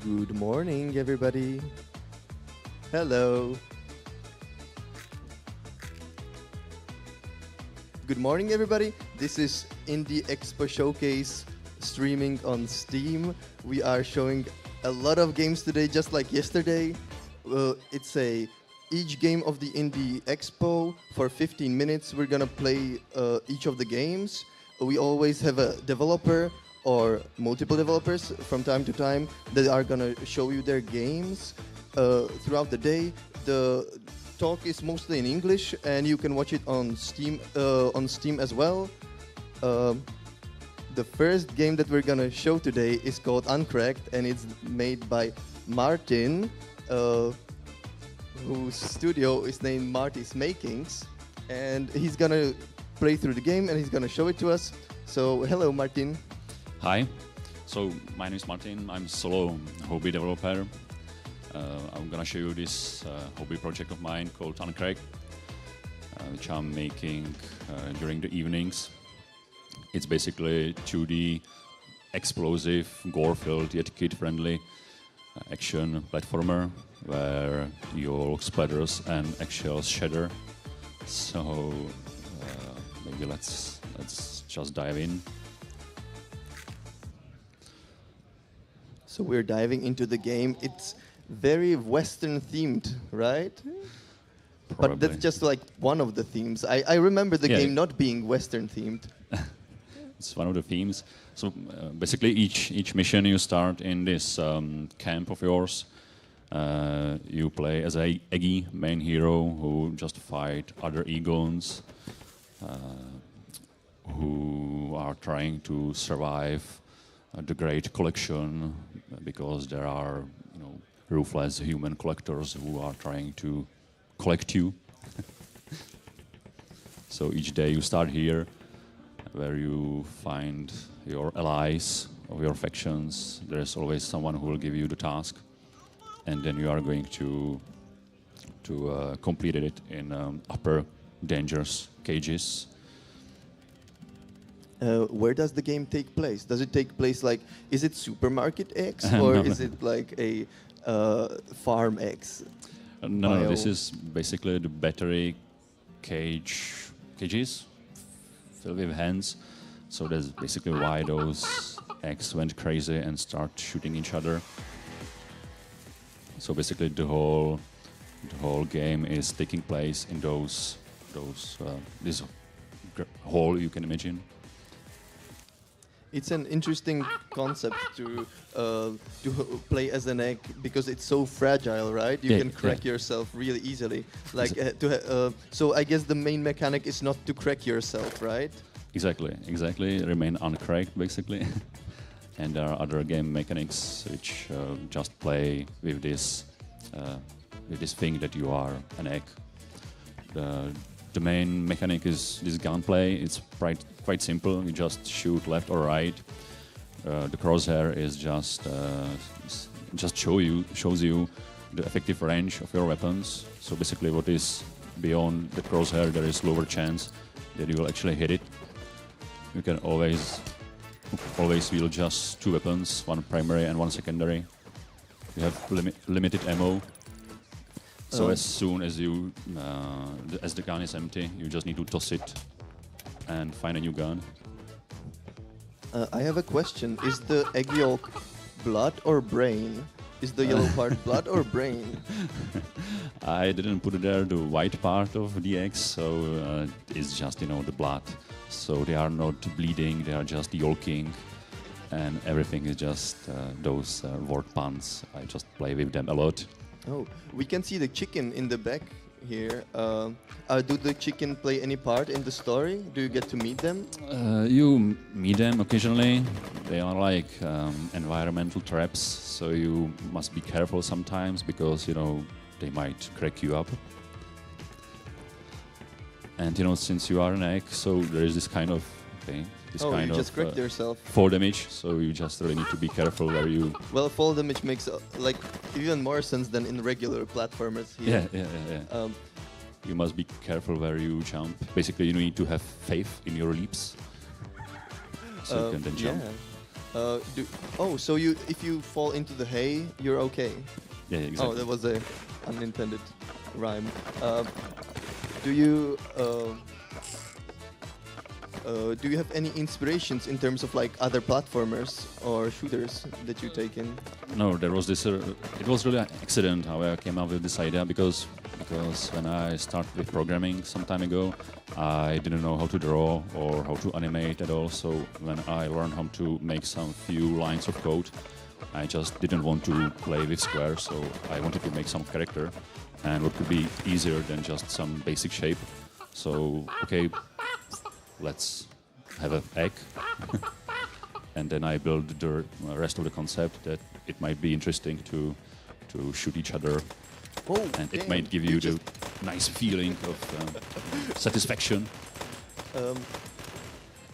Good morning, everybody. Hello. Good morning, everybody. This is Indie Expo Showcase streaming on Steam. We are showing a lot of games today, just like yesterday. It's each game of the Indie Expo for 15 minutes. We're gonna play each of the games. We always have a developer or multiple developers from time to time that are gonna show you their games throughout the day. The talk is mostly in English, and you can watch it on Steam as well. The first game that we're gonna show today is called Uncracked, and it's made by Martin, whose studio is named Marty's Makings, and he's gonna play through the game and he's gonna show it to us. So, hello, Martin. Hi, so my name is Martin. I'm solo hobby developer. I'm gonna show you this hobby project of mine called Uncracked, which I'm making during the evenings. It's basically 2D, explosive, gore-filled yet kid-friendly action platformer where your splatters and eggshells shatter. So maybe let's just dive in. So we're diving into the game. It's very Western themed, right? Probably. But that's just like one of the themes. I remember the game not being Western themed. It's one of the themes. So basically each mission you start in this camp of yours. You play as a Eggy, main hero, who just fight other Egons who are trying to survive the great collection, because there are, ruthless human collectors who are trying to collect you. So each day you start here, where you find your allies of your factions. There is always someone who will give you the task, and then you are going to complete it in upper dangerous cages. Where does the game take place? Does it take place is it Supermarket X or No. is it like a Farm X? No, this is basically the battery cages filled with hands. So that's basically why those X went crazy and start shooting each other. So basically the whole game is taking place in this hole you can imagine. It's an interesting concept to play as an egg because it's so fragile, right? You can crack yourself really easily. So I guess the main mechanic is not to crack yourself, right? Exactly. Remain uncracked, basically. And there are other game mechanics which just play with this thing that you are an egg. The main mechanic is this gunplay. It's quite simple. You just shoot left or right. The crosshair is just shows you the effective range of your weapons. So basically, what is beyond the crosshair, there is lower chance that you will actually hit it. You can always wield just two weapons, one primary and one secondary. You have limited ammo. So as soon as as the gun is empty, you just need to toss it and find a new gun. I have a question. Is the egg yolk blood or brain? Is the yellow part blood or brain? I didn't put there the white part of the eggs, so it's just the blood. So they are not bleeding; they are just yolking, and everything is just those word puns. I just play with them a lot. Oh, we can see the chicken in the back here. Do the chicken play any part in the story? Do you get to meet them? You meet them occasionally. They are like environmental traps, so you must be careful sometimes because they might crack you up. And since you are an egg, so there is this kind of thing. You just cracked yourself. Fall damage, so you just really need to be careful where you... Well, fall damage makes even more sense than in regular platformers here. Yeah. You must be careful where you jump. Basically, you need to have faith in your leaps, so you can then jump. Do, oh, so if you fall into the hay, you're okay. Yeah, exactly. Oh, that was a unintended rhyme. Do you do you have any inspirations in terms of like other platformers or shooters that you take in? No, there was this. It was really an accident how I came up with this idea because when I started with programming some time ago, I didn't know how to draw or how to animate at all. So when I learned how to make some few lines of code, I just didn't want to play with squares. So I wanted to make some character, and what could be easier than just some basic shape. So okay, let's have an egg. And then I built the rest of the concept that it might be interesting to shoot each other. Oh, and damn. it might give you the nice feeling of satisfaction.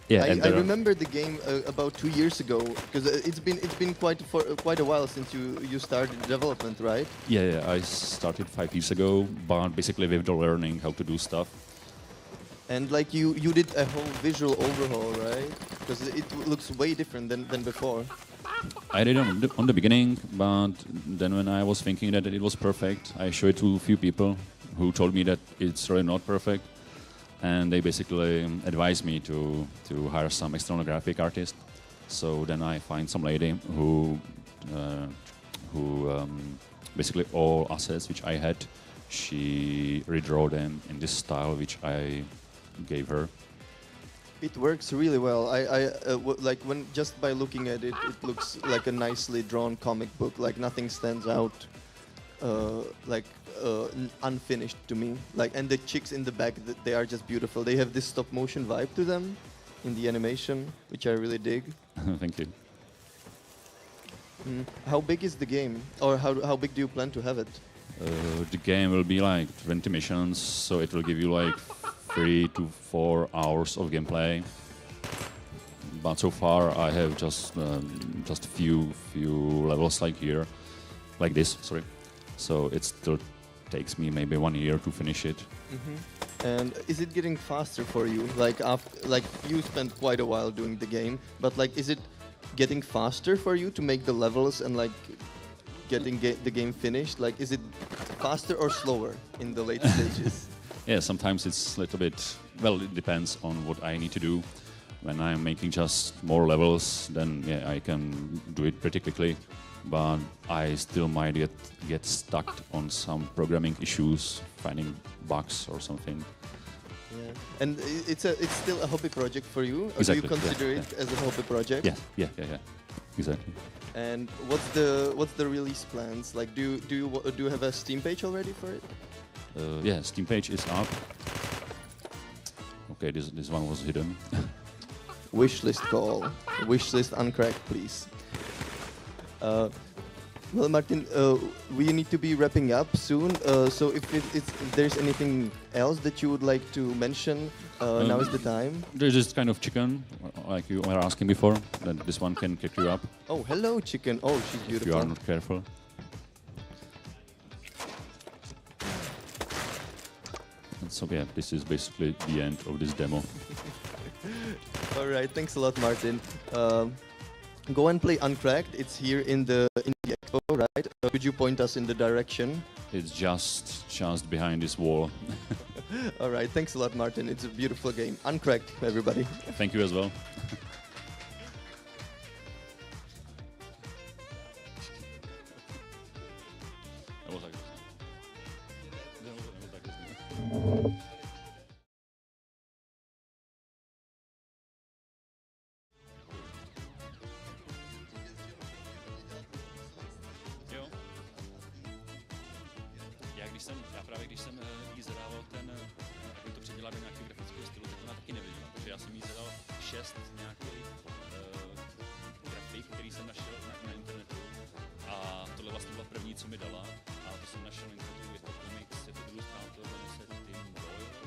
Yeah, I remember the game about 2 years ago because it's been quite a while since you started development, right? Yeah, I started 5 years ago, but basically with the learning how to do stuff. And like you did a whole visual overhaul, right? Because it looks way different than before. I did on the beginning, but then when I was thinking that it was perfect, I showed it to a few people who told me that it's really not perfect, and they basically advised me to hire some external graphic artist. So then I find some lady who basically all assets which I had, she redraw them in this style which I gave her. It works really well. Like when just by looking at it, it looks like a nicely drawn comic book. Like nothing stands out, unfinished to me. Like and the chicks in the back, they are just beautiful. They have this stop motion vibe to them in the animation, which I really dig. Thank you. How big is the game, or how big do you plan to have it? The game will be like 20 missions, so it will give you like 3 to 4 hours of gameplay. But so far I have just few levels like here, like this. Sorry. So it still takes me maybe 1 year to finish it. And is it getting faster for you? Like you spent quite a while doing the game, but like is it getting faster for you to make the levels and like getting the game finished? Like is it faster or slower in the late stages? Yeah, sometimes it's a little bit, well, it depends on what I need to do. When I'm making just more levels, then yeah, I can do it pretty quickly. But I still might get stuck on some programming issues, finding bugs or something. Yeah. And it's still a hobby project for you? Or Exactly, do you consider it as a hobby project? Yeah. Exactly. And what's the release plans? Like, do you have a Steam page already for it? Yeah, Steam page is up. Okay, this one was hidden. Wishlist call. Wishlist uncracked, please. Well, Martin, we need to be wrapping up soon. So if there's anything else that you would like to mention, now is the time. There's this kind of chicken, like you were asking before, that this one can kick you up. Oh, hello, chicken. Oh, she's beautiful. If you are not careful. And so yeah, this is basically the end of this demo. All right, thanks a lot, Martin. Go and play Uncracked. It's here in the expo, right? Could you point us in the direction? It's just behind this wall. All right, thanks a lot, Martin. It's a beautiful game. Uncracked, everybody. Thank you as well. Já právě když jsem jí zadával jak mi to předělá do nějakého grafického stylu, tak ona taky nevěděla. Takže já jsem jí zadal 6 nějakých grafik, který jsem našel na internetu. A tohle vlastně byla první, co mi dala. A to jsem našel na internetu, je to komiks, je to ilustrátor, jmenuje se Tim Boyle.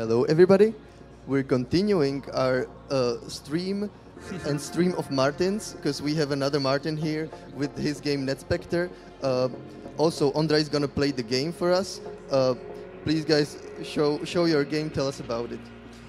Hello, everybody. We're continuing our stream and stream of Martins because we have another Martin here with his game NetSpectre. Also, Ondra is gonna play the game for us. Please, guys, show your game. Tell us about it.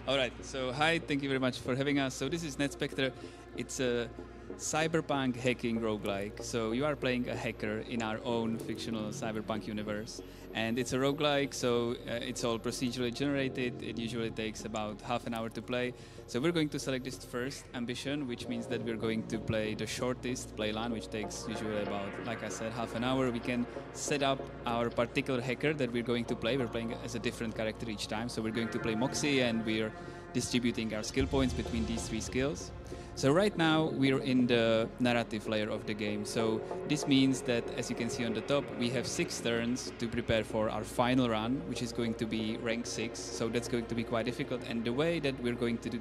All right. So hi, thank you very much for having us. So this is NetSpectre. It's a cyberpunk hacking roguelike. So you are playing a hacker in our own fictional cyberpunk universe. And it's a roguelike, so it's all procedurally generated. It usually takes about half an hour to play. So we're going to select this first ambition, which means that we're going to play the shortest playline, which takes usually about, like I said, half an hour. We can set up our particular hacker that we're going to play. We're playing as a different character each time. So we're going to play Moxie, and we're distributing our skill points between these three skills. So right now we're in the narrative layer of the game. So this means that, as you can see on the top, we have 6 turns to prepare for our final run, which is going to be rank 6. So that's going to be quite difficult. And the way that we're going to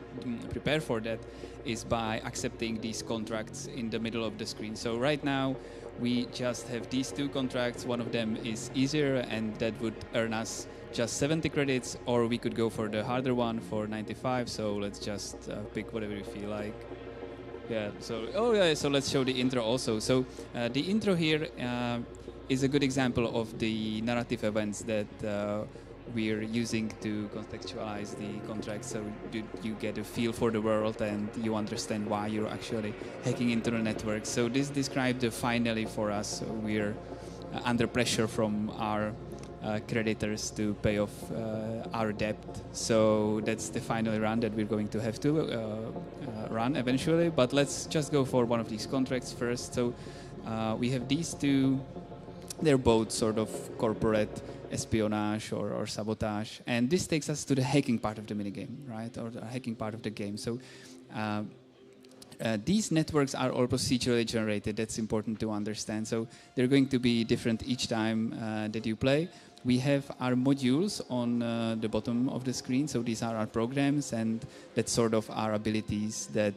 prepare for that is by accepting these contracts in the middle of the screen. So right now we just have these 2 contracts. One of them is easier, and that would earn us just 70 credits, or we could go for the harder one for 95. So let's just pick whatever we feel like. Yeah. So let's show the intro also. So the intro here is a good example of the narrative events that we're using to contextualize the contract. So you get a feel for the world and you understand why you're actually hacking into the network. So this describes the finale for us. So we're under pressure from our creditors to pay off our debt. So that's the final run that we're going to have to run eventually. But let's just go for one of these contracts first. So we have these 2. They're both sort of corporate espionage or sabotage. And this takes us to the hacking part of the minigame, right? Or the hacking part of the game. So these networks are all procedurally generated. That's important to understand. So they're going to be different each time that you play. We have our modules on the bottom of the screen. So these are our programs, and that's sort of our abilities that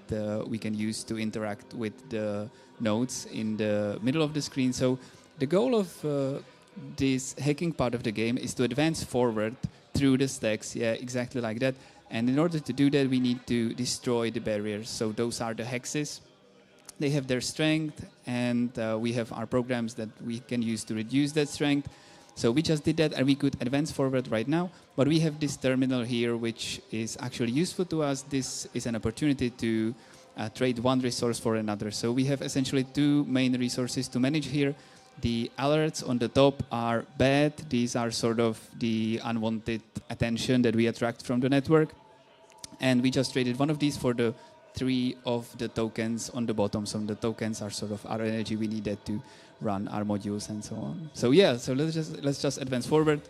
we can use to interact with the nodes in the middle of the screen. So the goal of this hacking part of the game is to advance forward through the stacks. Yeah, exactly like that. And in order to do that, we need to destroy the barriers. So those are the hexes. They have their strength, and we have our programs that we can use to reduce that strength. So we just did that, and we could advance forward right now. But we have this terminal here, which is actually useful to us. This is an opportunity to trade one resource for another. So we have essentially 2 main resources to manage here. The alerts on the top are bad. These are sort of the unwanted attention that we attract from the network. And we just traded one of these for the 3 of the tokens on the bottom. So the tokens are sort of our energy we needed to run our modules and so on. So yeah, so let's just advance forward.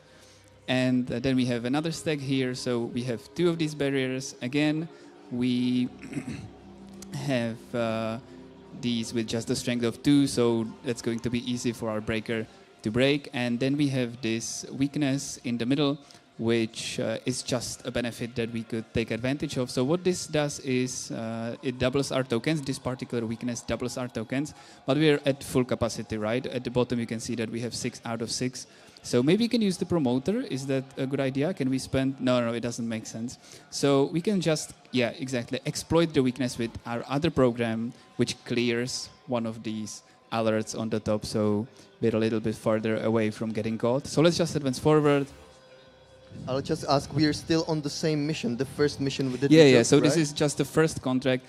And then we have another stack here. So we have 2 of these barriers. Again, we have these with just the strength of 2. So that's going to be easy for our breaker to break. And then we have this weakness in the middle, which is just a benefit that we could take advantage of. So what this does is it doubles our tokens. This particular weakness doubles our tokens, but we're at full capacity, right? At the bottom, you can see that we have 6 out of 6. So maybe we can use the promoter. Is that a good idea? Can we spend? No, it doesn't make sense. So we can just, yeah, exactly, exploit the weakness with our other program, which clears one of these alerts on the top. So we're a little bit further away from getting caught. So let's just advance forward. I'll just ask, we are still on the same mission, the first mission with the Yeah. So right? this is just the first contract.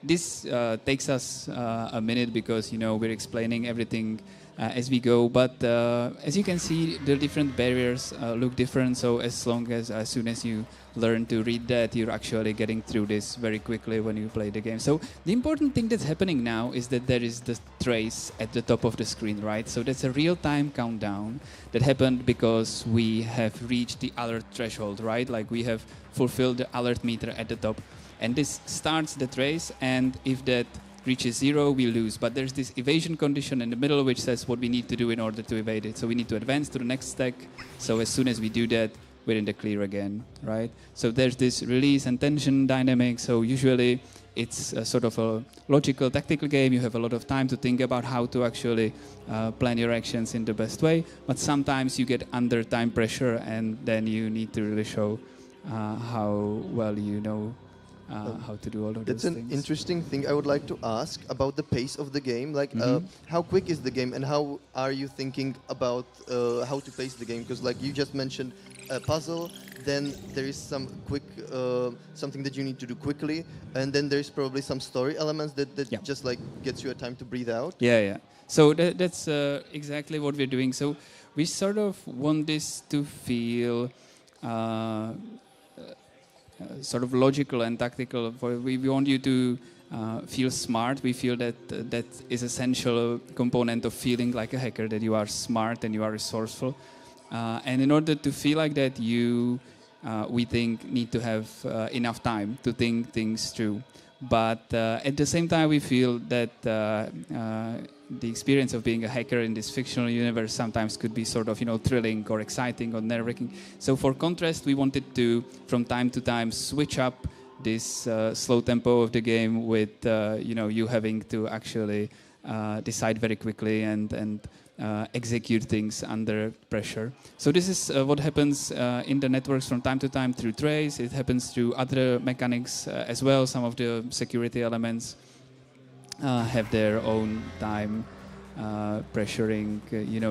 This takes us a minute because, we're explaining everything as we go. But as you can see, the different barriers look different. So as soon as you learn to read that, you're actually getting through this very quickly when you play the game. So the important thing that's happening now is that there is the trace at the top of the screen, right? So that's a real-time countdown that happened because we have reached the alert threshold, right? Like we have fulfilled the alert meter at the top. And this starts the trace, and if that reaches 0, we lose. But there's this evasion condition in the middle which says what we need to do in order to evade it. So we need to advance to the next stack. So as soon as we do that, we're in the clear again, right? So there's this release and tension dynamic. So usually it's a sort of a logical, tactical game. You have a lot of time to think about how to actually plan your actions in the best way. But sometimes you get under time pressure, and then you need to really show how well you know how to do all of That's those an things. interesting thing. I would like to ask about the pace of the game. Like, how quick is the game, and how are you thinking about how to pace the game? Because, like you just mentioned, a puzzle. Then there is some quick something that you need to do quickly, and then there's probably some story elements that Yeah. just like gets you a time to breathe out. Yeah. So that's exactly what we're doing. So we sort of want this to feel sort of logical and tactical. We want you to feel smart. We feel that that is essential component of feeling like a hacker, that you are smart and you are resourceful. And in order to feel like that, we think, need to have enough time to think things through. But at the same time, we feel that the experience of being a hacker in this fictional universe sometimes could be sort of, thrilling or exciting or nerve-wracking. So for contrast, we wanted to, from time to time, switch up this slow tempo of the game with, you having to actually decide very quickly and execute things under pressure. So this is what happens in the networks from time to time through trace. It happens through other mechanics as well. Some of the security elements have their own time pressuring,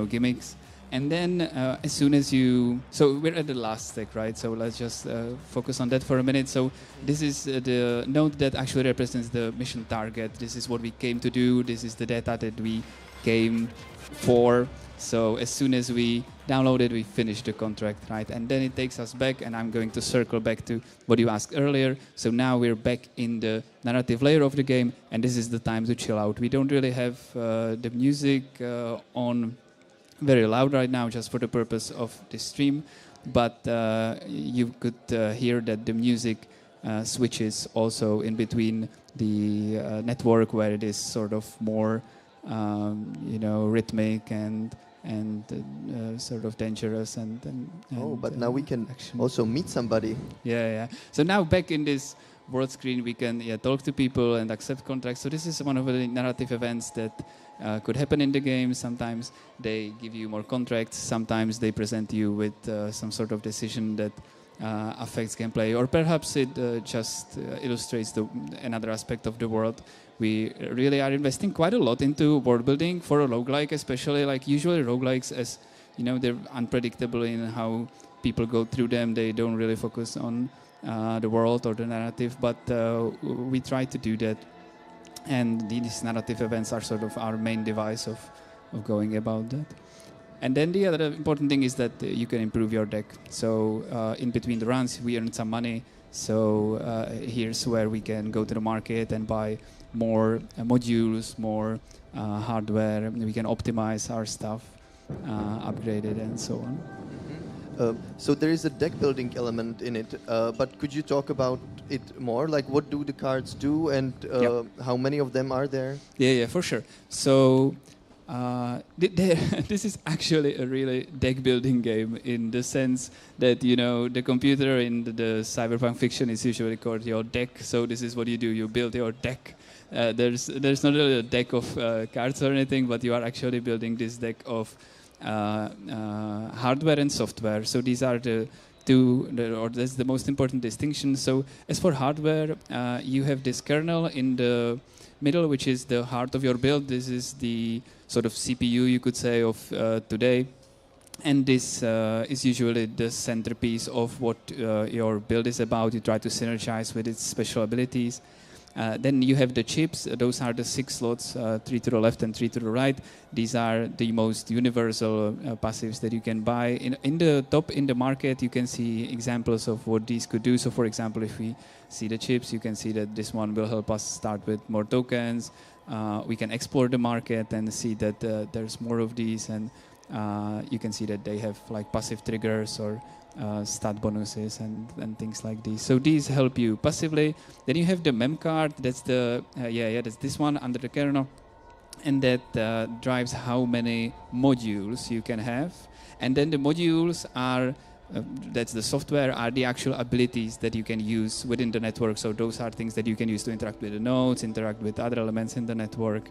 gimmicks. And then as soon as so we're at the last stick, right? So let's just focus on that for a minute. So this is the node that actually represents the mission target. This is what we came to do. This is the data that we came for. So as soon as we download it, we finish the contract, right? And then it takes us back, and I'm going to circle back to what you asked earlier. So now we're back in the narrative layer of the game, and this is the time to chill out. We don't really have the music on very loud right now, just for the purpose of this stream, but you could hear that the music switches also in between the network, where it is sort of more rhythmic and sort of dangerous and but now we can action. also meet somebody. Yeah. So now back in this world screen, we can talk to people and accept contracts. So this is one of the narrative events that could happen in the game. Sometimes they give you more contracts. Sometimes they present you with some sort of decision that affects gameplay, or perhaps it just illustrates another aspect of the world. We really are investing quite a lot into world building for a roguelike, especially. Like usually roguelikes, as you know, they're unpredictable in how people go through them. They don't really focus on the world or the narrative, but we try to do that. And these narrative events are sort of our main device of going about that. And then the other important thing is that you can improve your deck. So in between the runs, we earn some money. So here's where we can go to the market and buy more modules, more hardware. We can optimize our stuff, upgrade it, and so on. So there is a deck building element in it, but could you talk about it more? Like, what do the cards do, and how many of them are there? Yeah, for sure. So this is actually a really deck building game, in the sense that, the computer in the cyberpunk fiction is usually called your deck. So this is what you do: you build your deck. There's not really a deck of cards or anything, but you are actually building this deck of hardware and software. So these are the two, or that's the most important distinction. So as for hardware, you have this kernel in the middle, which is the heart of your build. This is the sort of CPU, you could say, of today. And this is usually the centerpiece of what your build is about. You try to synergize with its special abilities. Then you have the chips. Those are the 6 slots, 3 to the left and 3 to the right. These are the most universal passives that you can buy. In the top, in the market, you can see examples of what these could do. So for example, if we see the chips, you can see that this one will help us start with more tokens. We can explore the market and see that there's more of these, and you can see that they have like passive triggers or stat bonuses and things like these. So these help you passively. Then you have the mem card. That's the that's this one under the kernel, and that drives how many modules you can have. And then the modules are that's the software, are the actual abilities that you can use within the network. So those are things that you can use to interact with the nodes, interact with other elements in the network.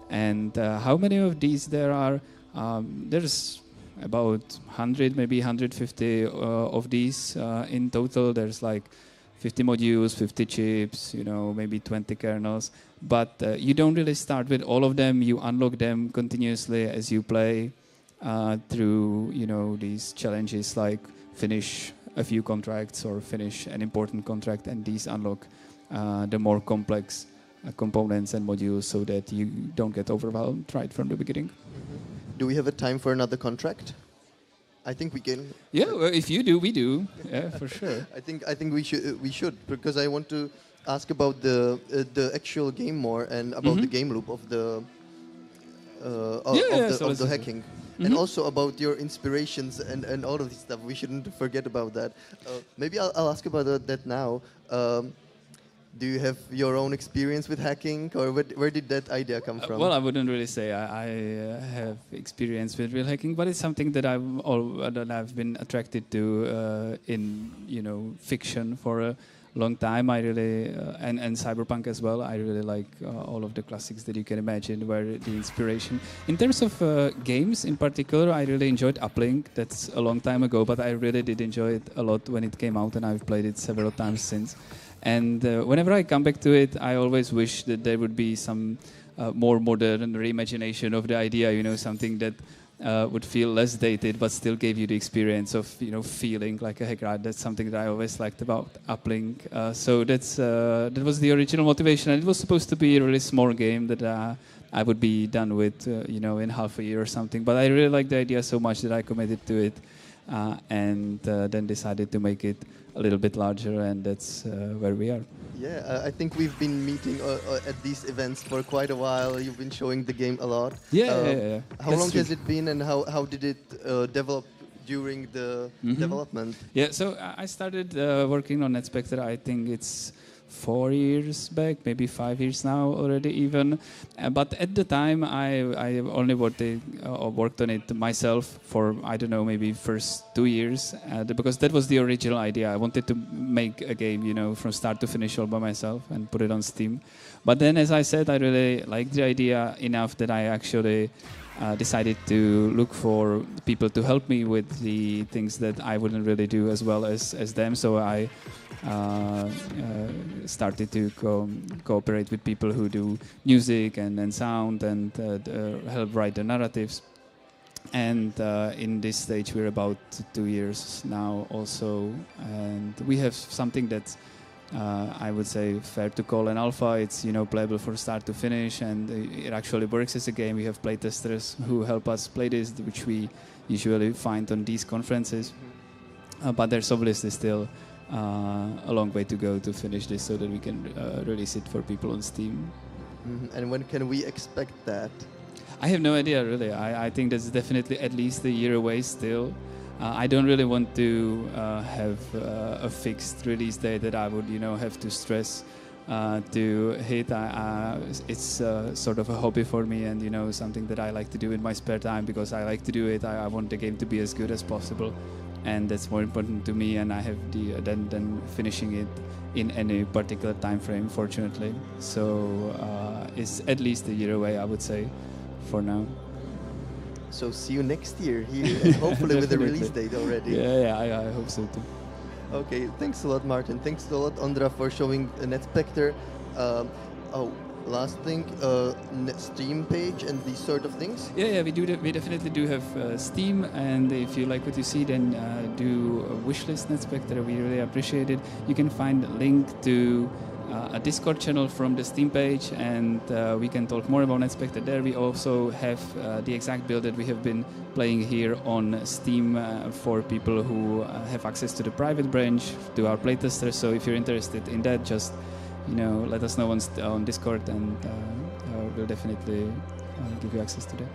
And how many of these there are? There's about 100, maybe 150 of these in total. There's like 50 modules, 50 chips, maybe 20 kernels. But you don't really start with all of them. You unlock them continuously as you play through, these challenges like finish a few contracts or finish an important contract, and these unlock the more complex components and modules so that you don't get overwhelmed right from the beginning. Do we have a time for another contract? I think we can. Yeah, well, if you do, we do. Yeah, for sure. I think we should because I want to ask about the actual game more and about the game loop of the of the hacking. And also about your inspirations and all of this stuff. We shouldn't forget about that. Maybe I'll ask about that now. Do you have your own experience with hacking, or where did that idea come from? Well, I wouldn't really say I have experience with real hacking, but it's something that I've been attracted to in fiction for a long time. I really and cyberpunk as well. I really like all of the classics that you can imagine, where the inspiration. In terms of games, in particular, I really enjoyed Uplink. That's a long time ago, but I really did enjoy it a lot when it came out, and I've played it several times since. And whenever I come back to it, I always wish that there would be some more modern reimagination of the idea, something that would feel less dated but still gave you the experience of, feeling like a hacker. That's something that I always liked about Uplink. So that was the original motivation. And it was supposed to be a really small game that I would be done with, in half a year or something. But I really liked the idea so much that I committed to it and then decided to make it a little bit larger, and that's where we are. Yeah, I think we've been meeting at these events for quite a while. You've been showing the game a lot. Yeah. How long has it been, and how did it develop during the development? Yeah, so I started working on NetSpectre, I think it's 4 years back, maybe 5 years now already even. But at the time, I only worked on it myself for, I don't know, maybe first 2 years, because that was the original idea. I wanted to make a game, from start to finish all by myself and put it on Steam. But then, as I said, I really liked the idea enough that I actually decided to look for people to help me with the things that I wouldn't really do as well as them. So I started to cooperate with people who do music and sound and help write the narratives. And in this stage, we're about 2 years now also. And we have something that's I would say fair to call an alpha. It's playable from start to finish, and it actually works as a game. We have playtesters who help us play this, which we usually find on these conferences. But there's obviously still a long way to go to finish this, so that we can release it for people on Steam. And when can we expect that? I have no idea, really. I think that's definitely at least a year away still. I don't really want to have a fixed release date that I would, have to stress to hit. It's sort of a hobby for me, and something that I like to do in my spare time because I like to do it. I want the game to be as good as possible, and that's more important to me. And I have than finishing it in any particular time frame, fortunately. So it's at least a year away, I would say, for now. So see you next year here, and hopefully with a release date already. Yeah, I hope so too. Okay, thanks a lot, Martin. Thanks a lot, Ondra, for showing NetSpectre. Last thing, Steam page and these sort of things. Yeah, we do. We definitely do have Steam, and if you like what you see, then do wishlist NetSpectre. We really appreciate it. You can find a link to a Discord channel from the Steam page, and we can talk more about NetSpectre there. We also have the exact build that we have been playing here on Steam for people who have access to the private branch, to our playtesters. So if you're interested in that, just let us know on Discord, and we'll definitely give you access to that.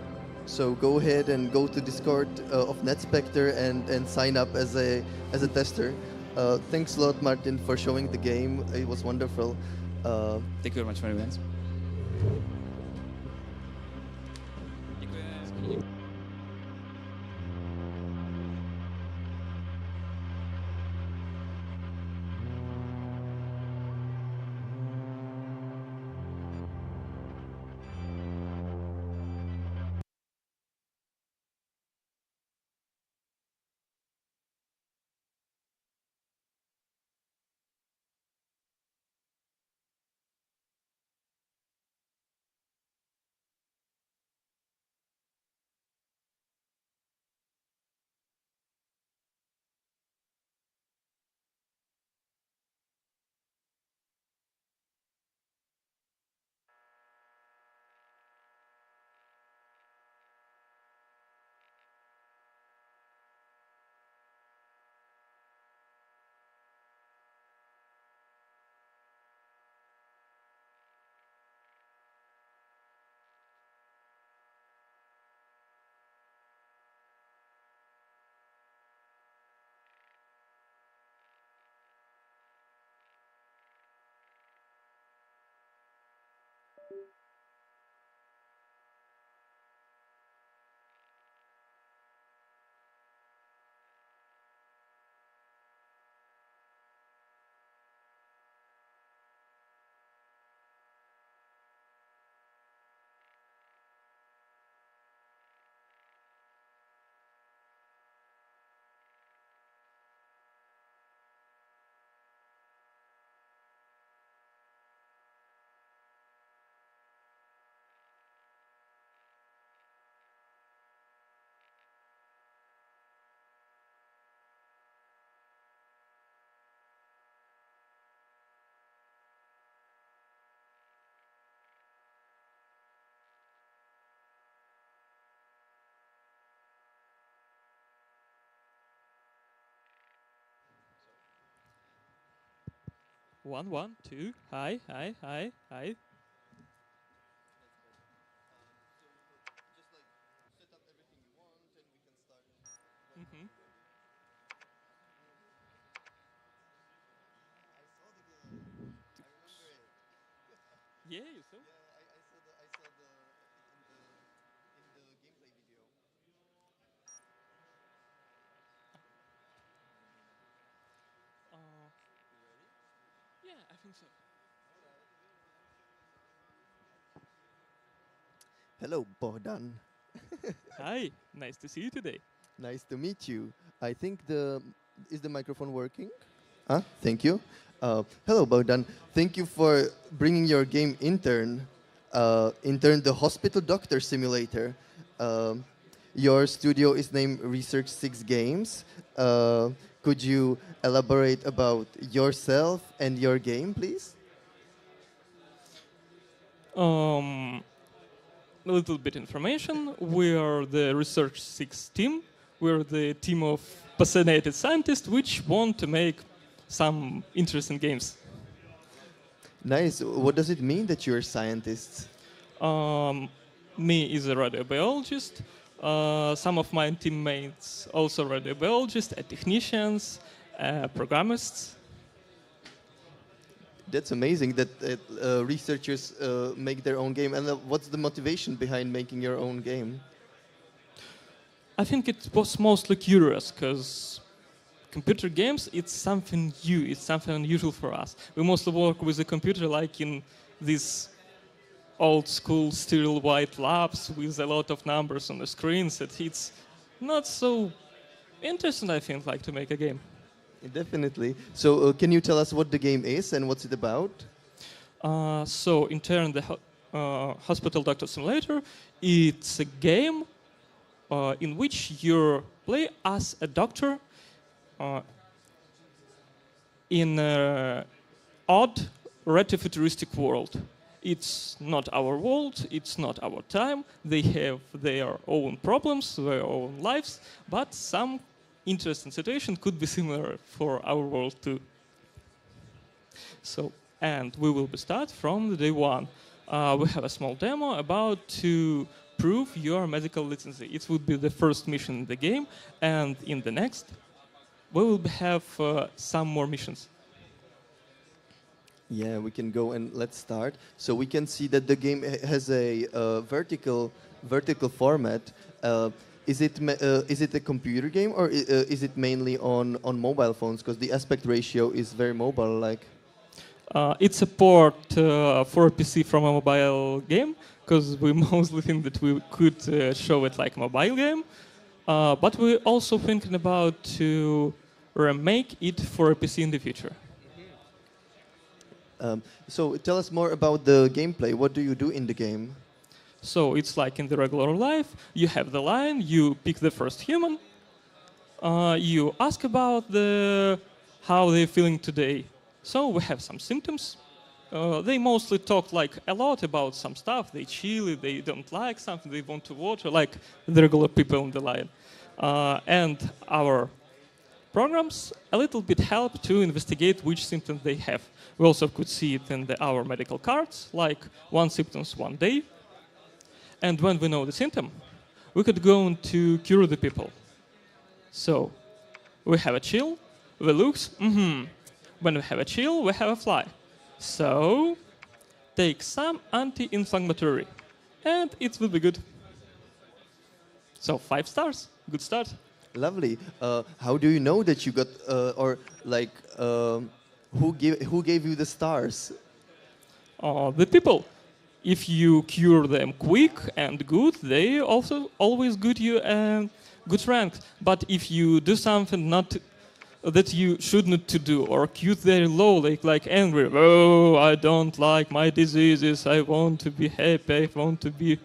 So go ahead and go to Discord of NetSpectre and sign up as a tester. Thanks a lot, Martin, for showing the game. It was wonderful. Thank you very much, Marians. One, one, two. Hi, hi, hi, hi. Mm-hmm. Yeah, you saw. Uh, yeah, I think so. Hello, Bohdan. Hi, nice to see you today. Nice to meet you. I think the is the microphone working? Thank you. Hello, Bogdan. Thank you for bringing your game Intern. Intern, the hospital doctor simulator. Um, your studio is named Research 6 Games. Could you elaborate about yourself and your game, please? Um, a little bit information. We are the Research 6 team. We're the team of passionate scientists which want to make some interesting games. Nice. What does it mean that you're scientists? Um, me is a radiobiologist. Some of my teammates also radiobiologists, technicians, programists. That's amazing that researchers make their own game. And what's the motivation behind making your own game? I think it was mostly curious because computer games, it's something new, it's something unusual for us. We mostly work with a computer like in these old school stereo white labs with a lot of numbers on the screens that it's not so interesting, I think, like to make a game. Definitely. So, can you tell us what the game is and what's it about? So in turn, the Hospital Doctor Simulator, it's a game in which you play as a doctor uh, in an odd, retro-futuristic world. It's not our world, it's not our time. They have their own problems, their own lives, but some interesting situation could be similar for our world too. So, and we will start from the day one. We have a small demo about to prove your medical literacy. It will be the first mission in the game, and in the next, we will have some more missions. Yeah, we can go and let's start. So we can see that the game has a vertical format. Is it a computer game or is it mainly on mobile phones? Because the aspect ratio is very mobile-like. It's a port for a PC from a mobile game, because we mostly think that we could show it like a mobile game. But we're also thinking about to remake it for a PC in the future. So tell us more about the gameplay. What do you do in the game? So it's like in the regular life, you have the line, you pick the first human, you ask about how they're feeling today. So we have some symptoms. They mostly talk like a lot about some stuff. They chill, they don't like something, they want to water, like the regular people on the line. And our programs a little bit help to investigate which symptoms they have. We also could see it in our medical cards, like one symptoms one day. And when we know the symptom, we could go on to cure the people. So we have a chill, we looks, When we have a chill, we have a fly. So take some anti-inflammatory, and it will be good. So 5 stars, good start. Lovely. How do you know that you got, or like, who gave you the stars? The people, if you cure them quick and good, they also always good you good rank. But if you do something not that you shouldn't to do, or cute very low, like angry, oh, I don't like my diseases, I want to be happy, I want to be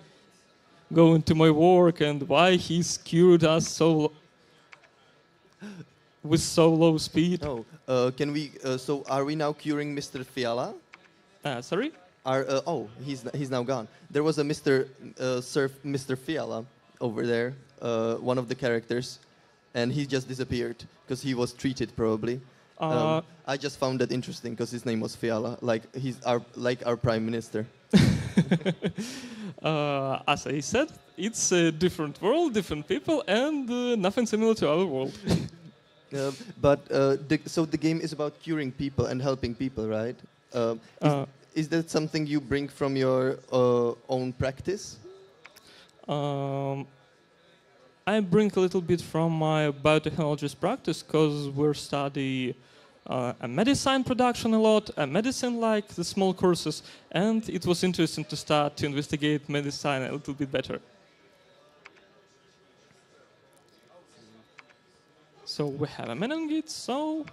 going to my work, and why he's cured us with so low speed. Oh, can we? So are we now curing Mr. Fiala? Sorry? He's now gone. There was a Mr. Fiala over there, one of the characters, and he just disappeared because he was treated probably. I just found that interesting because his name was Fiala, he's our prime minister. As I said, it's a different world, different people, and nothing similar to our world. So the game is about curing people and helping people, right? Is that something you bring from your own practice? I bring a little bit from my biotechnologist practice because we study a medicine production a lot, a medicine like the small courses, and it was interesting to start to investigate medicine a little bit better. So we have a meningit, so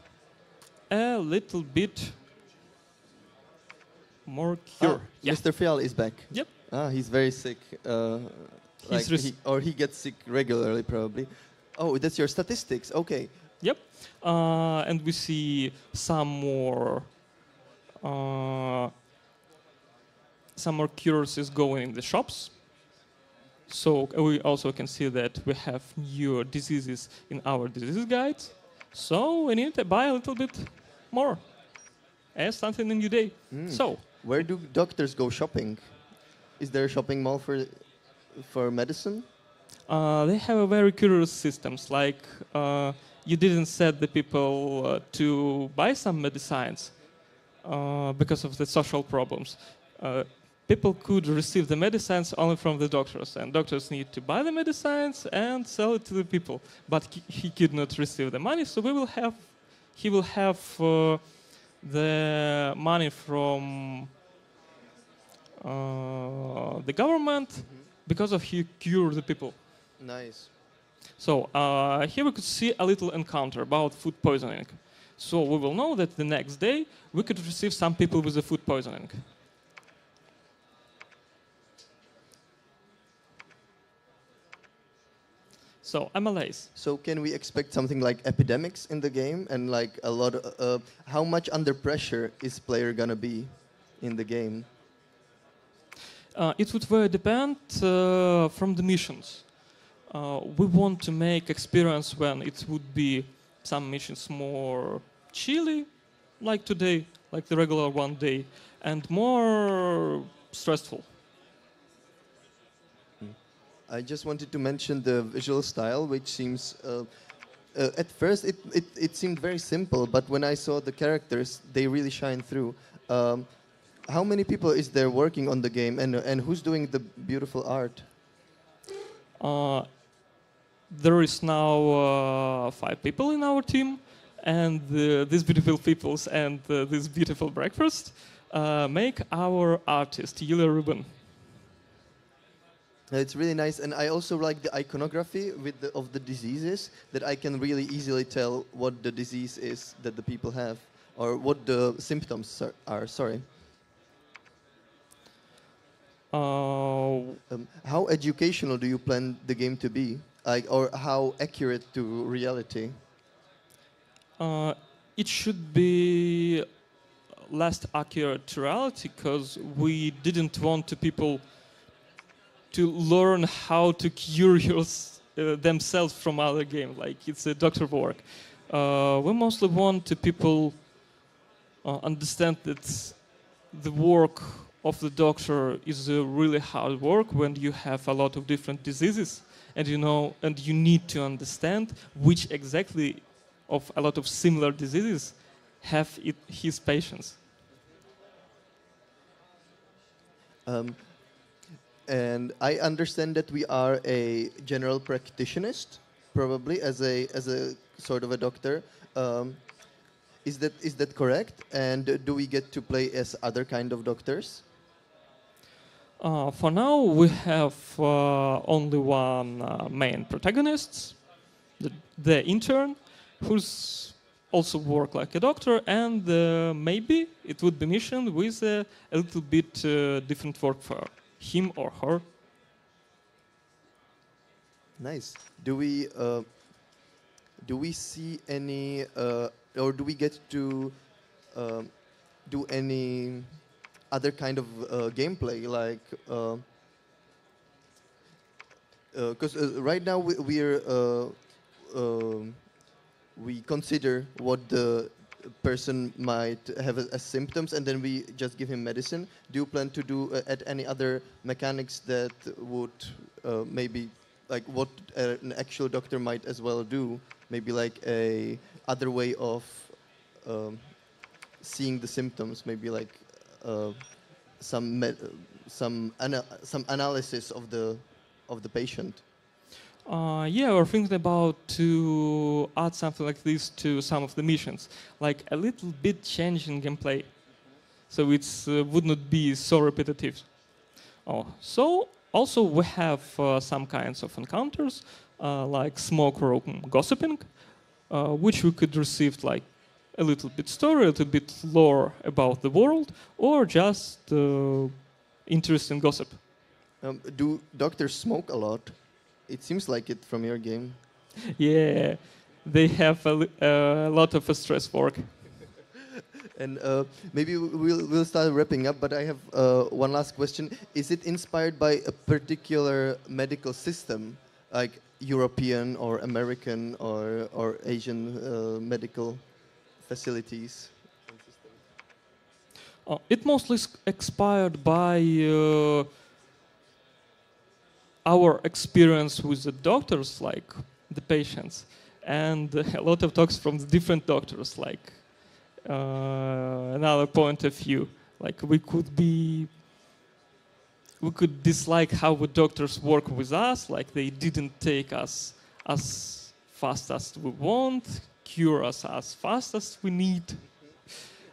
a little bit more cure. Yeah. Mr. Fiala is back. Yep. He's very sick. He gets sick regularly, probably. Oh, that's your statistics. Okay. Yep. And we see some more cures is going in the shops. So we also can see that we have new diseases in our disease guide. So we need to buy a little bit more. As something in new day. So where do doctors go shopping? Is there a shopping mall for medicine? They have a very curious systems. Like you didn't set the people to buy some medicines because of the social problems. People could receive the medicines only from the doctors, and doctors need to buy the medicines and sell it to the people. But he could not receive the money, so he will have the money from the government because of he cure the people. Nice. So here we could see a little encounter about food poisoning. So we will know that the next day we could receive some people with the food poisoning. So MLAs. So can we expect something like epidemics in the game, and like a lot of how much under pressure is player gonna be in the game? It would very depend from the missions. We want to make experience when it would be some missions more chilly, like today, like the regular one day, and more stressful. I just wanted to mention the visual style, which seems at first it seemed very simple, but when I saw the characters, they really shine through. How many people is there working on the game, and who's doing the beautiful art? There is now 5 people in our team, and these beautiful peoples and this beautiful breakfast make our artist, Yulia Rubin. It's really nice, and I also like the iconography of the diseases, that I can really easily tell what the disease is that the people have, or what the symptoms are. Sorry. How educational do you plan the game to be, or how accurate to reality? It should be less accurate to reality, because we didn't want the people to learn how to cure themselves from other game, like it's a doctor work. We mostly want the people understand that the work of the doctor is a really hard work when you have a lot of different diseases, and you need to understand which exactly of a lot of similar diseases have his patients. And I understand that we are a general practitionist, probably as a sort of a doctor. Is that correct? And do we get to play as other kind of doctors? For now, we have only one main protagonist, the intern, who's also work like a doctor, and maybe it would be mission with a little bit different work for him or her. Nice. Do we see any, or do we get to do any other kind of gameplay, like? Because right now we consider what the person might have as symptoms, and then we just give him medicine. Do you plan to do at any other mechanics that would maybe like what an actual doctor might as well do? Maybe like a other way of um, seeing the symptoms. Maybe like uh, some some analysis of the patient. Yeah, we're thinking about to add something like this to some of the missions, like a little bit change in gameplay, so it's would not be so repetitive. Oh, so also we have some kinds of encounters, like smoke room gossiping, which we could receive like a little bit story, a little bit lore about the world, or just interesting gossip. Do doctors smoke a lot? It seems like it from your game. Yeah, they have a lot of stress work. And maybe we'll start wrapping up. But I have one last question: is it inspired by a particular medical system, like European or American or Asian medical facilities? It mostly expired by our experience with the doctors, like the patients, and a lot of talks from the different doctors, like another point of view. Like we could dislike how the doctors work with us, like they didn't take us as fast as we want, cure us as fast as we need.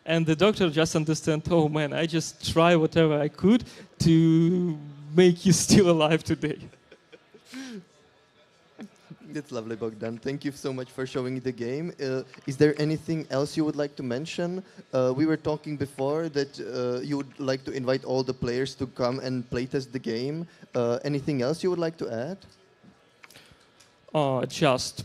And the doctor just understand, oh man, I just try whatever I could to make you still alive today. That's lovely, Bogdan. Thank you so much for showing the game. Is there anything else you would like to mention? We were talking before that you would like to invite all the players to come and playtest the game. Anything else you would like to add? Just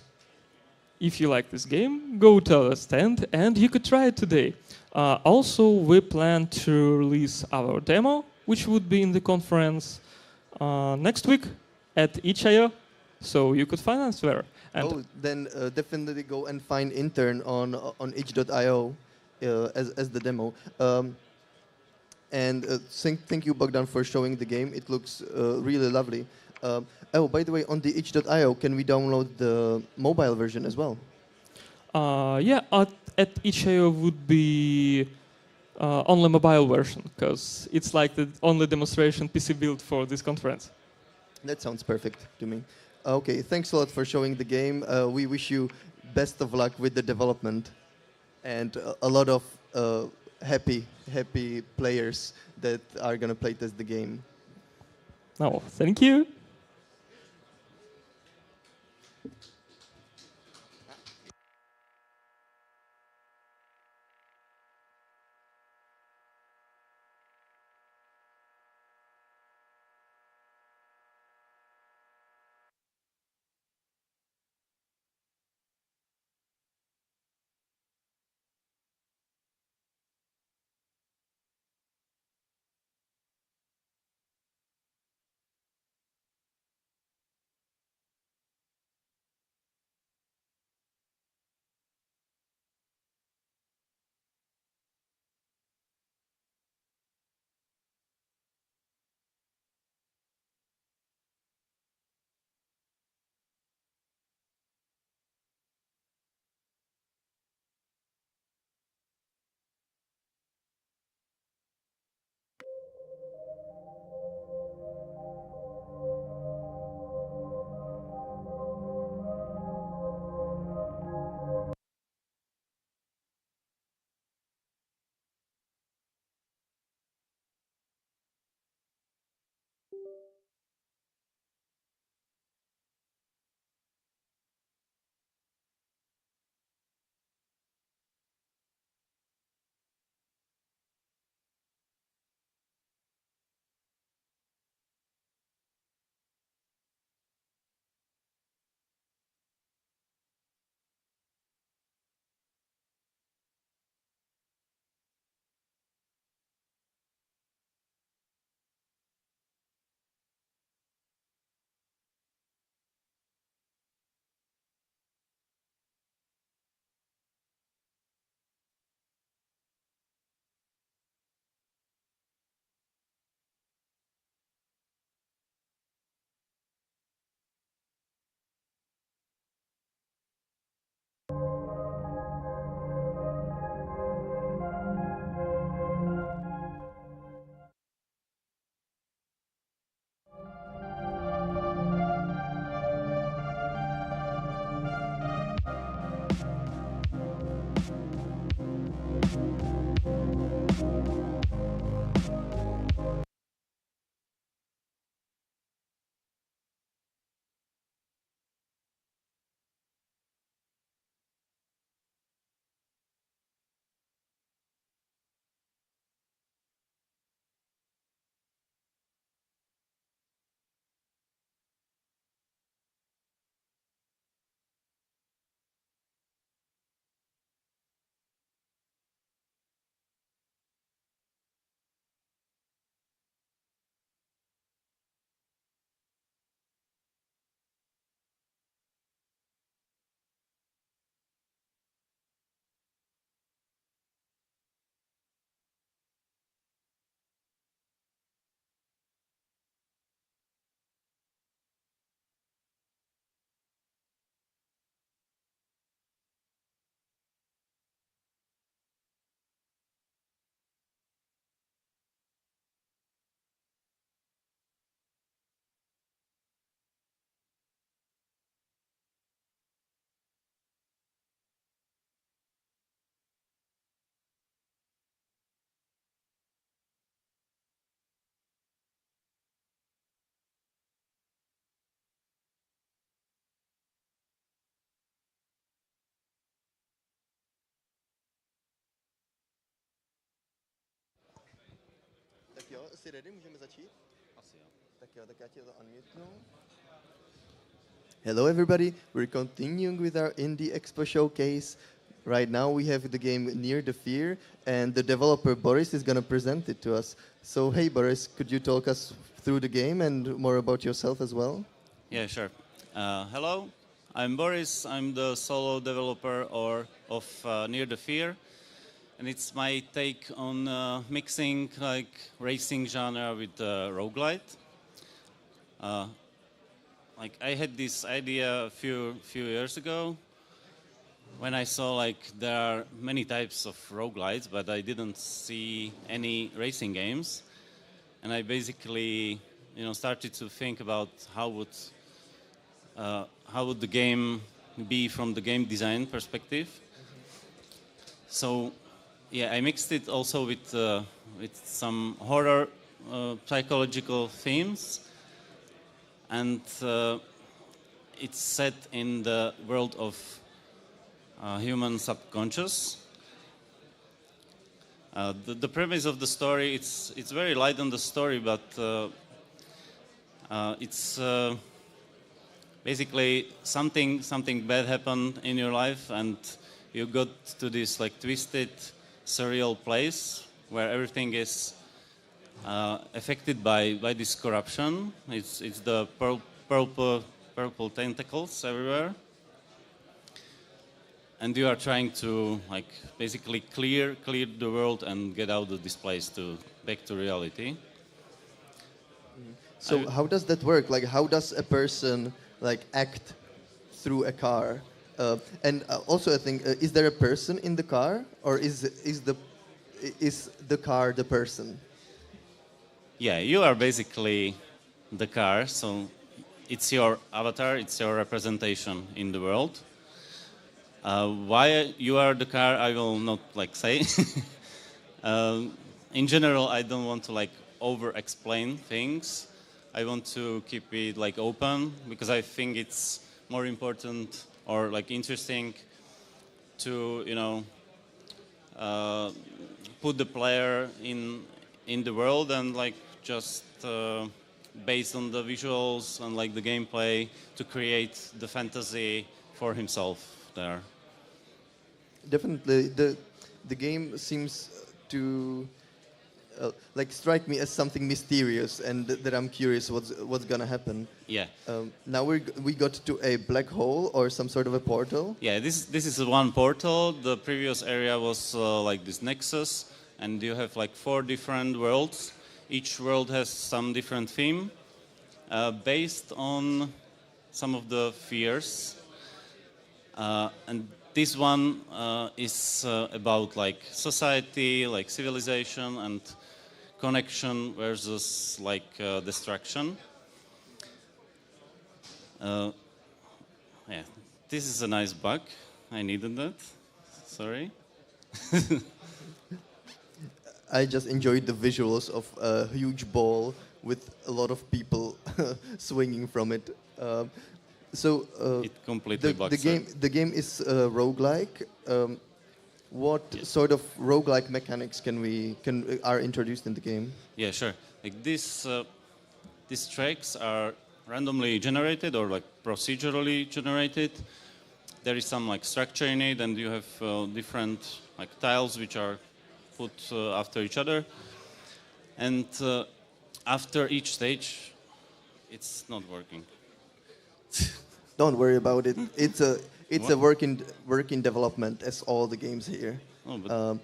if you like this game, go to our stand and you could try it today. Also, we plan to release our demo, which would be in the conference next week at itch.io, so you could find us there. And Oh, then definitely go and find intern on itch.io as the demo. And thank you, Bogdan, for showing the game. It looks really lovely. Oh, by the way, on the itch.io, can we download the mobile version as well? yeah, at itch.io would be only mobile version, because it's like the only demonstration PC built for this conference. That sounds perfect to me. Okay, thanks a lot for showing the game. We wish you best of luck with the development and a lot of happy players that are gonna play test the game. No, thank you. jo, jsi ready? Můžeme začít? Tak jo, tak já tě to unmutnu. Hello everybody, we're continuing with our Indie Expo showcase. Right now we have the game Near the Fear and the developer Boris is going to present it to us. So hey Boris, could you talk us through the game and more about yourself as well? Yeah, sure. Hello, I'm Boris. I'm the solo developer of Near the Fear, and it's my take on mixing like racing genre with roguelite. Like I had this idea a few years ago when I saw like there are many types of roguelites, but I didn't see any racing games, and I basically started to think about how would the game be from the game design perspective. So, yeah, I mixed it also with some horror psychological themes, and it's set in the world of human subconscious. The premise of the story, it's very light on the story, but it's basically something bad happened in your life, and you got to this like twisted, surreal place where everything is affected by this corruption. It's the purple tentacles everywhere, and you are trying to like basically clear the world and get out of this place back to reality. So how does that work? Like how does a person like act through a car? And also I think, is there a person in the car, or is the car the person? Yeah, you are basically the car, so it's your avatar, it's your representation in the world. Why you are the car, I will not like say. In general, I don't want to like over-explain things. I want to keep it like open because I think it's more important or like interesting to put the player in the world and like just based on the visuals and like the gameplay to create the fantasy for himself there. Definitely, the game seems to like strike me as something mysterious, and that I'm curious what's gonna happen. Yeah. Now we got to a black hole or some sort of a portal. Yeah, this is one portal. The previous area was like this nexus, and you have like 4 different worlds. Each world has some different theme based on some of the fears, and this one is about like society, like civilization and connection versus like destruction. Yeah, this is a nice bug. I needed that. Sorry. I just enjoyed the visuals of a huge ball with a lot of people swinging from it. It completely bugs the game is roguelike. What sort of roguelike mechanics are introduced in the game? Yeah, sure. Like these tracks are randomly generated or like procedurally generated. There is some like structure in it, and you have different like tiles which are put after each other. And after each stage, it's not working. Don't worry about it. It's a work in development as all the games here. Oh, but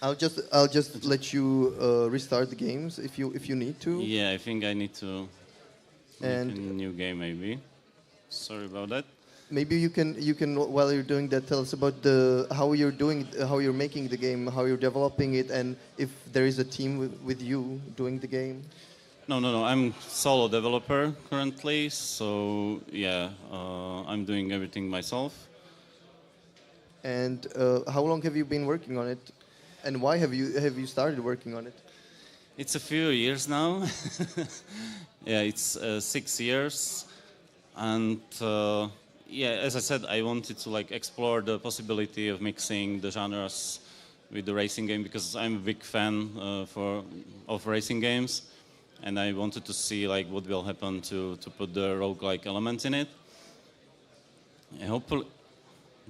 I'll just let you restart the games if you need to. yeah, I think I need to And make a new game maybe. Sorry about that. maybe you can while you're doing that tell us about how you're making the game, how you're developing it, and if there is a team with you doing the game. No. I'm solo developer currently, so yeah, I'm doing everything myself. And how long have you been working on it? And why have you started working on it? It's a few years now. Yeah, it's 6 years, and yeah, as I said, I wanted to like explore the possibility of mixing the genres with the racing game because I'm a big fan of racing games, and I wanted to see like what will happen to put the roguelike element in it. And hopefully,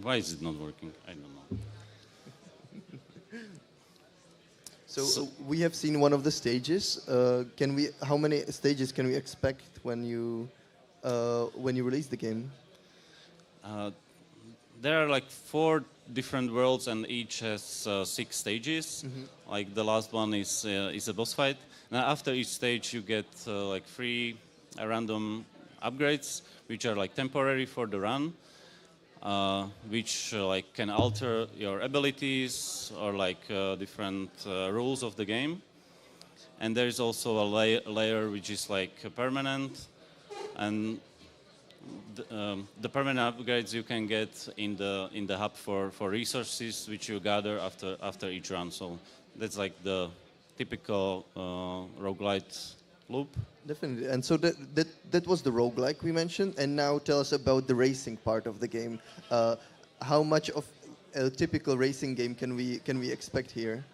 why is it not working? I don't know. So we have seen one of the stages. How many stages can we expect when you release the game? There are like 4 different worlds, and each has 6 stages. Like the last one is a boss fight. Now after each stage, you get like 3 random upgrades, which are like temporary for the run, which like can alter your abilities or like different rules of the game. And there is also a layer which is like permanent, and the permanent upgrades you can get in the hub for resources which you gather after each run. So that's like the typical roguelite loop. Definitely. And so that was the roguelike we mentioned. And now tell us about the racing part of the game. How much of a typical racing game can we expect here?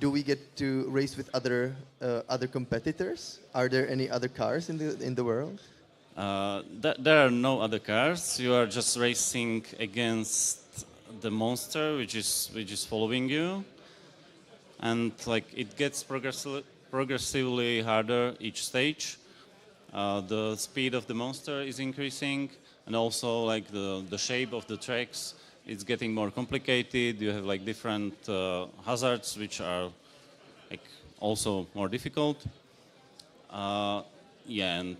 Do we get to race with other competitors? Are there any other cars in the world? There are no other cars. You are just racing against the monster, which is following you, and like it gets progressively harder each stage. The speed of the monster is increasing, and also like the shape of the tracks is getting more complicated. You have like different hazards, which are like also more difficult. And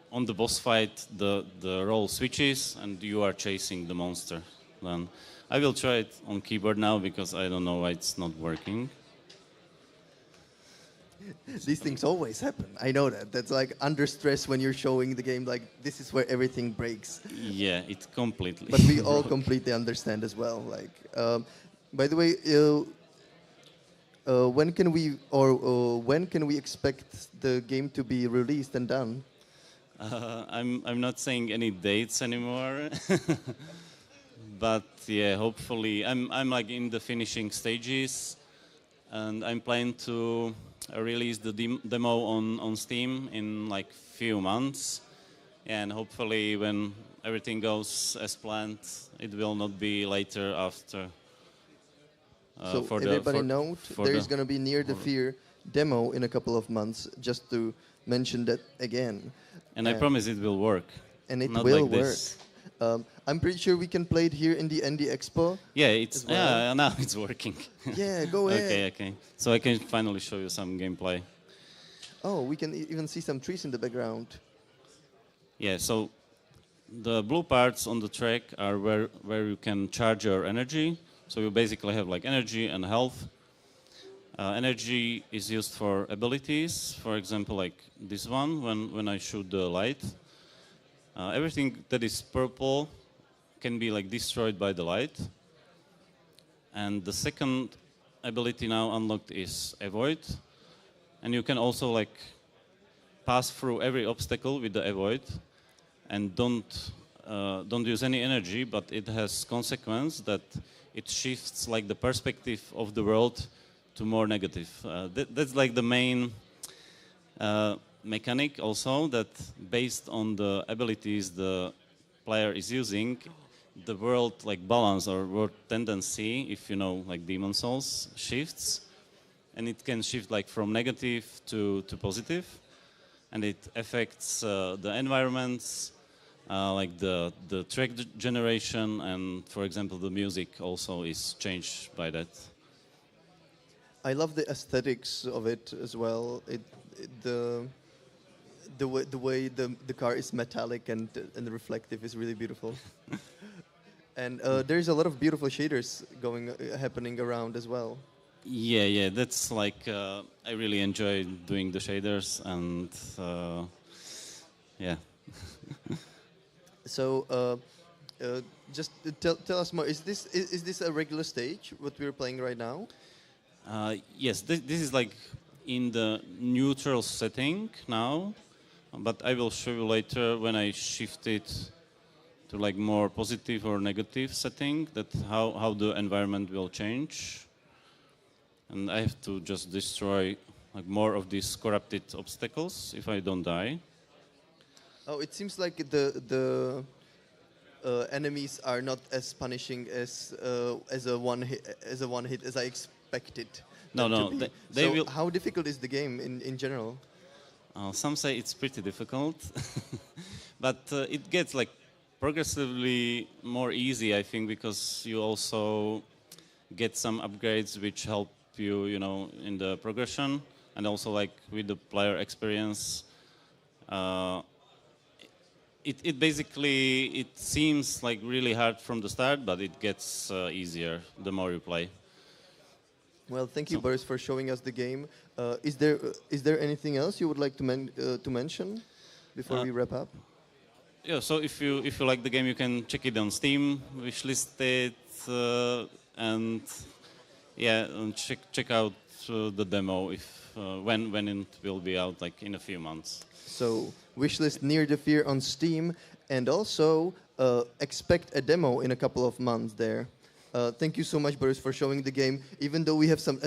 on the boss fight, the role switches, and you are chasing the monster. Then I will try it on keyboard now because I don't know why it's not working. These things always happen. I know that. That's like under stress when you're showing the game. Like this is where everything breaks. Yeah, it completely. But we all completely understand as well. Like, by the way, when can we expect the game to be released and done? I'm not saying any dates anymore, but yeah, hopefully I'm like in the finishing stages, and I'm planning to release the demo on Steam in like few months, and hopefully when everything goes as planned, it will not be later after. So everybody note, there is going to be Near the Fear demo in a couple of months, just to mention that again. And I promise it will work. And it Not will like work. this. I'm pretty sure we can play it here in the ND Expo. Yeah, it's well. yeah, now it's working. Yeah, go ahead. Okay. So I can finally show you some gameplay. Oh, we can even see some trees in the background. Yeah, so the blue parts on the track are where you can charge your energy. So you basically have like energy and health. Energy is used for abilities, for example, like this one, when I shoot the light. Everything that is purple can be like destroyed by the light. And the second ability now unlocked is Avoid. And you can also like pass through every obstacle with the Avoid, and don't use any energy, but it has consequence that it shifts like the perspective of the world to more negative. That's like the main mechanic also, that based on the abilities the player is using, the world like balance or world tendency, if you know like Demon Souls, shifts, and it can shift like from negative to positive, and it affects the environments, like the track generation, and for example the music also is changed by that. I love the aesthetics of it as well. The way the car is metallic and reflective is really beautiful. And there's a lot of beautiful shaders happening around as well. Yeah, that's like I really enjoy doing the shaders, and yeah. So just tell us more. Is this a regular stage? What we're playing right now? Yes, this is like in the neutral setting now, but I will show you later when I shift it to like more positive or negative setting, that how the environment will change. And I have to just destroy like more of these corrupted obstacles if I don't die. Oh, it seems like the enemies are not as punishing as a one hit as I expected. No, them to no, be. they So will. how difficult is the game in general? Some say it's pretty difficult, but it gets like progressively more easy, I think, because you also get some upgrades which help you, you know, in the progression, and also like with the player experience. Uh, it basically it seems like really hard from the start, but it gets easier the more you play. Well, thank you, So- Boris, for showing us the game. Is there anything else you would like to mention before we wrap up? Yeah, so if you like the game, you can check it on Steam, wishlist it, and yeah, and check out the demo if when it will be out, like in a few months. So wishlist Near the Fear on Steam, and also expect a demo in a couple of months there. Thank you so much, Boris, for showing the game. Even though we have some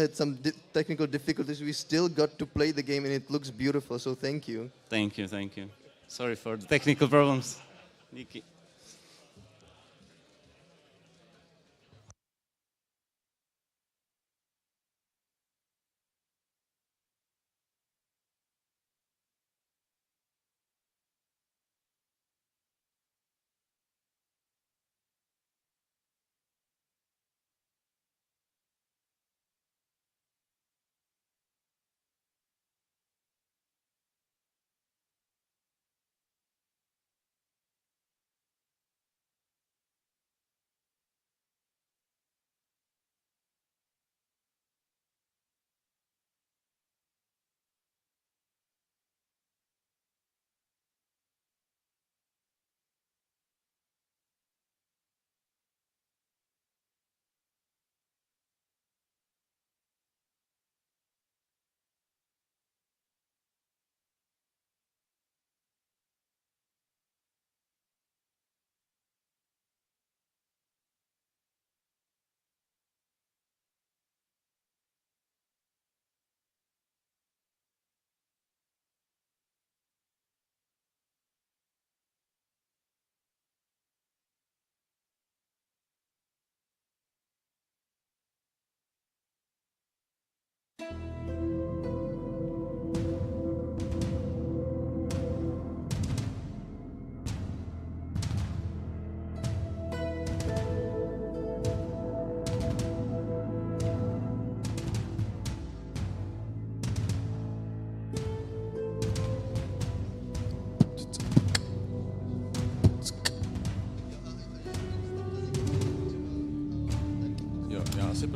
technical difficulties, we still got to play the game, and it looks beautiful. So thank you. Thank you, thank you. Sorry for the technical problems. Díky. Jo, já si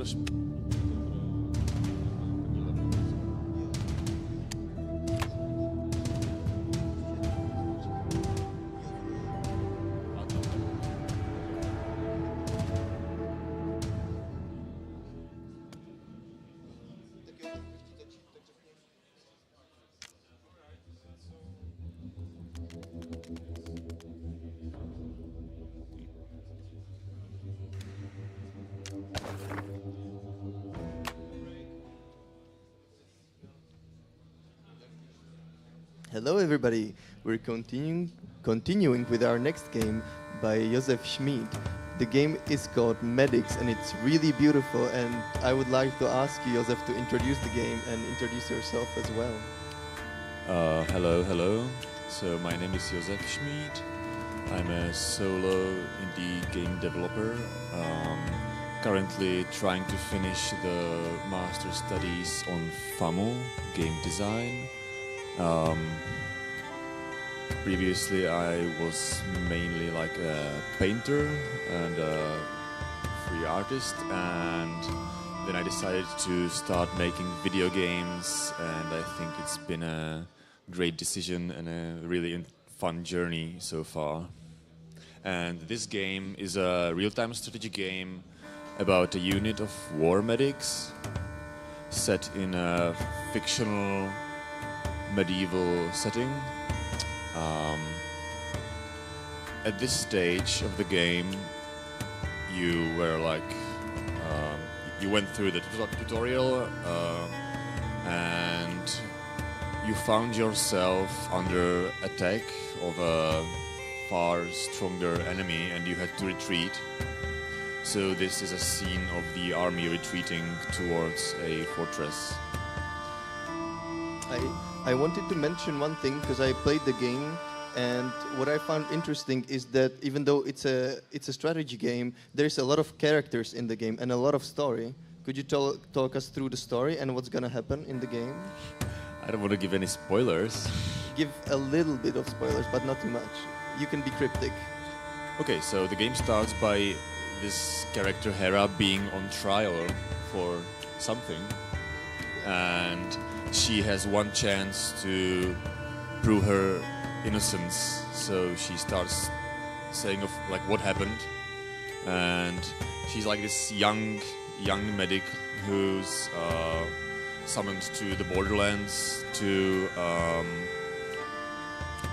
Hello, everybody. We're continuing with our next game by Josef Schmid. The game is called Medics, and it's really beautiful. And I would like to ask you, Josef, to introduce the game and introduce yourself as well. Hello. So my name is Josef Schmid. I'm a solo indie game developer. Currently trying to finish the master studies on FAMU, game design. Previously I was mainly like a painter and a free artist, and then I decided to start making video games, and I think it's been a great decision and a really fun journey so far. And this game is a real-time strategy game about a unit of war medics set in a fictional medieval setting. at this stage of the game, you were like, you went through the tutorial and you found yourself under attack of a far stronger enemy and you had to retreat. So this is a scene of the army retreating towards a fortress. I wanted to mention one thing because I played the game, and what I found interesting is that even though it's a strategy game, there's a lot of characters in the game and a lot of story. Could you talk us through the story and what's gonna happen in the game? I don't want to give any spoilers. Give a little bit of spoilers, but not too much. You can be cryptic. Okay, so the game starts by this character Hera being on trial for something, and she has one chance to prove her innocence. So she starts saying of like what happened, and she's like this young medic who's summoned to the borderlands to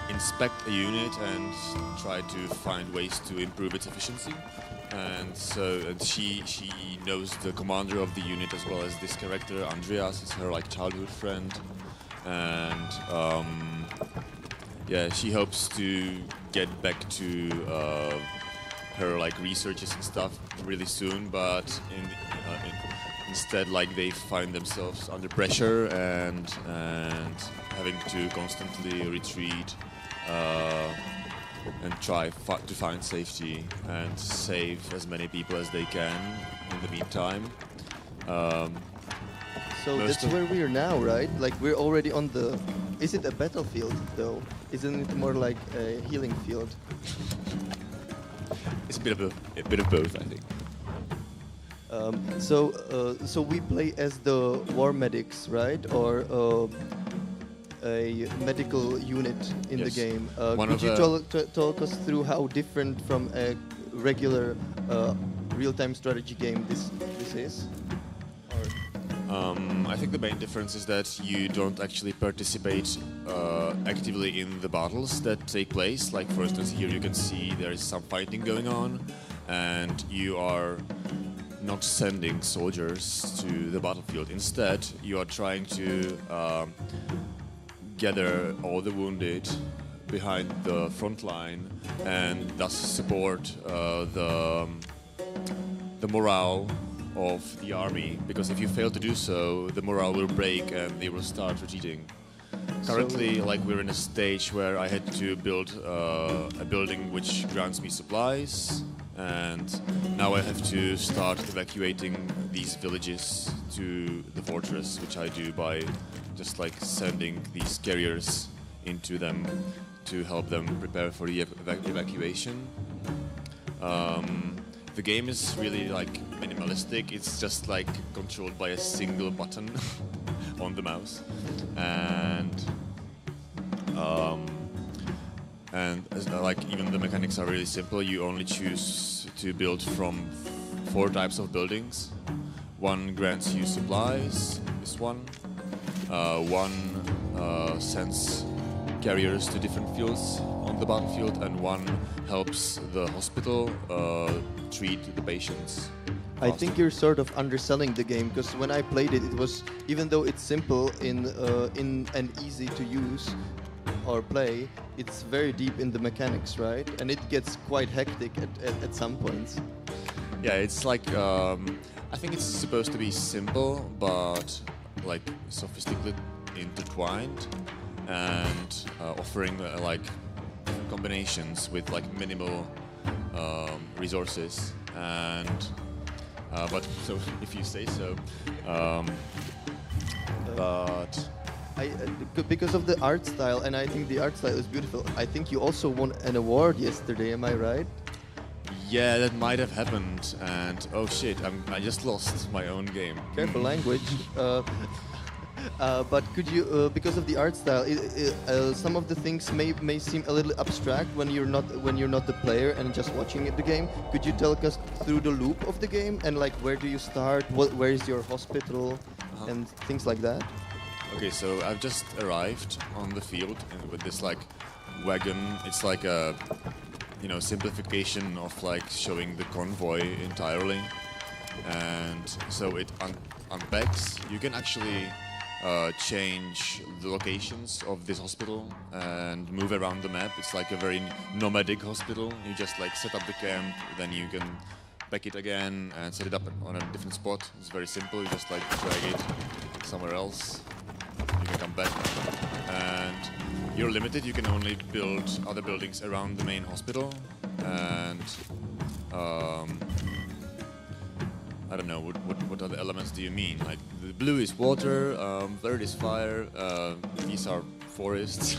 inspect a unit and try to find ways to improve its efficiency. And she knows the commander of the unit as well as this character Andreas is her like childhood friend, and yeah, she hopes to get back to her like researches and stuff really soon, but instead like they find themselves under pressure and having to constantly retreat and try to find safety and save as many people as they can in the meantime. So that's where we are now, right? Like we're already on the... Is it a battlefield though? Isn't it more like a healing field? It's a bit of both, I think. So we play as the war medics, right? Or a medical unit in the game. Could you talk us through how different from a regular real-time strategy game this is? I think the main difference is that you don't actually participate actively in the battles that take place. Like for instance, here you can see there is some fighting going on, and you are not sending soldiers to the battlefield. Instead, you are trying to gather all the wounded behind the front line and thus support the morale of the army, because if you fail to do so, the morale will break and they will start retreating. Currently, like we're in a stage where I had to build a building which grants me supplies, and now I have to start evacuating these villages to the fortress, which I do by just like sending these carriers into them to help them prepare for the evacuation. The game is really like minimalistic. It's just like controlled by a single button on the mouse, and like even the mechanics are really simple. You only choose to build from 4 types of buildings. One grants you supplies. This one sends carriers to different fields on the battlefield, and one helps the hospital treat the patients. I think you're sort of underselling the game, because when I played it, it was, even though it's simple in and easy to use or play, it's very deep in the mechanics, right? And it gets quite hectic at some points. Yeah, it's like I think it's supposed to be simple, but like sophisticated, intertwined, and offering like combinations with like minimal resources, and but so if you say so, but because of the art style, and I think the art style is beautiful. I think you also won an award yesterday. Am I right? Yeah, that might have happened, and oh shit, I just lost my own game. Careful language. But could you, because of the art style, some of the things may seem a little abstract when you're not the player and just watching the game. Could you tell us through the loop of the game, and like where do you start? Where is your hospital, and things like that? Okay, so I've just arrived on the field with this like wagon. It's like a simplification of like showing the convoy entirely, and so it unpacks. You can actually change the locations of this hospital and move around the map. It's like a very nomadic hospital. You just like set up the camp, then you can pack it again and set it up on a different spot. It's very simple. You just like drag it somewhere else. You can come back, and you're limited. You can only build other buildings around the main hospital, and I don't know, what other elements do you mean? Like, the blue is water, verde is fire, these are forests.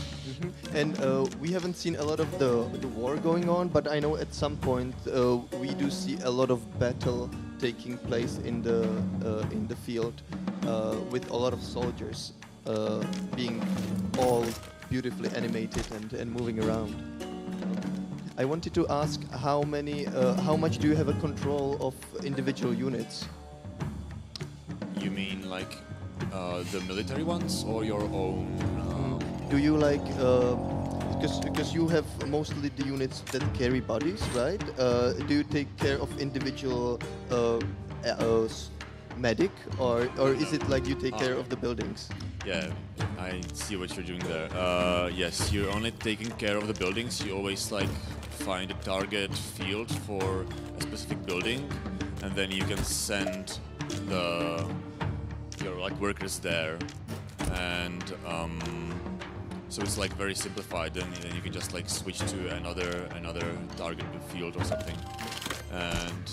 And we haven't seen a lot of the war going on, but I know at some point we do see a lot of battle taking place in the field with a lot of soldiers being all beautifully animated and moving around. I wanted to ask how much do you have a control of individual units? You mean like the military ones or your own? Do you like because you have mostly the units that carry bodies, right? Do you take care of individual medic, or is it like you take care of the buildings? Yeah, I see what you're doing there. Yes, you're only taking care of the buildings. You always like find a target field for a specific building, and then you can send your like workers there, and so it's like very simplified. Then you can just like switch to another target field or something, and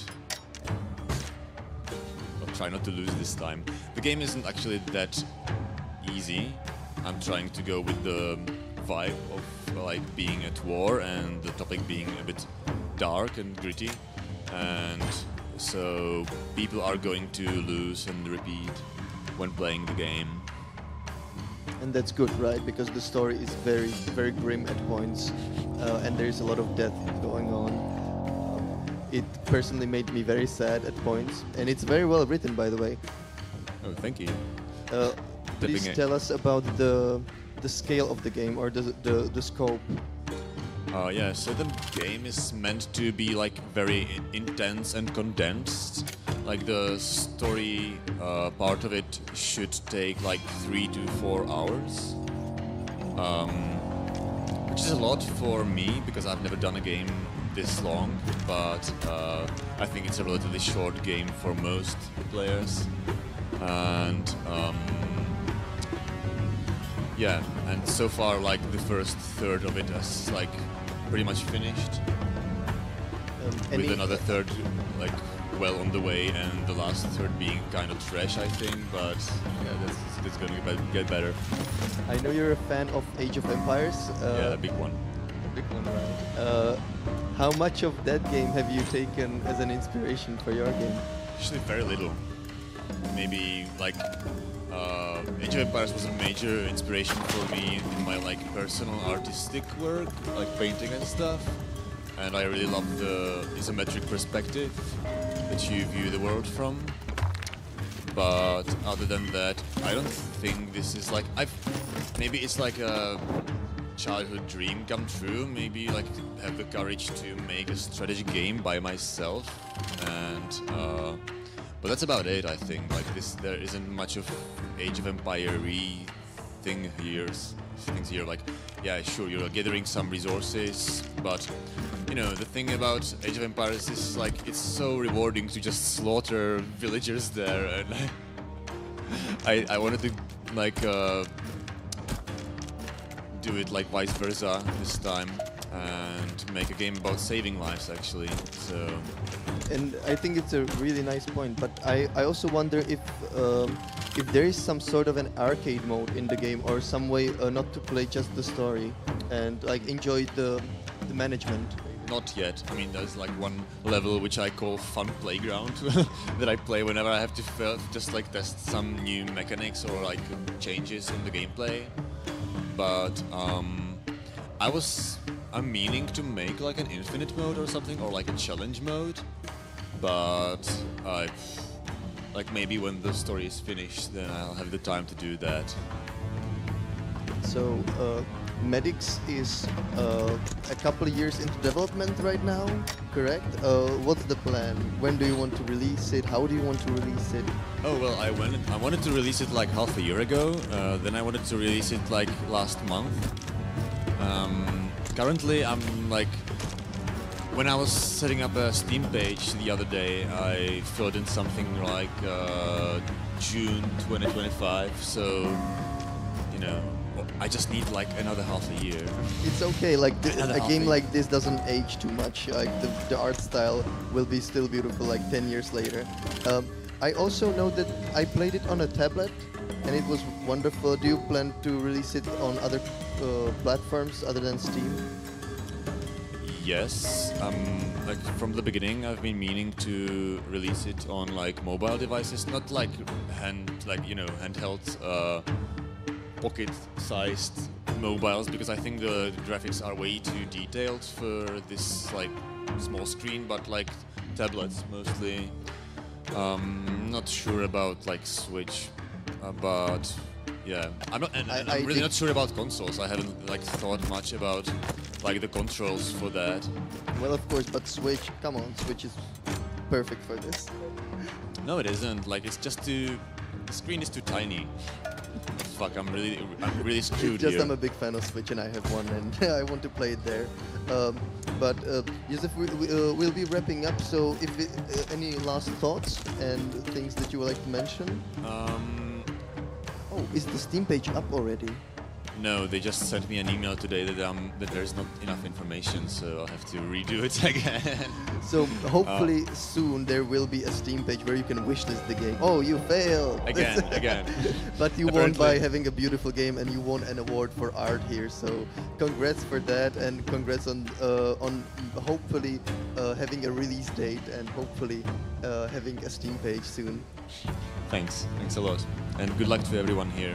I'll try not to lose this time. The game isn't actually that easy. I'm trying to go with the vibe of like being at war and the topic being a bit dark and gritty, and so people are going to lose and repeat when playing the game. And that's good, right? Because the story is very, very grim at points, and there is a lot of death going on. It personally made me very sad at points, and it's very well written, by the way. Oh, thank you. Please tell us about the scale of the game, or the scope. Yeah, so the game is meant to be like very intense and condensed. Like the story part of it should take like 3 to 4 hours, which is a lot for me because I've never done a game this long, but I think it's a relatively short game for most players. And yeah, and so far like the first third of it is like pretty much finished, with another third like well on the way, and the last third being kind of trash, I think, but yeah, that's going to get better. I know you're a fan of Age of Empires. Yeah, a big one. A big one, right? How much of that game have you taken as an inspiration for your game? Actually, very little. Maybe like Age of Empires was a major inspiration for me in my like personal artistic work, like painting and stuff. And I really love the isometric perspective that you view the world from. But other than that, I don't think this is like maybe it's like a childhood dream come true. Maybe like have the courage to make a strategy game by myself, and but that's about it. I think like there isn't much of Age of Empire-y things here. Like, yeah, sure, you're gathering some resources, but you know, the thing about Age of Empires is like it's so rewarding to just slaughter villagers there, and I wanted to like do it like vice versa this time and make a game about saving lives actually. So, and I think it's a really nice point, but I also wonder if there is some sort of an arcade mode in the game, or some way not to play just the story and like enjoy the management. Not yet. I mean, there's like one level which I call Fun Playground that I play whenever I have to just like test some new mechanics or like changes in the gameplay. But I'm meaning to make like an infinite mode or something, or like a challenge mode. But like maybe when the story is finished, then I'll have the time to do that. So Medics is a couple of years into development right now, correct? What's the plan? When do you want to release it? How do you want to release it? Oh well, I wanted to release it like half a year ago. Then I wanted to release it like last month. Currently, I'm like, when I was setting up a Steam page the other day, I filled in something like June 2025. So, you know, I just need like another half a year. It's okay, like Another a half game a- like this doesn't age too much. Like the art style will be still beautiful like 10 years later. I also know that I played it on a tablet and it was wonderful. Do you plan to release it on other platforms other than Steam? Yes, like from the beginning, I've been meaning to release it on like mobile devices, not like handheld, pocket-sized mobiles, because I think the graphics are way too detailed for this like small screen. But like tablets mostly. Not sure about like Switch, but yeah, I'm I really think- not sure about consoles. I haven't like thought much about like the controls for that. Well, of course, but Switch, come on, Switch is perfect for this. No, it isn't. Like it's just too. The screen is too tiny. Fuck, I'm really screwed Just here. I'm a big fan of Switch and I have one and I want to play it there. But Josef, we'll be wrapping up. So, if any last thoughts and things that you would like to mention? Oh, is the Steam page up already? No, they just sent me an email today that there's not enough information, so I'll have to redo it again. So hopefully soon there will be a Steam page where you can wishlist the game. Oh, you failed! Again. But you won by Apparently. having a beautiful game and you won an award for art here. So congrats for that and congrats on hopefully having a release date and hopefully having a Steam page soon. Thanks a lot, and good luck to everyone here.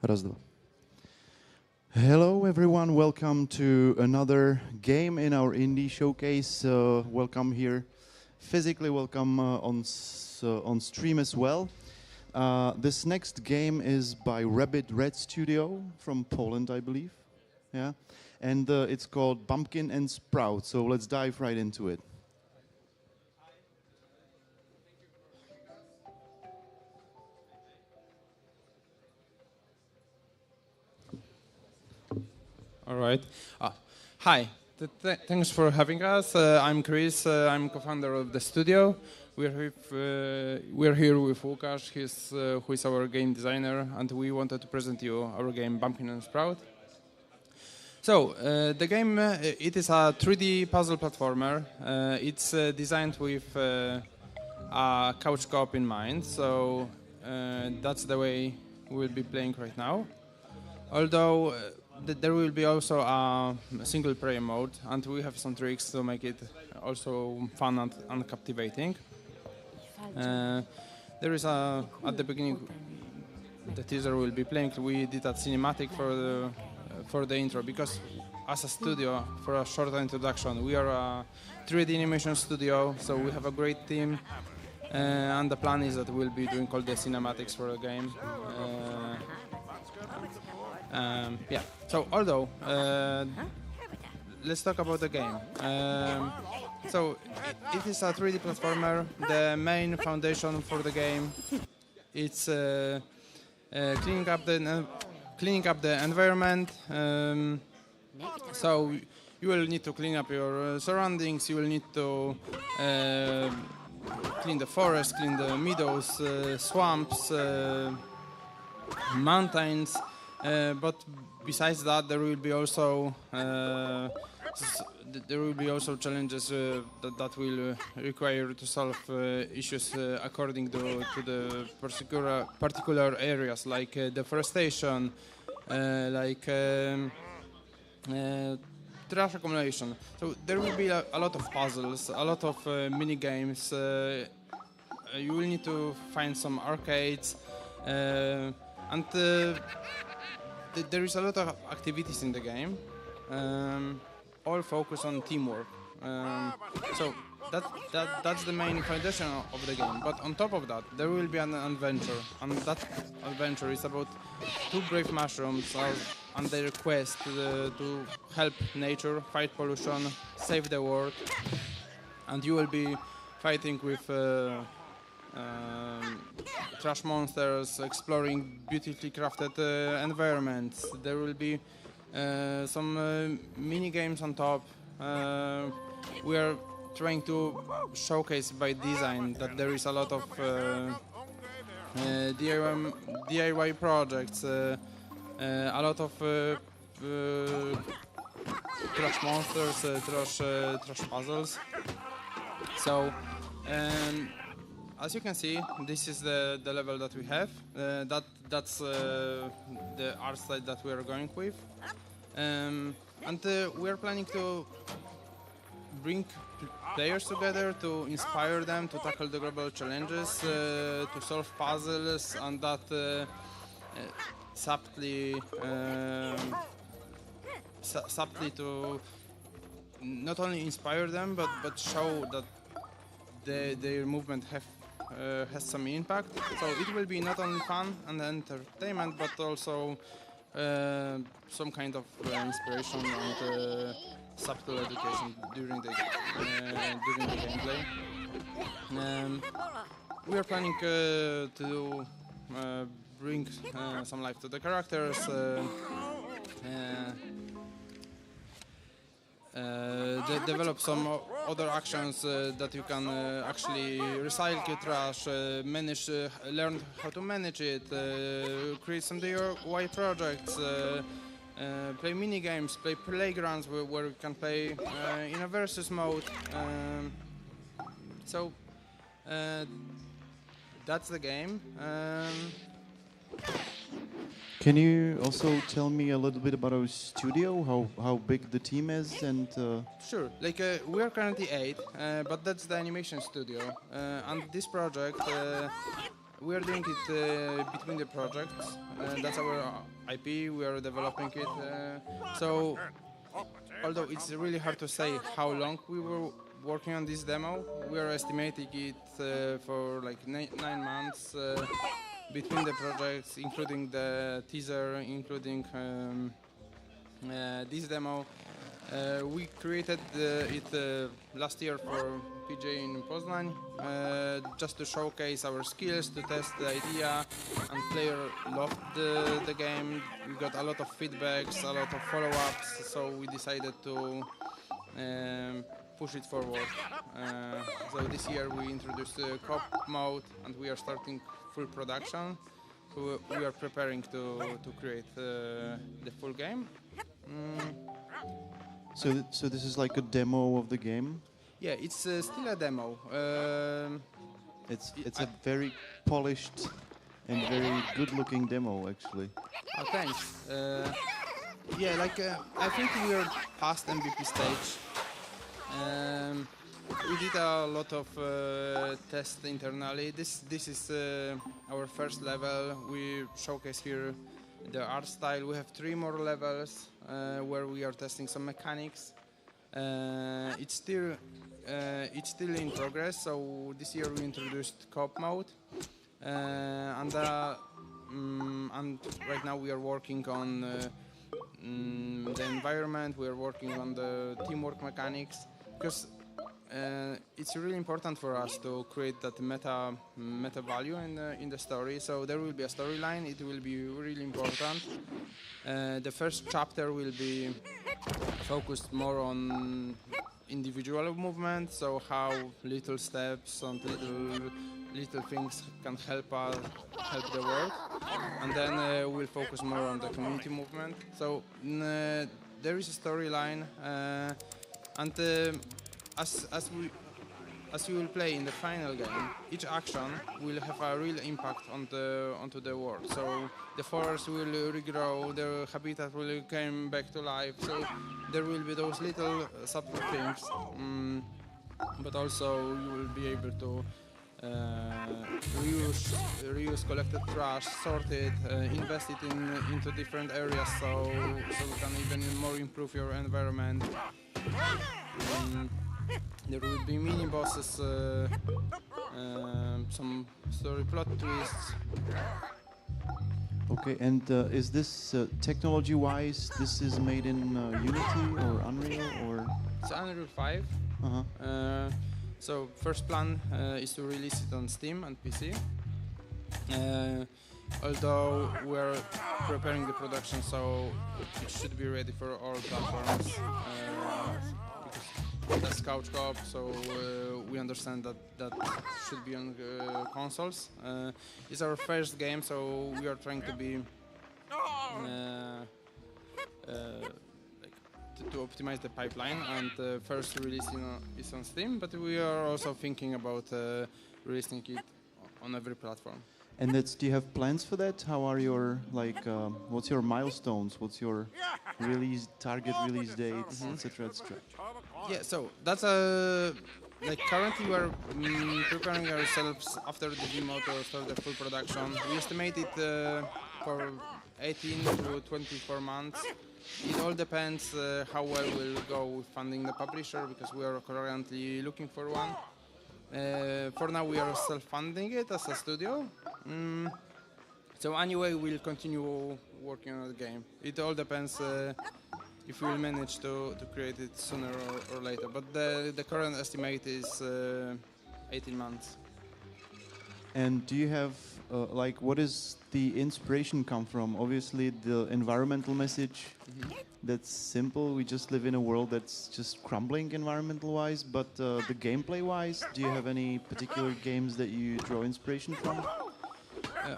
Raz, dva. Hello everyone, welcome to another game in our indie showcase. Welcome here, physically welcome on stream as well. This next game is by Rabbit Red Studio from Poland, I believe. Yeah, and it's called Bumpkin and Sprout. So let's dive right into it. All right. Hi. Thanks for having us. I'm Chris. I'm co-founder of the studio. We're here with Łukasz, who is our game designer, and we wanted to present you our game Bumpkin and Sprout. So the game it is a 3D puzzle platformer. It's designed with a couch co-op in mind. So that's the way we'll be playing right now. Although there will be also a single player mode, and we have some tricks to make it also fun and captivating. There is at the beginning, the teaser will be playing. We did a cinematic for the intro because, as a studio, for a short introduction, we are a 3D animation studio, so we have a great team, and the plan is that we'll be doing all the cinematics for the game. Yeah. So, although let's talk about the game. So, it is a 3D platformer. The main foundation for the game it's cleaning up the environment. So, you will need to clean up your surroundings. You will need to clean the forest, clean the meadows, swamps, mountains. But besides that, there will be also challenges that will require to solve issues according to the particular areas, like deforestation, like trash accumulation. So there will be a lot of puzzles, a lot of mini games. You will need to find some arcades, and there is a lot of activities in the game, all focused on teamwork. So that's the main foundation of the game. But on top of that, there will be an adventure, and that adventure is about two brave mushrooms on their quest to help nature, fight pollution, save the world, and you will be fighting with trash monsters, exploring beautifully crafted environments. There will be some mini games on top. We are trying to showcase by design that there is a lot of DIY projects, a lot of trash monsters, trash puzzles. So. As you can see, this is the level that we have. That's the art style that we are going with, and we are planning to bring players together to inspire them to tackle the global challenges, to solve puzzles, and that subtly to not only inspire them but show that their movement has some impact. So it will be not only fun and entertainment, but also some kind of inspiration and subtle education during the gameplay. We are planning to bring some life to the characters. Develop some other actions that you can actually recycle trash, learn how to manage it, create some DIY projects, play mini games, play playgrounds where you can play in a versus mode. So that's the game. Can you also tell me a little bit about our studio, how big the team is, and Sure. Like we are currently 8, but that's the animation studio, and this project We are doing it between the projects. That's our IP. We are developing it. So, although it's really hard to say how long we were working on this demo, we are estimating it for like 9 months between the projects, including the teaser, including this demo. We created it last year for PJ in Poznań, just to showcase our skills, to test the idea, and player loved the game. We got a lot of feedbacks, a lot of follow-ups, so we decided to push it forward. So this year we introduced the co-op mode, and we are starting full production. So we are preparing to create the full game. So this is like a demo of the game. Yeah, it's still a demo. It's a very polished and very good-looking demo, actually. Oh, thanks. Yeah, like I think we are past MVP stage. We did a lot of tests internally. This is our first level. We showcase here the art style. We have 3 more levels where we are testing some mechanics. It's still in progress. So this year we introduced co-op mode, and right now we are working on the environment. We are working on the teamwork mechanics, because it's really important for us to create that meta value in the story. So there will be a storyline. It will be really important. The first chapter will be focused more on individual movement, so how little steps and little things can help the world, and then we'll focus more on the community movement. So there is a storyline, and as you will play in the final game, each action will have a real impact onto the world. So the forest will regrow, the habitat will come back to life. So there will be those little subtle things, but also you will be able to reuse collected trash, sort it, invest it into different areas, so you can even more improve your environment. There will be mini bosses, some story plot twists. Okay, and is this technology-wise? This is made in Unity or Unreal or? It's Unreal 5. So first plan is to release it on Steam and PC. Although we're preparing the production, so it should be ready for all platforms. That's couch co-op, so we understand that should be on consoles. It's our first game, so we are trying to be to optimize the pipeline, and first release is on Steam, but we are also thinking about releasing it on every platform. And do you have plans for that? How are your what's your milestones? What's your target release dates, etc., etc.? Yeah, so that's currently we're preparing ourselves after the demo to start the full production. We estimate it for 18 to 24 months. It all depends how well we'll go with funding the publisher, because we are currently looking for one. For now, we are self-funding it as a studio. So anyway, we'll continue working on the game. It all depends if we'll manage to create it sooner or later. But the current estimate is 18 months. And do you have, what does the inspiration come from? Obviously, the environmental message, that's simple. We just live in a world that's just crumbling environmental-wise. But the gameplay-wise, do you have any particular games that you draw inspiration from?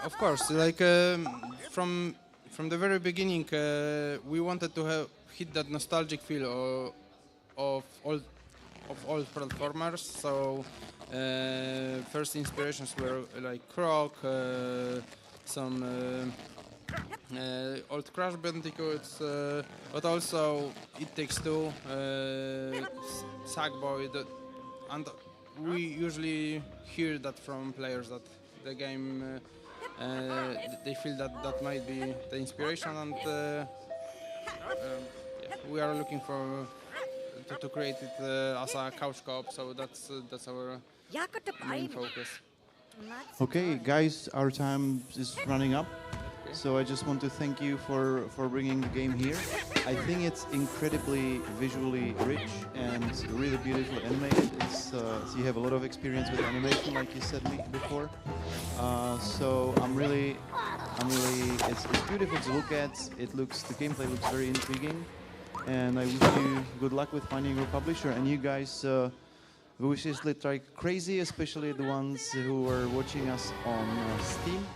Of course, from the very beginning, we wanted to hit that nostalgic feel of old platformers. So first inspirations were like Croc, some old Crash Bandicoots, but also It Takes Two, Sackboy, and we usually hear that from players that the game. They feel that might be the inspiration, and yeah, we are looking for to create it as a couch co-op. So that's our main focus. Okay, guys, our time is running up. So I just want to thank you for bringing the game here. I think it's incredibly visually rich and really beautifully animated. It's, so you have a lot of experience with animation, like you said before. So it's beautiful to look at. The gameplay looks very intriguing. And I wish you good luck with finding your publisher. And you guys, viciously try crazy, especially the ones who are watching us on Steam.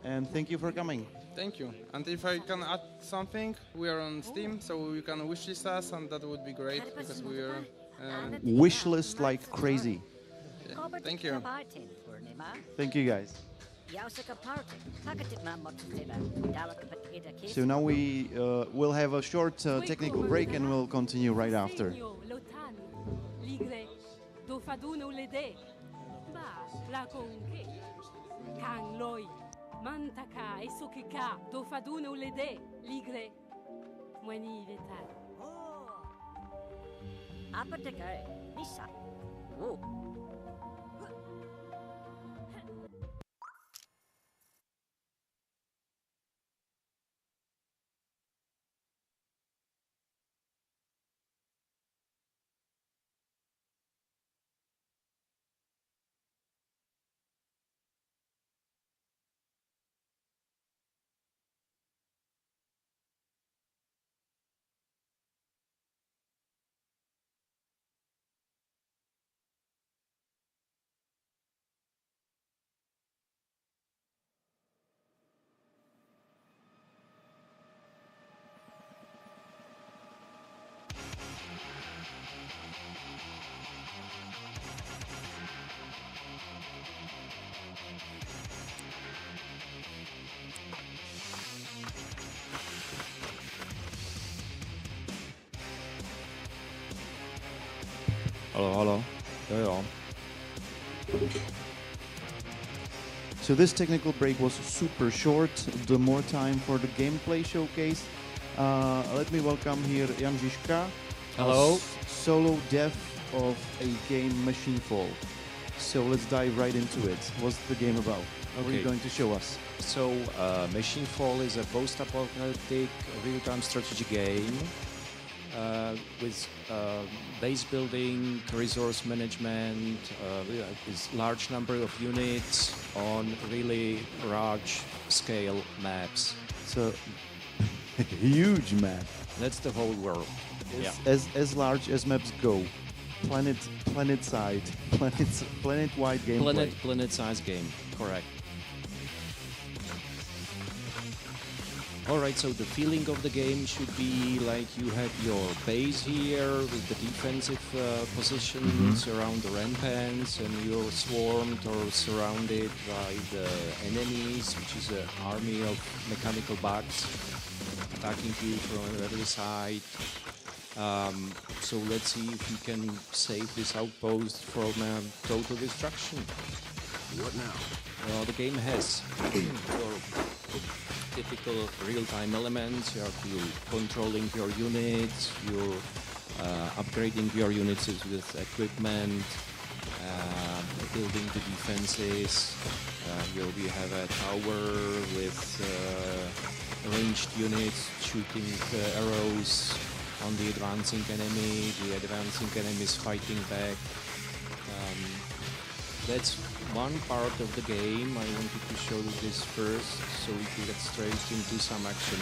And thank you for coming. Thank you. And if I can add something, we are on Steam, so you can wishlist us, and that would be great because we are. Wishlist like crazy. Yeah. Thank you. Thank you, guys. So now we will have a short technical break, and we'll continue right after. Mantaka e sokika do fadune ulede ligre mweni vetal. Apa tekai bisa. Oh. Hello. Yeah. So this technical break was super short. The more time for the gameplay showcase. Let me welcome here Jan Žižka. Hello. Solo dev of a game Machine Fall. So let's dive right into it. What's the game about? What are you going to show us? So Machine Fall is a post-apocalyptic real-time strategy game with base building, resource management, with large number of units on really large scale maps. So huge map. That's the whole world. As large as maps go. Planet-wide gameplay. Planet-size game, correct. Alright, so the feeling of the game should be like you have your base here with the defensive positions around the ramparts, and you're swarmed or surrounded by the enemies, which is an army of mechanical bugs attacking you from every side. So let's see if you can save this outpost from total destruction. What now? The game has your typical real-time elements. You're controlling your units, you're upgrading your units with equipment, building the defenses. You have a tower with ranged units shooting arrows on the advancing enemy. The advancing enemy is fighting back. That's one part of the game. I wanted to show this first so we can get straight into some action.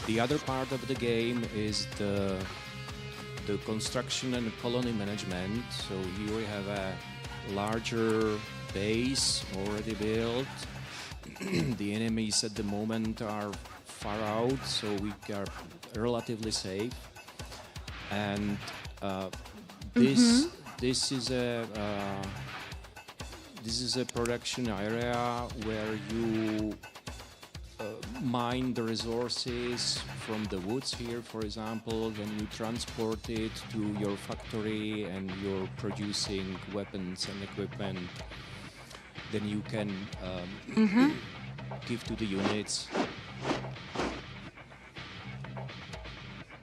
The other part of the game is the construction and colony management. So here we have a larger base already built. The enemies at the moment are far out, so we are relatively safe. And this is a production area where you mine the resources from the woods here, for example, then you transport it to your factory and you're producing weapons and equipment. then you can give to the units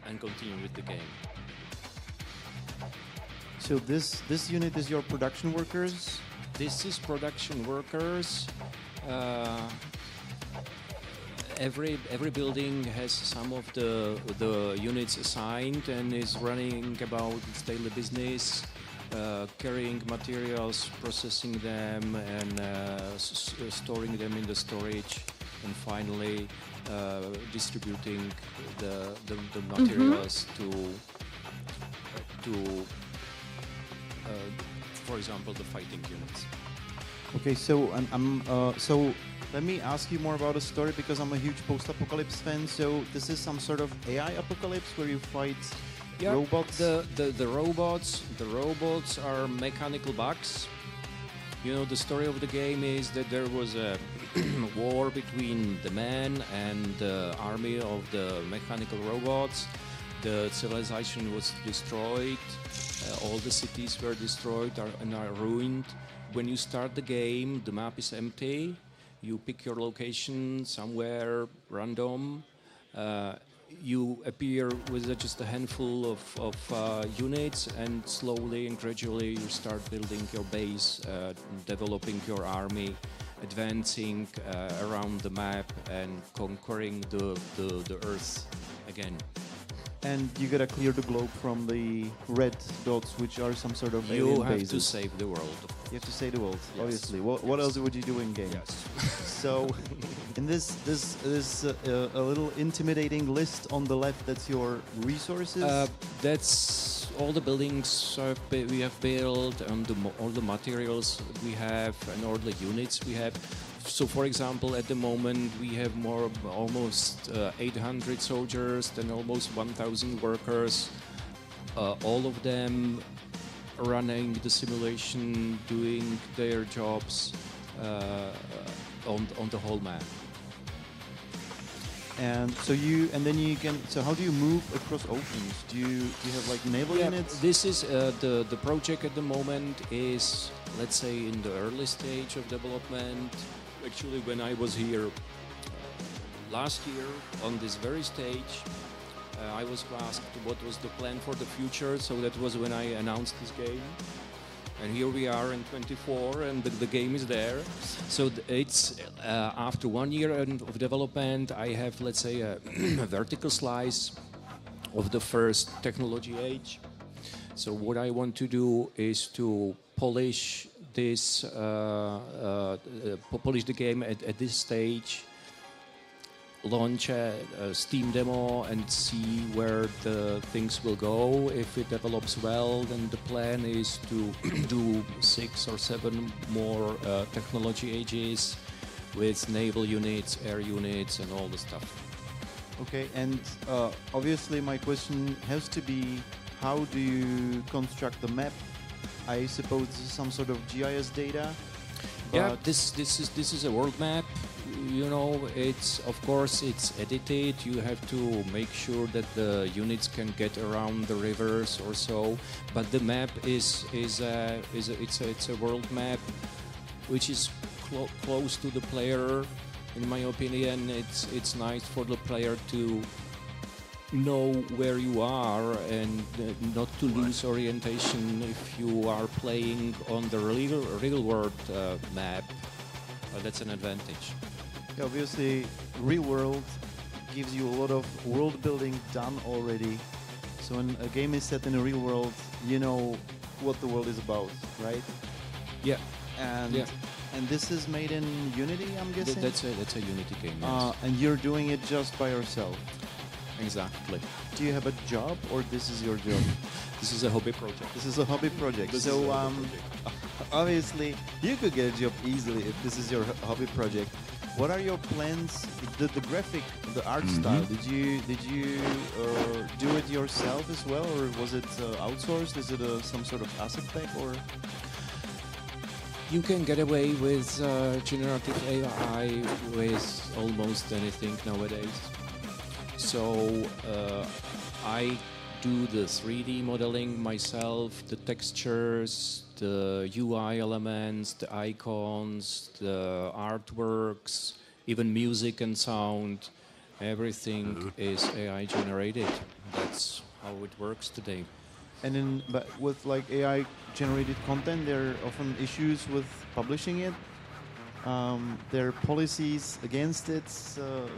and continue with the game. So this unit is your production workers? This is production workers. Every building has some of the units assigned and is running about its daily business, carrying materials, processing them, and storing them in the storage, and finally distributing the materials to for example, the fighting units. Okay, so so let me ask you more about the story, because I'm a huge post-apocalypse fan. So this is some sort of AI apocalypse where you fight robots. The robots are mechanical bugs. You know, the story of the game is that there was a war between the man and the army of the mechanical robots. The civilization was destroyed. All the cities were destroyed and are ruined. When you start the game, the map is empty. You pick your location somewhere random. You appear with just a handful of units, and slowly and gradually you start building your base, developing your army, advancing around the map and conquering the Earth again. And you gotta clear the globe from the red dots, which are some sort of alien You have bases. to save the world. You have to save the world, Yes. obviously. What else would you do in game? Yes. So, in this a little intimidating list on the left. That's your resources. That's all the buildings we have built, and all the materials we have, and all the units we have. So, for example, at the moment we have almost 800 soldiers and almost 1,000 workers. All of them running the simulation, doing their jobs on the whole map. And so then you can. So how do you move across oceans? Do you have like naval units? This is the project at the moment is, let's say, in the early stage of development. Actually, when I was here last year on this very stage, I was asked what was the plan for the future. So that was when I announced this game. And here we are in 24, and the game is there. So it's after 1 year of development, I have, let's say, a vertical slice of the first technology age. So what I want to do is to polish this, polish the game at this stage, launch a Steam demo and see where the things will go. If it develops well, then the plan is to do 6 or 7 more technology ages with naval units, air units, and all the stuff. Okay, and obviously my question has to be, how do you construct the map? I suppose this is some sort of GIS data. Yeah, this is a world map. You know, it's, of course, it's edited. You have to make sure that the units can get around the rivers or so. But the map is a world map, which is close to the player. In my opinion, it's nice for the player to know where you are and not to lose orientation if you are playing on the real world map. That's an advantage. Yeah, obviously, real world gives you a lot of world building done already. So when a game is set in a real world, you know what the world is about, right? Yeah. And this is made in Unity, I'm guessing. That's a Unity game. Yes. And you're doing it just by yourself. Exactly. Do you have a job, or this is your job? This is a hobby project. This is a hobby project. Obviously, you could get a job easily if this is your hobby project. What are your plans? The graphic, the art style. Did you do it yourself as well, or was it outsourced? Is it some sort of asset pack, or? You can get away with generative AI with almost anything nowadays. So I do the 3D modeling myself, the textures, the UI elements, the icons, the artworks, even music and sound. Everything is AI generated. That's how it works today. And then, but with like AI generated content, there are often issues with publishing it. There are policies against it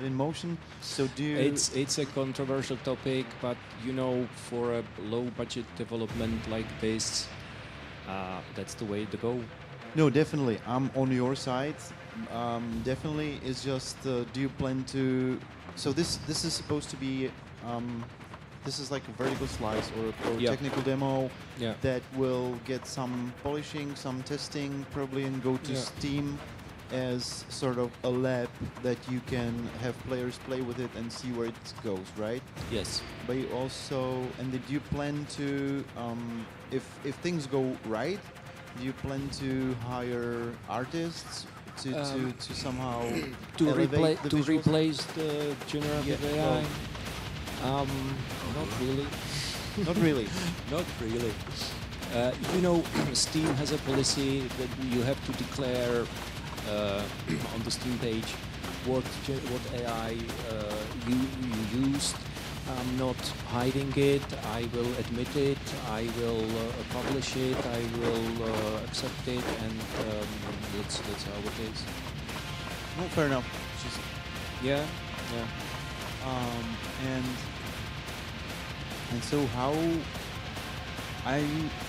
in motion. So do you... It's a controversial topic, but you know, for a low budget development like this, that's the way to go. No, definitely. I'm on your side. Definitely. It's just, do you plan to... So this is supposed to be... this is like a vertical slice or a technical demo that will get some polishing, some testing, probably, and go to Steam as sort of a lab that you can have players play with it and see where it goes, right? Yes. But you also, and did you plan to, if things go right, do you plan to hire artists to somehow to elevate replace the generative AI? Not really. Not really. Not really. You know, Steam has a policy that you have to declare on the Steam page what AI you used. I'm not hiding it. I will admit it. I will publish it. I will accept it, and that's how it is. No, fair enough. Just yeah. And so how I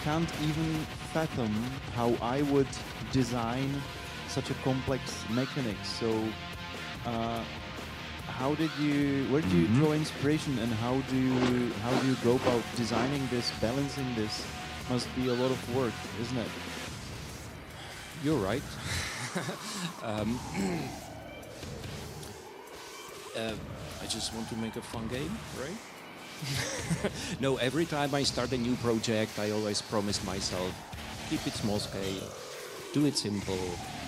can't even fathom how I would design such a complex mechanic. So where did you draw inspiration, and how do you go about designing this, balancing this? Must be a lot of work, isn't it? You're right. I just want to make a fun game, right? No, every time I start a new project, I always promise myself, keep it small scale, do it simple,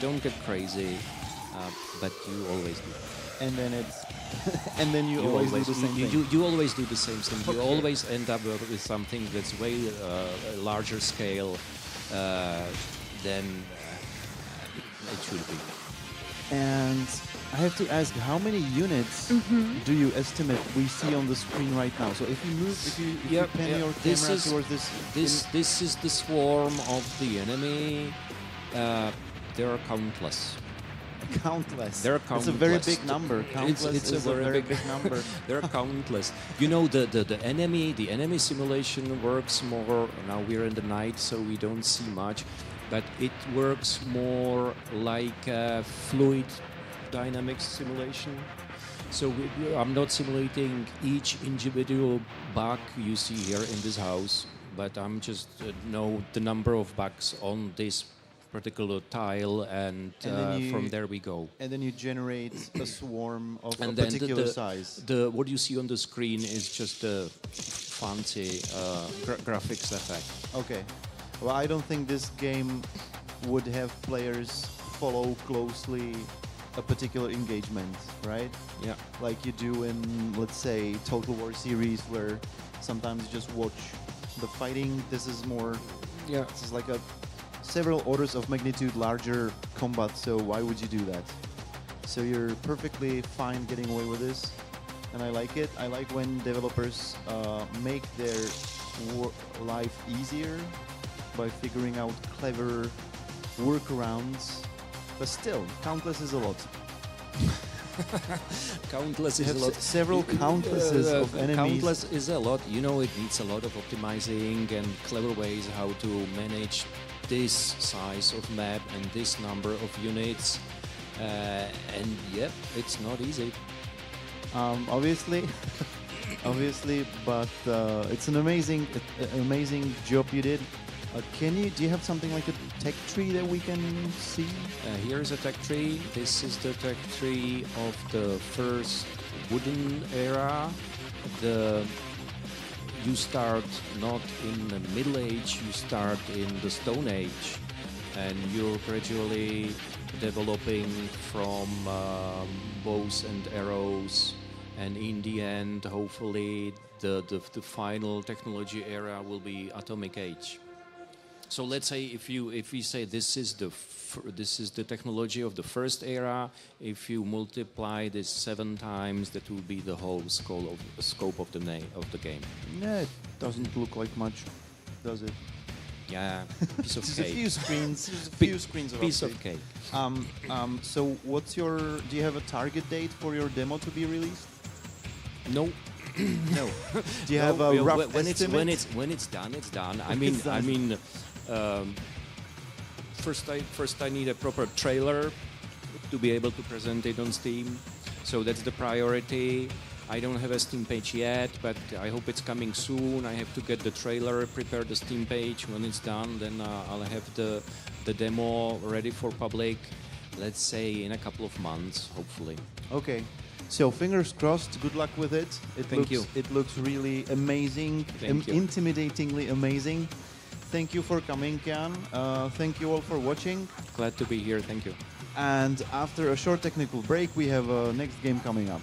don't get crazy, but you always do. And then it's, and then you always do the same thing. You always do the same thing. Okay. You always end up with something that's way larger scale than it should be. And I have to ask, how many units do you estimate we see on the screen right now? So if you move, if you pan your camera towards this is the swarm of the enemy. There are countless. Countless. There are countless. It's a very big number. Countless it's a very big number. There are countless. You know, the enemy simulation works more. Now we're in the night, so we don't see much, but it works more like a fluid dynamics simulation. So I'm not simulating each individual bug you see here in this house, but I'm just know the number of bugs on this particular tile, and from there we go. And then you generate a swarm of a particular size. What you see on the screen is just a fancy graphics effect. Okay. Well, I don't think this game would have players follow closely a particular engagement, right? Yeah. Like you do in, let's say, Total War series, where sometimes you just watch the fighting. This is more, this is like a several orders of magnitude larger combat, so why would you do that? So you're perfectly fine getting away with this, and I like it. I like when developers make their life easier by figuring out clever workarounds, but still, countless is a lot. Countless is a lot. Several countlesses of enemies. Countless is a lot. You know, it needs a lot of optimizing and clever ways how to manage this size of map and this number of units, and it's not easy. Obviously, but it's an amazing job you did. Do you have something like a tech tree that we can see? Here's a tech tree. This is the tech tree of the first wooden era. You start not in the Middle Age, you start in the Stone Age, and you're gradually developing from bows and arrows and in the end, hopefully, the final technology era will be atomic age. So let's say if we say this is the technology of the first era, if you multiply this 7 times, that will be the whole scope of the game. Yeah, it doesn't look like much, does it? Yeah, piece of Just cake. a few screens. Just a few screens of piece update. of cake. So do you have a target date for your demo to be released? No. No. Do you have a rough when estimate? when it's done, it's done. It's done. First I need a proper trailer to be able to present it on Steam. So that's the priority. I don't have a Steam page yet, but I hope it's coming soon. I have to get the trailer, prepare the Steam page. When it's done, then I'll have the demo ready for public, let's say in a couple of months, hopefully. Okay. So fingers crossed. Good luck with it. Thank you. It looks really amazing, Thank you. intimidatingly amazing. Thank you for coming, Jan. Thank you all for watching. Glad to be here. Thank you. And after a short technical break, we have a next game coming up.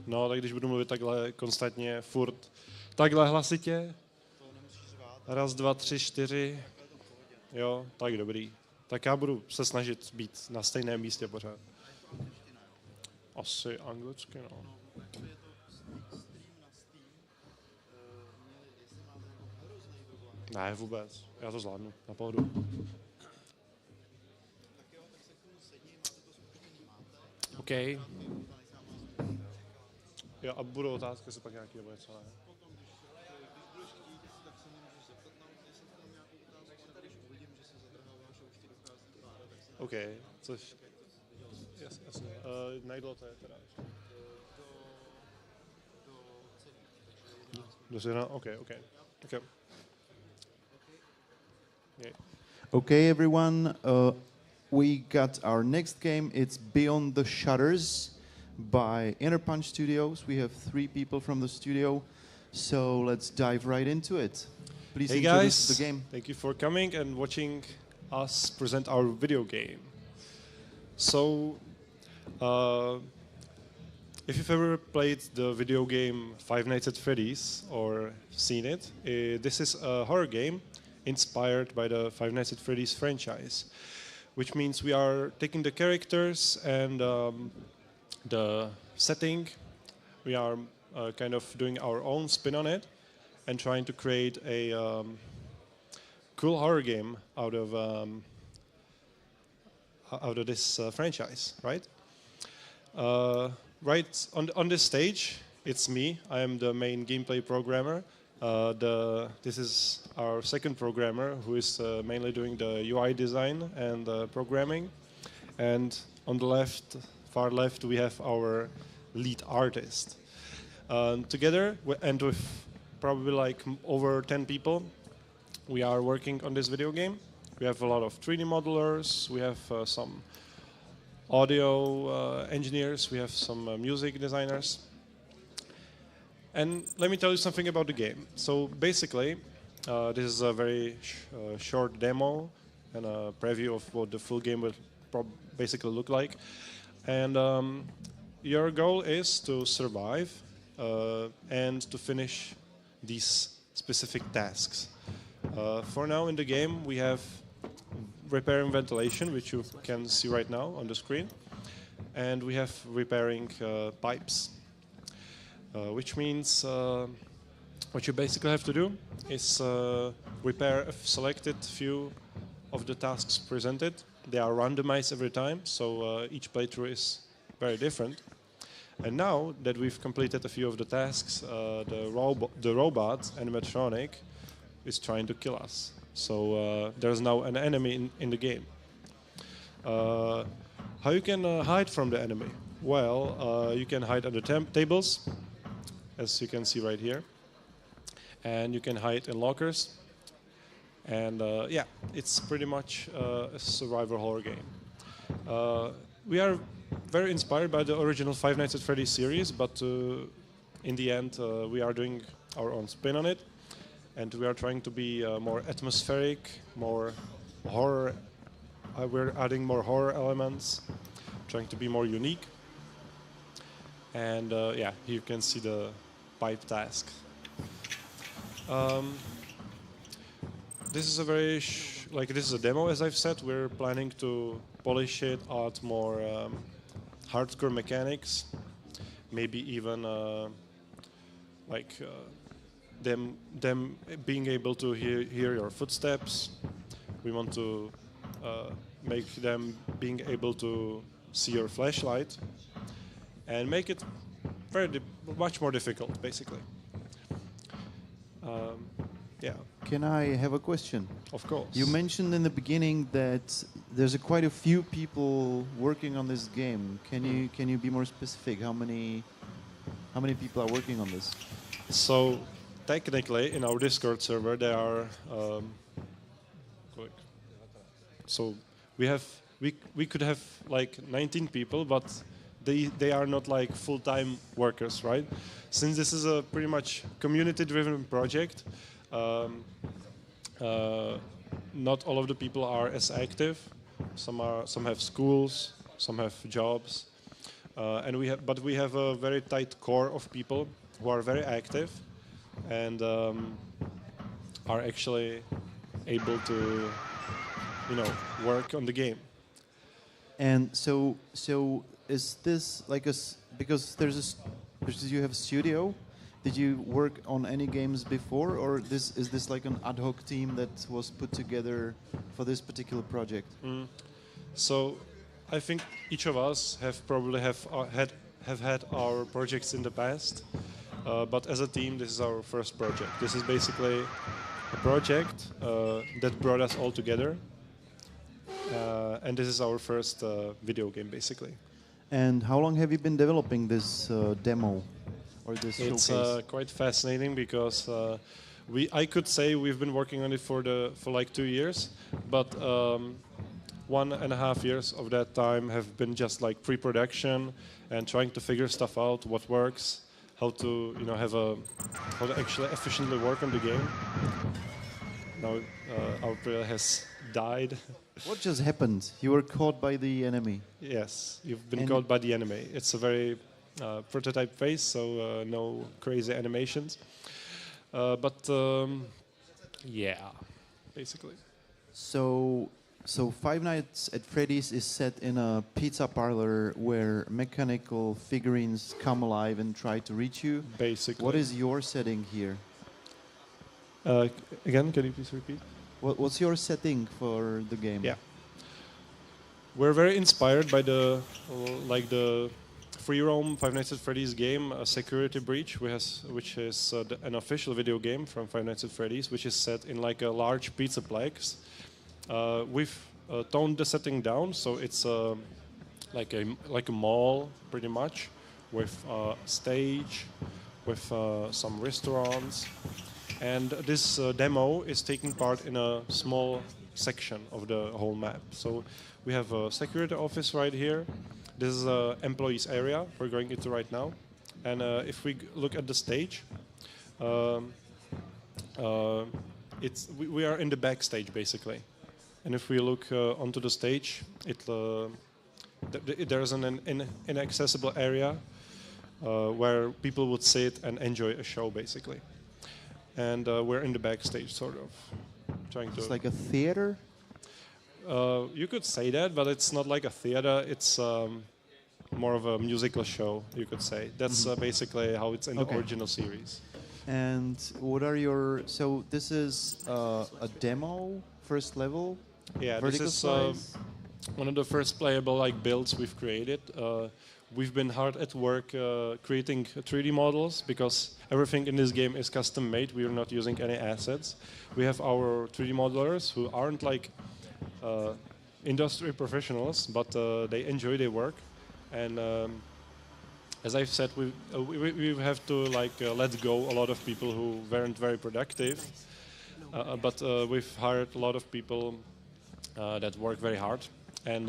No, tak když budu mluvit takhle konstantně, furt takhle hlasitě. Raz, dva, tři, čtyři. Jo, tak dobrý. Tak já budu se snažit být na stejném místě pořád. Asi anglicky, no. Ne, vůbec. Já to zvládnu, na pohodu. OK. Jo, a budou otázky se pak nějaký nebo něco, ne? OK, což... Jasně. Najdlo to je teda ještě. Do svěna? OK. Yeah. Okay, everyone. We got our next game. It's Beyond the Shutters by Interpunch Studios. We have 3 people from the studio, so let's dive right into it. Please Hey introduce guys, the game. thank you for coming and watching us present our video game. So, if you've ever played the video game Five Nights at Freddy's or seen it, this is a horror game inspired by the Five Nights at Freddy's franchise, which means we are taking the characters and the setting, we are kind of doing our own spin on it and trying to create a cool horror game out of this franchise, right? Right on this stage, it's me. I am the main gameplay programmer. This is our second programmer who is mainly doing the UI design and programming. And on the left, far left, we have our lead artist. Together, and with probably like over 10 people, we are working on this video game. We have a lot of 3D modelers, we have some audio engineers, we have some music designers. And let me tell you something about the game. So basically, this is a very short demo and a preview of what the full game will basically look like. And your goal is to survive and to finish these specific tasks. For now in the game, we have repairing ventilation, which you can see right now on the screen. And we have repairing pipes. Which means what you basically have to do is repair a selected few of the tasks presented. They are randomized every time, so each playthrough is very different. And now that we've completed a few of the tasks, the robot, animatronic, is trying to kill us. So there's now an enemy in the game. How you can hide from the enemy? Well, you can hide under tables, as you can see right here. And you can hide in lockers. And yeah, it's pretty much a survival horror game. We are very inspired by the original Five Nights at Freddy's series, but in the end we are doing our own spin on it. And we are trying to be more atmospheric, more horror. We're adding more horror elements, trying to be more unique. And yeah, you can see the pipe task. This is a very this is a demo, as I've said. We're planning to polish it, add more hardcore mechanics, maybe even them being able to hear your footsteps. We want to make them being able to see your flashlight and make it much more difficult, basically. Yeah. Can I have a question? Of course. You mentioned in the beginning that there's quite a few people working on this game. Can you be more specific? How many people are working on this? So technically, in our Discord server, there are. So we could have like 19 people, but they are not like full-time workers, right? Since this is a pretty much community-driven project, not all of the people are as active. Some have schools, some have jobs, but we have a very tight core of people who are very active and are actually able to, work on the game. And so is this like because you have a studio? Did you work on any games before, or is this like an ad hoc team that was put together for this particular project? So I think each of us have probably have had our projects in the past, but as a team, this is our first project. This is basically a project that brought us all together, and this is our first video game, basically. And how long have you been developing this demo or this It's showcase? quite fascinating because I could say we've been working on it for like 2 years, but 1.5 years of that time have been just like pre-production and trying to figure stuff out, what works, how to how to actually efficiently work on the game. Now our player has died. What just happened? You were caught by the enemy. Yes, you've been And- caught by the enemy. It's a very prototype phase, so no crazy animations. But yeah, basically. So Five Nights at Freddy's is set in a pizza parlor where mechanical figurines come alive and try to reach you. Basically. What is your setting here? Again, can you please repeat? What's your setting for the game? Yeah. We're very inspired by the free roam Five Nights at Freddy's game, Security Breach, which is an official video game from Five Nights at Freddy's, which is set in like a large pizzaplex. We've toned the setting down, so it's like a mall, pretty much, with stage, with some restaurants, and this demo is taking part in a small section of the whole map. So we have a security office right here. This is an employees area we're going into right now, and if we look at the stage, we are in the backstage basically. And if we look onto the stage, there's an inaccessible area where people would sit and enjoy a show, basically. And we're in the backstage, sort of, trying to... It's like a theater? You could say that, but it's not like a theater. It's more of a musical show, you could say. That's basically how it's in the original series. And what are your... So this is a demo, first level? Yeah, vertical this is slice? one of the first playable builds we've created. We've been hard at work creating 3D models because everything in this game is custom made. We are not using any assets. We have our 3D modelers who aren't like industry professionals, but they enjoy their work. And as I've said, we have to let go a lot of people who weren't very productive. But we've hired a lot of people that work very hard. And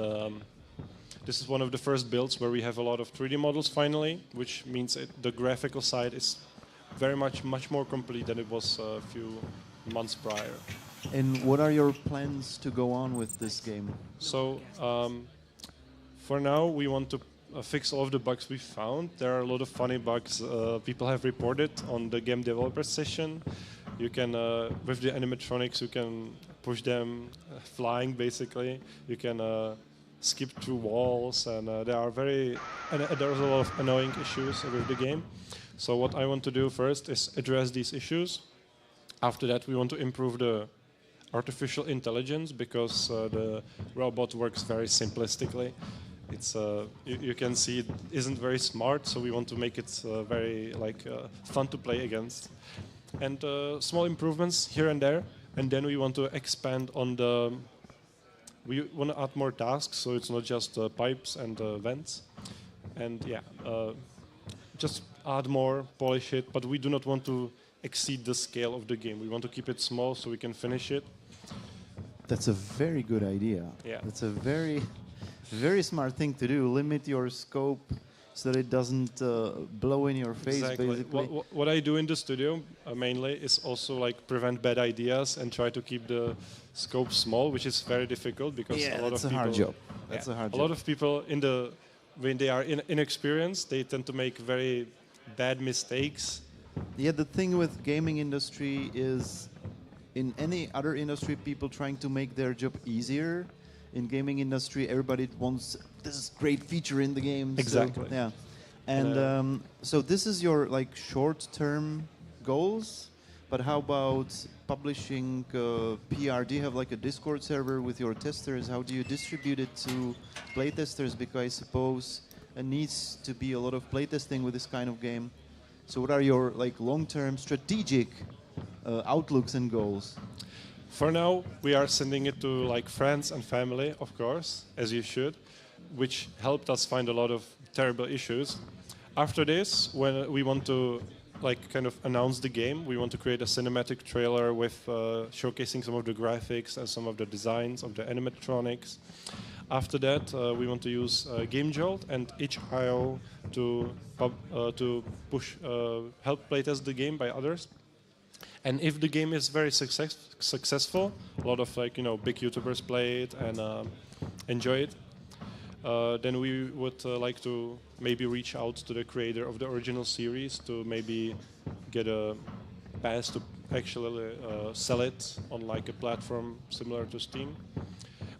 this is one of the first builds where we have a lot of 3D models finally, which means the graphical side is much more complete than it was a few months prior. And what are your plans to go on with this game? So for now, we want to fix all of the bugs we found. There are a lot of funny bugs people have reported on the game developer session. You can, with the animatronics, you can push them flying, basically. You can skip through walls, and there's a lot of annoying issues with the game. So what I want to do first is address these issues. After that, we want to improve the artificial intelligence because the robot works very simplistically. It's you can see it isn't very smart, so we want to make it very fun to play against. And small improvements here and there, and then we want to expand on the. We want to add more tasks, so it's not just pipes and vents, and just add more, polish it. But we do not want to exceed the scale of the game. We want to keep it small so we can finish it. That's a very good idea. Yeah, that's a very smart thing to do. Limit your scope so that it doesn't blow in your face, exactly. basically. What I do in the studio mainly is also prevent bad ideas and try to keep the scope small, which is very difficult because a lot of people. Hard job. That's a hard job. A lot of people when they are inexperienced, they tend to make very bad mistakes. Yeah, the thing with gaming industry is, in any other industry, people trying to make their job easier. In gaming industry, everybody wants this great feature in the game. Exactly. So, yeah, and so this is your short-term goals, But how about publishing PR? Do you have like a Discord server with your testers? How do you distribute it to playtesters? Because I suppose it needs to be a lot of playtesting with this kind of game. So what are your like long-term strategic outlooks and goals? For now, we are sending it to like friends and family, of course, as you should, which helped us find a lot of terrible issues. After this, when we want to like kind of announce the game, we want to create a cinematic trailer with showcasing some of the graphics and some of the designs of the animatronics. After that, we want to use Game Jolt and itch.io to push help playtest the game by others. And if the game is very successful, a lot of like big YouTubers play it and enjoy it, then we would like to maybe reach out to the creator of the original series to maybe get a pass to actually sell it on like a platform similar to Steam.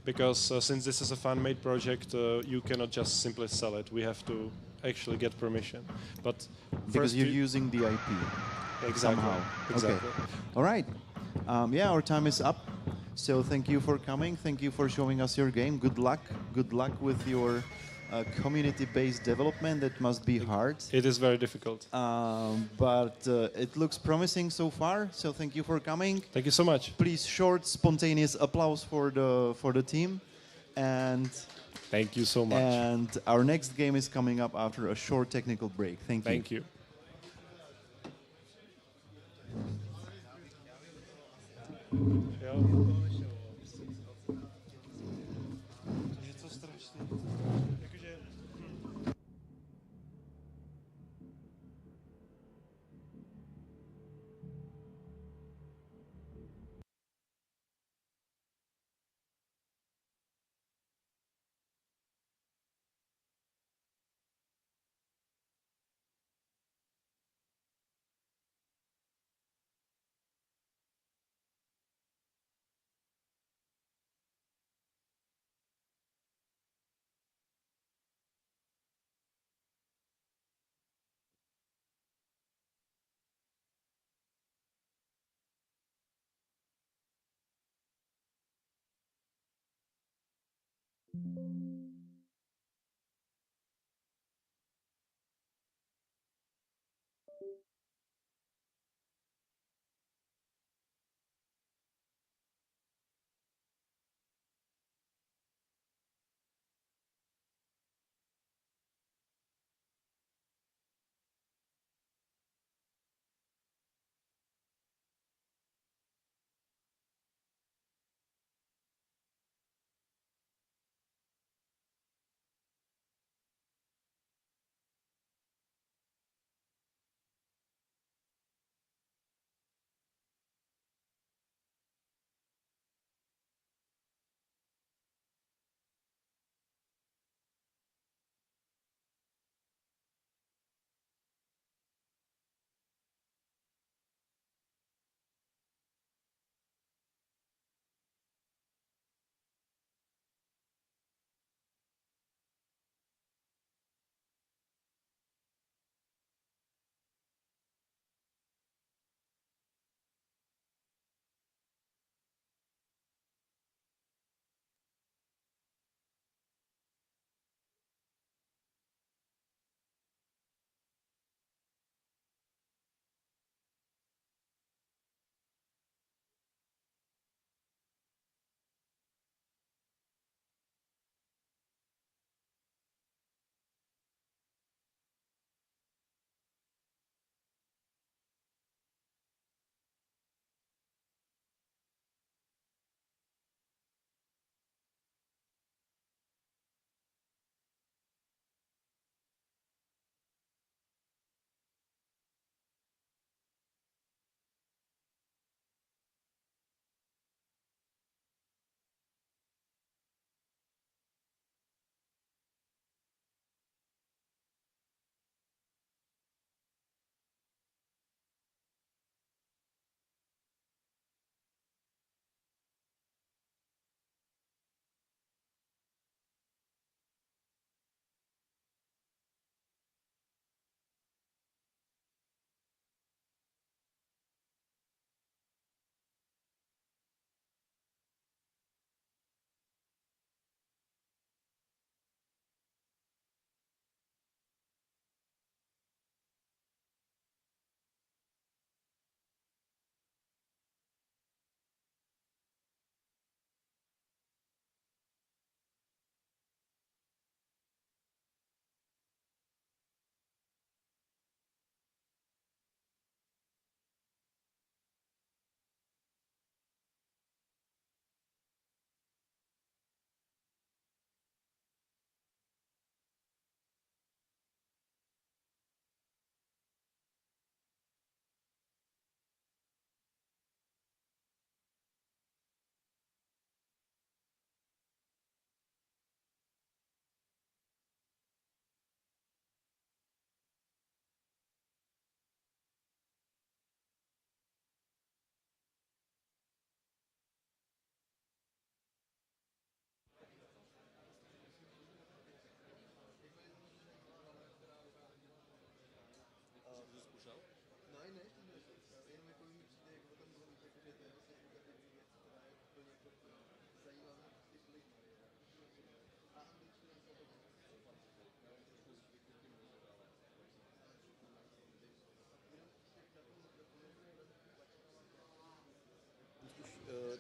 Because since this is a fan-made project, you cannot just simply sell it. We have to actually get permission. But because you're using the IP. Exactly. Somehow. Exactly. Okay. All right. Yeah, our time is up. So thank you for coming. Thank you for showing us your game. Good luck. Good luck with your community-based development. That must be hard. It is very difficult. But it looks promising so far. So thank you for coming. Thank you so much. Please, short, spontaneous applause for the team. And thank you so much. And our next game is coming up after a short technical break. Thank you. Thank you.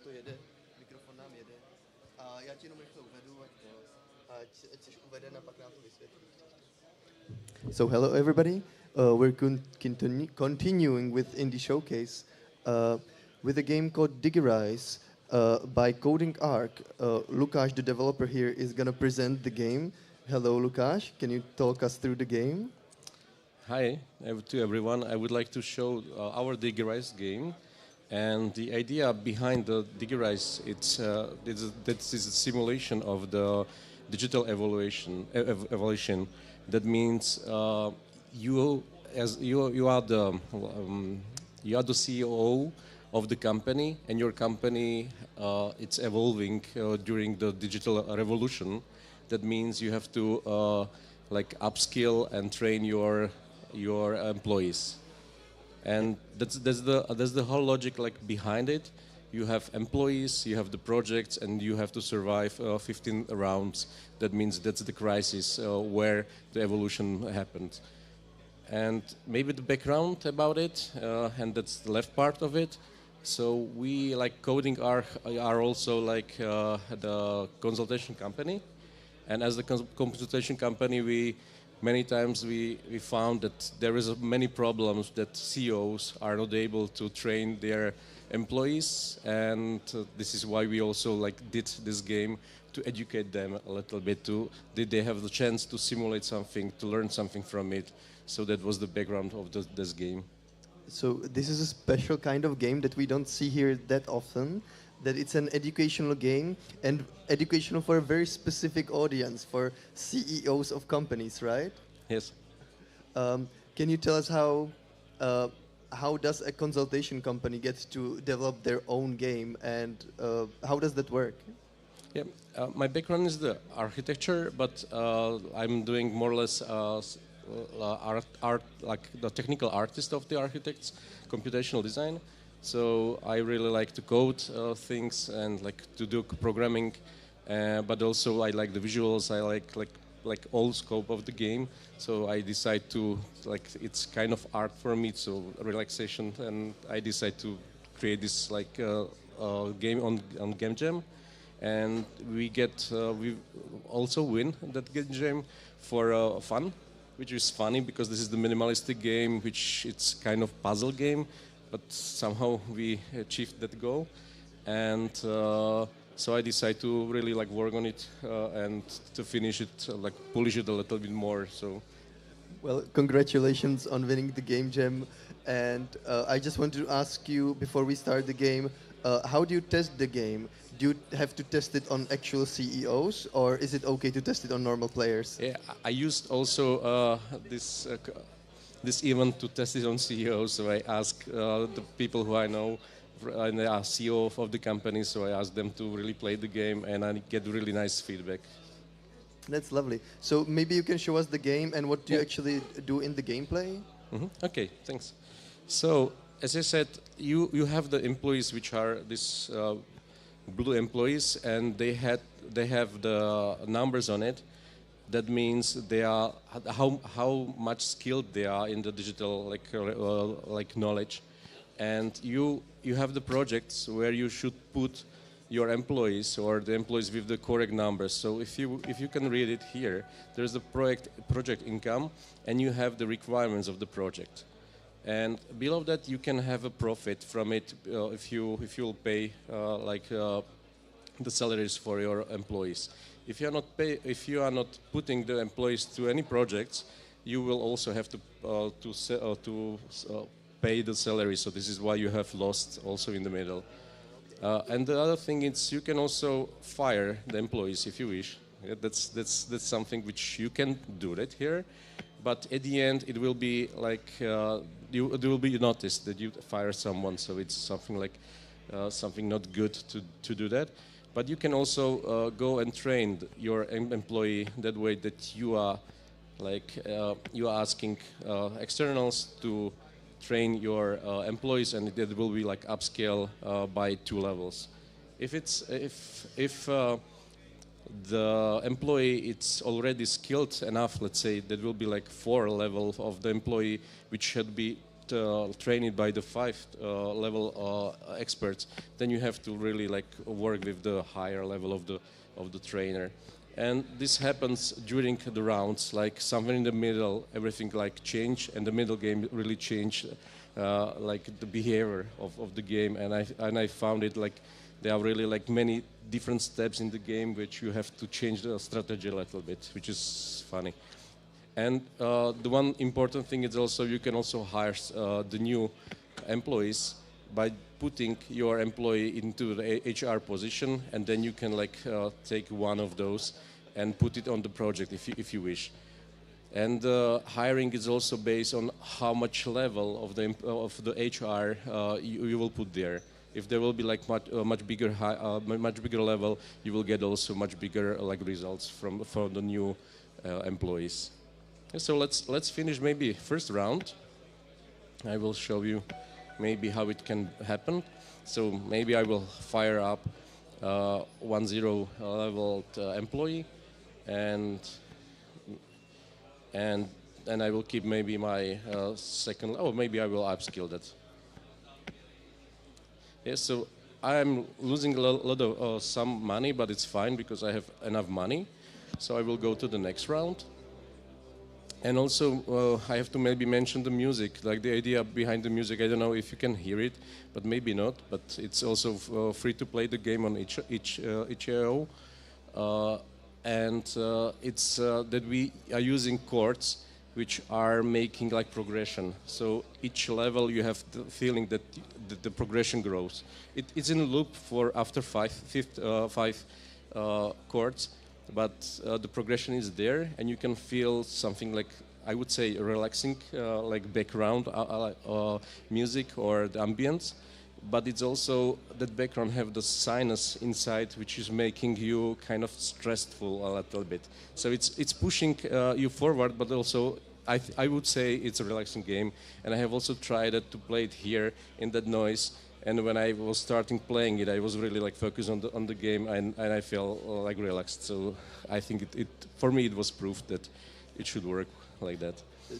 to jede, mikrofon nám jede. A já ti jenom rychle uvedu, ať jsi uveden a pak nám to vysvětlí. So hello everybody, we're continuing with Indie Showcase with a game called Digirize by Coding Arc. Lukáš, the developer here, is going to present the game. Hello Lukáš, can you talk us through the game? Hi to everyone. I would like to show our Digirize game. And the idea behind the Digirize, this is a simulation of the digital evolution. That means you are the CEO of the company, and your company it's evolving during the digital revolution. That means you have to like upskill and train your employees. And that's the whole logic like behind it. You have employees, you have the projects, and you have to survive 15 rounds. That means that's the crisis where the evolution happened. And maybe the background about it, and that's the left part of it. So we like Coding are also like the consultation company, and as the consultation company, many times we found that there is many problems that CEOs are not able to train their employees, and this is why we also like did this game to educate them a little bit. Did they have the chance to simulate something, to learn something from it? So that was the background of this game. So this is a special kind of game that we don't see here that often. That it's an educational game and educational for a very specific audience, for CEOs of companies, right? Yes. Can you tell us how does a consultation company get to develop their own game, and how does that work? Yeah, my background is the architecture, but I'm doing more or less art, like the technical artist of the architects, computational design. So I really like to code things and like to do programming, but also I like the visuals. I like all scope of the game. So I decide to like it's kind of art for me, so relaxation, and I decide to create this like game on Game Jam, and we also win that Game Jam for fun, which is funny because this is the minimalistic game, which it's kind of puzzle game. But somehow we achieved that goal, and so I decided to really like work on it and to finish it, like polish it a little bit more. So, well, congratulations on winning the Game Jam, and I just wanted to ask you before we start the game, how do you test the game? Do you have to test it on actual CEOs, or is it okay to test it on normal players? Yeah, I used also this event to test it on CEOs. So I asked the people who I know, and they are CEO of the company, so I asked them to really play the game, and I get really nice feedback. That's lovely. So maybe you can show us the game and what do you actually do in the gameplay? Okay, thanks. So as I said, you have the employees, which are these blue employees, and they have the numbers on it. That means they are how much skilled they are in the digital like knowledge, and you have the projects where you should put your employees or the employees with the correct numbers. So if you can read it here, there's the project income, and you have the requirements of the project, and below that you can have a profit from it if you'll pay the salaries for your employees. If you are not putting the employees to any projects, you will also have to pay the salary. So this is why you have lost also in the middle. And the other thing is you can also fire the employees if you wish. Yeah, that's something which you can do that here, but at the end it will be like it will be noticed that you fire someone. So it's something like something not good to do that. But you can also go and train your employee that way that you are asking externals to train your employees, and that will be like upscale by 2 levels. If the employee it's already skilled enough, let's say that will be like 4 level of the employee, which should be trained by the 5 level experts, then you have to really like work with the higher level of the trainer. And this happens during the rounds, like somewhere in the middle, everything like changed, and the middle game really changed, like the behavior of the game. And I found it like there are really like many different steps in the game which you have to change the strategy a little bit, which is funny. And the one important thing is also you can also hire the new employees by putting your employee into the HR position, and then you can like take one of those and put it on the project if you wish. And hiring is also based on how much level of the HR you will put there. If there will be like much bigger level, you will get also much bigger like results from the new employees. So let's finish maybe first round. I will show you maybe how it can happen. So maybe I will fire up 1-0 leveled employee, and then I will keep maybe my second. Oh, maybe I will upskill that. Yes, so I'm losing a lot of some money, but it's fine because I have enough money. So I will go to the next round. And also, I have to maybe mention the music, like the idea behind the music. I don't know if you can hear it, but maybe not. But it's also free to play the game on itch.io. It's that we are using chords which are making like progression. So each level you have the feeling that the progression grows. It's in a loop for after five chords, but the progression is there, and you can feel something like, I would say, relaxing, like background music or the ambience. But it's also that background have the sinus inside, which is making you kind of stressful a little bit. So it's pushing you forward, but also I would say it's a relaxing game. And I have also tried to play it here in that noise. And when I was starting playing it, I was really like focused on the game, and I felt like relaxed. So I think for me it was proof that it should work like that.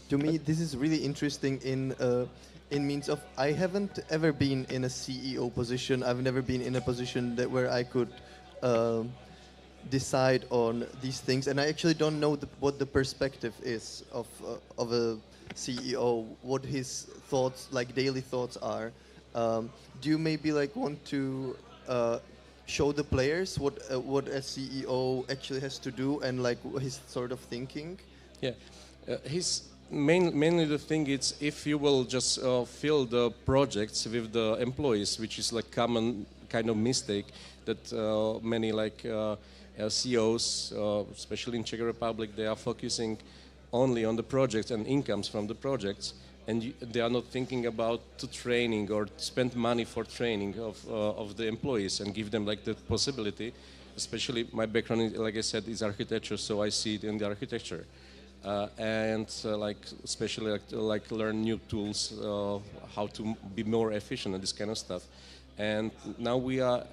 To me, this is really interesting in means of I haven't ever been in a CEO position. I've never been in a position where I could decide on these things, and I actually don't know what the perspective is of a CEO, what his thoughts, like daily thoughts are. Do you maybe like want to show the players what a CEO actually has to do and like his sort of thinking? Yeah, mainly the thing is if you will just fill the projects with the employees, which is like common kind of mistake that many like CEOs, especially in Czech Republic, they are focusing only on the projects and incomes from the projects, and they are not thinking about the training or spend money for training of the employees and give them like the possibility. Especially my background, like I said, is architecture, so I see it in the architecture. Like especially like learn new tools, how to be more efficient and this kind of stuff. And now we are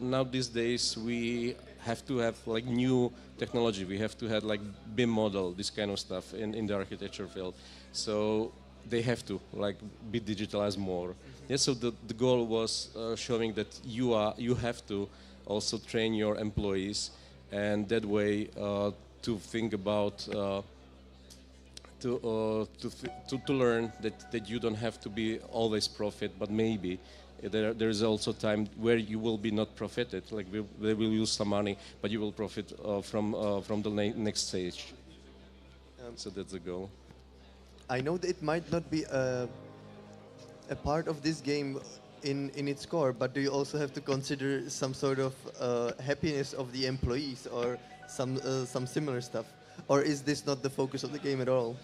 now these days we have to have like new technology. We have to have like BIM model, this kind of stuff in the architecture field. So they have to like be digitalized more. Yeah. So the goal was showing that you have to also train your employees, and that way to think about. To learn that you don't have to be always profit, but maybe there is also time where you will be not profited, like they will use some money, but you will profit from the next stage. So that's the goal. I know that it might not be a part of this game in its core, but do you also have to consider some sort of happiness of the employees or some similar stuff? Or is this not the focus of the game at all?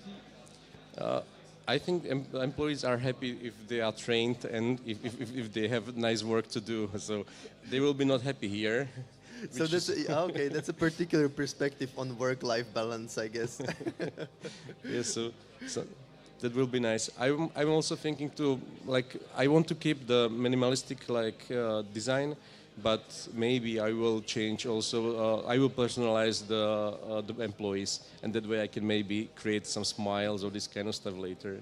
I think employees are happy if they are trained and if they have nice work to do. So they will be not happy here. So that's okay. That's a particular perspective on work-life balance, I guess. Yeah. So that will be nice. I'm also thinking to like I want to keep the minimalistic like design. But maybe I will change also, I will personalize the employees, and that way I can maybe create some smiles or this kind of stuff later.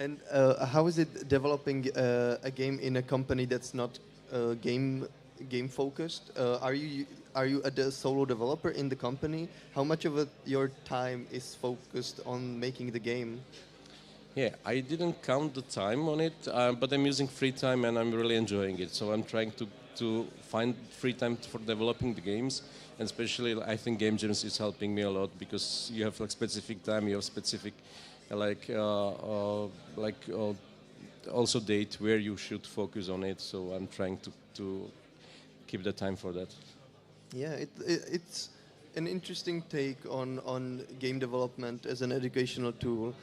And how is it developing a game in a company that's not game focused? Are you a solo developer in the company? How much of your time is focused on making the game? Yeah, I didn't count the time on it, but I'm using free time and I'm really enjoying it. So I'm trying to find free time for developing the games, and especially I think game jams is helping me a lot because you have like specific time, you have specific also date where you should focus on it. So I'm trying to keep the time for that. Yeah, it's an interesting take on game development as an educational tool.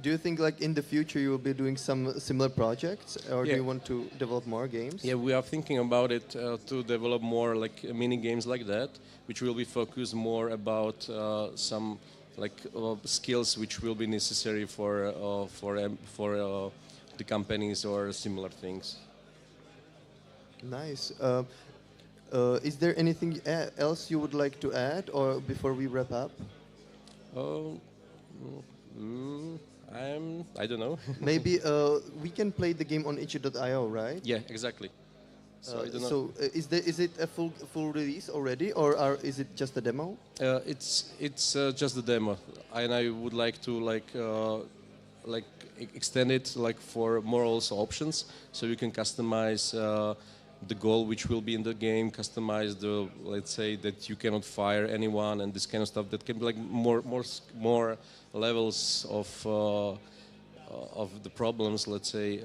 Do you think like in the future you will be doing some similar projects, or do Yeah. you want to develop more games? Yeah, we are thinking about it to develop more like mini games like that, which will be focused more about some skills which will be necessary for the companies or similar things. Nice. Is there anything else you would like to add, or before we wrap up? Oh, I don't know. Maybe we can play the game on itch.io, right? Yeah, exactly. So I don't know. So is it a full release already, or is it just a demo? It's just a demo, and I would like to extend it for more also options, so you can customize the goal which will be in the game, customize the, let's say that you cannot fire anyone and this kind of stuff. That can be like more levels of the problems, let's say,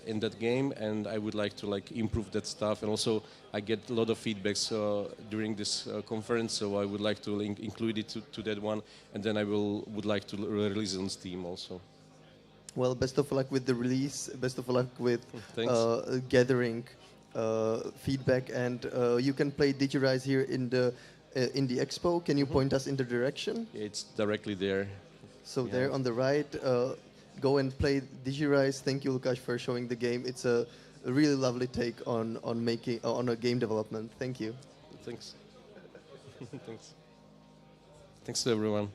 in that game, and I would like to improve that stuff. And also I get a lot of feedbacks during this conference, so I would like to include it to that one, and then I would like to release it on Steam also. Well, best of luck with the release. Best of luck with gathering feedback, and you can play Digirise here in the expo. Can you point us in the direction? Yeah, it's directly there. So there on the right, go and play Digirise. Thank you, Lukáš, for showing the game. It's a really lovely take on making on a game development. Thank you. Thanks. Thanks. Thanks to everyone.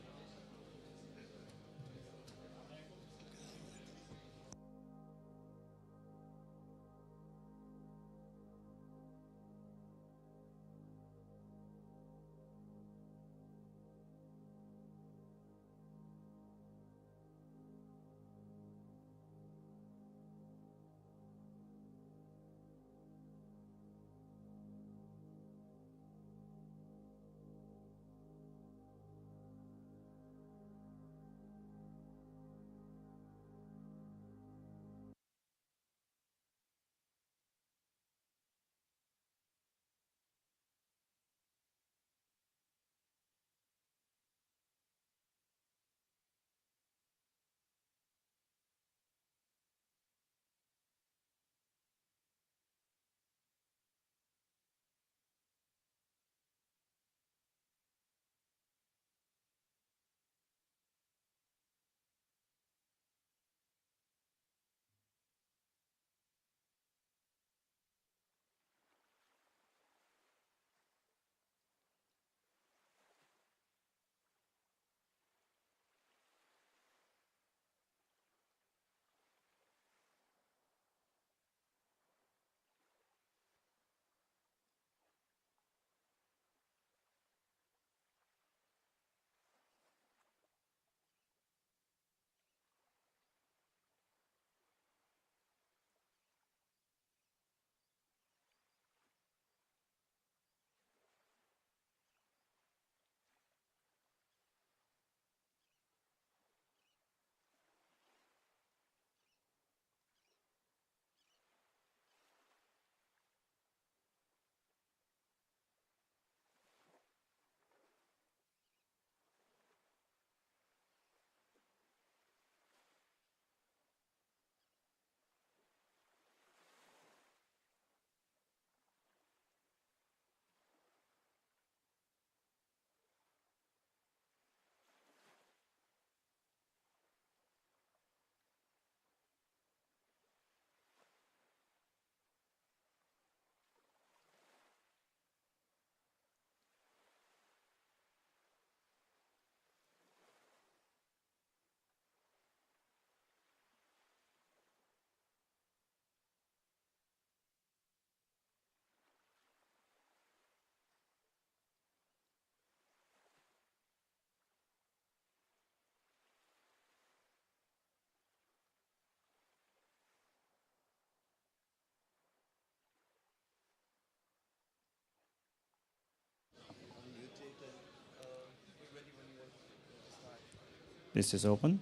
This is open.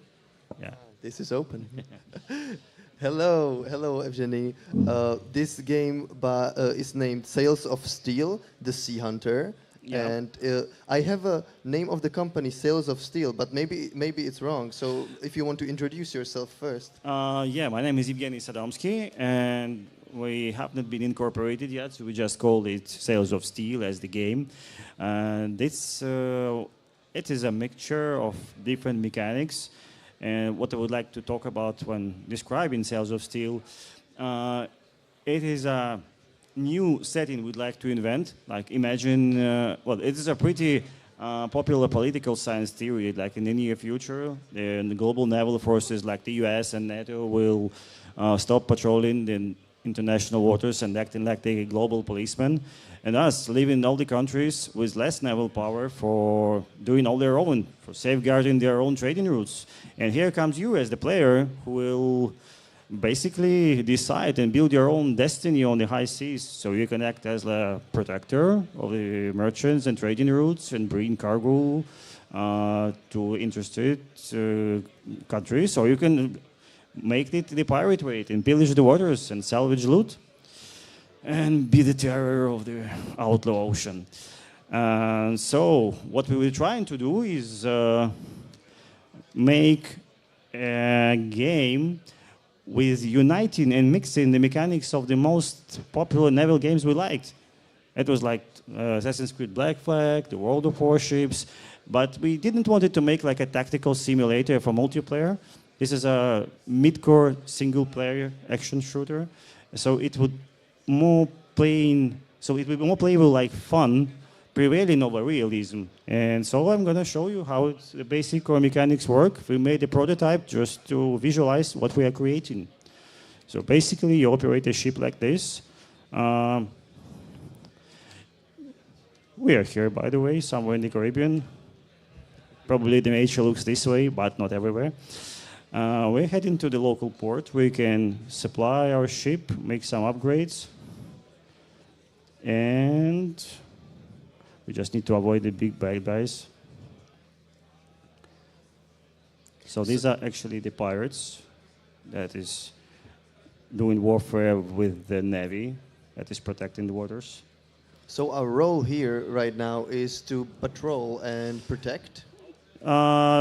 Yeah. This is open. Hello, Evgeny. This game is named Sails of Steel, the Sea Hunter. Yeah. And I have a name of the company, Sails of Steel, but maybe it's wrong. So if you want to introduce yourself first. Yeah, my name is Evgeny Sadomsky, and we have not been incorporated yet, so we just called it Sails of Steel as the game. And it is a mixture of different mechanics. And what I would like to talk about when describing Sails of Steel, it is a new setting we'd like to invent. Like imagine, it is a pretty popular political science theory. Like in the near future, the global naval forces like the US and NATO will stop patrolling the international waters and acting like the global policemen. And us living in all the countries with less naval power for doing all their own, for safeguarding their own trading routes. And here comes you as the player who will basically decide and build your own destiny on the high seas. So you can act as a protector of the merchants and trading routes and bring cargo to interested countries. Or you can make it the pirate way and pillage the waters and salvage loot and be the terror of the outlaw ocean. So what we were trying to do is make a game with uniting and mixing the mechanics of the most popular naval games we liked. It was like Assassin's Creed Black Flag, the World of Warships, but we didn't want it to make like a tactical simulator for multiplayer. This is a mid-core single-player action shooter, so it would be more playable like fun, prevailing over realism. And so I'm going to show you how the basic core mechanics work. We made a prototype just to visualize what we are creating. So basically, you operate a ship like this. We are here, by the way, somewhere in the Caribbean. Probably the nature looks this way, but not everywhere. We're heading to the local port. We can supply our ship, make some upgrades, and we just need to avoid the big bad guys. So these are actually the pirates that is doing warfare with the navy that is protecting the waters. So our role here right now is to patrol and protect?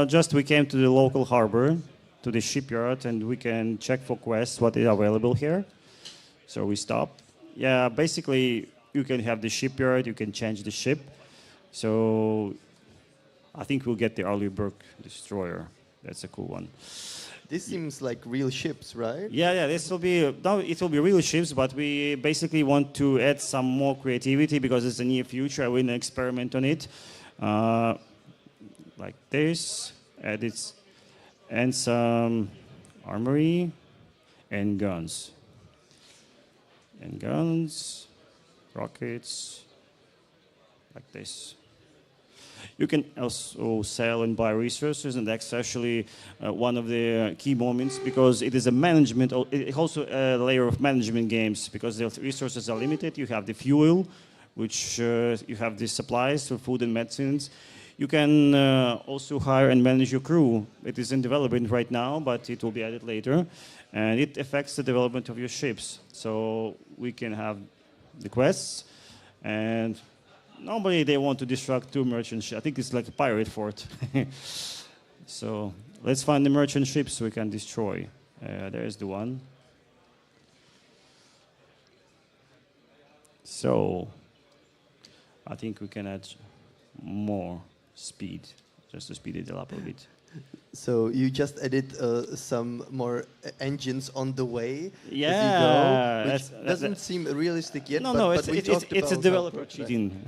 Just we came to the local harbor, to the shipyard, and we can check for quests what is available here. So we stop. Yeah, basically you can have the shipyard, you can change the ship. So I think we'll get the Arleigh destroyer. That's a cool one. This seems like real ships, right? Yeah. This will be no, it will be real ships, but we basically want to add some more creativity because it's a near future. I will experiment on it, like this, and some armory and guns, rockets, like this. You can also sell and buy resources, and that's actually one of the key moments because it is a management, it's also a layer of management games because the resources are limited. You have the fuel, which you have the supplies for food and medicines. You can also hire and manage your crew. It is in development right now, but it will be added later. And it affects the development of your ships. So we can have the quests, and normally they want to destruct 2 merchant ships. I think it's like a pirate fort. So let's find the merchant ships we can destroy. There's the one. So I think we can add more speed, just to speed it up a bit. So you just added some more engines on the way Yeah, as you go, which doesn't seem realistic yet. No, but it's a developer cheating.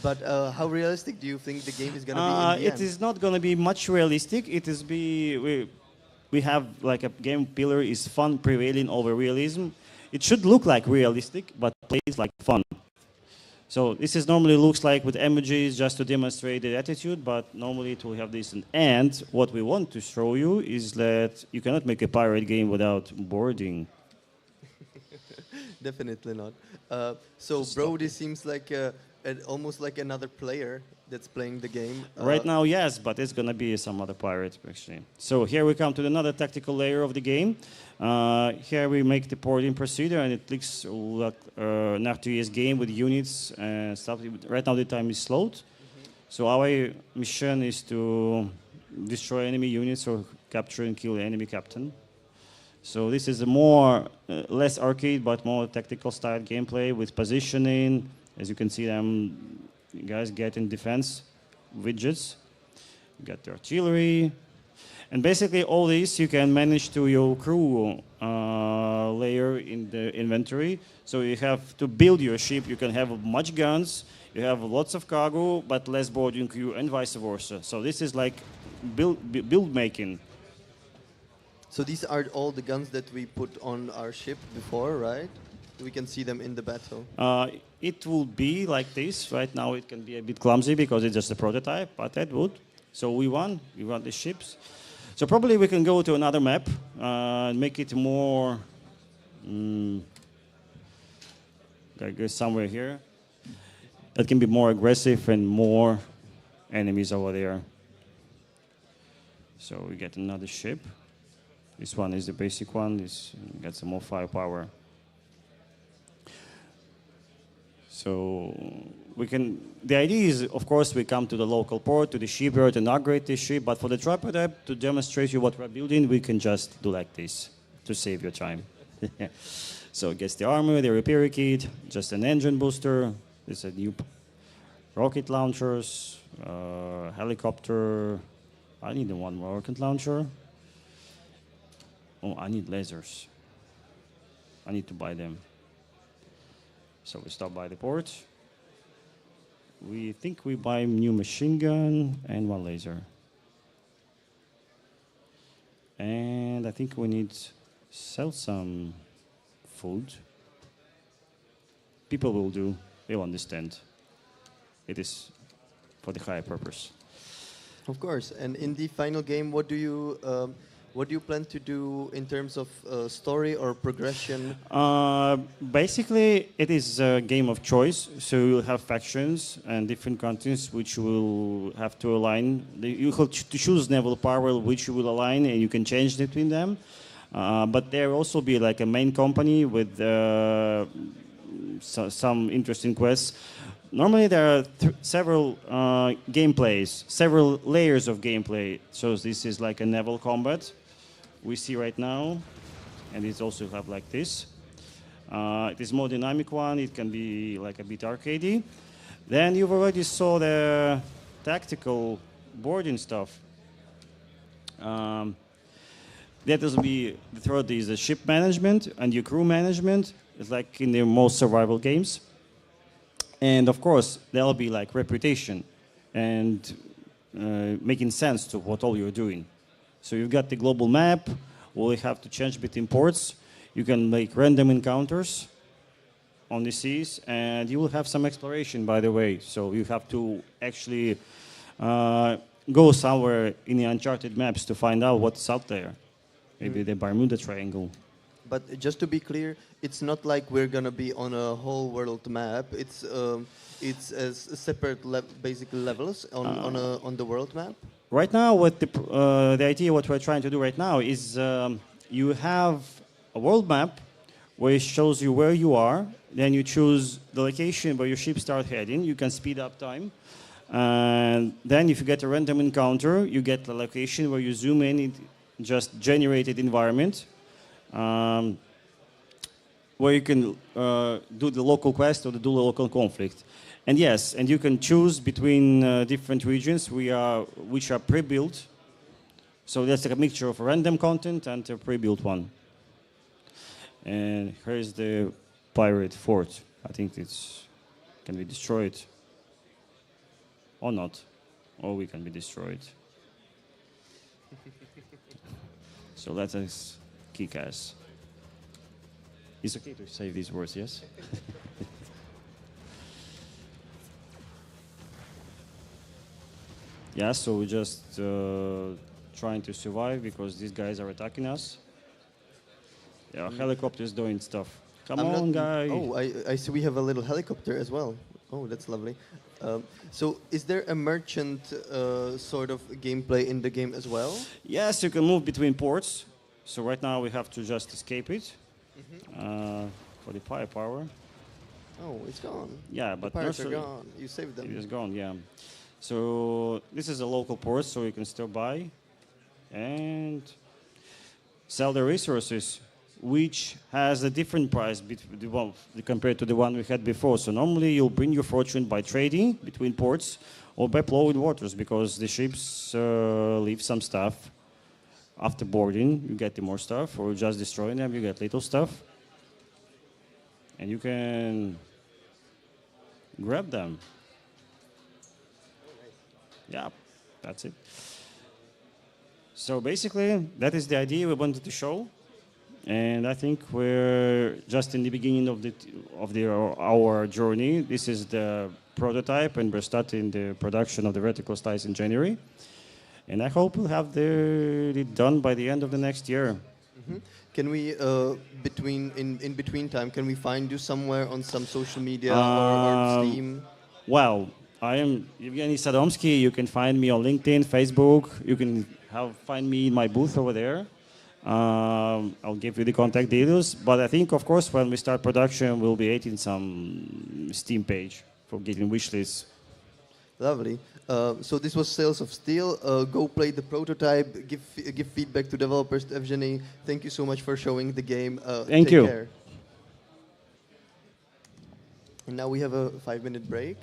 But how realistic do you think the game is going to be in the end? It is not going to be much realistic. It is we have like a game pillar is fun prevailing over realism. It should look like realistic, but plays like fun. So this is normally looks like with emojis just to demonstrate the attitude, but normally it will have this. And what we want to show you is that you cannot make a pirate game without boarding. Definitely not. So Brody seems like almost like another player that's playing the game. Right now, yes, but it's gonna be some other pirate actually. So here we come to another tactical layer of the game. Here we make the porting procedure, and it looks like an RTS game with units and stuff. Right now the time is slowed. So our mission is to destroy enemy units or capture and kill the enemy captain. So this is a more, less arcade, but more tactical style gameplay with positioning. As you can see, you guys get in defense widgets. You got the artillery. And basically all this you can manage to your crew layer in the inventory. So you have to build your ship. You can have much guns. You have lots of cargo, but less boarding crew, and vice versa. So this is like build making. So these are all the guns that we put on our ship before, right? We can see them in the battle. It will be like this. Right now it can be a bit clumsy because it's just a prototype, but that would. So we won the ships. So probably we can go to another map and make it more, I guess somewhere here. That can be more aggressive and more enemies over there. So we get another ship. This one is the basic one. This gets some more firepower. So we can. The idea is, of course, we come to the local port, to the shipyard, and upgrade this ship. But for the tripod to demonstrate you what we're building, we can just do like this to save your time. So it gets the armor, the repair kit, just an engine booster. There's a new rocket launchers, helicopter. I need one more rocket launcher. Oh, I need lasers. I need to buy them. So we stop by the port. We think we buy a new machine gun and one laser. And I think we need to sell some food. People will do. They'll understand. It is for the higher purpose. Of course. And in the final game, what do you plan to do in terms of story or progression? Basically, it is a game of choice. So you'll have factions and different countries which will have to align. You have to choose naval power which you will align, and you can change between them. But there will also be like a main company with some interesting quests. Normally there are several gameplays, several layers of gameplay. So this is like a naval combat we see right now, and it also have like this. It is more dynamic one. It can be like a bit arcadey. Then you've already saw the tactical boarding stuff. That will be the third is the ship management and your crew management. It's like in the most survival games. And of course, there'll be like reputation and making sense to what all you're doing. So you've got the global map. We'll have to change between ports. You can make random encounters on the seas, and you will have some exploration, by the way. So you have to actually go somewhere in the uncharted maps to find out what's out there. Maybe the Bermuda Triangle. But just to be clear, it's not like we're gonna be on a whole world map. It's as separate basically levels on the world map. Right now, what the idea, what we're trying to do right now is you have a world map where it shows you where you are. Then you choose the location where your ship starts heading. You can speed up time. And then if you get a random encounter, you get the location where you zoom in, it just generated environment. Where you can do the local quest or do the local conflict. And yes, and you can choose between different regions which are pre-built. So that's like a mixture of random content and a pre-built one. And here's the pirate fort. I think it's can be destroyed or not, or we can be destroyed. So let us kick ass. It's okay to say these words, yes? Yeah, so we're just trying to survive because these guys are attacking us. Yeah, helicopters doing stuff. Come on, guy. Oh, I see we have a little helicopter as well. Oh, that's lovely. So, is there a merchant sort of gameplay in the game as well? Yes, you can move between ports. So right now we have to just escape it for the firepower. Oh, it's gone. Yeah, The but pirates are nursery- gone. You saved them. It is gone, yeah. So this is a local port, so you can still buy and sell the resources, which has a different price compared to the one we had before. So normally you'll bring your fortune by trading between ports or by plowing waters, because the ships leave some stuff after boarding. You get the more stuff, or just destroying them, you get little stuff, and you can grab them. Yeah, that's it. So basically, that is the idea we wanted to show, and I think we're just in the beginning of our journey. This is the prototype, and we're starting the production of the vertical slice in January. And I hope we'll have it done by the end of the next year. Mhm. Can we, in between time, can we find you somewhere on some social media or Steam? Well, I am Evgeny Sadomsky. You can find me on LinkedIn, Facebook. You can find me in my booth over there. I'll give you the contact details. But I think, of course, when we start production, we'll be adding some Steam page for getting wish lists. Lovely. So this was Sales of Steel. Go play the prototype. Give feedback to developers. To Evgeny, thank you so much for showing the game. Thank take you. Care. And now we have a 5-minute break.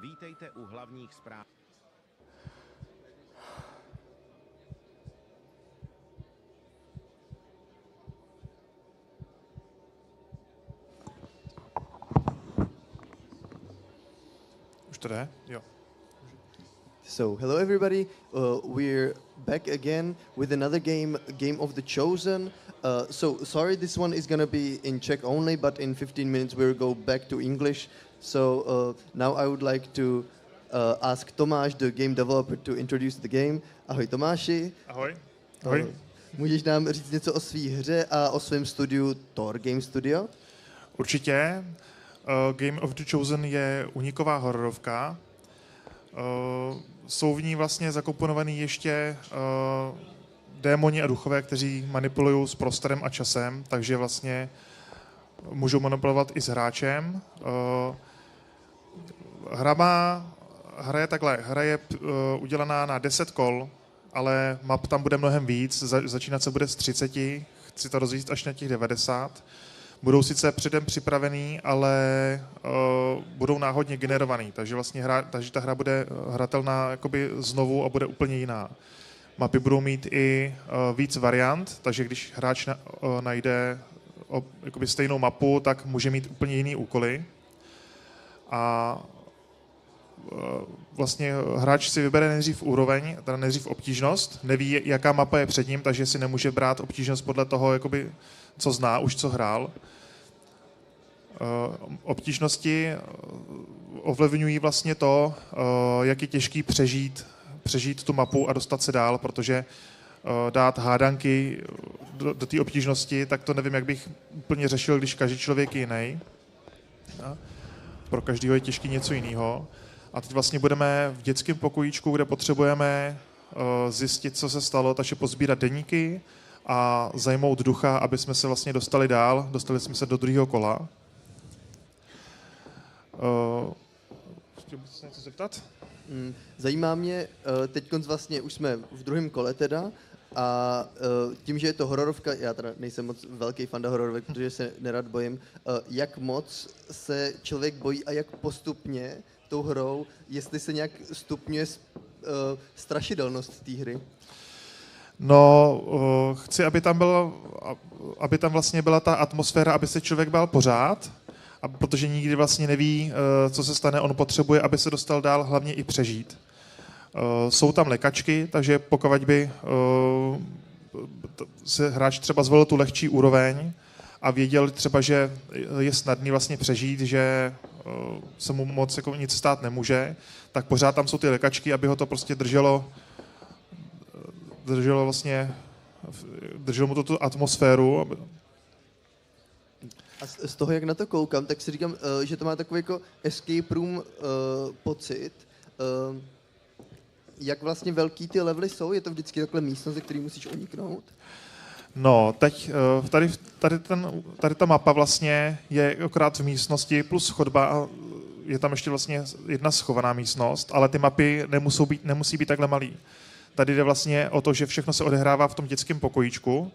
Vítejte u hlavních zpráv. Už to jde? Jo. So, hello everybody. We're back again with another Game of the Chosen. So, sorry, this one is gonna be in Czech only, but in 15 minutes we'll go back to English. So, now I would like to ask Tomáš, the game developer, to introduce the game. Ahoj Tomáši. Ahoj. Ahoj. Můžeš nám říct něco o své hře a o svém studiu Tor Game Studio? Určitě. Game of the Chosen je uniková hororovka. Jsou v ní vlastně zakomponovaný ještě démoni a duchové, kteří manipulují s prostorem a časem, takže vlastně můžou manipulovat i s hráčem. Hra je takhle, hra je udělaná na 10 kol, ale map tam bude mnohem víc, začínat se bude z 30, chci to rozvíjet až na těch 90. Budou sice předem připravený, ale budou náhodně generovaný, takže vlastně ta hra bude hratelná jakoby znovu a bude úplně jiná. Mapy budou mít i víc variant, takže když hráč najde jakoby stejnou mapu, tak může mít úplně jiný úkoly. A vlastně hráč si vybere nejdřív úroveň, teda nejdřív obtížnost, neví, jaká mapa je před ním, takže si nemůže brát obtížnost podle toho, jakoby, co zná, už co hrál. Obtížnosti ovlivňují vlastně to, jak je těžký přežít tu mapu a dostat se dál, protože dát hádanky do té obtížnosti, tak to nevím, jak bych úplně řešil, když každý člověk je jiný. Pro každého je těžký něco jiného. A teď vlastně budeme v dětském pokojíčku, kde potřebujeme zjistit, co se stalo, takže pozbírat deníky a zajmout ducha, aby jsme se vlastně dostali dál. Dostali jsme se do druhého kola. Chtěl bych se něco zeptat? Zajímá mě, teď vlastně už jsme v druhém kole teda, a tím, že je to hororovka, já teda nejsem moc velký fanda hororovek, protože se nerad bojím, jak moc se člověk bojí a jak postupně tou hrou, jestli se nějak stupňuje strašidelnost té hry? No, chci, aby tam vlastně byla ta atmosféra, aby se člověk bál pořád, a protože nikdy vlastně neví, co se stane, on potřebuje, aby se dostal dál, hlavně i přežít. Jsou tam lékačky, takže pokud by se hráč třeba zvolil tu lehčí úroveň a věděl třeba, že je snadný vlastně přežít, že se mu moc jako nic stát nemůže, tak pořád tam jsou ty lékačky, aby ho to prostě drželo mu to tu atmosféru. A z toho, jak na to koukám, tak si říkám, že to má takový jako escape room pocit. Jak vlastně velký ty levely jsou? Je to vždycky takhle místnost, ze který musíš uniknout? No, teď tady ta mapa vlastně je akorát v místnosti plus chodba a je tam ještě vlastně jedna schovaná místnost, ale ty mapy nemusí být takhle malý. Tady jde vlastně o to, že všechno se odehrává v tom dětském pokojíčku,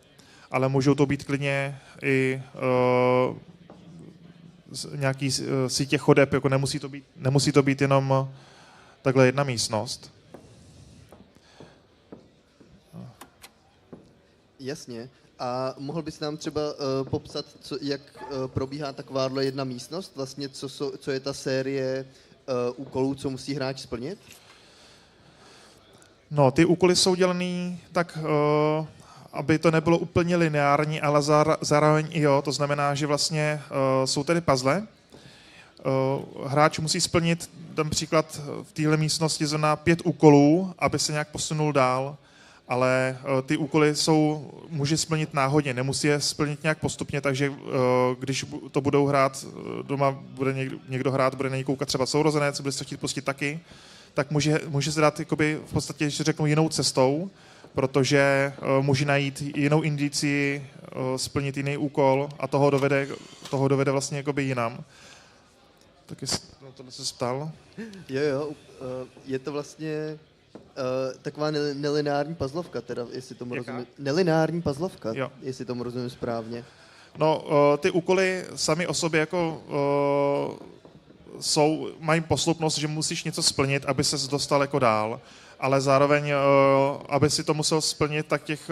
ale můžou to být klidně i nějaký sítě chodeb, jako nemusí to být jenom takhle jedna místnost. Jasně. A mohl bys nám třeba popsat, jak probíhá takováhle jedna místnost? Vlastně, co je ta série úkolů, co musí hráč splnit? No, ty úkoly jsou dělaný tak, aby to nebylo úplně lineární, ale zároveň i jo. To znamená, že vlastně jsou tady puzzle. Hráč musí splnit například v téhle místnosti zrovna 5 úkolů, aby se nějak posunul dál, ale ty úkoly může splnit náhodně, nemusí je splnit nějak postupně, takže když to budou hrát doma, bude někdo hrát, bude na něj koukat třeba sourozenec, bude se chtít pustit taky, tak může se dát jakoby, v podstatě, že řeknu, jinou cestou, protože může najít jinou indici, splnit jiný úkol a toho dovede vlastně jakoby jinam. Tak jestli tohle se ptal. Jo, je to vlastně taková nelineární puzzlovka, teda, jestli tomu rozumím. Nelineární puzzlovka, jo. Jestli tomu rozumím správně. No, ty úkoly sami o sobě jako mají posloupnost, že musíš něco splnit, aby ses dostal jako dál, ale zároveň, aby si to musel splnit, tak těch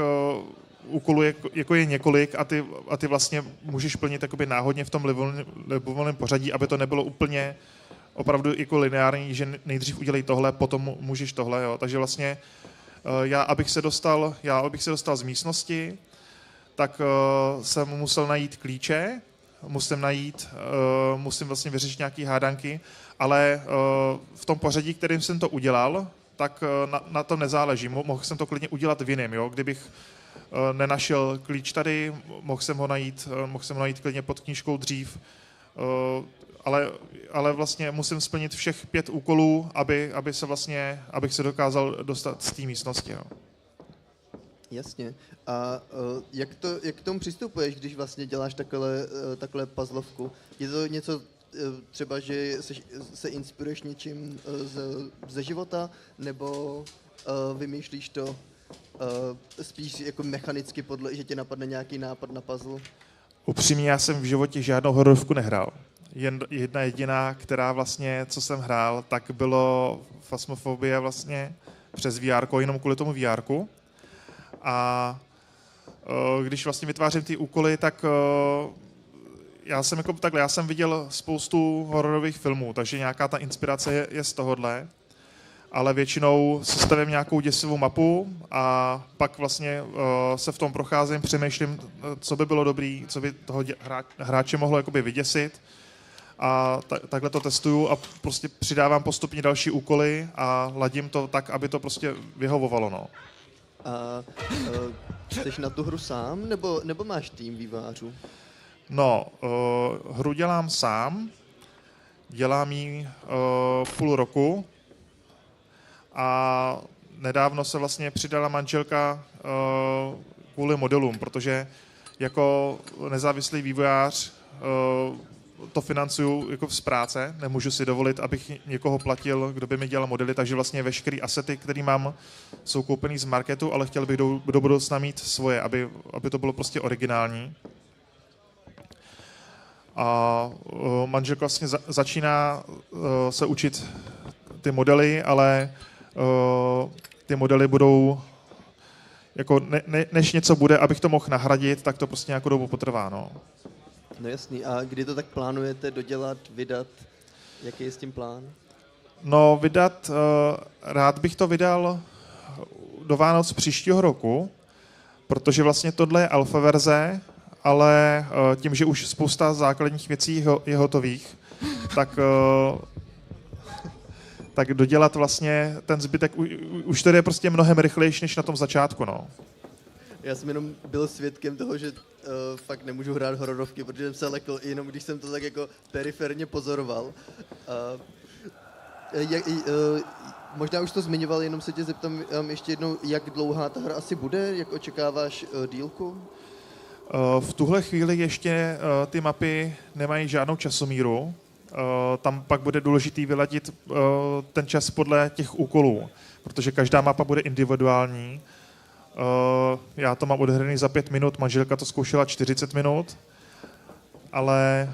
úkolů jako je několik a ty vlastně můžeš plnit jakoby náhodně v tom libovolném pořadí, aby to nebylo úplně opravdu jako lineární, že nejdřív udělej tohle, potom můžeš tohle, jo. Takže vlastně já, abych se dostal z místnosti, tak jsem musel najít klíče, musím vlastně vyřešit nějaké hádanky, ale v tom pořadí, kterým jsem to udělal, tak na tom nezáleží. Mohl jsem to klidně udělat v jiném, jo. Kdybych nenašel klíč tady, mohl jsem ho najít klidně pod knížkou dřív, ale vlastně musím splnit všech 5 úkolů, abych se dokázal dostat z té místnosti. Jo. Jasně. A jak k tomu přistupuješ, když vlastně děláš takhle puzzlovku? Je to něco třeba, že se inspiruješ něčím ze života, nebo vymýšlíš to spíš jako mechanicky, že tě napadne nějaký nápad na puzzle? Upřímně, já jsem v životě žádnou hororovku nehrál. Jedna jediná, která vlastně, co jsem hrál, tak bylo Phasmophobia vlastně přes VR, jenom kvůli tomu VR. A když vlastně vytvářím ty úkoly, tak já jsem viděl spoustu hororových filmů, takže nějaká ta inspirace je z tohohle, ale většinou sestavím nějakou děsivou mapu a pak vlastně se v tom procházím, přemýšlím, co by bylo dobrý, co by toho hráče mohlo jakoby vyděsit, a takhle to testuju a prostě přidávám postupně další úkoly a ladím to tak, aby to prostě vyhovovalo. No. A jsi na tu hru sám, nebo máš tým vývojářů? No, hru dělám sám, dělám ji půl roku a nedávno se vlastně přidala manželka kvůli modelům, protože jako nezávislý vývojář to financuju jako z práce, nemůžu si dovolit, abych někoho platil, kdo by mi dělal modely, takže vlastně veškeré asety, které mám, jsou koupený z marketu, ale chtěl bych do budoucna mít svoje, aby to bylo prostě originální. A manželka vlastně začíná se učit ty modely, ale ty modely budou, jako než něco bude, abych to mohl nahradit, tak to prostě nějakou dobu potrvá. No. No jasný. A kdy to tak plánujete dodělat, vydat? Jaký je s tím plán? No vydat, rád bych to vydal do Vánoc příštího roku, protože vlastně tohle je alfa verze, ale tím, že už spousta základních věcí je hotových, tak dodělat vlastně ten zbytek, už to je prostě mnohem rychlejší než na tom začátku. No. Já jsem jenom byl svědkem toho, že fakt nemůžu hrát hororovky, protože jsem se lekl, jenom když jsem to tak jako periferně pozoroval. Možná už to zmiňoval, jenom se tě zeptám ještě jednou, jak dlouhá ta hra asi bude, jak očekáváš dílku? V tuhle chvíli ještě ty mapy nemají žádnou časomíru. Tam pak bude důležitý vyladit ten čas podle těch úkolů, protože každá mapa bude individuální. Já to mám odehraný za 5 minut, manželka to zkoušela 40 minut, ale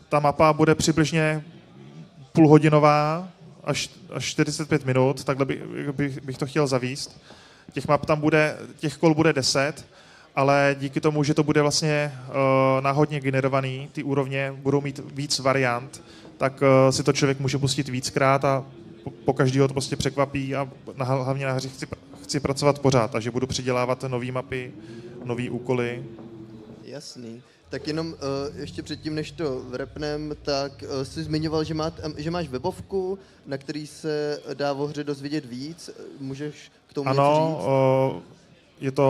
ta mapa bude přibližně půlhodinová až 45 minut, takhle bych to chtěl zavíst. Těch kol bude 10, ale díky tomu, že to bude vlastně náhodně generovaný, ty úrovně budou mít víc variant, tak si to člověk může pustit víckrát a po každého to prostě překvapí a hlavně na hře chci pracovat pořád, takže budu přidělávat nové mapy, nové úkoly. Jasný. Tak jenom ještě předtím, než to vrepnem, tak jsi zmiňoval, že máš webovku, na který se dá o hře dozvědět víc. Můžeš k tomu něco říct?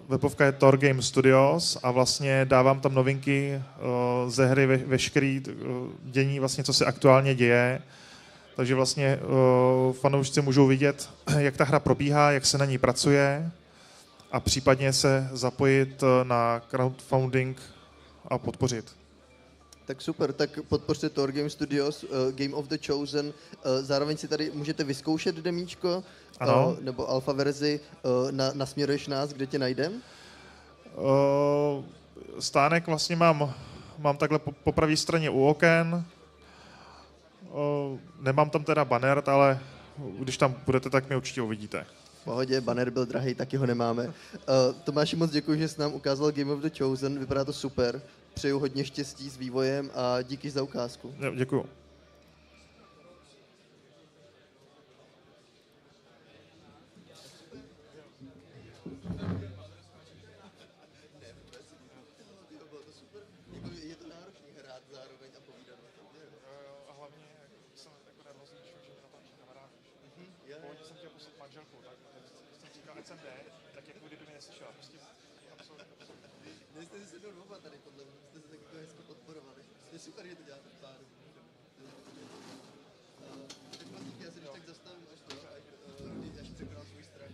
Webovka je Tor Game Studios a vlastně dávám tam novinky ze hry, veškerý dění, vlastně, co se aktuálně děje. Takže vlastně fanoušci můžou vidět, jak ta hra probíhá, jak se na ní pracuje a případně se zapojit na crowdfunding a podpořit. Tak super, tak podpořte Tor Game Studios, Game of the Chosen. Zároveň si tady můžete vyzkoušet demíčko, nebo alfa verzi. Nasměruješ nás, kde tě najdem? Stánek vlastně mám takhle po pravé straně u oken Nemám tam teda banner, ale když tam budete, tak mě určitě uvidíte. V pohodě, banner byl drahý, taky ho nemáme. Tomáši, moc děkuji, že jsi nám ukázal Game of the Chosen, vypadá to super. Přeju hodně štěstí s vývojem a díky za ukázku. Jo, děkuju. Je to náročný hrát zároveň a povídat. A hlavně jsem jako nervózní, že natáčí kamarádů. Původně jsem chtěl poslat manželku, tak jsem říkal, ať jsem jde, tak jako kdyby mě neslyšela. Prostě absolutně. Nejste si sednou oba tady, podle mě, jste se tak jako hezky podporovali. Je super, že to děláte v páru. Tak moc díky, já se když tak zastavím, až překonám svůj strach.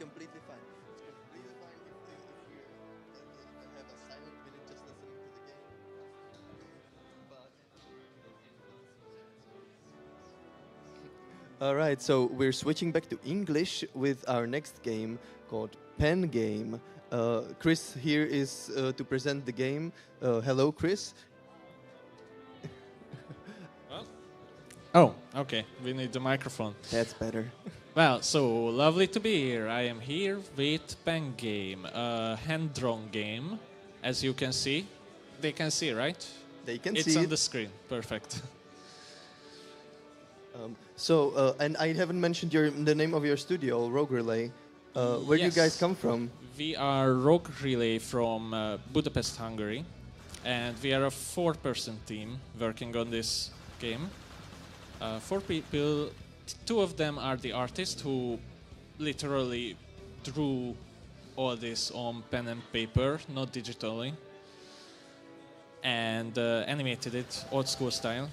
completely fine. It's completely fine if we have a silent minute just listening to the game. But all right, so we're switching back to English with our next game called Pen Game. Chris here is to present the game. Hello, Chris. Oh, okay. We need the microphone. That's better. Well, so lovely to be here. I am here with Pen Game, a hand-drawn game, as you can see. They can see, right? They can it's see on it. the screen. Perfect. And I haven't mentioned the name of your studio, Rogue Relay. Where do you guys come from? We are Rogue Relay from Budapest, Hungary, and we are a 4-person team working on this game. 4 people, 2 of them are the artists who literally drew all this on pen and paper, not digitally, and animated it old school style.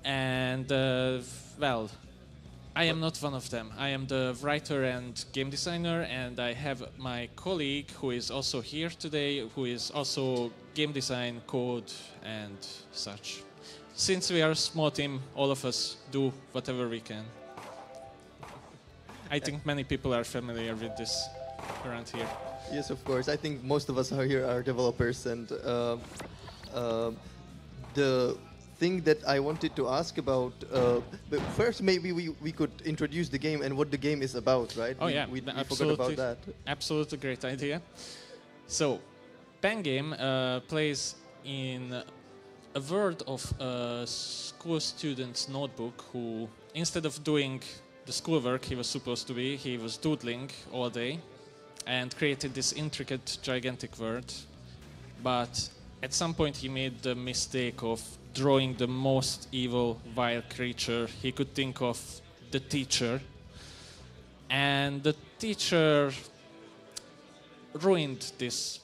And well, I am not one of them. I am the writer and game designer, and I have my colleague who is also here today, who is also game design, code, and such. Since we are a small team, all of us do whatever we can. I think many people are familiar with this around here. Yes, of course. I think most of us are here are developers, and the thing that I wanted to ask about, but first maybe we could introduce the game and what the game is about, right? Oh yeah, we forgot about that. Absolutely great idea. So, Pen Game plays in a world of a school student's notebook who, instead of doing the schoolwork he was supposed to be, he was doodling all day and created this intricate, gigantic world. But at some point he made the mistake of drawing the most evil, vile creature he could think of, the teacher. And the teacher ruined this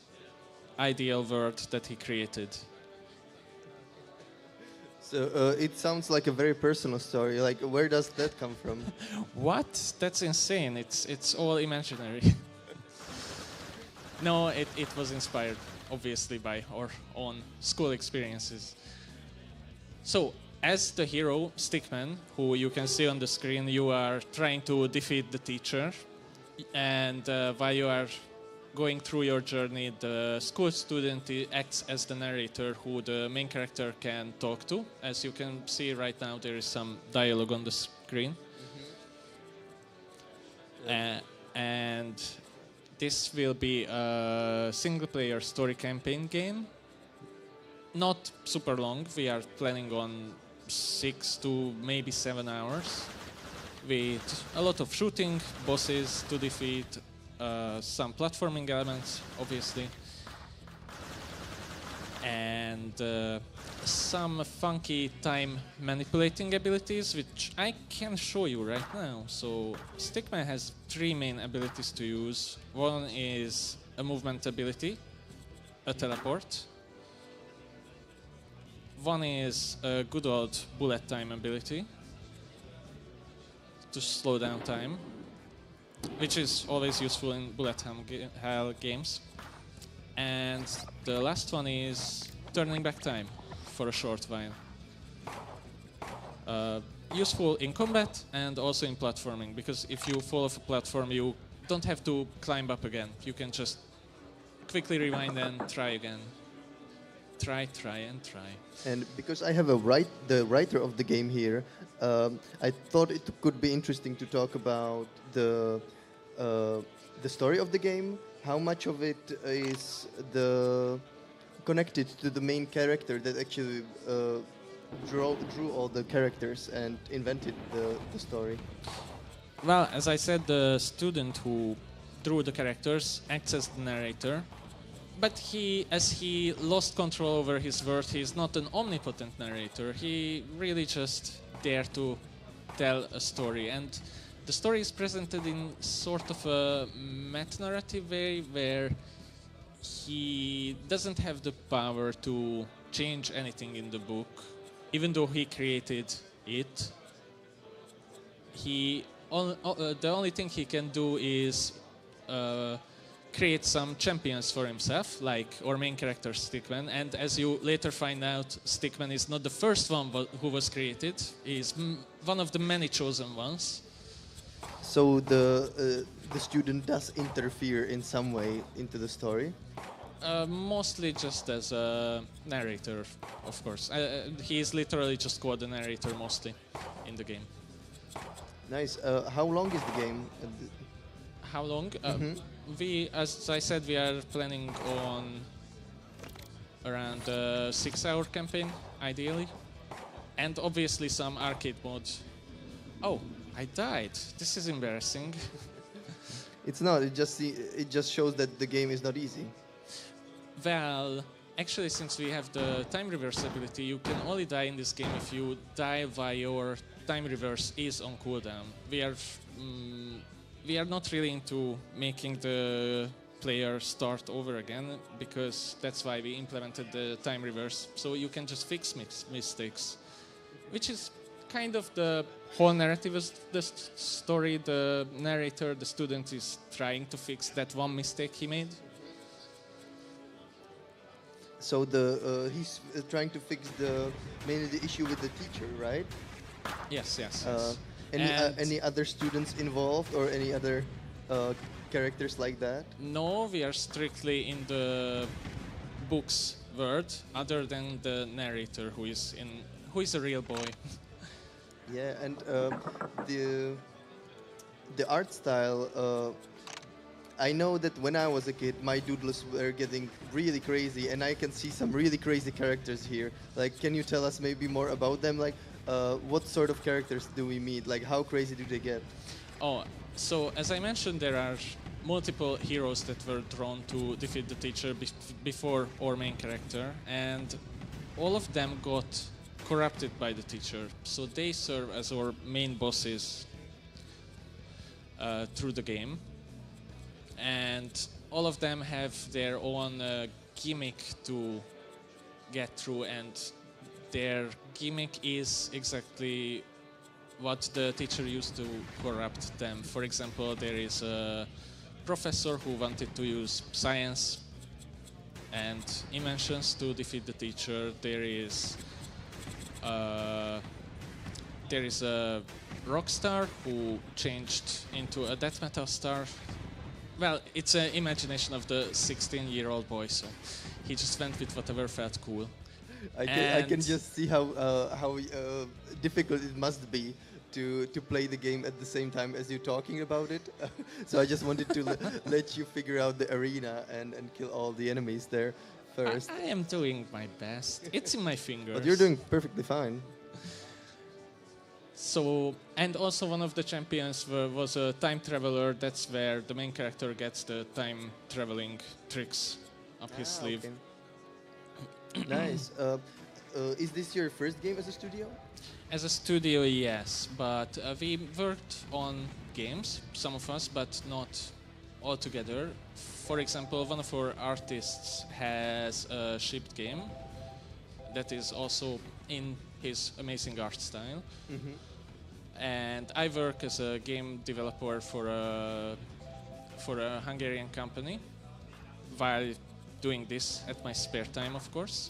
ideal world that he created. So it sounds like a very personal story. Like, where does that come from? What? That's insane. It's all imaginary. No, it was inspired, obviously, by our own school experiences. So, as the hero, Stickman, who you can see on the screen, you are trying to defeat the teacher. And while you are going through your journey, the school student acts as the narrator who the main character can talk to. As you can see right now, there is some dialogue on the screen. And this will be a single-player story campaign game. Not super long. We are planning on 6 to maybe 7 hours, with a lot of shooting, bosses to defeat, some platforming elements, obviously, and some funky time manipulating abilities, which I can show you right now. So Stickman has 3 main abilities to use. One is a movement ability, a teleport. One is a good old bullet time ability to slow down time, which is always useful in bullet hell games. And the last one is turning back time for a short while. Useful in combat and also in platforming, because if you fall off a platform, you don't have to climb up again. You can just quickly rewind and try again. Try, and try. And because I have the writer of the game here, I thought it could be interesting to talk about the story of the game. How much of it is connected to the main character that actually drew all the characters and invented the story? Well, as I said, the student who drew the characters acts as the narrator. But as he lost control over his world, he's not an omnipotent narrator. He really just dared to tell a story. And the story is presented in sort of a meta-narrative way, where he doesn't have the power to change anything in the book. Even though he created it, the only thing he can do is create some champions for himself, like our main character Stickman. And as you later find out, Stickman is not the first one who was created. He's one of the many chosen ones. So the student does interfere in some way into the story? Mostly just as a narrator, of course. He is literally just called the narrator mostly in the game. Nice. How long is the game? How long? We, as I said, we are planning on around a 6-hour campaign, ideally. and obviously some arcade modes. Oh, I died. This is embarrassing. It's not. It just shows that the game is not easy. Well, actually, since we have the time reverse ability, you can only die in this game if you die while your time reverse is on cooldown. We are not really into making the player start over again, because that's why we implemented the time reverse, so you can just fix mistakes, which is kind of the whole narrative of the story. The narrator, the student, is trying to fix that one mistake he made. So he's trying to fix mainly the issue with the teacher, right? Yes. Any other students involved, or any other characters like that? No, we are strictly in the book's world, other than the narrator, who is a real boy. Yeah, and the art style. I know that when I was a kid, my doodles were getting really crazy, and I can see some really crazy characters here. Like, can you tell us maybe more about them? Like, what sort of characters do we meet? Like, how crazy do they get? Oh, so as I mentioned, there are multiple heroes that were drawn to defeat the teacher before our main character, and all of them got corrupted by the teacher. So they serve as our main bosses through the game. And all of them have their own gimmick to get through, and their gimmick is exactly what the teacher used to corrupt them. For example, there is a professor who wanted to use science and inventions to defeat the teacher. There is a rock star who changed into a death metal star. Well, it's an imagination of the 16-year-old boy, so he just went with whatever felt cool. I can just see how difficult it must be to play the game at the same time as you're talking about it. So I just wanted to let you figure out the arena and kill all the enemies there first. I am doing my best. It's in my fingers. But you're doing perfectly fine. So, and also one of the champions was a time traveler. That's where the main character gets the time traveling tricks up his sleeve. Okay. Nice. Is this your first game as a studio? As a studio, yes, but we worked on games, some of us, but not all together. For example, one of our artists has a shipped game that is also in his amazing art style. Mm-hmm. And I work as a game developer for a Hungarian company, while doing this at my spare time, of course.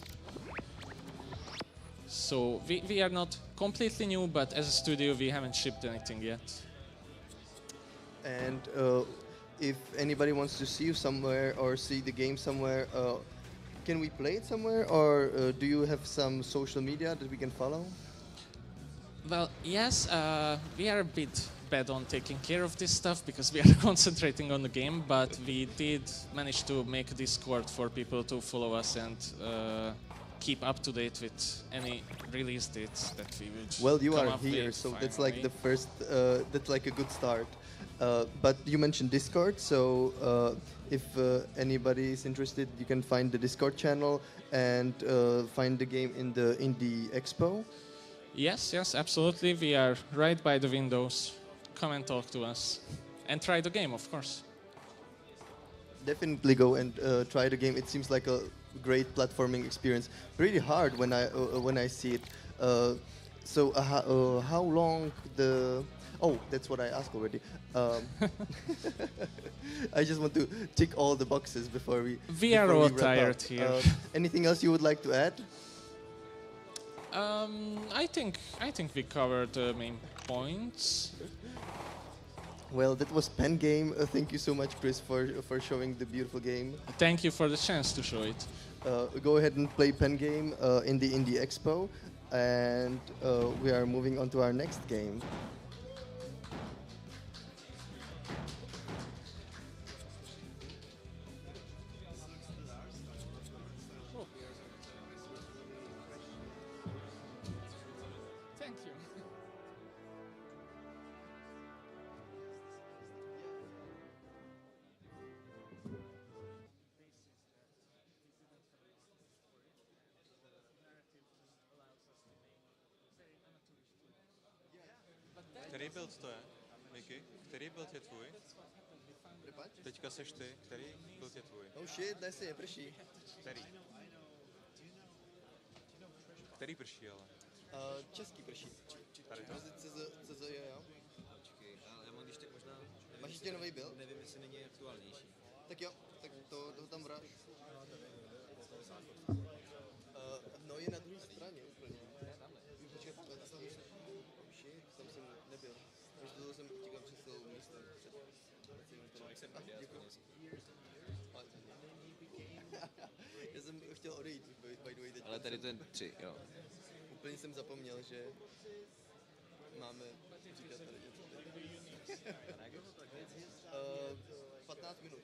So we are not completely new, but as a studio we haven't shipped anything yet. And if anybody wants to see you somewhere or see the game somewhere, can we play it somewhere, or do you have some social media that we can follow? Well, yes, we are a bit bad on taking care of this stuff because we are concentrating on the game, but we did manage to make a Discord for people to follow us and keep up to date with any release dates that we would. Well, you come are up here, with so finally. that's like the first. That's like a good start. But you mentioned Discord, so if anybody is interested, you can find the Discord channel and find the game in the Indie Expo. Yes, absolutely. We are right by the windows. Come and talk to us. And try the game, of course. Definitely go and try the game. It seems like a great platforming experience. Pretty hard when I see it. So how long the... Oh, that's what I asked already. I just want to tick all the boxes before we... We are all tired here. Anything else you would like to add? I think we covered the main points. Well, that was Pen Game. Thank you so much, Chris, for showing the beautiful game. Thank you for the chance to show it. Go ahead and play Pen Game in the Indie Expo, and we are moving on to our next game. Který build to je, Miky? Který build je tvůj? Teďka seš ty, který build je tvůj? Oh shit, dnes je prší. Který? Který prší ale? Český prší. Tady to? CZ, jo. Počkej, já mám když tak možná... Máš ještě nový build? Nevím, jestli není aktuálnější. Tak jo, tak to tam vrát. No je na druhé straně úplně. Počkej, oh shit, tam jsem nebyl. Takže to jsem utíkal přes celou místo. Já jsem chtěl odejít, by the way, teď. Ale tady ten 3, jo. Úplně jsem zapomněl, že máme říkat tady něco. 15 minut,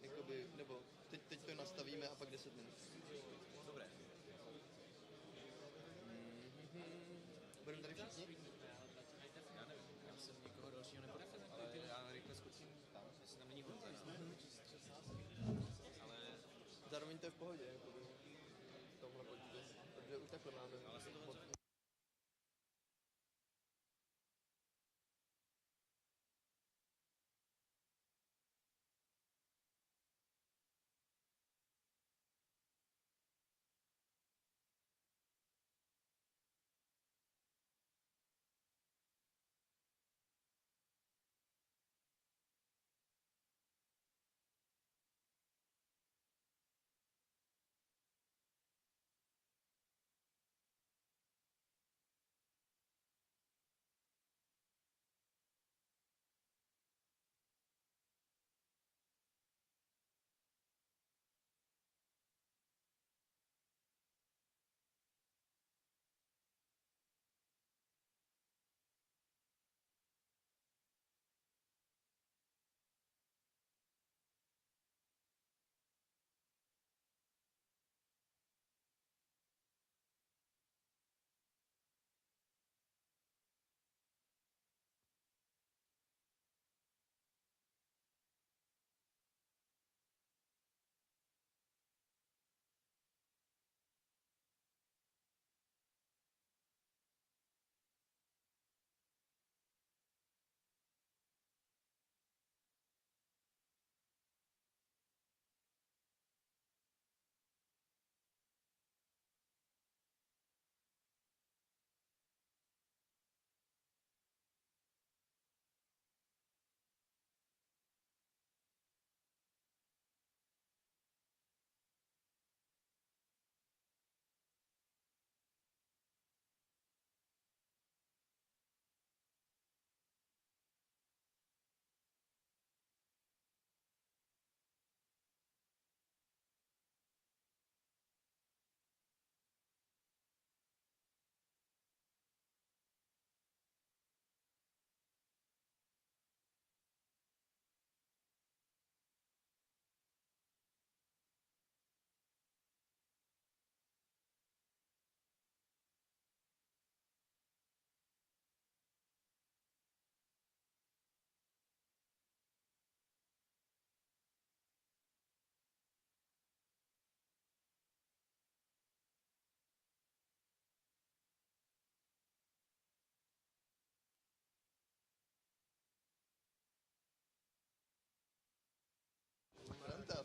jakoby, nebo teď to nastavíme a pak 10 minut. Dobré. Budeme tady všichni? Já nevím, já jsem nikoho dalšího nepotkal, ale já rychle skočím tam, jestli tam není Honza. Ale zároveň to je v pohodě, jakoby, v tomhle počtu, protože už takhle máme.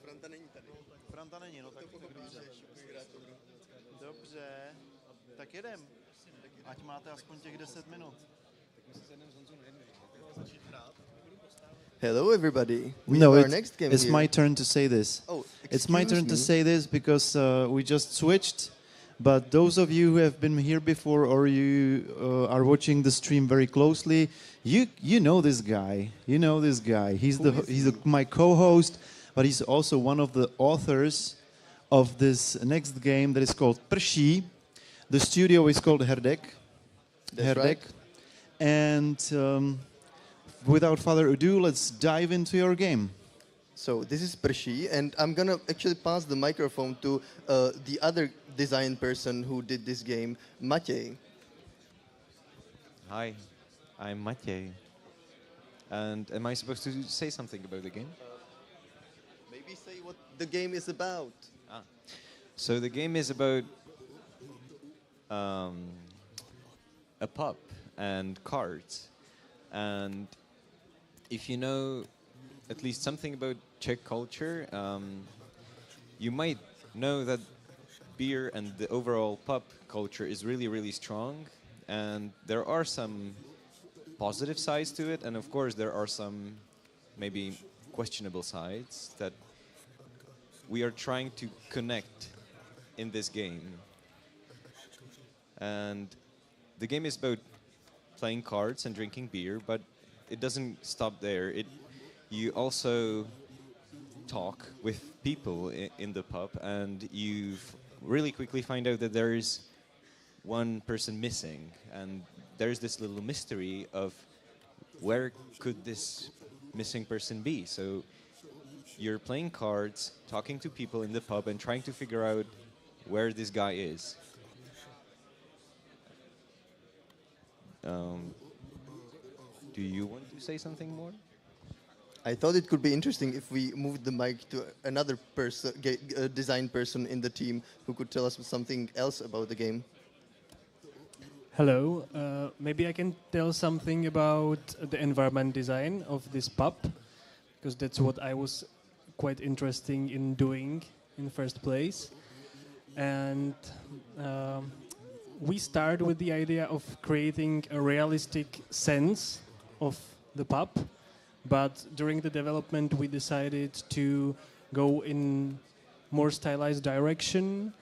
Franta není tady. Franta není, no tak dobře. Dobře, tak jedem. Ať máte aspoň těch 10 minut. Hello everybody. We No, have our next game it's here. my turn to say this. Oh, it's my excuse turn to me. say this because we just switched. But those of you who have been here before or you are watching the stream very closely, you know this guy. You know this guy. He's my co-host, but he's also one of the authors of this next game that is called Prší. The studio is called Herdek. That's right. And without further ado, let's dive into your game. So this is Prší, and I'm gonna actually pass the microphone to the other design person who did this game, Matěj. Hi, I'm Matěj. And am I supposed to say something about the game? Maybe say what the game is about. So the game is about a pup and cards. And if you know at least something about Czech culture, you might know that beer and the overall pub culture is really, really strong. And there are some positive sides to it, and of course there are some maybe questionable sides that we are trying to connect in this game. And the game is about playing cards and drinking beer, but it doesn't stop there. You also talk with people in the pub, and you really quickly find out that there is one person missing, and there's this little mystery of where could this missing person be. So you're playing cards, talking to people in the pub, and trying to figure out where this guy is. Do you want to say something more? I thought it could be interesting if we moved the mic to another person, design person in the team who could tell us something else about the game. Hello. Maybe I can tell something about the environment design of this pub, because that's what I was quite interested in doing in the first place. And we start with the idea of creating a realistic sense of the pub, but during the development we decided to go in more stylized direction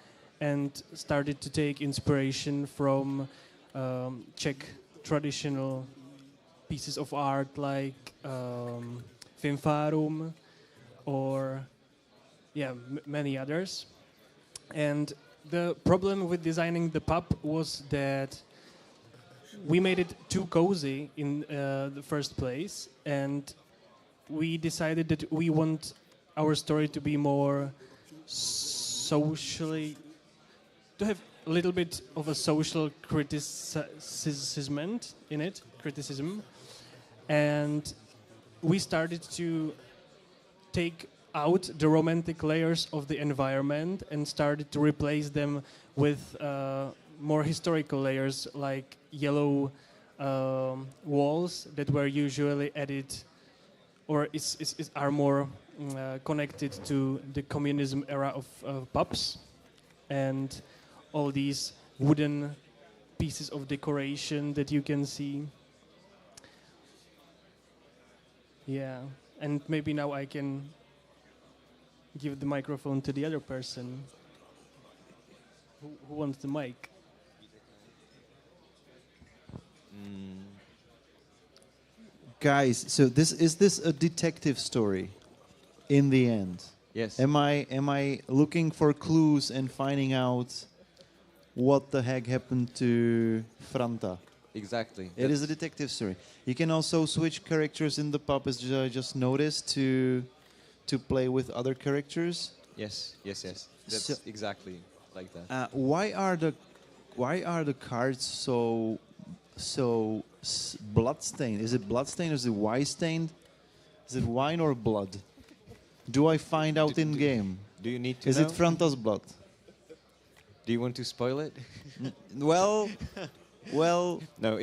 and started to take inspiration from Czech traditional pieces of art like Finfarum or many others. And the problem with designing the pub was that we made it too cozy in the first place, and we decided that we want our story to be more socially, to have a little bit of a social criticism in it, and we started to take out the romantic layers of the environment and started to replace them with more historical layers like yellow walls that were usually added or are more connected to the communism era of pubs, and all these wooden pieces of decoration that you can see. Yeah, and maybe now I can give the microphone to the other person. Who wants the mic? Guys, so is this a detective story in the end? Yes. Am I looking for clues and finding out what the heck happened to Franta? Exactly. It is a detective story. You can also switch characters in the pub, as I just noticed, to play with other characters. Yes. That's exactly like that. Why are the cards so blood-stained? Is it blood-stained or is it wine-stained? Is it wine or blood? Do I find out in game? Do you need to Is know? it Franta's blood? Do you want to spoil it? Well. No,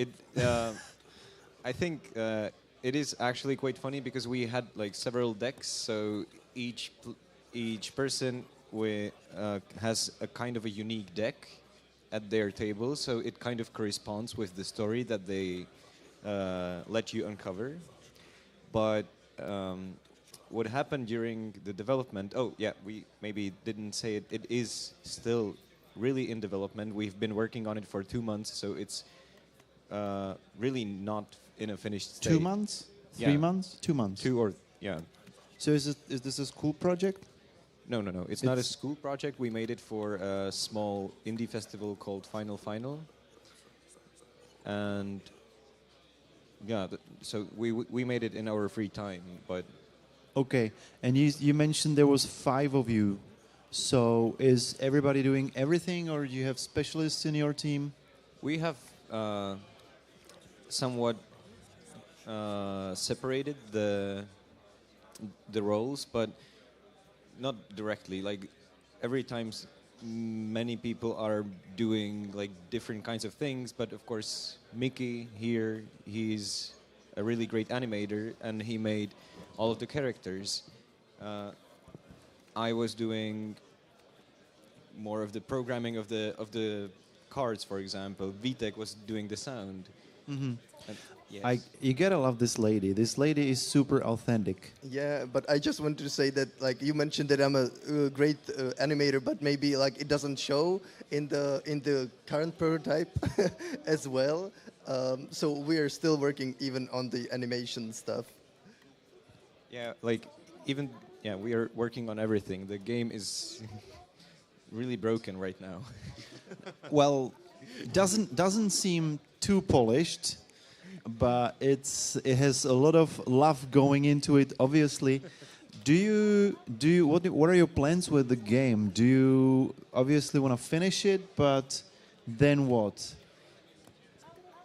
I think it is actually quite funny because we had like several decks, so each person has a kind of a unique deck at their table, so it kind of corresponds with the story that they let you uncover. But what happened during the development? Oh yeah, we maybe didn't say it. It is still really in development. We've been working on it for 2 months, so it's really not in a finished state. 2 months? 3 months? 2 months? 2 or yeah. So is this a school project? No. It's not a school project. We made it for a small indie festival called Final. And yeah, so we made it in our free time, but... Okay, and you mentioned there was 5 of you. So is everybody doing everything, or do you have specialists in your team? We have somewhat separated the roles, but not directly. Like every time many people are doing like different kinds of things, but of course Mickey here, he's a really great animator, and he made all of the characters. I was doing more of the programming of the cards, for example. Vitek was doing the sound. Mhm. And yes. You gotta love this lady. This lady is super authentic. Yeah, but I just wanted to say that, like, you mentioned that I'm a great animator, but maybe like it doesn't show in the current prototype as well. So we are still working even on the animation stuff. Yeah, like even we are working on everything. The game is really broken right now. Well, doesn't seem too polished, but it has a lot of love going into it. Obviously, what are your plans with the game? Do you obviously want to finish it, but then what?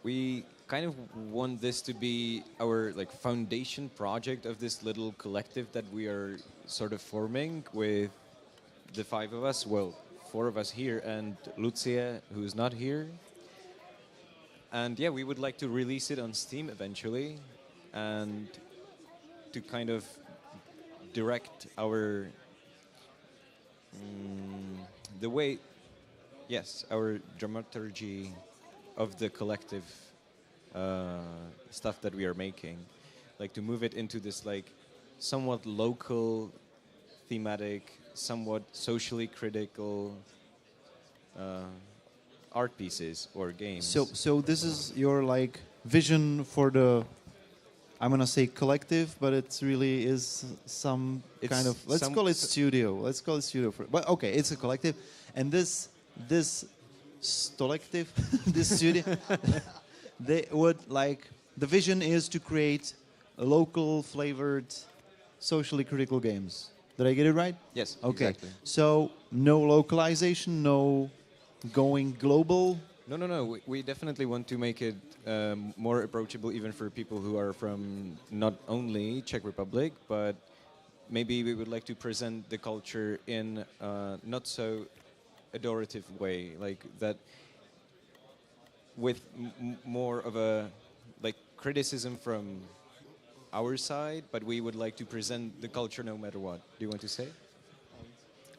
We kind of want this to be our like foundation project of this little collective that we are sort of forming with the 5 of us. Well, 4 of us here and Lucia, who's not here. And yeah, we would like to release it on Steam eventually, and to kind of direct our the way, yes, our dramaturgy of the collective stuff that we are making, like to move it into this like somewhat local, thematic, somewhat socially critical art pieces or games. So this is your like vision for the, I'm gonna say collective, but it really is some It's kind of, let's some- call it studio. Let's call it studio for, but okay, it's a collective, and this collective, this studio, they would like, the vision is to create a local flavored, socially critical games. Did I get it right? Yes, Okay. exactly. So no localization, no going global. No. We definitely want to make it more approachable, even for people who are from not only Czech Republic, but maybe we would like to present the culture in a not so adorative way, like that, with more of a like criticism from our side, but we would like to present the culture no matter what. Do you want to say?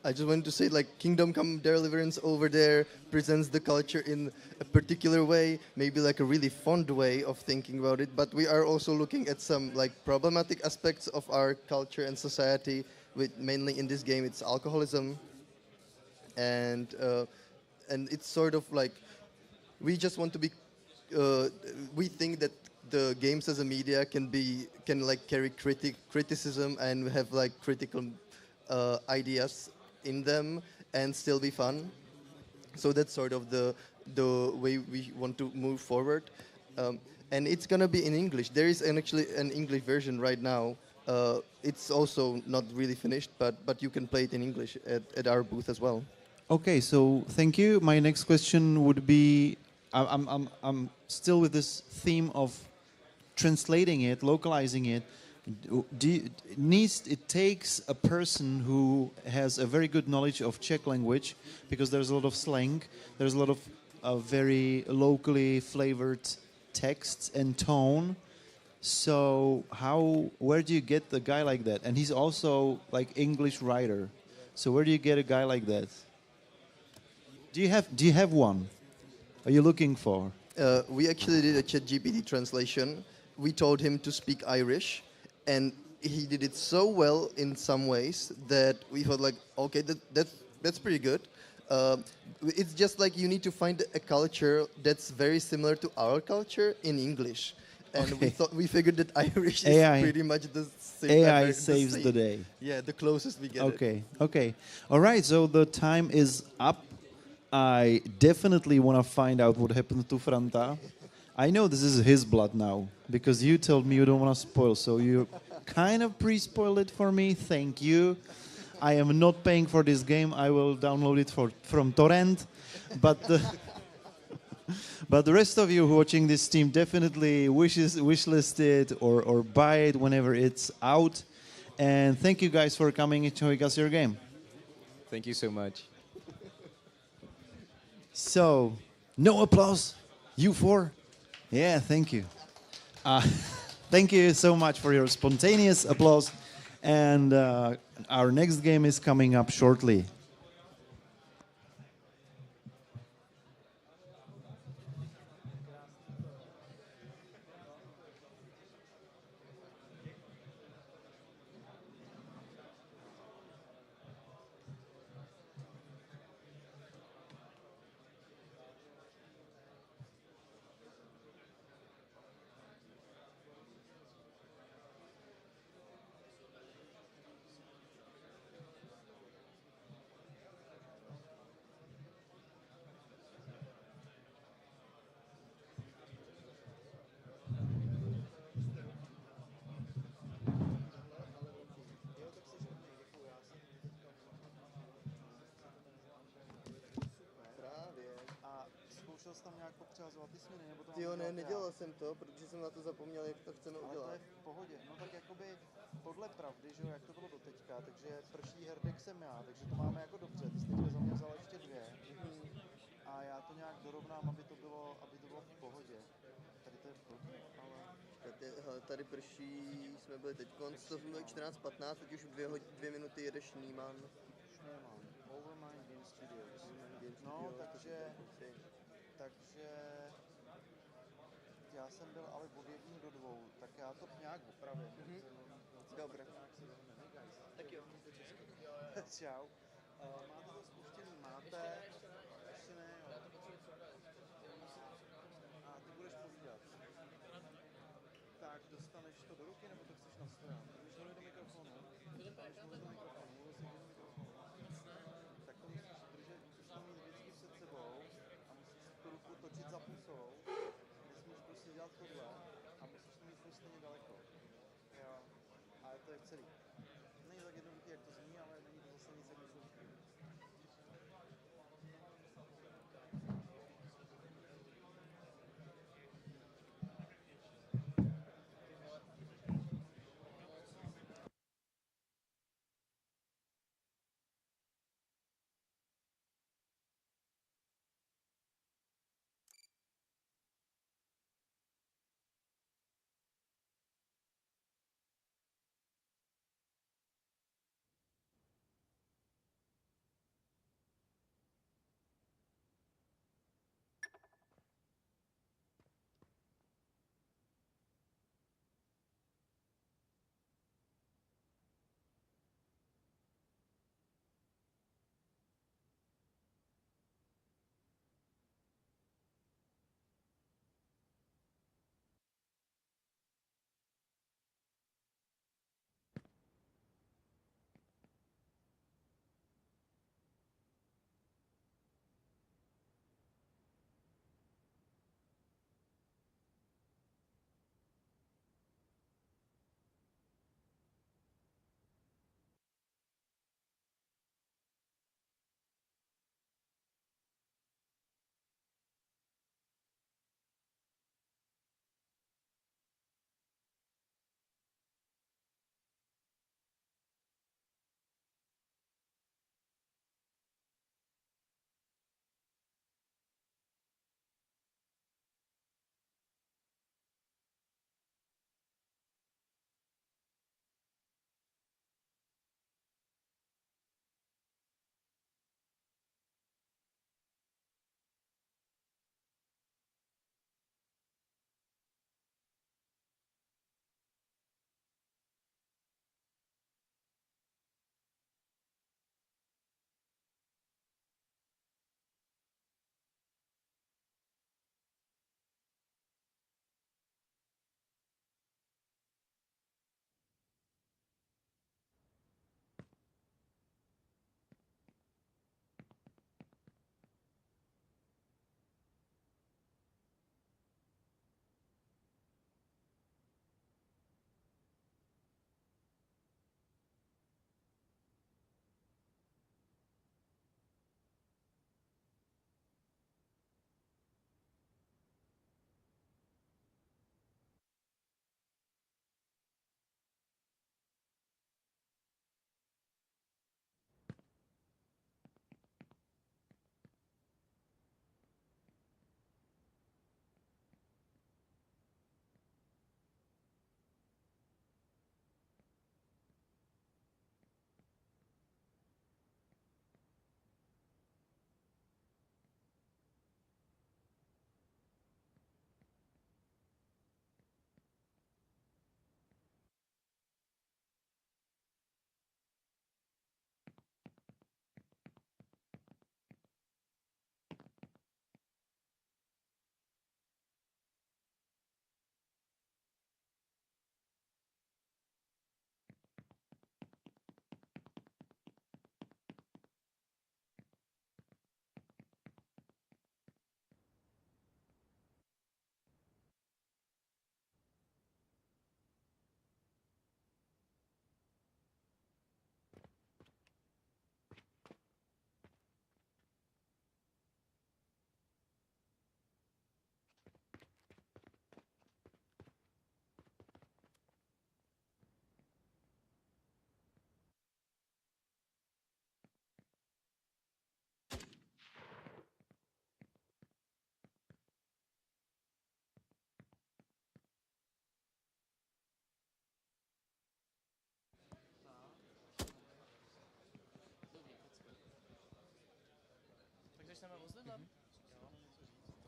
I just wanted to say, like, Kingdom Come Deliverance over there presents the culture in a particular way, maybe like a really fond way of thinking about it. But we are also looking at some like problematic aspects of our culture and society. With mainly in this game, it's alcoholism, and it's sort of like we just want to be. We think that the games as a media can like carry criticism and have like critical ideas in them and still be fun. So that's sort of the way we want to move forward. And it's gonna be in English. There is actually an English version right now. It's also not really finished, but you can play it in English at our booth as well. Okay, so thank you. My next question would be, I'm still with this theme of translating it, localizing it. It takes a person who has a very good knowledge of Czech language, because there's a lot of slang, there's a lot of very locally flavored texts and tone. So where do you get a guy like that? And he's also like English writer. So where do you get a guy like that? Do you have one? Are you looking for? We actually did a ChatGPT translation. We told him to speak Irish, and he did it so well in some ways that we thought like, okay, that's pretty good. It's just like you need to find a culture that's very similar to our culture in English. And we figured that Irish is pretty much the same. AI saves the day. Yeah, the closest we get. Okay. All right, so the time is up. I definitely want to find out what happened to Franta. I know this is his blood now, because you told me you don't want to spoil, so you kind of pre-spoiled it for me. Thank you. I am not paying for this game. I will download it from torrent. But the rest of you who are watching this stream definitely wishlist it or buy it whenever it's out. And thank you guys for coming and showing us your game. Thank you so much. So, no applause. You four? Yeah, thank you. Thank you so much for your spontaneous applause. And our next game is coming up shortly. Zkoušel jsi tam nějak popřehazovat ty směny, nebo to mám udělat nedělal jsem to, protože jsem na to zapomněl, jak to chceme udělat. Ale to je v pohodě. No tak jakoby podle pravdy, že jo, jak to bylo doteďka, takže prší herdek jsem já, takže to máme jako dobře. Ty jsi teďka za mě vzal ještě 2. A já to nějak dorovnám, aby to bylo v pohodě. Tady to je blbý, ale... Tady prší, jsme byli teď konc, to jsme byli 14-15, teď už 2 minuty jedeš Niemann. Schneemann, Overmind Game Studios. No, takže já jsem byl ale od 1 do 2, tak já to nějak opravím. Dobré. Tak jo. Čau. Máte to spuštěný? Máte? Ještě ne, jo. A ty budeš povídat. Tak dostaneš to do ruky, nebo to chceš na stojan? Když mluvím do mikrofonu. Tak to musíš držet, musíš to mít vždycky před sebou a musíš tu ruku točit za pusou. Nesmíš prostě dělat tohle a musíš to mít prostě stejně daleko. Jo. Ale to je celý. Není tak jednoduchý, jak to zní, ale není to zase nic jak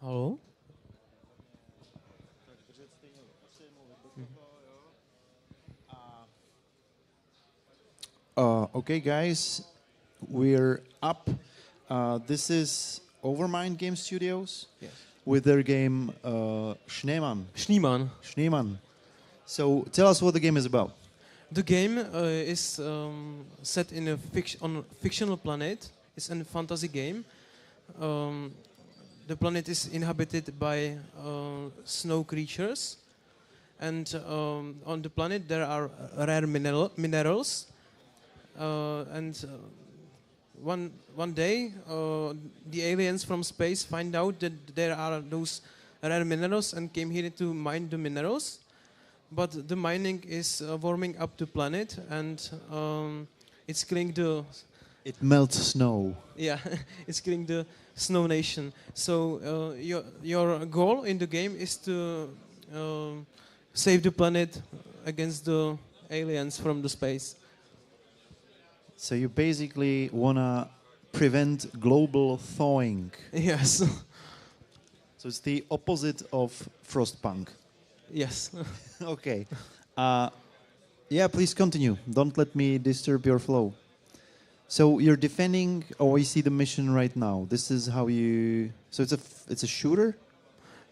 Hello? Okay, guys, we're up. This is Overmind Game Studios with their game Schneemann. Schneemann. So tell us what the game is about. The game is set in on a fictional planet. It's a fantasy game. The planet is inhabited by snow creatures, and on the planet there are rare minerals. One day, the aliens from space find out that there are those rare minerals and came here to mine the minerals. But the mining is warming up the planet, and it's killing the... It melts snow. Yeah, it's killing the Snow Nation. So your goal in the game is to save the planet against the aliens from the space. So you basically want to prevent global thawing. Yes. So it's the opposite of Frostpunk. Yes. Okay. Yeah, please continue. Don't let me disturb your flow. So you're defending. Oh, I see the mission right now. This is how you. So it's a shooter.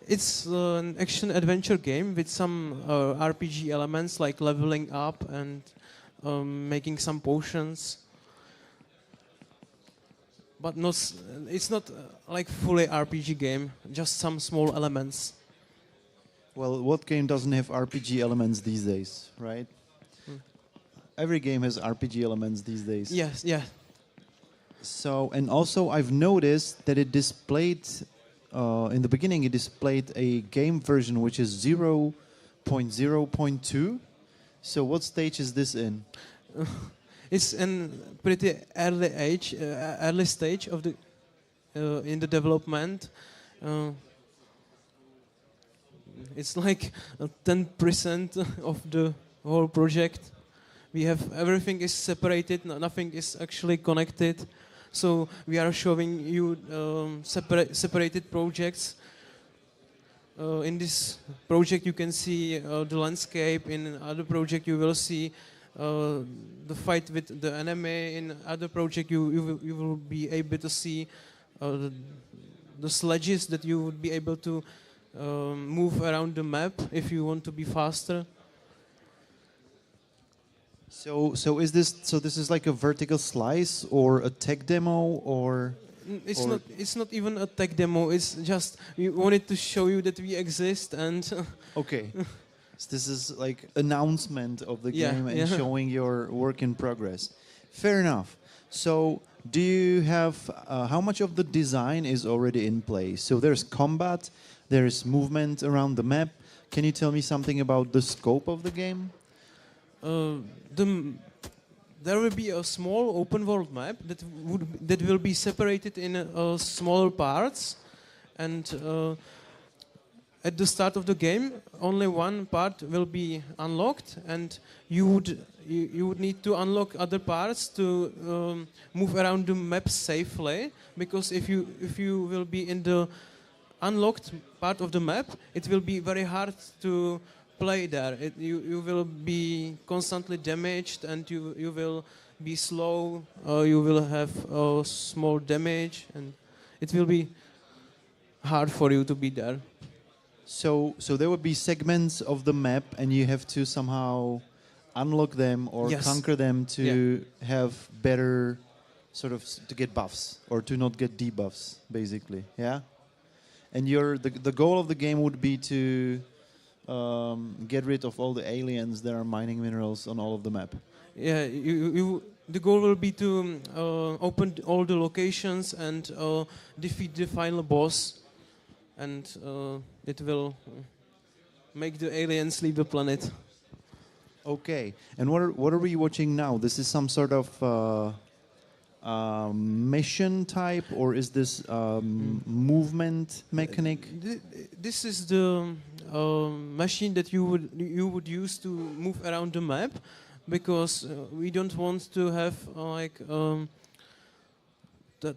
It's an action adventure game with some RPG elements like leveling up and making some potions. But it's not like fully RPG game. Just some small elements. Well, what game doesn't have RPG elements these days, right? Every game has RPG elements these days. Yes, yeah. So, and also I've noticed that it displayed, in the beginning it displayed a game version which is 0.0.2. So what stage is this in? It's in pretty early stage of the in the development. It's like 10% of the whole project. We have everything is separated, nothing is actually connected. So we are showing you separated projects. In this project you can see the landscape. In other project you will see the fight with the enemy. In other project you will be able to see the sledges that you would be able to move around the map if you want to be faster. So this is like a vertical slice or a tech demo or? It's not even a tech demo. It's just we wanted to show you that we exist and. Okay. So this is like announcement of the game and showing your work in progress. Fair enough. So do you have how much of the design is already in place? So there's combat, there's movement around the map. Can you tell me something about the scope of the game? There will be a small open world map that will be separated in smaller parts, and at the start of the game, only one part will be unlocked, and you would need to unlock other parts to move around the map safely. Because if you will be in the unlocked part of the map, it will be very hard to play there. You will be constantly damaged, and you will be slow. You will have small damage, and it will be hard for you to be there. So there would be segments of the map, and you have to somehow unlock them or conquer them to have better, sort of to get buffs or to not get debuffs, basically. Yeah. And the goal of the game would be to get rid of all the aliens that are mining minerals on all of the map. Yeah, the goal will be to open all the locations and defeat the final boss, and it will make the aliens leave the planet. Okay, and what are we watching now? This is some sort of mission type, or is this movement mechanic? This is the machine that you would use to move around the map, because we don't want to have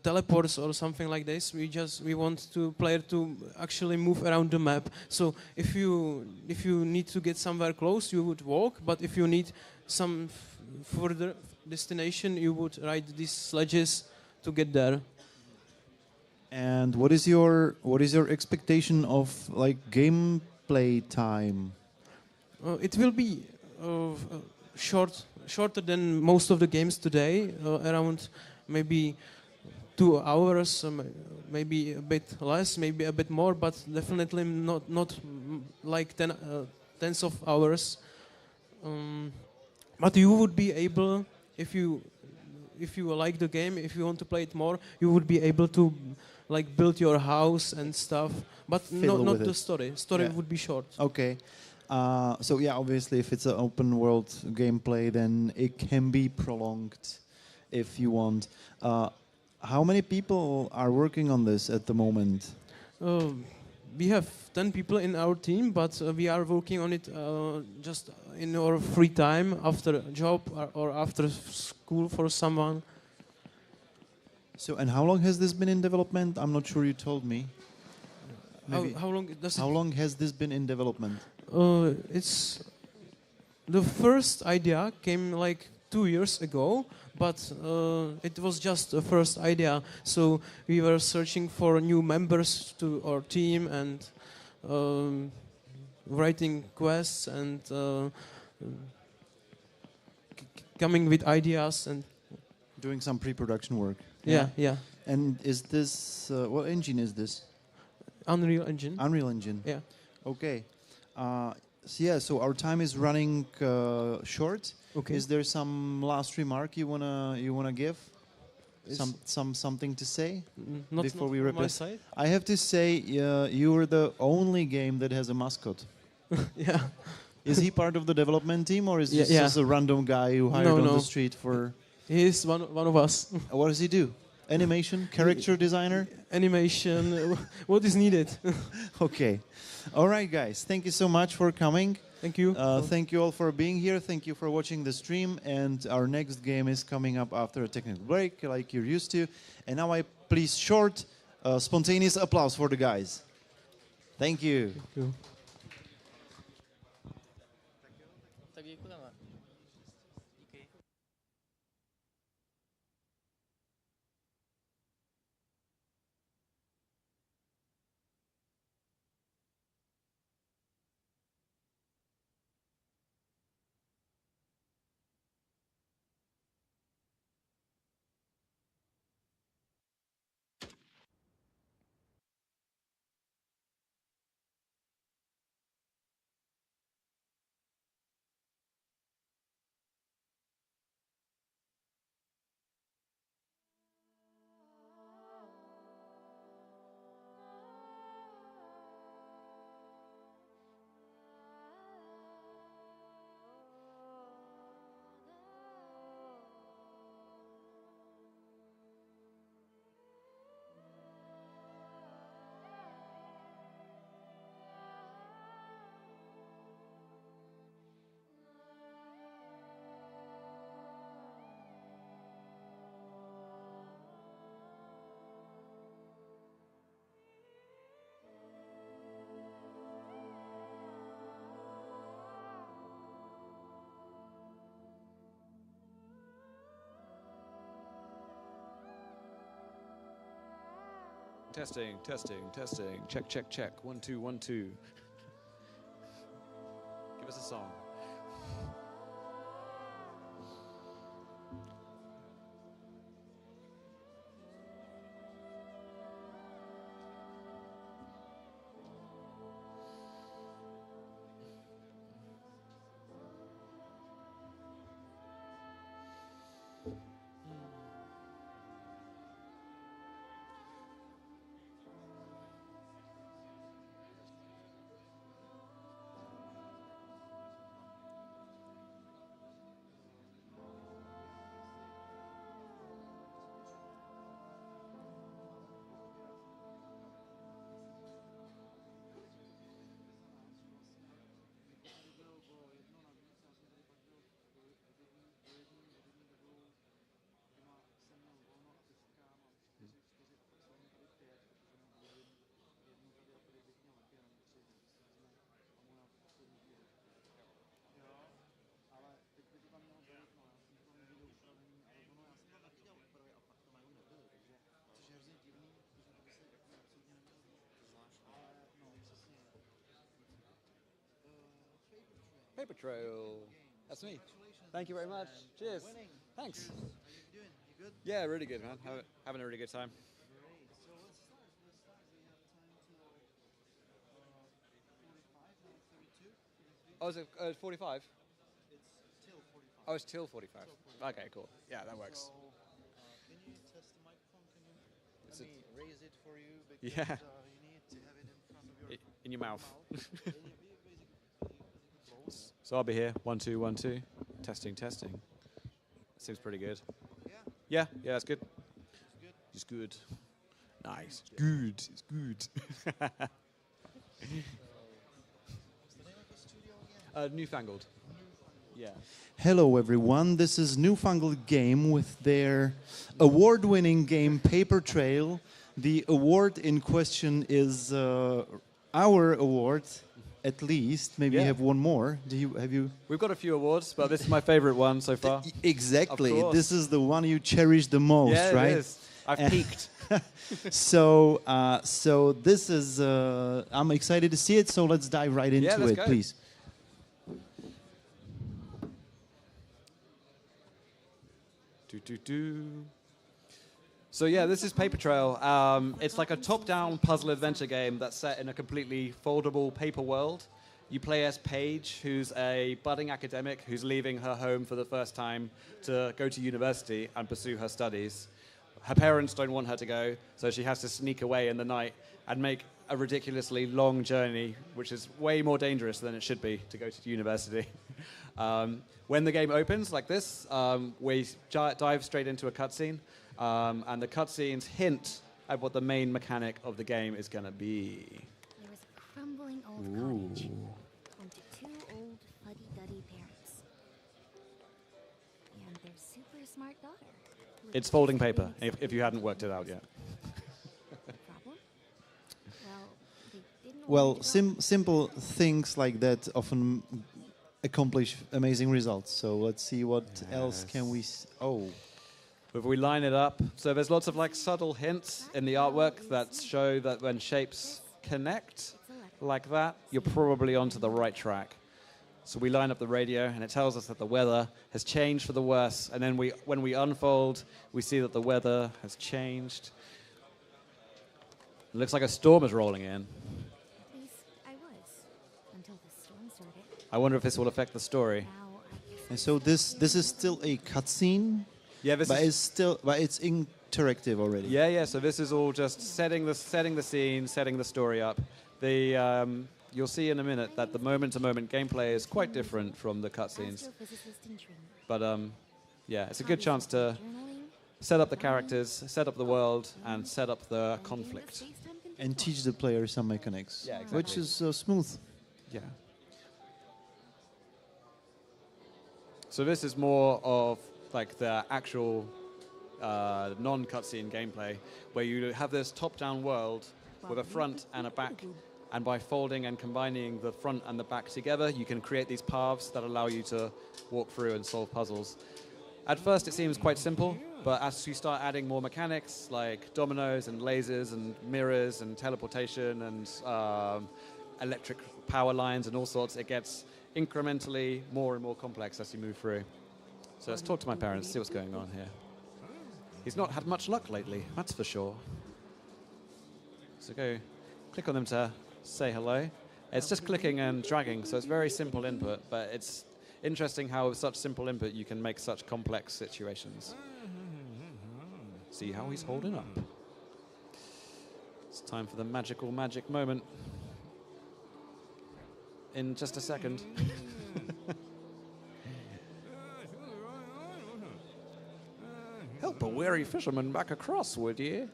teleports or something like this. We want to player to actually move around the map. So if you need to get somewhere close, you would walk. But if you need some further destination, you would ride these sledges to get there. And what is your expectation of like gameplay time? It will be shorter than most of the games today, around maybe 2 hours, maybe a bit less, maybe a bit more, but definitely not like tens of hours. But you would be able, if you like the game, if you want to play it more, you would be able to like build your house and stuff, but not the story. Story would be short. Okay. So yeah, obviously, if it's an open world gameplay, then it can be prolonged if you want. How many people are working on this at the moment? We have 10 people in our team, but we are working on it just in our free time after a job or after school for someone. So, and how long has this been in development? I'm not sure you told me. How long does How long has this been in development? It's the first idea came like 2 years ago, but it was just a first idea. So we were searching for new members to our team and writing quests and coming with ideas and doing some pre-production work. Yeah. And is this what engine is this? Unreal Engine. Unreal Engine. Yeah. Okay. So our time is running short. Okay. Is there some last remark you wanna give? Something to say before we wrap from my it? side. I have to say you are the only game that has a mascot. Yeah. Is he part of the development team, or is he Yeah, just a random guy who hired on the street for? He is one of us. What does he do? Animation, character designer? Animation, what is needed. Okay. All right, guys. Thank you so much for coming. Thank you. Thank you all for being here. Thank you for watching the stream. And our next game is coming up after a technical break, like you're used to. And now I please short, spontaneous applause for the guys. Thank you. Thank you. Testing, testing, testing. Check, check, check. 1, 2, 1, 2. Give us a song. Paper Trail. That's me. Thank you very much. Cheers. Thanks. How you doing? You good? Yeah, really good, man. Having a really good time. Great. So let's start. Let's start. We have time till 45, not 32. Oh, is it 45? It's till 45. Oh, it's till 45. Okay, cool. Yeah, that works. So, can you test the microphone? Can you Is let it- me raise it for you? Because Yeah. you need to have it in front of your In your mouth. Close. So I'll be here. 1, 2, 1, 2. Testing, testing. Seems pretty good. Yeah. Yeah, it's good. It's good. Nice. It's good. It's good. Newfangled. Yeah. Hello everyone, this is Newfangled Game with their award-winning game Paper Trail. The award in question is our award, at least. Maybe you have one more. Have you? We've got a few awards, but this is my favorite one so far. Exactly. Of course. This is the one you cherish the most, Yeah, right? it is. I've peaked. So this is. I'm excited to see it. So let's dive right into let's it, go. please. So yeah, this is Paper Trail. It's like a top-down puzzle adventure game that's set in a completely foldable paper world. You play as Paige, who's a budding academic who's leaving her home for the first time to go to university and pursue her studies. Her parents don't want her to go, so she has to sneak away in the night and make a ridiculously long journey, which is way more dangerous than it should be to go to university. When the game opens like this, we dive straight into a cutscene, and the cutscenes hint at what the main mechanic of the game is going to be. There was a crumbling old cottage home to two old fuddy-duddy parents and their super smart daughter. It's folding paper, if you hadn't worked it out yet. Problem? Well, they didn't Well, simple things like that often accomplish amazing results. So let's see what else can we. If we line it up, so there's lots of like subtle hints in the artwork that show that when shapes connect like that, you're probably onto the right track. So we line up the radio, and it tells us that the weather has changed for the worse. And then when we unfold, we see that the weather has changed. It looks like a storm is rolling in. At least I was until the storm started. I wonder if this will affect the story. And so this is still a cutscene. Yeah, this but is it's interactive already. Yeah. So this is all just setting the scene, setting the story up. You'll see in a minute that the moment-to-moment gameplay is quite different from the cutscenes. But yeah, it's a good chance to set up the characters, set up the world, and set up the conflict. And teach the player some mechanics, Yeah, exactly. which is smooth. Yeah. So this is more of like the actual non-cutscene gameplay, where you have this top-down world with a front and a back, and by folding and combining the front and the back together, you can create these paths that allow you to walk through and solve puzzles. At first it seems quite simple, but as you start adding more mechanics like dominoes and lasers and mirrors and teleportation and electric power lines and all sorts, it gets incrementally more and more complex as you move through. So let's talk to my parents, see what's going on here. He's not had much luck lately, that's for sure. So go click on them to say hello. It's just clicking and dragging, so it's very simple input, but it's interesting how with such simple input you can make such complex situations. See how he's holding up. It's time for the magical magic moment. In just a second. Help a weary fisherman back across, would you?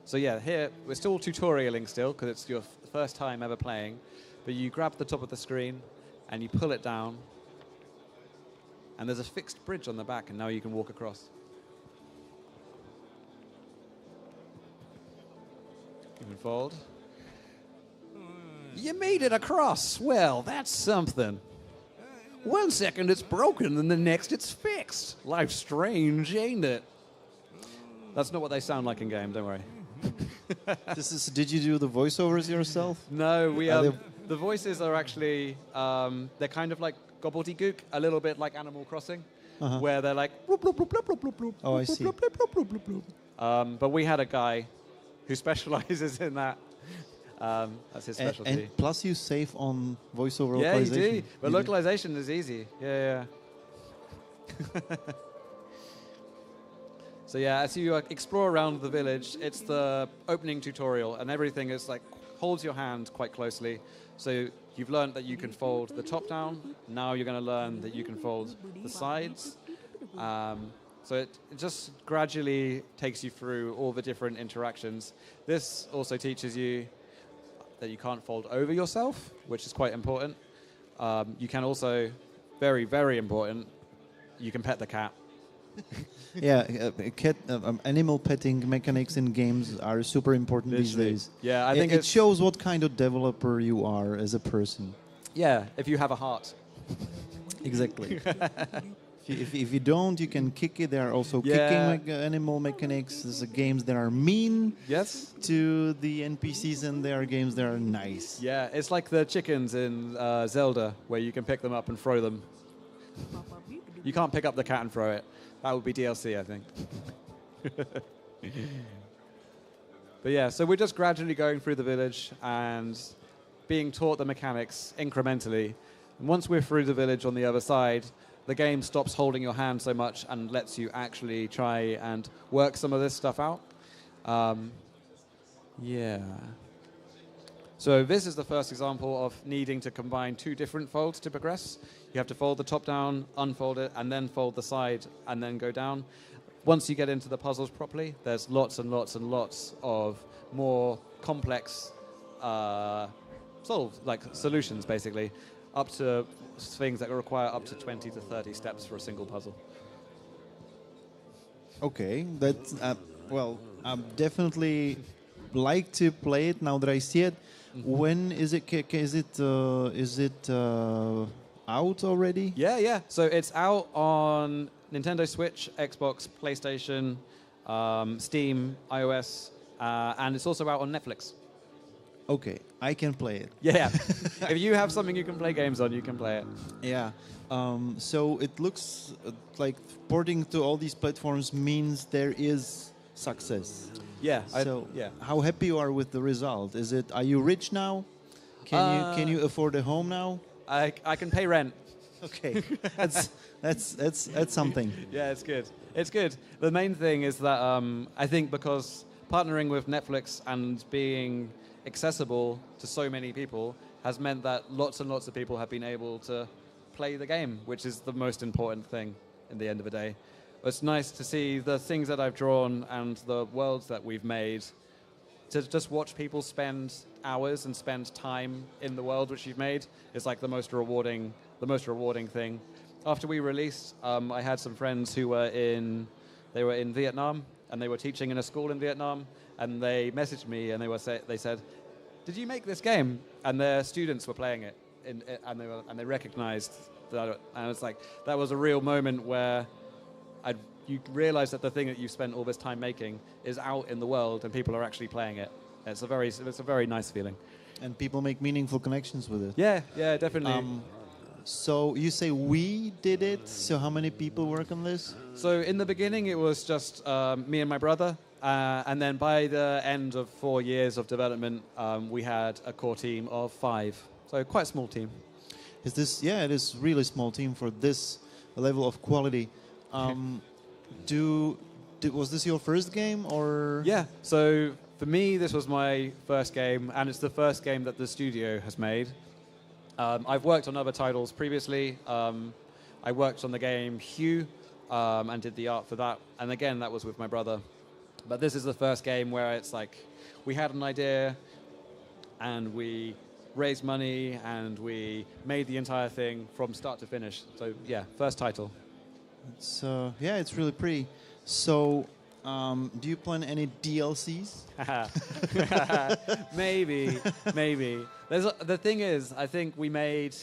So yeah, here we're still tutorialing still, because it's your first time ever playing. But you grab the top of the screen and you pull it down, and there's a fixed bridge on the back, and now you can walk across. You can fold. You made it across. Well, that's something. 1 second it's broken, and the next it's fixed. Life's strange, ain't it? That's not what they sound like in game, don't worry. Did you do the voiceovers yourself? No, The voices are actually, they're kind of like gobbledygook, a little bit like Animal Crossing, where they're like, bloop, bloop, bloop, bloop, bloop, bloop, bloop, Oh, I bloop, see. bloop, bloop, bloop, bloop, bloop, bloop. But we had a guy who specializes in that. That's his specialty. And plus you save on voiceover Yeah, you localization. do. But localization is easy. Yeah. So yeah, as you explore around the village, it's the opening tutorial, and everything is like holds your hand quite closely. So you've learned that you can fold the top down. Now you're going to learn that you can fold the sides. So it just gradually takes you through all the different interactions. This also teaches you that you can't fold over yourself, which is quite important. You can also, very, very important, you can pet the cat. Yeah, animal petting mechanics in games are super important these days. Yeah, I think it shows what kind of developer you are as a person. Yeah, if you have a heart. Exactly. If you don't, you can kick it. There are also kicking animal mechanics. There's games that are mean to the NPCs, and there are games that are nice. Yeah, it's like the chickens in Zelda, where you can pick them up and throw them. You can't pick up the cat and throw it. That would be DLC, I think. But yeah, so we're just gradually going through the village and being taught the mechanics incrementally. And once we're through the village on the other side, the game stops holding your hand so much and lets you actually try and work some of this stuff out. Yeah. So this is the first example of needing to combine two different folds to progress. You have to fold the top down, unfold it, and then fold the side, and then go down. Once you get into the puzzles properly, there's lots and lots and lots of more complex solutions, basically, up to things that require up to 20 to 30 steps for a single puzzle. Okay, that's well, I definitely like to play it now that I see it. When is it? Is it out already? Yeah. So it's out on Nintendo Switch, Xbox, PlayStation, Steam, iOS, and it's also out on Netflix. Okay, I can play it. Yeah. If you have something you can play games on, you can play it. Yeah. So it looks like porting to all these platforms means there is success. Yeah. So how happy you are with the result? Are you rich now? Can you afford a home now? I can pay rent. Okay. That's something. Yeah, it's good. It's good. The main thing is that I think because partnering with Netflix and being accessible to so many people has meant that lots and lots of people have been able to play the game, which is the most important thing in the end of the day. It's nice to see the things that I've drawn and the worlds that we've made, to just watch people spend hours and spend time in the world which you've made is like the most rewarding thing. After we released, I had some friends who were in Vietnam, and they were teaching in a school in Vietnam, and they messaged me and they said, "Did you make this game?" And their students were playing it, and they recognized that, and it's like that was a real moment where you realize that the thing that you spent all this time making is out in the world and people are actually playing it. It's a very nice feeling. And people make meaningful connections with it. Yeah, definitely. So you say we did it. So how many people work on this? So in the beginning, it was just me and my brother. And then by the end of 4 years of development, we had a core team of 5. So quite a small team. It is really small team for this level of quality. Was this your first game or? Yeah. So for me, this was my first game, and it's the first game that the studio has made. I've worked on other titles previously. I worked on the game Hue and did the art for that. And again, that was with my brother. But this is the first game where it's like we had an idea and we raised money and we made the entire thing from start to finish. So yeah, first title. It's really pretty. So do you plan any DLCs? Maybe. The thing is, I think we made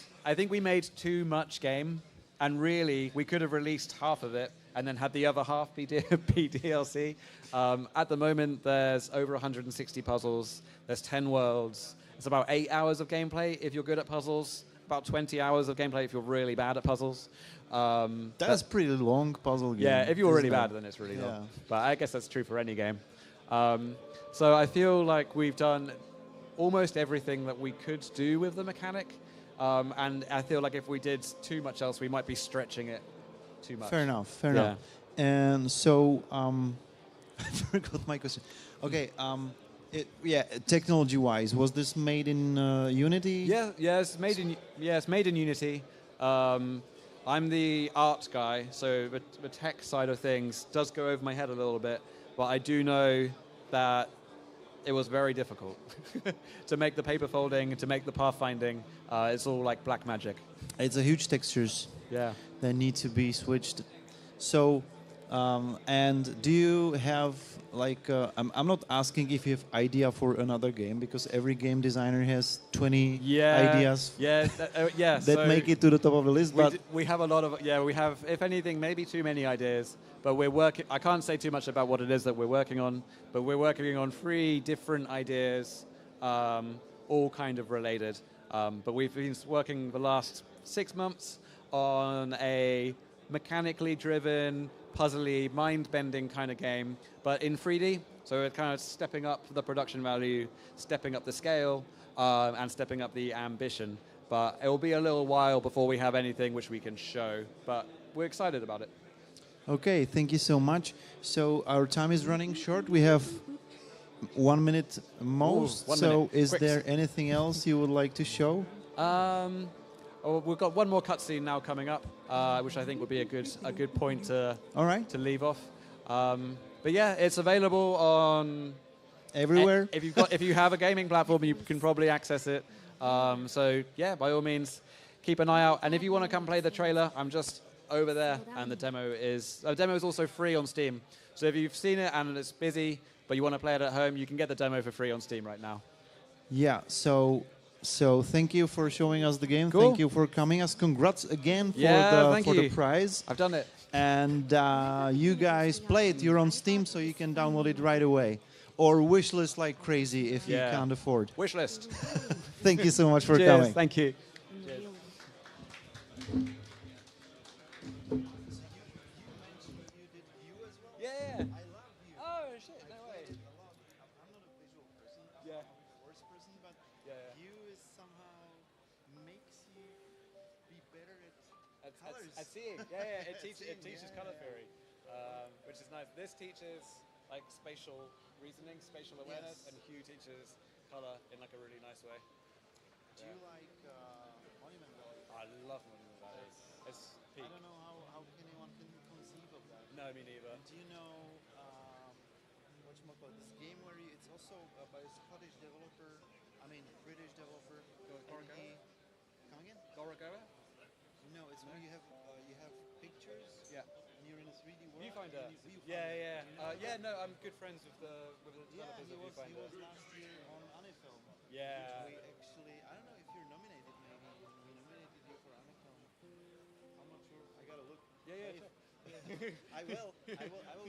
too much game, and really we could have released half of it and then had the other half be DLC. At the moment, there's over 160 puzzles. There's 10 worlds. It's about 8 hours of gameplay if you're good at puzzles. About 20 hours of gameplay if you're really bad at puzzles. That's pretty long puzzle game. Yeah, if you're really isn't bad, it? then it's really Yeah. long. But I guess that's true for any game. So I feel like we've done almost everything that we could do with the mechanic. And I feel like if we did too much else, we might be stretching it too much. Fair enough. Fair enough. And so, I forgot my question. Okay. Technology-wise, was this made in Unity? Yeah, it's made in Unity. I'm the art guy, so the tech side of things does go over my head a little bit, but I do know that it was very difficult to make the paper folding, to make the pathfinding. It's all like black magic. It's a huge textures. Yeah. That need to be switched. So, and do you have like? I'm not asking if you have idea for another game because every game designer has 20 ideas. Yeah, that so make it to the top of the list. But we have a lot of we have, if anything, maybe too many ideas. But we're working. I can't say too much about what it is that we're working on. But we're working on 3 different ideas, all kind of related. But we've been working the last 6 months on a mechanically driven, puzzly, mind-bending kind of game, but in 3D. So it's kind of stepping up the production value, stepping up the scale, and stepping up the ambition. But it will be a little while before we have anything which we can show. But we're excited about it. okay, thank you so much. So our time is running short. We have 1 minute most. Ooh, 1 so minute. is Quick. there anything else you would like to show? We've got one more cutscene now coming up, which I think would be a good point to to leave off. But yeah, it's available on everywhere. If you have a gaming platform, you can probably access it. So yeah, by all means, keep an eye out. And if you want to come play the trailer, I'm just over there, and the demo is also free on Steam. So if you've seen it and it's busy, but you want to play it at home, you can get the demo for free on Steam right now. Yeah. So thank you for showing us the game. Cool. Thank you for coming us. Congrats again for thank the you. prize. I've done it. And you guys play it. You're on Steam, so you can download it right away. Or wishlist like crazy if you can't afford. Wishlist. Thank you so much for Cheers, coming. Thank you. Yeah. Oh shit! No way. I'm not a visual person. Yeah. I'm a force person, but you is somehow makes you be better at colors. At seeing. Yeah. It teaches color theory, which is nice. This teaches like spatial reasoning, spatial awareness, and Hugh teaches color in like a really nice way. Do you like Monument Valley? I love Monument Valley. It's peak. I don't know how anyone can conceive of that. No, me neither. Do you know whatchamacallit, this game where it's also by a Scottish developer, British developer, and he... Come again? Gorogoa? No, it's where you have pictures. Yeah. And you're in a 3D world. Viewfinder. Viewfinder. No, I'm good friends with the developers of Viewfinder. He was last year on Anifilm. Yeah. Which we actually, I don't know if you're nominated. Maybe we nominated you for Anifilm. I'm not sure. I gotta look. Yeah. I will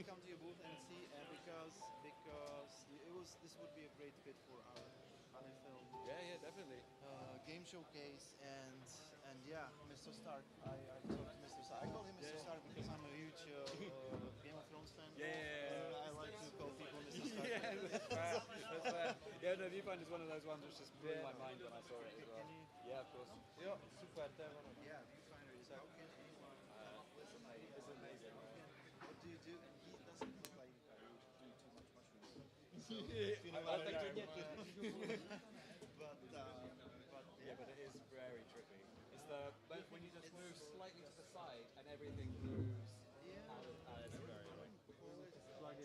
come to your booth and see, because this would be a great fit for our Anifilm. Yeah, definitely. Game showcase and yeah, Mr. Stark. I talked to Mr. Stark. I call him Mr. Stark because I'm a huge Game of Thrones fan. I like to call people Mr. Stark. That's fair. Yeah, no, Viewfinder is one of those ones which just blew my mind when I saw it as well. Yeah, of course. Yeah, super. Yeah, Viewfinder is how can anyone? It's amazing. What do you do? And he doesn't look like I would do too much mushrooms. So, you know what I mean. But it is very trippy. It's when you just move slightly to the side and everything moves. It's very annoying.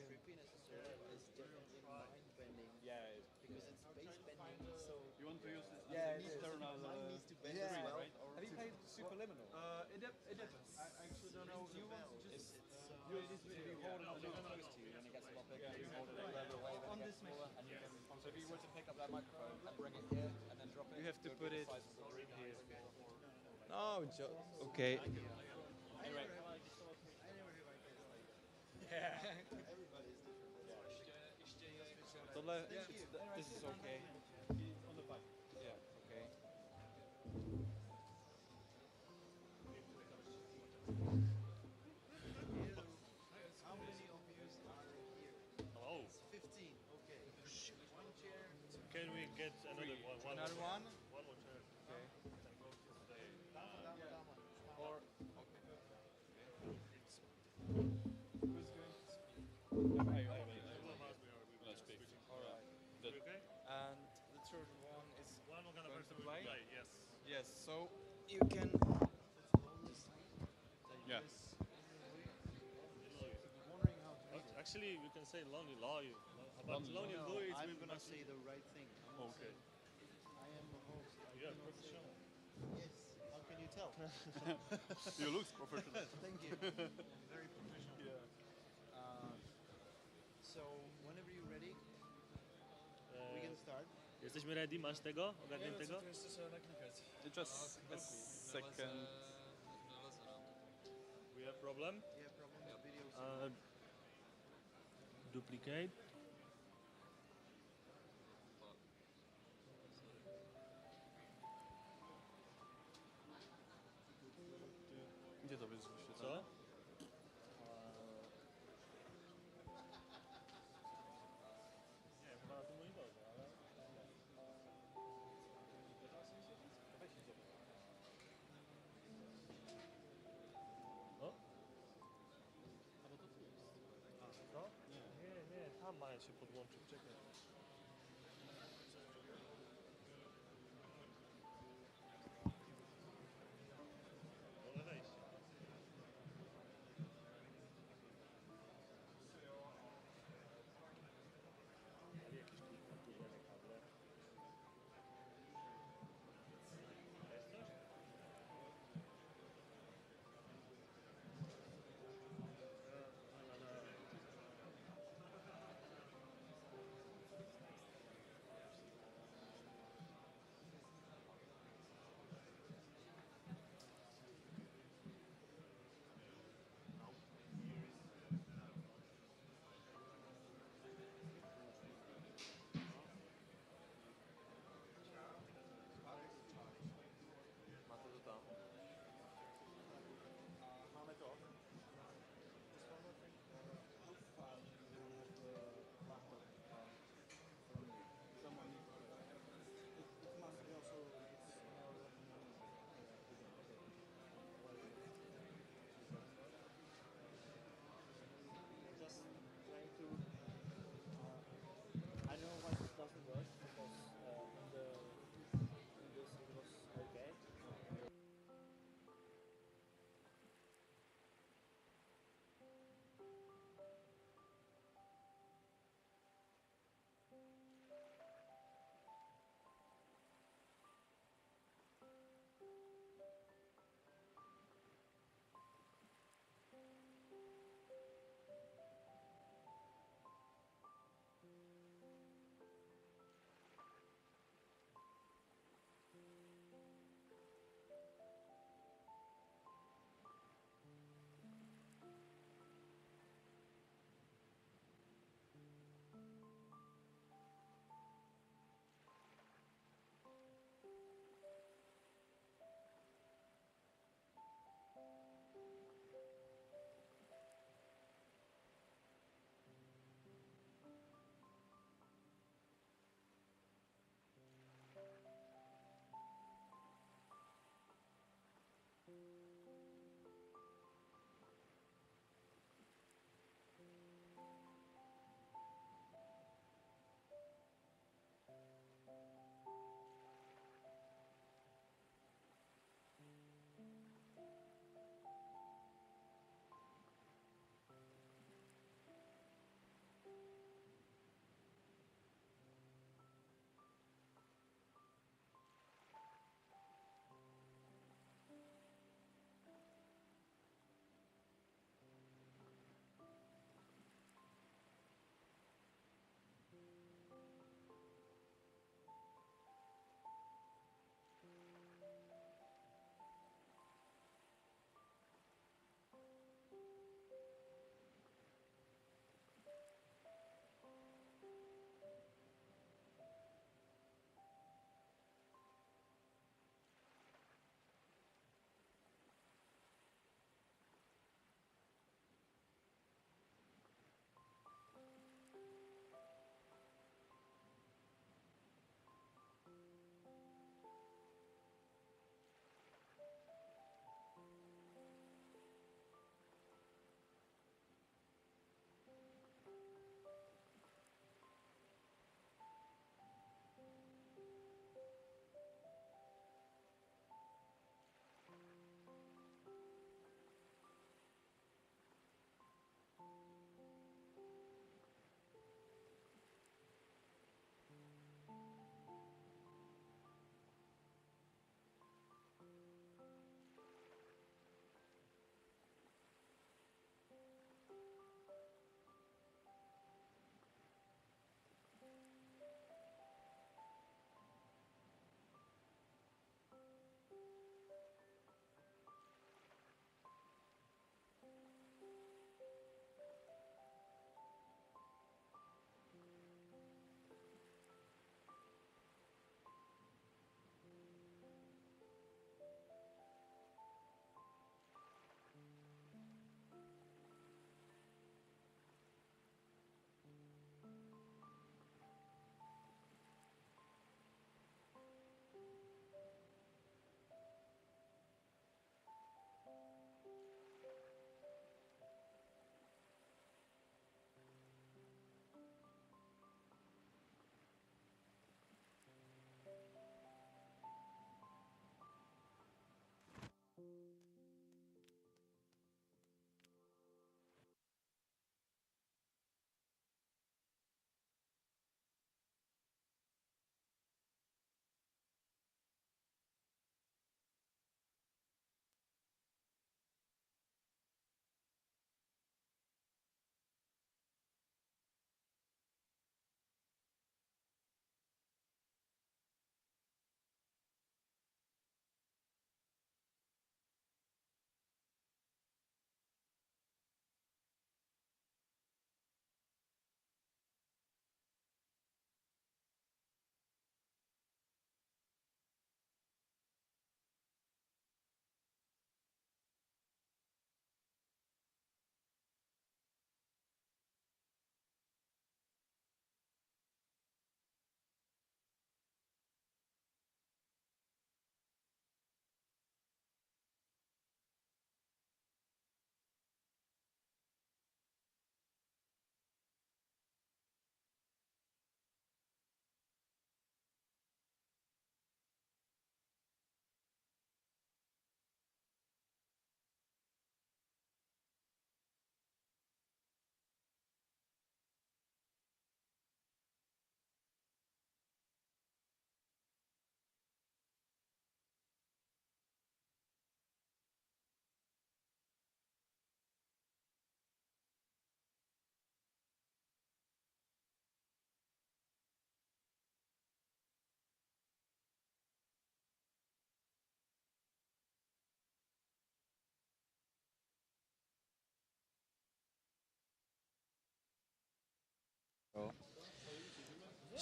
Trippy necessarily is definitely mind-bending. Yeah, because it's space-bending. So you want to use this Yeah, as an external needs to bend yeah. as well. Have you played Superliminal? It depends. I actually don't know. You want to just You hold an object close to you and it gets a lot bigger. You hold it further away, then it gets smaller, and you can. So if you were to pick up that microphone and bring it here and then drop it, you have to put it here. No, okay. Anyway. Tohle, this is okay. So you can. Yeah. Actually, we can say lonely lawyer. But lonely lawyer is I'm maybe gonna much say the right thing. I'm gonna Okay. say, I am a host. You are professional. Yes. How can you tell? You look professional. Thank you. Very professional. So whenever you're ready, we can start. Jesteśmy ready? Masz tego? Ogarniętego? Just a second. We have problem? You have problem with video Duplicate. Gdzie to jest wyświetlone? Co? Nie, chyba na tym monitorze, ale... No? Co? Nie, tam mają się podłączyć, czekaj. Dole wejście. Ale jakieś kulturalne kable. Jest coś?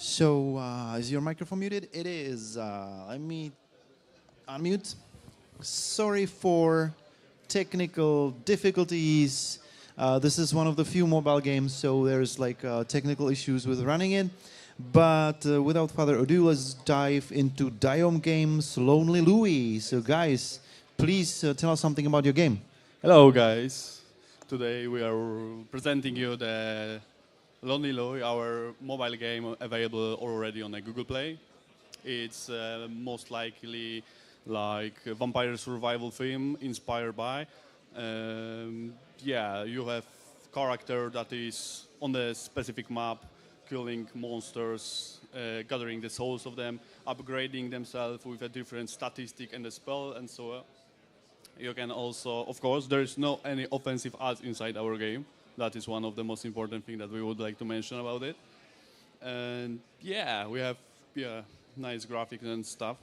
So, is your microphone muted? It is. Let me unmute. Sorry for technical difficulties. This is one of the few mobile games, so there's like technical issues with running it. But without further ado, let's dive into Diome Games Lonely Louie. So, guys, please tell us something about your game. Hello, guys. Today we are presenting you the Lonely Louie, our mobile game available already on a Google Play. It's most likely like a vampire survival theme inspired by. Yeah, you have character that is on the specific map, killing monsters, gathering the souls of them, upgrading themselves with a different statistic and a spell, and so on. You can also, of course, there is no any offensive ads inside our game. That is one of the most important things that we would like to mention about it. And yeah, we have nice graphics and stuff.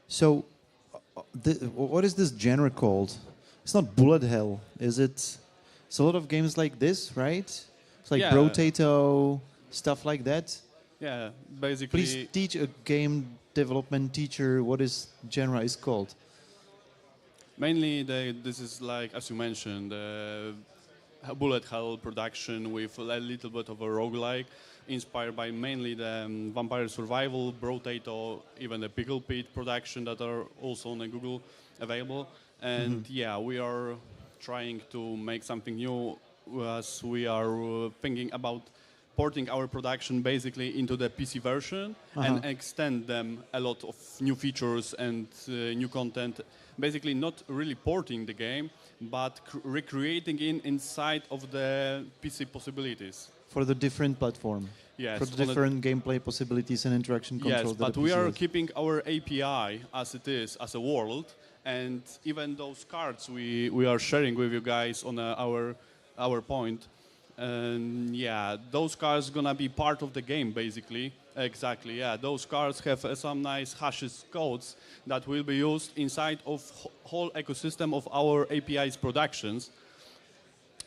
So, what is this genre called? It's not bullet hell, is it? It's a lot of games like this, right? It's like Brotato, stuff like that. Yeah, basically. Please teach a game development teacher what this genre is called. Mainly, this is like, as you mentioned, bullet hell production with a little bit of a roguelike, inspired by mainly the vampire survival, Brotato, even the pickle pit production that are also on the Google available. And yeah, we are trying to make something new as we are thinking about porting our production basically into the PC version and extend them a lot of new features and new content. Basically not really porting the game, but recreating it inside of the PC possibilities. For the different platform. Yes. For the different gameplay possibilities and interaction controls. Yes, but we are keeping our API as it is, as a world, and even those cards we are sharing with you guys on our point. And yeah, those cards gonna be part of the game basically. Exactly, yeah. Those cards have some nice hashes codes that will be used inside of whole ecosystem of our API's productions.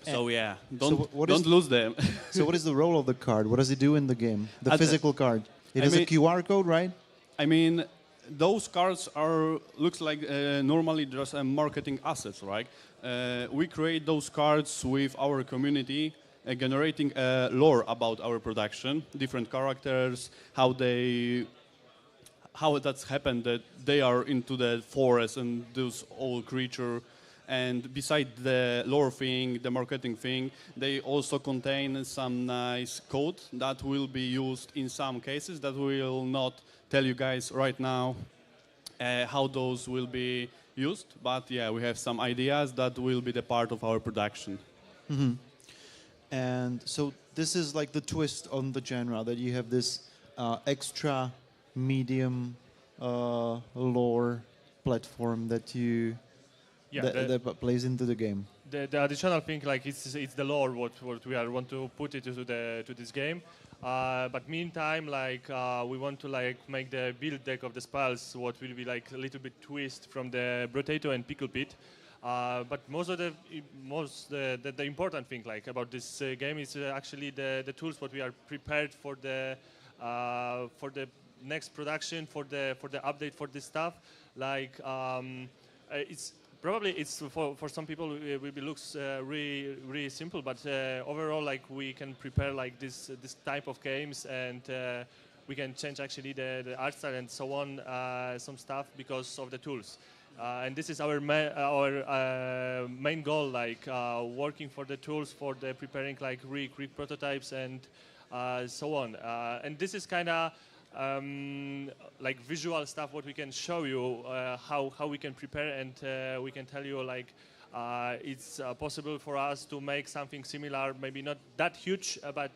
So yeah, don't lose them. So what is the role of the card? What does it do in the game? The physical card. It has a QR code, right? I mean, those cards looks like normally just marketing assets, right? We create those cards with our community, generating lore about our production, different characters, how that's happened, that they are into the forest and those old creature. And beside the lore thing, the marketing thing, they also contain some nice code that will be used in some cases that we will not tell you guys right now how those will be used. But yeah, we have some ideas that will be the part of our production. And so this is like the twist on the genre, that you have this extra medium lore platform that you that plays into the game. The additional thing, like it's the lore what we want to put it to this game. But meantime, like we want to like make the build deck of the spells what will be like a little bit twist from the Brotato and Pickle Pit. But the important thing like about this game is actually the tools what we are prepared for the next production, for the update for this stuff. Like it's for some people it will be looks really simple, but overall like we can prepare like this type of games, and we can change actually the art style and so on, some stuff because of the tools. And this is our main goal, like working for the tools for the preparing like quick prototypes and so on. And this is kind of like visual stuff what we can show you how we can prepare, and we can tell you like it's possible for us to make something similar, maybe not that huge, but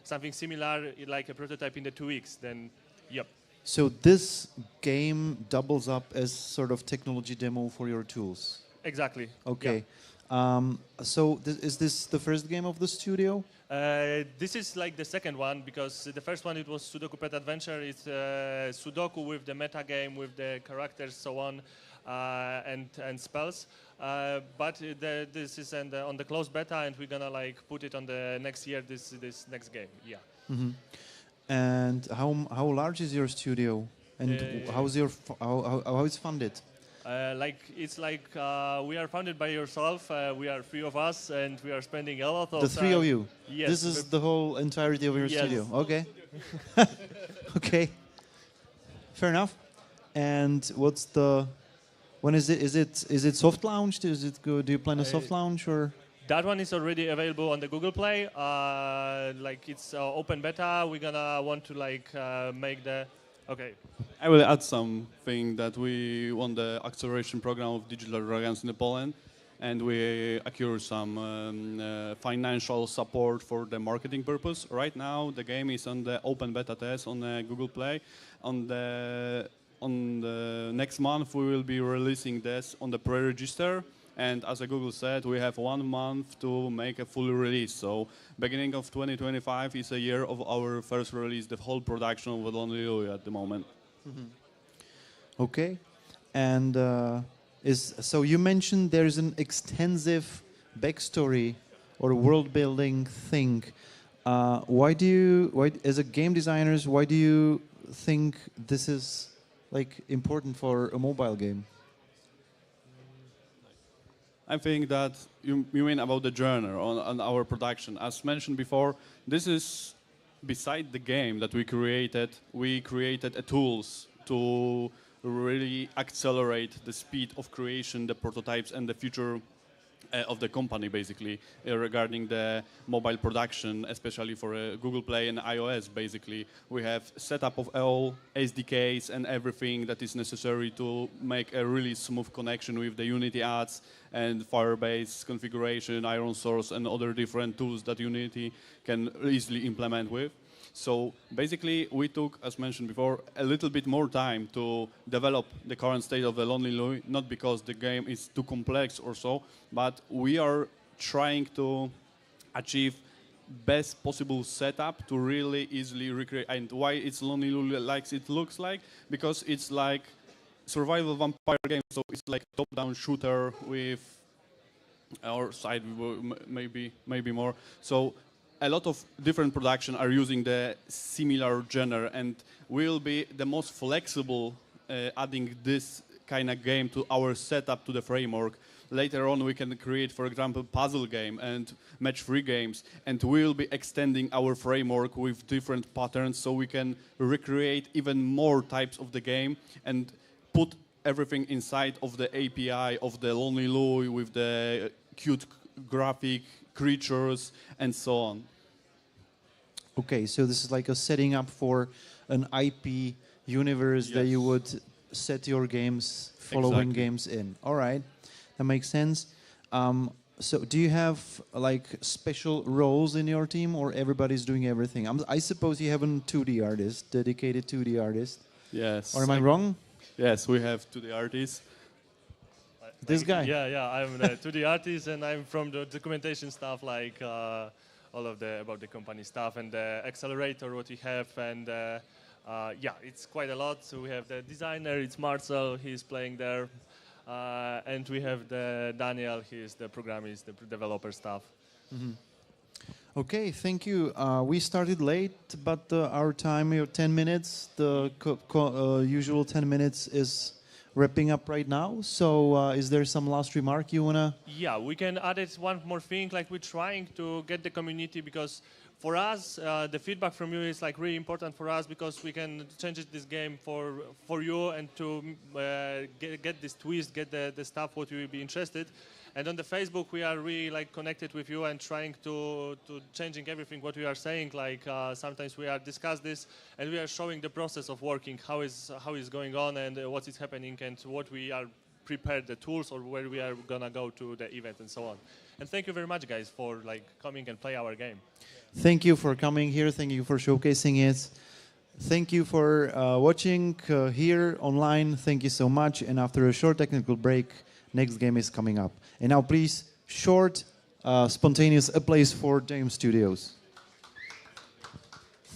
something similar like a prototype in the 2 weeks. Then, yep. So this game doubles up as sort of technology demo for your tools. Exactly. Okay. Yeah. So is this the first game of the studio? This is like the second one because the first one it was Sudoku Pet Adventure. It's Sudoku with the meta game, with the characters, so on, and spells. But this is on the closed beta, and we're gonna like put it on the next year. This next game, yeah. Mm-hmm. And how large is your studio? And how's your how is funded? It's like we are founded by yourself. We are three of us, and we are spending a lot of The three time. of you. Yes. This is the whole entirety of your Yes. studio. Okay. Okay. Fair enough. And what's the? When is it? Is it soft launched? Is it good? Do you plan a soft launch or? That one is already available on the Google Play. Like it's open beta. We're gonna want to like make the. Okay. I will add something that we won the acceleration program of Digital Dragons in Poland, and we acquired some financial support for the marketing purpose. Right now, the game is on the open beta test on Google Play. On the next month, we will be releasing this on the pre-register. And as Google said, we have 1 month to make a full release. So beginning of 2025 is a year of our first release, the whole production of Lonely Louie at the moment. Mm-hmm. Okay. And so you mentioned there's an extensive backstory or world building thing. Why, as a game designers, why do you think this is like important for a mobile game? I think that you mean about the journey on our production. As mentioned before, this is beside the game that we created tools to really accelerate the speed of creation, the prototypes, and the future of the company, basically, regarding the mobile production, especially for Google Play and iOS, basically. We have setup of all SDKs and everything that is necessary to make a really smooth connection with the Unity ads and Firebase configuration, Iron Source, and other different tools that Unity can easily implement with. So basically, we took, as mentioned before, a little bit more time to develop the current state of the Lonely Louie, not because the game is too complex or so, but we are trying to achieve best possible setup to really easily recreate. And why it's Lonely Louie like it looks like? Because it's like survival vampire game, so it's like top-down shooter with our side maybe more. So a lot of different production are using the similar genre, and we'll be the most flexible adding this kind of game to our setup, to the framework. Later on we can create, for example, puzzle game and match-3 games, and we'll be extending our framework with different patterns so we can recreate even more types of the game and put everything inside of the API of the Lonely Louie with the cute graphic creatures and so on. Okay, so this is like a setting up for an IP universe that you would set your games, following games in. All right, that makes sense. So do you have like special roles in your team, or everybody's doing everything? I suppose you have a 2D artist, dedicated 2D artist. Yes. Or am I wrong? Yes, we have 2D artists. This guy? Yeah, I'm the 2D artist, and I'm from the documentation stuff, like all of about the company stuff and the accelerator what we have, and yeah, it's quite a lot. So we have the designer, it's Marcel, he's playing there, and we have the Daniel, he's the programmist, the developer stuff. Mm-hmm. Okay, thank you. We started late, but our time, 10 minutes, the usual 10 minutes is wrapping up right now. So is there some last remark you want to? Yeah, we can add it one more thing, like we're trying to get the community, because for us, the feedback from you is like really important for us, because we can change this game for you and to get this twist, get the stuff what you will be interested. And on the Facebook, we are really like connected with you and trying to changing everything what we are saying. Like sometimes we are discuss this and we are showing the process of working, how is going on and what is happening and what we are prepared the tools or where we are gonna go to the event and so on. And thank you very much, guys, for like coming and play our game. Thank you for coming here. Thank you for showcasing it. Thank you for watching here online. Thank you so much. And after a short technical break, next game is coming up. And now, please, short, spontaneous, a place for James Studios.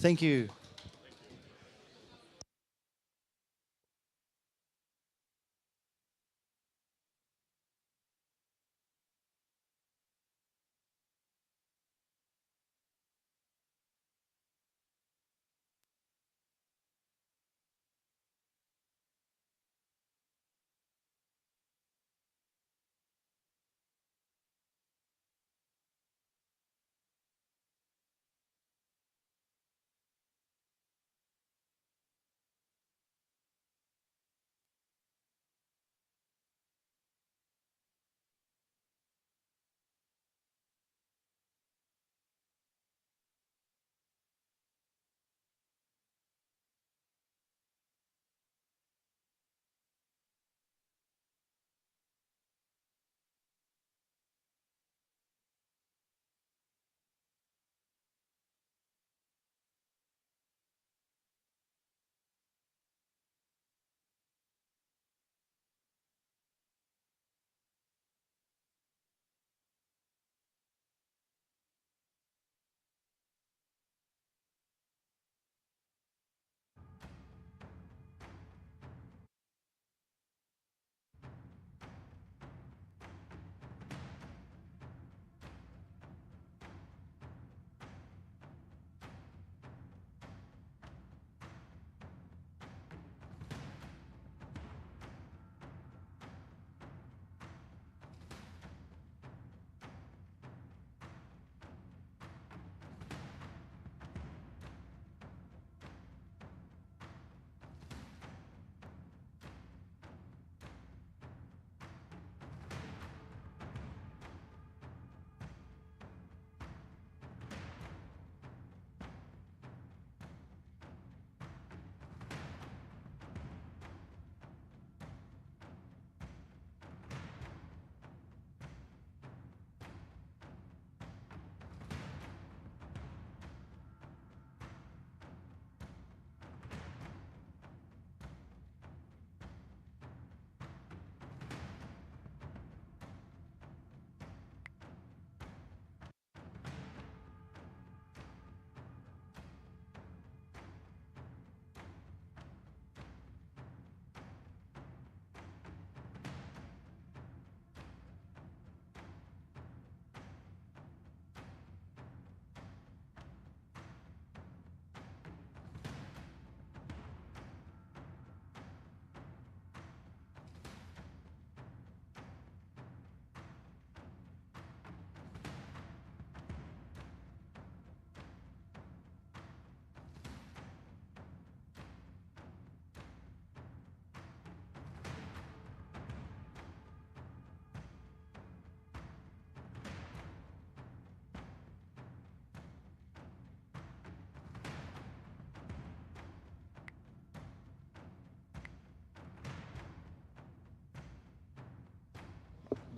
Thank you.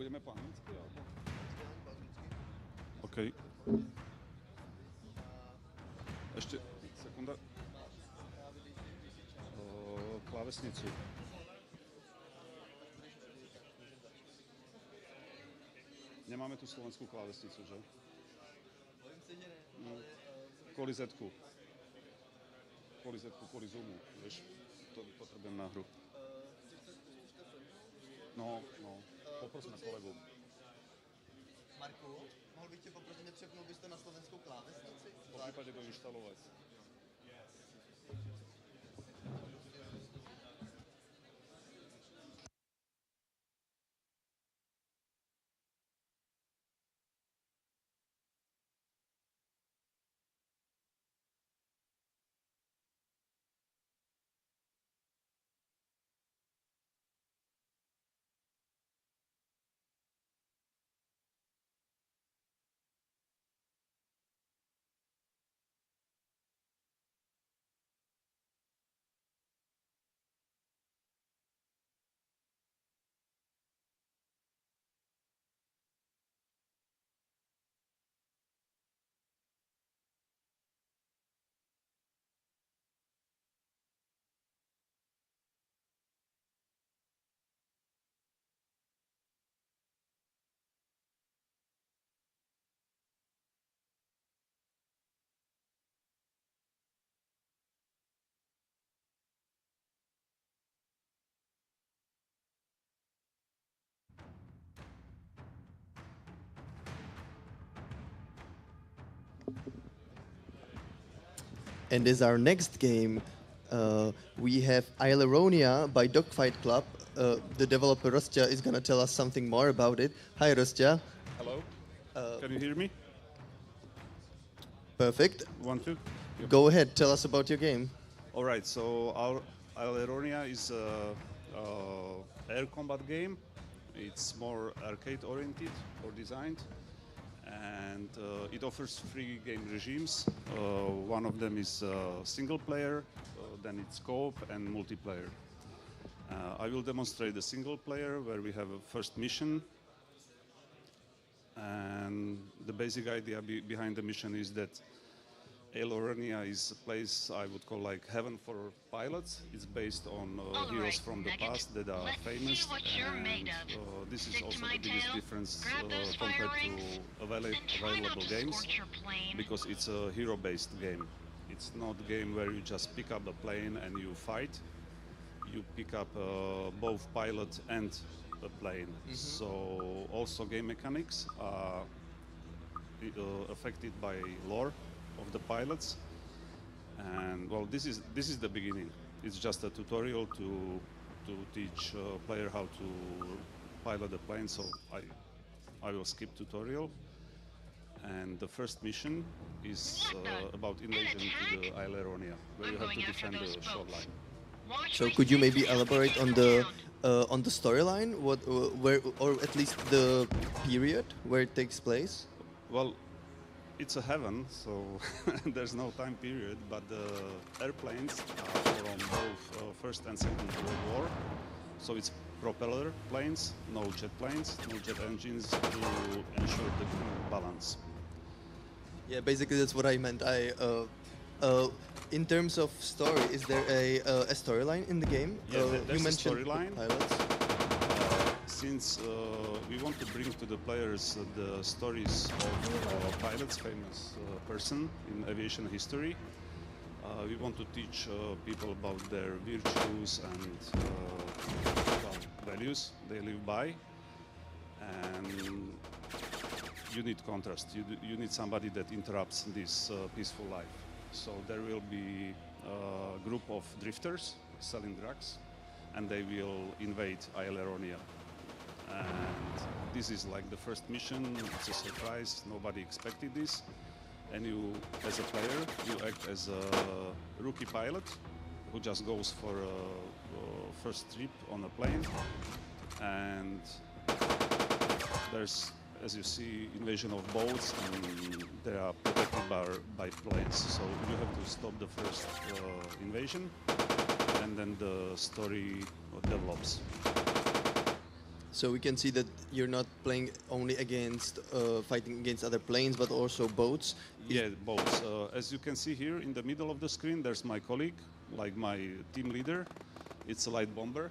Budeme po anglicky? OK. Ešte sekunda. Klávesnicu. Nemáme tu slovenskú klávesnicu, že? No, kvôli Z-ku. Kvôli Z-ku, kvôli Zoomu. Vieš, to potrebujem na hru. No, poprosme kolegu. Marku, mohl bych tě poprosit, nepřepnul bys to na slovenskou klávesnici? Po prípade doinštalovať. And as our next game, we have Aileronia by Dogfight Club. The developer Rostja is going to tell us something more about it. Hi, Rostja. Hello. Can you hear me? Perfect. 1, 2. Yep. Go ahead, tell us about your game. All right, so our Aileronia is a air combat game. It's more arcade oriented or designed, and it offers 3 game regimes. One of them is single player, then it's co-op and multiplayer. I will demonstrate the single player where we have a first mission, and the basic idea behind the mission is that Aileronia is a place I would call like heaven for pilots. It's based on heroes from the past that are famous, and this is also the biggest difference compared to available games, because it's a hero-based game. It's not a game where you just pick up a plane and you fight. You pick up both pilot and a plane. So also game mechanics are affected by lore of the pilots, and well, this is the beginning. It's just a tutorial to teach player how to pilot the plane. So I will skip tutorial, and the first mission is about invasion to the Aileronia, where you have to defend the shoreline. So could you maybe elaborate on the storyline, where, or at least the period where it takes place? Well, it's a heaven, so there's no time period, but the airplanes are from both First and Second World War. So it's propeller planes, no jet planes, no jet engines to ensure the balance. Yeah, basically that's what I meant. In terms of story, is there a storyline in the game? Yeah, there's you a mentioned storyline. Pilots. Since we want to bring to the players the stories of a pilot's famous person in aviation history, we want to teach people about their virtues and values they live by. And you need contrast. You need somebody that interrupts this peaceful life. So there will be a group of drifters selling drugs, and they will invade Aileronia. And this is like the first mission. It's a surprise. Nobody expected this. And you, as a player, you act as a rookie pilot who just goes for a first trip on a plane. And there's, as you see, invasion of boats, and they are protected by planes. So you have to stop the first invasion, and then the story develops. So we can see that you're not playing only against fighting against other planes, but also boats. Yeah, boats. As you can see here in the middle of the screen, there's my colleague, like my team leader. It's a light bomber.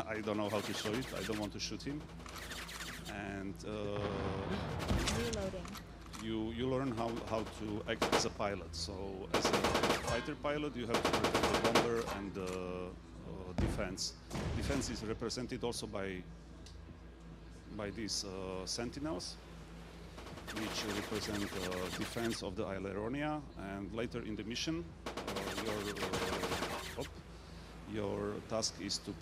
I don't know how to show it. I don't want to shoot him. And you learn how to act as a pilot. So as a fighter pilot, you have to protect the bomber and the defense. Defense is represented also by these sentinels, which represent defense of the Aileronia. And later in the mission, your task is to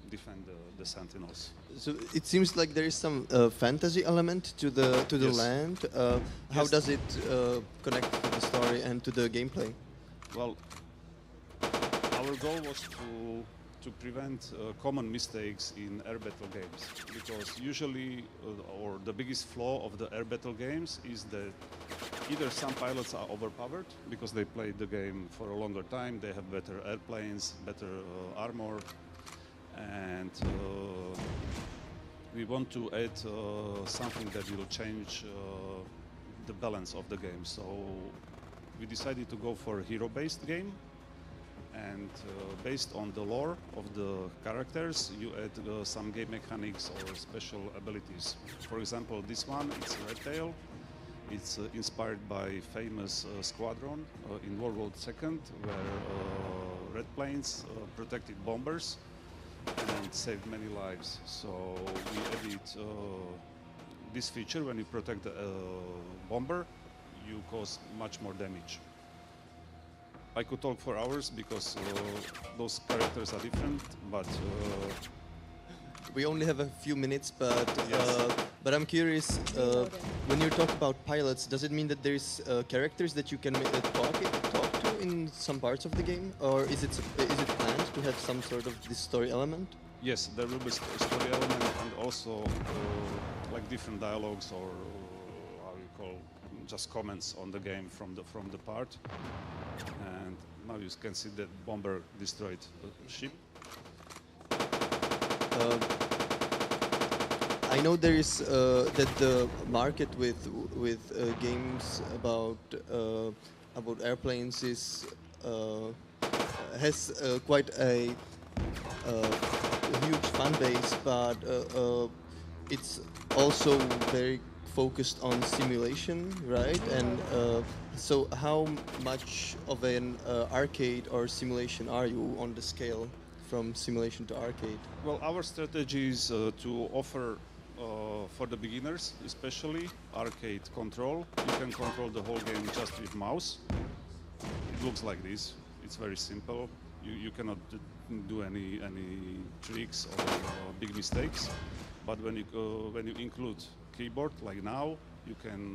defend the sentinels. So it seems like there is some fantasy element to the Yes. land. How Yes. does it connect to the story and to the gameplay? Well, our goal was to prevent common mistakes in air battle games, because usually, or the biggest flaw of the air battle games is that either some pilots are overpowered because they played the game for a longer time, they have better airplanes, better armor, and we want to add something that will change the balance of the game. So we decided to go for a hero-based game. And based on the lore of the characters, you add some game mechanics or special abilities. For example, this one, it's Red Tail. It's inspired by famous squadron in World War II, where red planes protected bombers and saved many lives. So we added this feature: when you protect a bomber, you cause much more damage. I could talk for hours because those characters are different, but we only have a few minutes, but Yes. but I'm curious. When you talk about pilots, does it mean that there's characters that you can talk to in some parts of the game, or is it planned to have some sort of this story element? yes, there will be story element and also like different dialogues or how you call just comments on the game from the part. And now you can see that bomber destroyed the ship. I know there is that the market with games about airplanes is has quite a huge fan base, but it's also very focused on simulation, right? And so, how much of an arcade or simulation are you on the scale from simulation to arcade? Well, our strategy is to offer for the beginners, especially arcade control. You can control the whole game just with mouse. It looks like this. It's very simple. You cannot do any tricks or big mistakes. But when you include keyboard, like now, you can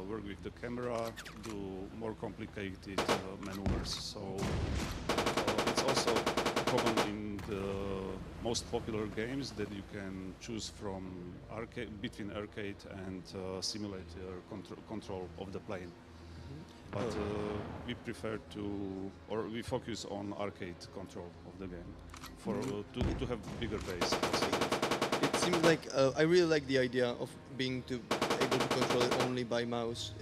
work with the camera, do more complicated maneuvers. So it's also common in the most popular games that you can choose from between arcade and simulator control of the plane. But we prefer we focus on arcade control of the game to have bigger base. It seems like I really like the idea of being able to control it only by mouse.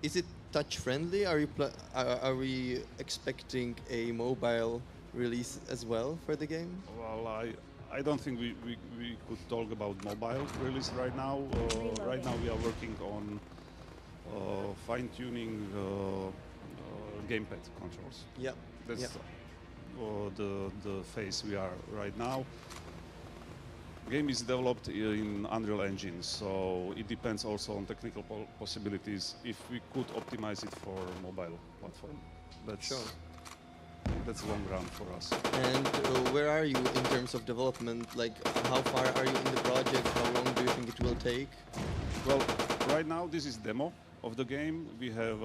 Is it touch friendly? Are we expecting a mobile release as well for the game? Well, I don't think we could talk about mobile release right now. Right now we are working on fine-tuning gamepad controls. Yeah. That's the phase we are right now. Game is developed in Unreal Engine, so it depends also on technical possibilities if we could optimize it for mobile platform. That's long run for us. And where are you in terms of development? Like, how far are you in the project? How long do you think it will take? Well, right now this is demo of the game. We have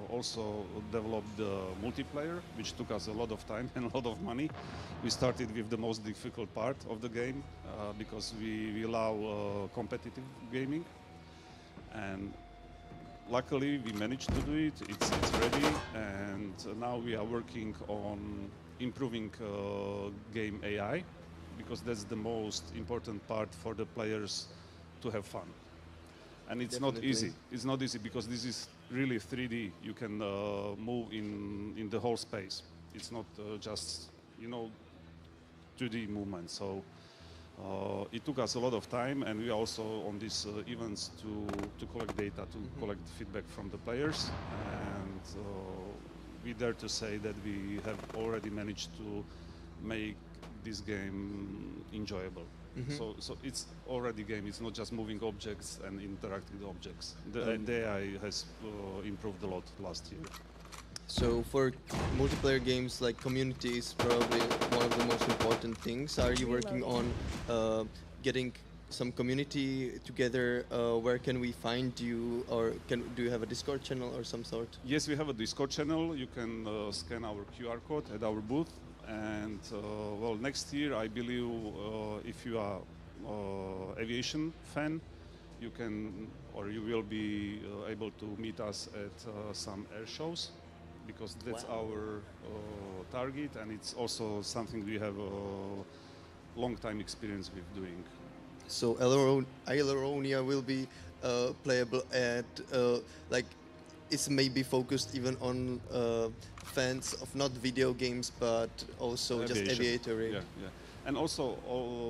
also developed the multiplayer, which took us a lot of time and a lot of money. We started with the most difficult part of the game because we allow competitive gaming. And luckily, we managed to do it. It's ready, and now we are working on improving game AI, because that's the most important part for the players to have fun. And it's not easy. It's not easy because this is really 3D. You can move in the whole space. It's not just 2D movement. So it took us a lot of time, and we are also on these events to collect data, to collect feedback from the players, and we dare to say that we have already managed to make this game enjoyable. So it's already a game. It's not just moving objects and interacting with objects. The AI has improved a lot last year. So for multiplayer games, like community is probably one of the most important things. Are you working on getting some community together? Where can we find you, or do you have a Discord channel or some sort? Yes, we have a Discord channel. You can scan our QR code at our booth. And well, next year, I believe if you are aviation fan, you can, or you will be able to meet us at some air shows, because that's our target, and it's also something we have a long time experience with doing. So Aileronia will be playable at like, it's maybe focused even on fans of not video games but also Aviation. just aviatory. Yeah. And also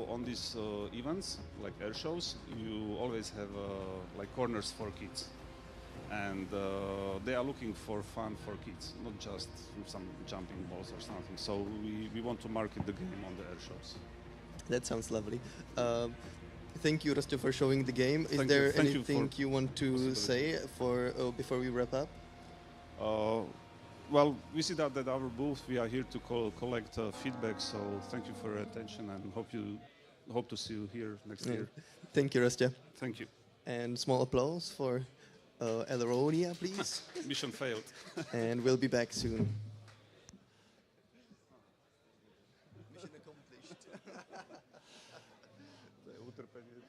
on these events like air shows, you always have like corners for kids. And they are looking for fun for kids, not just some jumping balls or something. So we want to market the game on the air shows. That sounds lovely. Thank you, Rostyo, for showing the game. Is Thank there you. Thank you anything for you want to possibility. say for before we wrap up? Well, we see that at our booth we are here to collect feedback. So thank you for your attention and hope to see you here next Yeah. year. Thank you, Rostyo. Thank you. And small applause for Elronia, please. Mission failed. And we'll be back soon. Mission accomplished. To je utrpenie.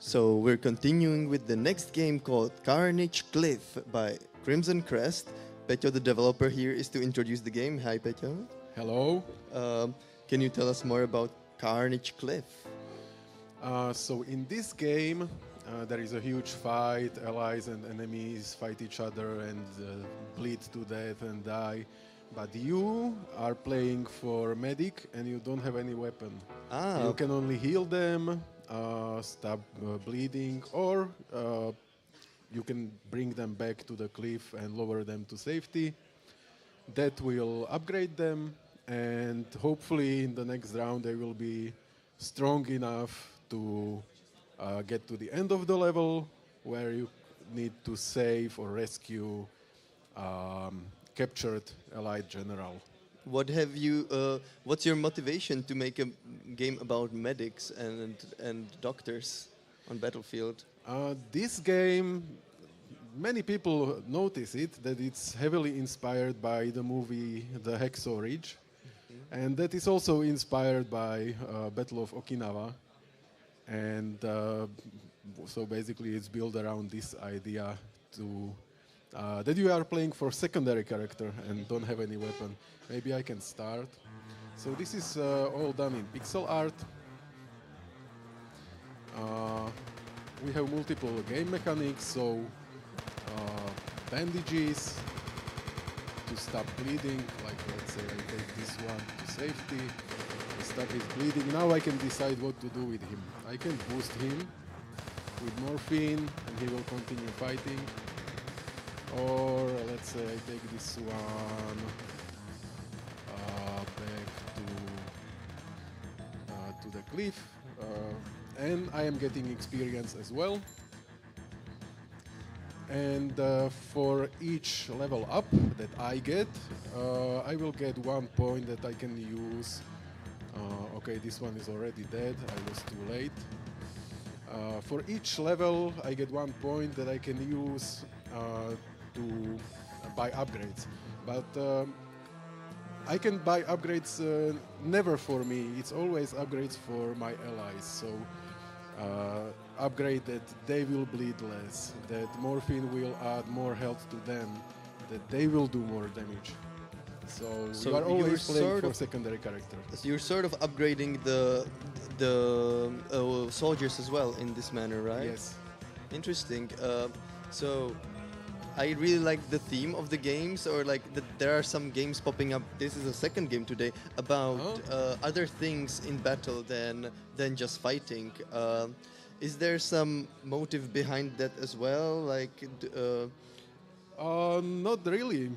So we're continuing with the next game called Carnage Cliff by Crimson Crest. Petyo, the developer here, is to introduce the game. Hi, Petyo. Hello. Can you tell us more about Carnage Cliff? So in this game, there is a huge fight, allies and enemies fight each other and bleed to death and die. But you are playing for medic and you don't have any weapon. You can only heal them, stop bleeding, or you can bring them back to the cliff and lower them to safety. That will upgrade them, and hopefully in the next round they will be strong enough to get to the end of the level where you need to save or rescue captured allied general. What have you? What's your motivation to make a game about medics and doctors on Battlefield? This game, many people notice it that it's heavily inspired by the movie The Hacksaw Ridge, and that is also inspired by Battle of Okinawa, and so basically it's built around this idea to that you are playing for secondary character and don't have any weapon. Maybe I can start. So this is all done in pixel art. We have multiple game mechanics, so bandages to stop bleeding, like let's say I take this one to safety, I stop his bleeding. Now I can decide what to do with him. I can boost him with morphine and he will continue fighting. Or let's say I take this one back to the cliff, and I am getting experience as well. And for each level up that I get, I will get 1 point that I can use. Okay, this one is already dead, I was too late. For each level, I get 1 point that I can use to buy upgrades. But I can buy upgrades never for me, it's always upgrades for my allies. So upgrade that they will bleed less, that morphine will add more health to them, that they will do more damage. So you are always playing for secondary character. So you're sort of upgrading the soldiers as well in this manner, right? Yes. Interesting. So I really like the theme of the games, or like there are some games popping up. This is a second game today about other things in battle than just fighting. Is there some motive behind that as well? Like, not really.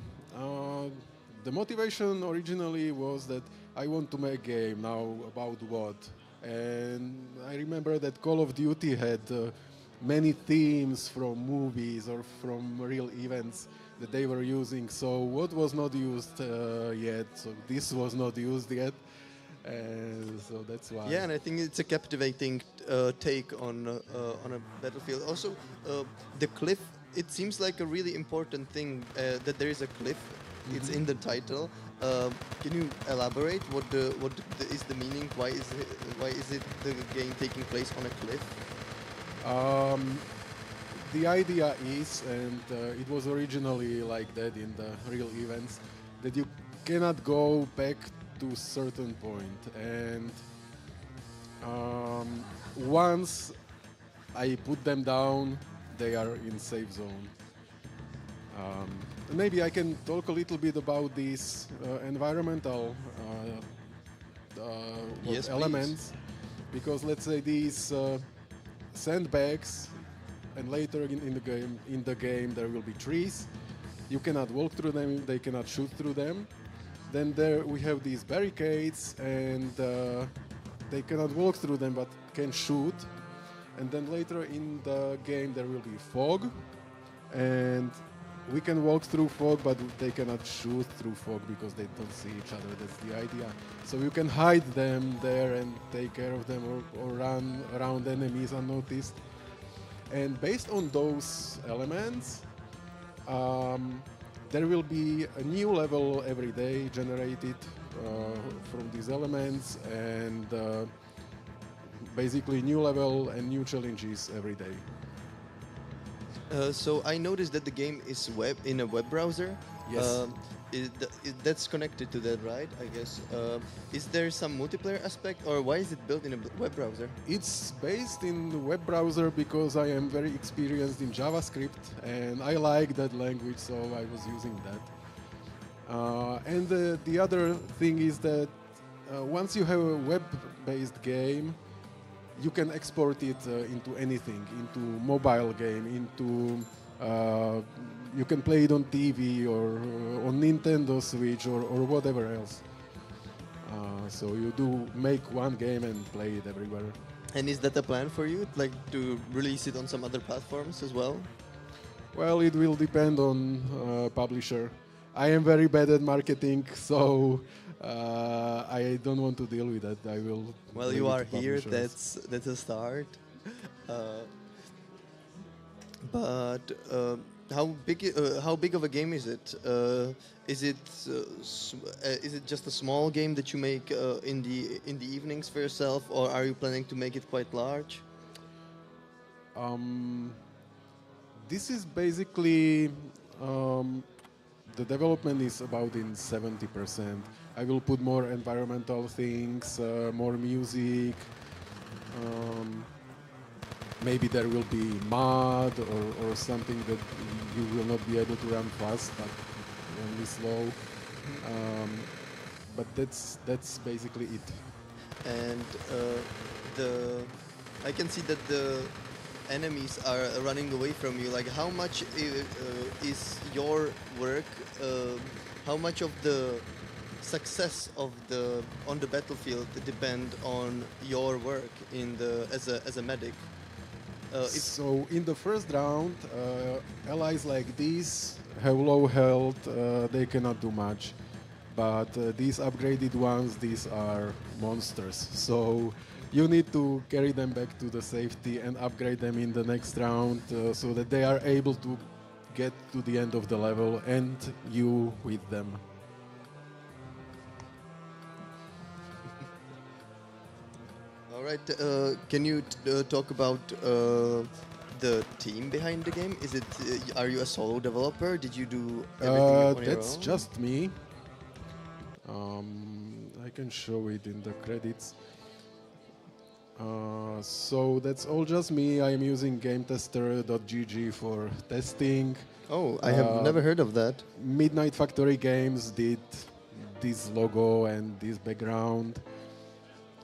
The motivation originally was that I want to make a game now about what, and I remember that Call of Duty had many themes from movies or from real events that they were using. So what was not used yet? So this was not used yet. So that's why. Yeah, and I think it's a captivating take on a battlefield. Also, the cliff. It seems like a really important thing that there is a cliff. It's in the title. Can you elaborate what is the meaning? Why is it the game taking place on a cliff? The idea is, and it was originally like that in the real events, that you cannot go back to a certain point, and once I put them down, they are in safe zone. Maybe I can talk a little bit about these environmental elements, because let's say these sandbags, and later in the game there will be trees. You cannot walk through them, they cannot shoot through them. Then there we have these barricades, and they cannot walk through them but can shoot. And then later in the game there will be fog, and we can walk through fog, but they cannot shoot through fog because they don't see each other. That's the idea. So you can hide them there and take care of them, or run around enemies unnoticed. And based on those elements, there will be a new level every day generated from these elements, and basically new level and new challenges every day. So I noticed that the game is in a web browser. Yes. that's connected to that, right? I guess. Is there some multiplayer aspect, or why is it built in a web browser? It's based in the web browser because I am very experienced in JavaScript and I like that language, so I was using that. And the other thing is that once you have a web-based game, you can export it into anything, into mobile game, into you can play it on TV or on Nintendo Switch or whatever else. So you do make one game and play it everywhere. And is that a plan for you, like to release it on some other platforms as well? Well, it will depend on publisher. I am very bad at marketing, so I don't want to deal with that. I will. Well, you are here. That's a start. But how big of a game is it? Is it just a small game that you make in the evenings for yourself, or are you planning to make it quite large? This is basically the development is about in 70%. I will put more environmental things, more music. Maybe there will be mud or something that you will not be able to run fast, but only slow. But that's basically it. And I can see that the enemies are running away from you. Like, how much is your work? How much of the success on the battlefield depend on your work as a medic? So in the first round, allies like these have low health. They cannot do much. But these upgraded ones, these are monsters. So you need to carry them back to the safety and upgrade them in the next round so that they are able to get to the end of the level and you with them. All right. Can you talk about the team behind the game? Is it? Are you a solo developer? Did you do everything on your own? That's just me. I can show it in the credits. So that's all just me. I am using GameTester.gg for testing. Oh, I have never heard of that. Midnight Factory Games did this logo and this background,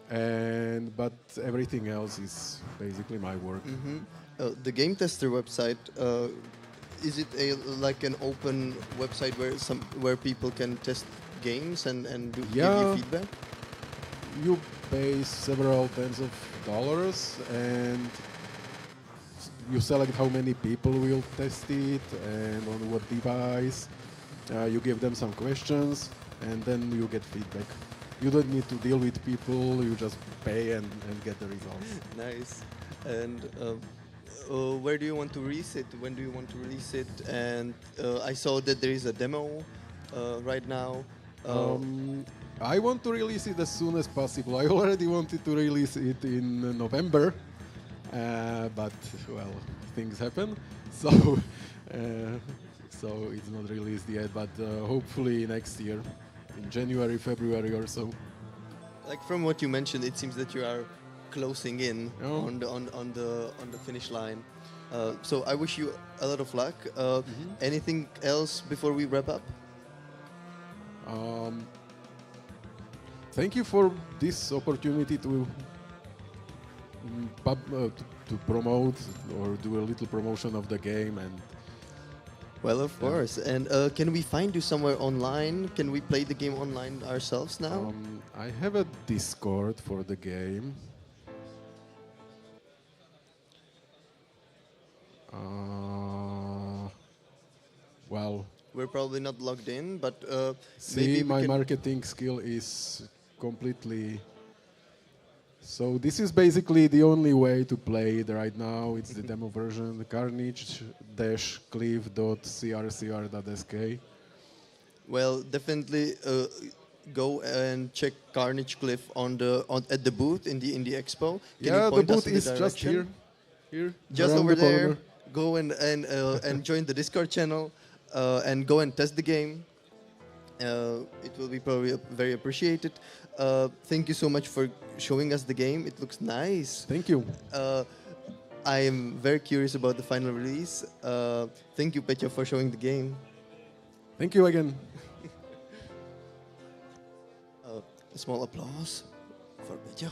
but everything else is basically my work. The GameTester website, is it like an open website where people can test games and give you feedback? You pay several tens of dollars and you select how many people will test it and on what device. You give them some questions and then you get feedback. You don't need to deal with people, you just pay and get the results. Nice. And where do you want to release it? When do you want to release it? And I saw that there is a demo right now. I want to release it as soon as possible. I already wanted to release it in November, but well, things happen, so it's not released yet. But hopefully next year, in January, February or so. Like from what you mentioned, it seems that you are closing in on the finish line. So I wish you a lot of luck. Anything else before we wrap up? Thank you for this opportunity to promote or do a little promotion of the game. And well, of course. And can we find you somewhere online? Can we play the game online ourselves now? I have a Discord for the game. Well, we're probably not logged in, but see, my marketing skill is completely. So this is basically the only way to play it right now. It's the demo version, carnage-cliff.crcr.sk. Well, definitely go and check Carnage Cliff at the booth in the expo. Can you point the us booth in the is just direction? here. Just around over the there. corner. Go and join the Discord channel and go and test the game. It will be probably very appreciated. Thank you so much for showing us the game. It looks nice. Thank you. I am very curious about the final release. Thank you, Petya, for showing the game. Thank you again. A small applause for Petya.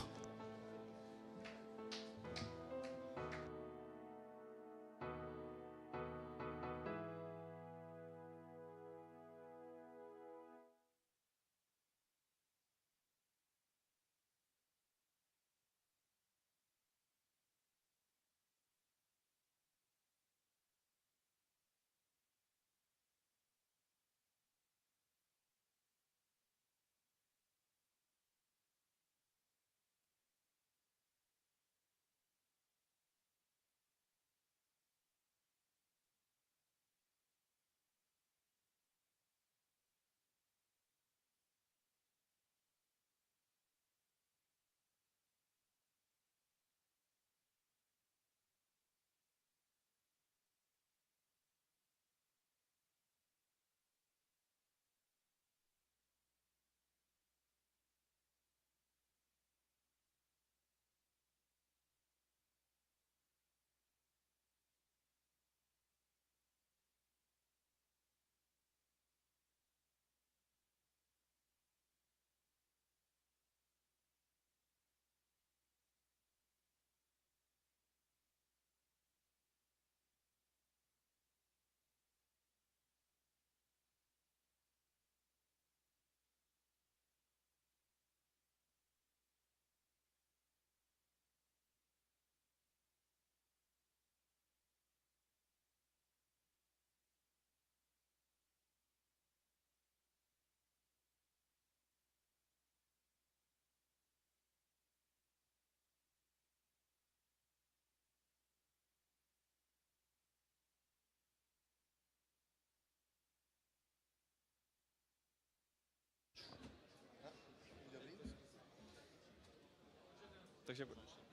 Takže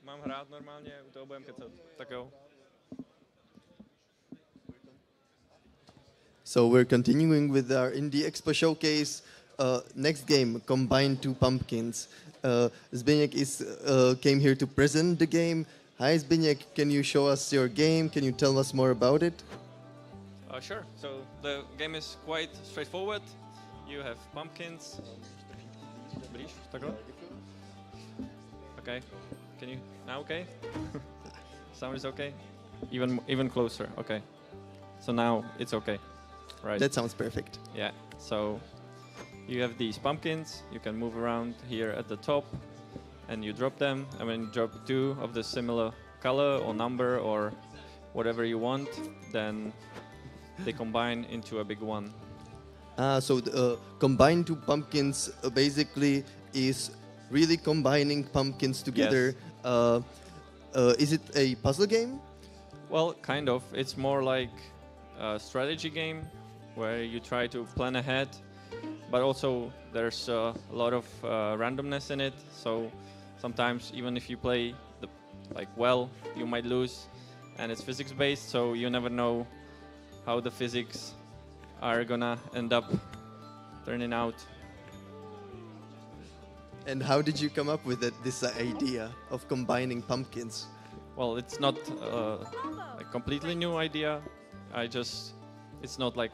mám hrát normálně, u toho budeme kecat. Tak jo. So we're continuing with our Indie Expo showcase. Next game, Combine Two Pumpkins. Zbigniew came here to present the game. Hi Zbigniew, can you show us your game? Can you tell us more about it? Sure. So the game is quite straightforward. You have pumpkins. Blíž, takhle. Okay. Can you now? Okay. Sound is okay. Even closer. Okay. So now it's okay. Right. That sounds perfect. Yeah. So you have these pumpkins. You can move around here at the top, and you drop them. And when you drop two of the similar color or number or whatever you want, then they combine into a big one. So Combine Two Pumpkins basically is really combining pumpkins together. Yes. Is it a puzzle game? Well, kind of. It's more like a strategy game where you try to plan ahead, but also there's a lot of randomness in it. So sometimes even if you play well, you might lose, and it's physics-based, so you never know how the physics are gonna end up turning out. And how did you come up with this idea of combining pumpkins? Well, it's not a completely new idea. It's not like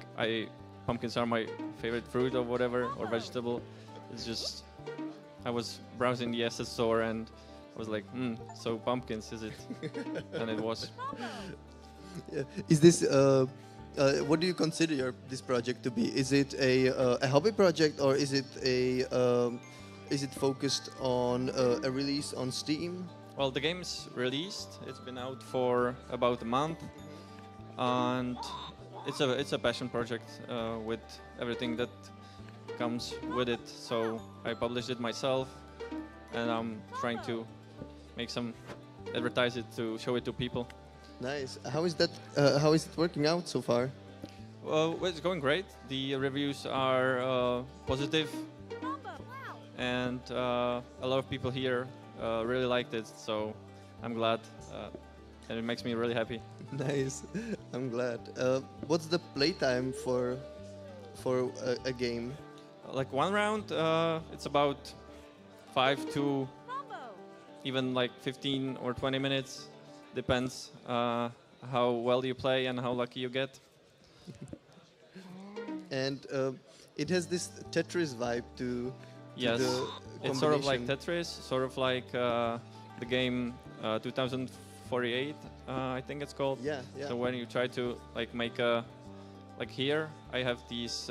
pumpkins are my favorite fruit or whatever, or vegetable. It's just, I was browsing the asset store and I was like, so pumpkins, is it? And it was. Yeah. Is this, what do you consider this project to be? Is it a hobby project, or is it focused on a release on Steam? Well, the game's released. It's been out for about a month, and it's a passion project with everything that comes with it. So I published it myself, and I'm trying to advertise it to show it to people. Nice. How is that? How is it working out so far? Well, it's going great. The reviews are positive, and a lot of people here really liked it. So I'm glad, and it makes me really happy. Nice. I'm glad. What's the playtime for a game? like one round, it's about 5 to even like 15 or 20 minutes. Depends how well you play and how lucky you get. And it has this Tetris vibe to Yes, the it's sort of like combination. Tetris, sort of like the game 2048, I think it's called. Yeah, yeah. So when you try to like make a, like here, I have this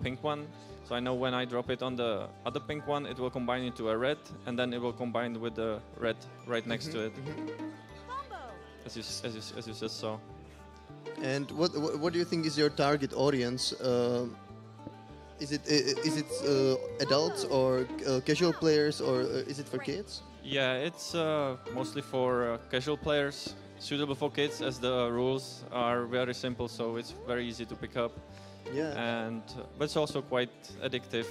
pink one. So I know when I drop it on the other pink one, it will combine into a red, and then it will combine with the red right next to it. As you just saw. And what do you think is your target audience? Is it adults or casual players, or is it for kids? Yeah, it's mostly for casual players, suitable for kids, as the rules are very simple, so it's very easy to pick up. Yeah. And but it's also quite addictive.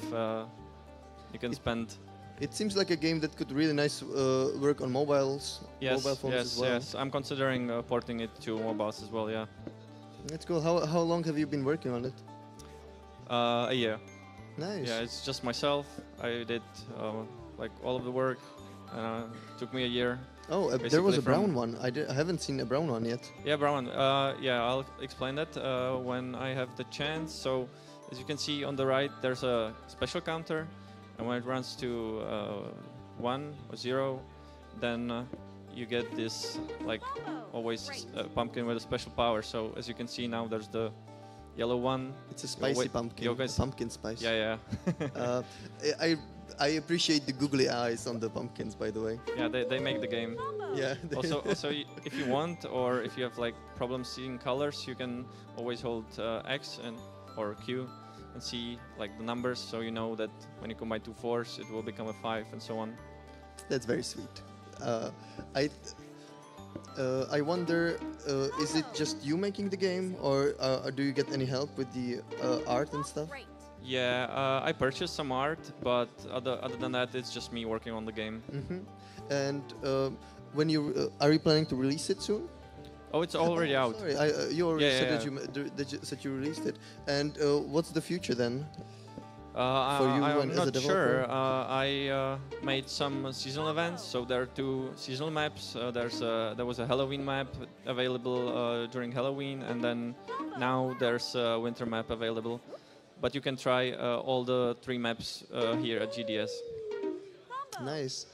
You can spend. It seems like a game that could really nice work on mobiles, Yes, mobile phones yes, as well. yes. I'm considering porting it to mobiles as well. Yeah. That's cool. How long have you been working on it? A year. Nice. Yeah, it's just myself. I did like all of the work. Took me a year. Oh, there basically was a from- brown one. I haven't seen a brown one yet. Yeah, brown. Yeah, I'll explain that when I have the chance. So, as you can see on the right, there's a special counter, and when it runs to 1 or 0, then you get this like always pumpkin with a special power. So, as you can see now, there's the yellow one. It's a spicy pumpkin. Pumpkin spice. Yeah, yeah. I appreciate the googly eyes on the pumpkins, by the way. Yeah, they make the game. Yeah. Also, if you want, or if you have like problems seeing colors, you can always hold X or Q and see like the numbers, so you know that when you combine two 4s, it will become a 5 and so on. That's very sweet. I wonder, is it just you making the game, or do you get any help with the art and stuff? Yeah, I purchased some art, but other than that, it's just me working on the game. And when are you planning to release it soon? Oh, it's already out. Sorry, you already Yeah, said yeah. that you said you released it. And what's the future then? For you I'm as a not developer? sure. I made some seasonal events, so there are 2 seasonal maps. There was a Halloween map available during Halloween, and then now there's a winter map available. But you can try all the 3 maps here at GDS. Nice.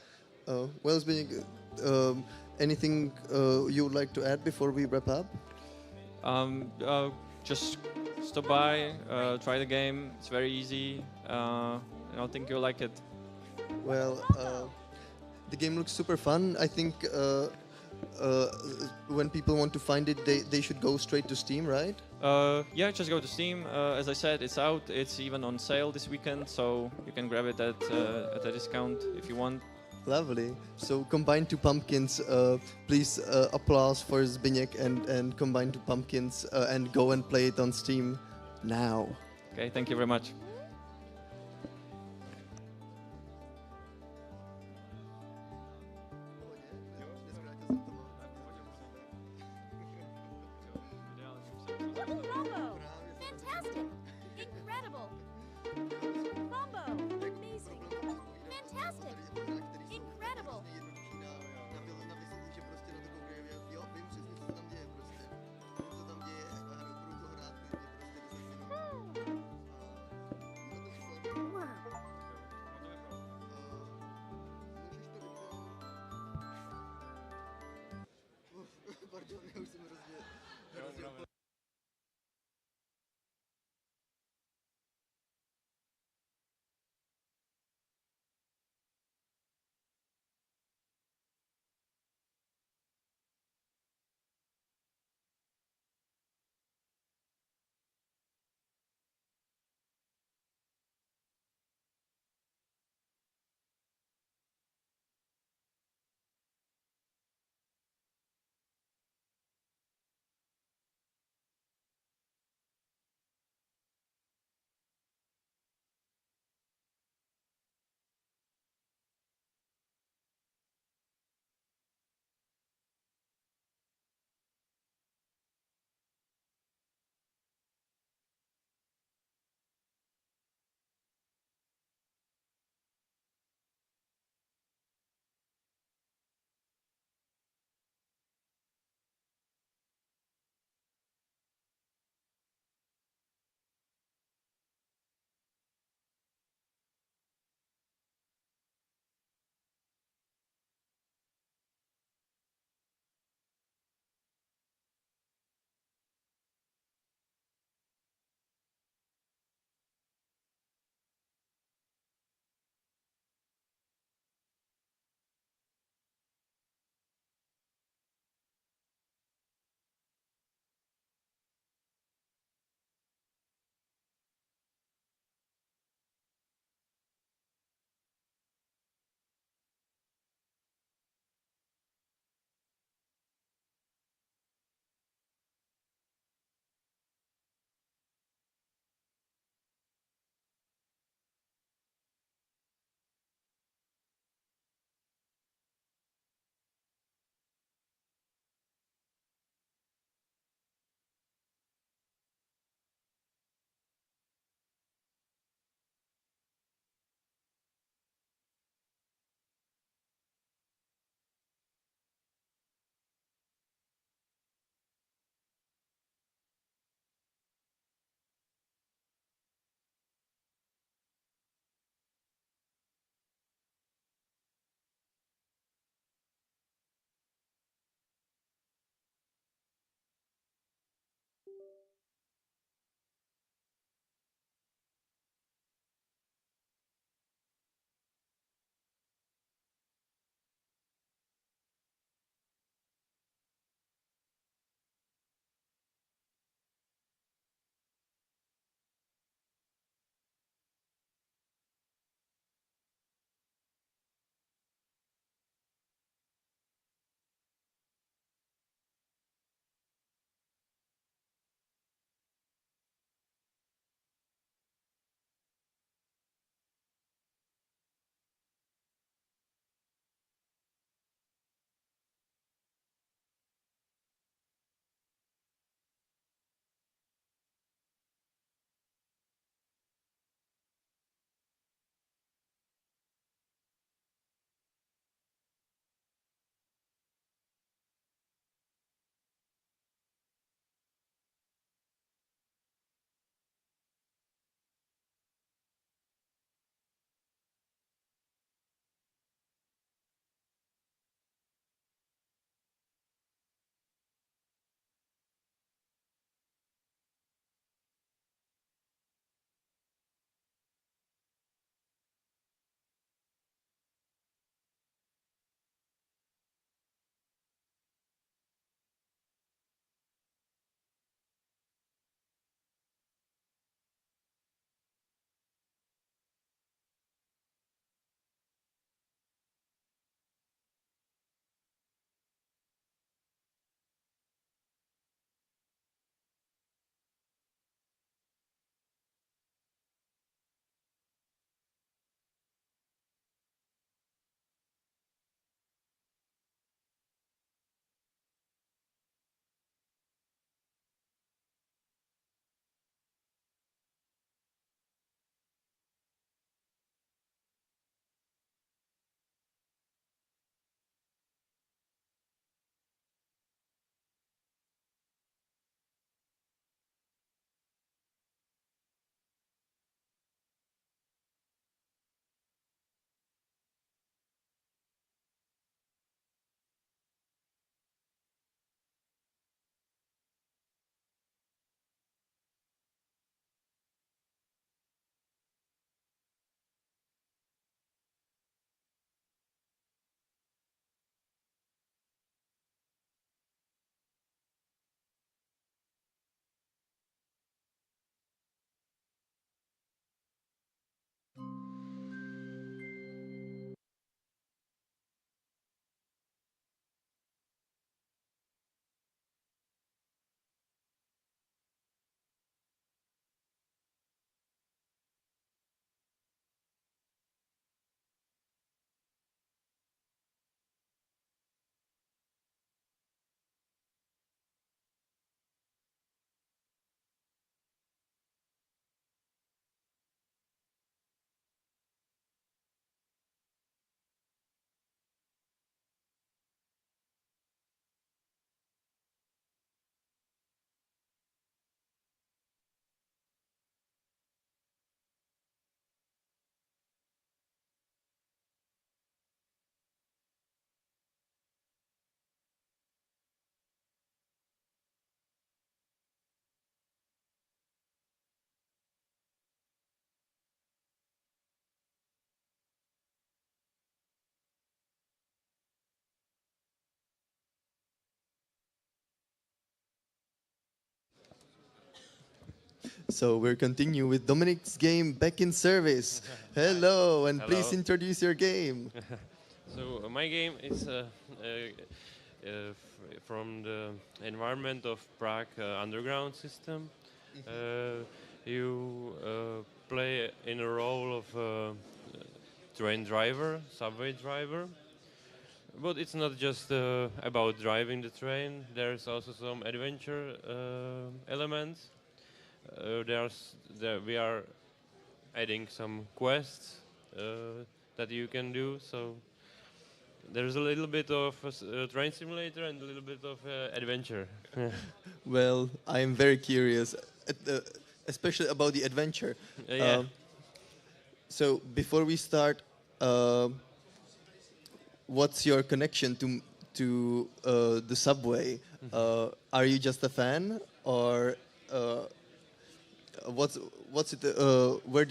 Well, it's been anything you would like to add before we wrap up? Just stop by, try the game. It's very easy. I think you'll like it. Well, the game looks super fun. I think when people want to find it, they should go straight to Steam, right? Yeah, just go to Steam. As I said, it's out. It's even on sale this weekend, so you can grab it at a discount if you want. Lovely. So Combine 2 Pumpkins, please applause for Zbigniew and Combine 2 Pumpkins and go and play it on Steam now. Okay, thank you very much. Fantastic! Incredible! Combo! Amazing! Fantastic! Incredible! So we're continuing with Dominic's game Back in Service. Hello, and please Hello. introduce your game. So my game is from the environment of Prague underground system. You play in a role of train driver, subway driver. But it's not just about driving the train. There's also some adventure elements. We are adding some quests that you can do. So there's a little bit of a train simulator and a little bit of adventure. Well, I am very curious, especially about the adventure. Yeah. So before we start, what's your connection to the subway? Are you just a fan, or what's it? Where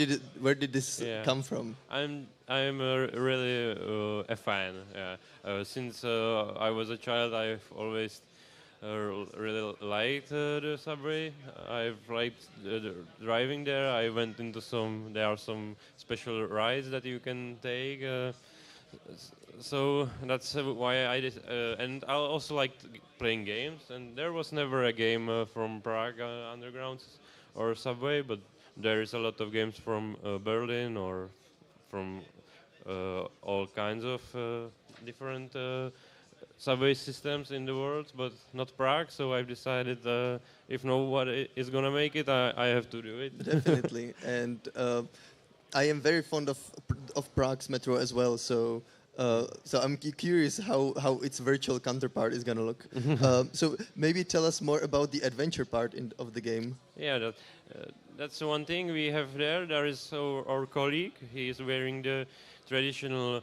did this come from? I'm really a fan. Yeah. Since I was a child, I've always really liked the subway. I've liked driving there. I went into some. There are some special rides that you can take. So that's why I did. And I also liked playing games. And there was never a game from Prague Underground or Subway, but there is a lot of games from Berlin or from all kinds of different subway systems in the world, but not Prague. So I've decided if nobody is gonna make it, I have to do it. Definitely, and I am very fond of Prague's metro as well. So. So I'm curious how its virtual counterpart is gonna look. So maybe tell us more about the adventure part of the game. Yeah, that's one thing we have there. There is our colleague. He is wearing the traditional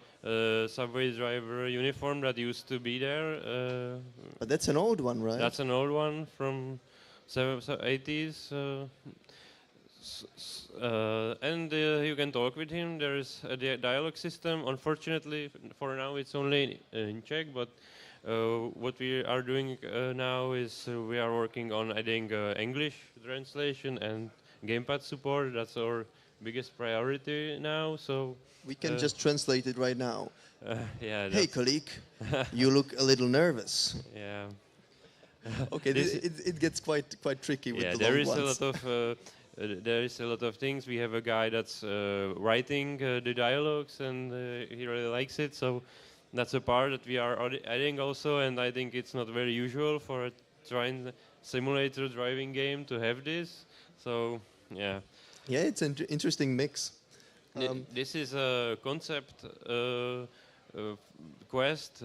subway driver uniform that used to be there. But that's an old one, right? That's an old one from 80s. And you can talk with him. There is a dialogue system. Unfortunately, for now it's only in Czech, but what we are doing now is we are working on adding English translation and gamepad support. That's our biggest priority now. So we can just translate it right now. Yeah. Hey, colleague, you look a little nervous. Yeah. Okay, it gets quite tricky with the there long is ones. a lot of. There is a lot of things. We have a guy that's writing the dialogues, and he really likes it. So that's a part that we are adding also. And I think it's not very usual for a train simulator driving game to have this. So yeah. Yeah, it's an interesting mix. This is a concept quest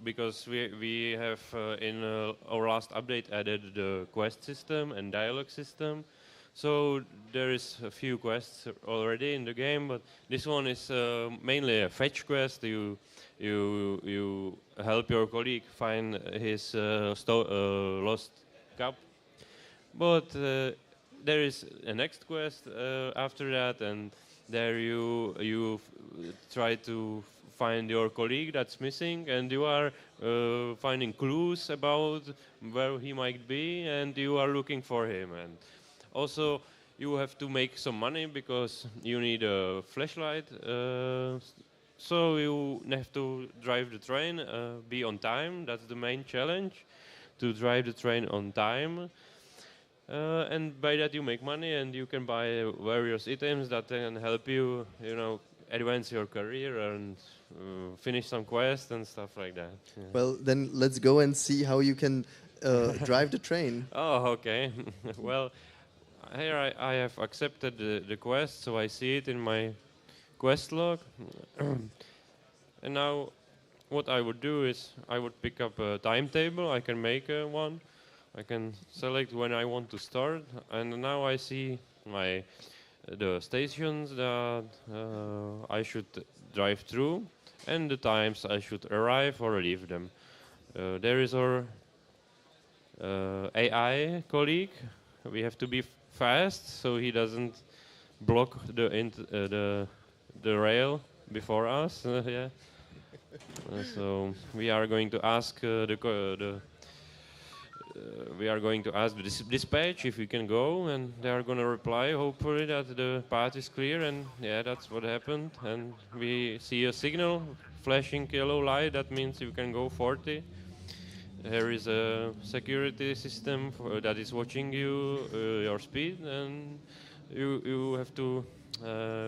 because we have in our last update added the quest system and dialogue system. So there is a few quests already in the game, but this one is mainly a fetch quest. You help your colleague find his lost cup. But there is a next quest after that, and there you try to find your colleague that's missing, and you are finding clues about where he might be, and you are looking for him. And also, you have to make some money because you need a flashlight. So you have to drive the train, be on time. That's the main challenge, to drive the train on time. And by that you make money, and you can buy various items that can help you, advance your career and finish some quests and stuff like that. Yeah. Well, then let's go and see how you can drive the train. Oh, okay. Well. Here I have accepted the quest, so I see it in my quest log. And now what I would do is I would pick up a timetable. I can make one. I can select when I want to start. And now I see the stations that I should drive through and the times I should arrive or leave them. There is our AI colleague. We have to be fast, so he doesn't block the rail before us. Yeah. So we are going to ask we are going to ask the dispatch if we can go, and they are going to reply, hopefully, that the path is clear, and yeah, that's what happened. And we see a signal flashing yellow light, that means you can go 40. There is a security system that is watching you, your speed, and you have to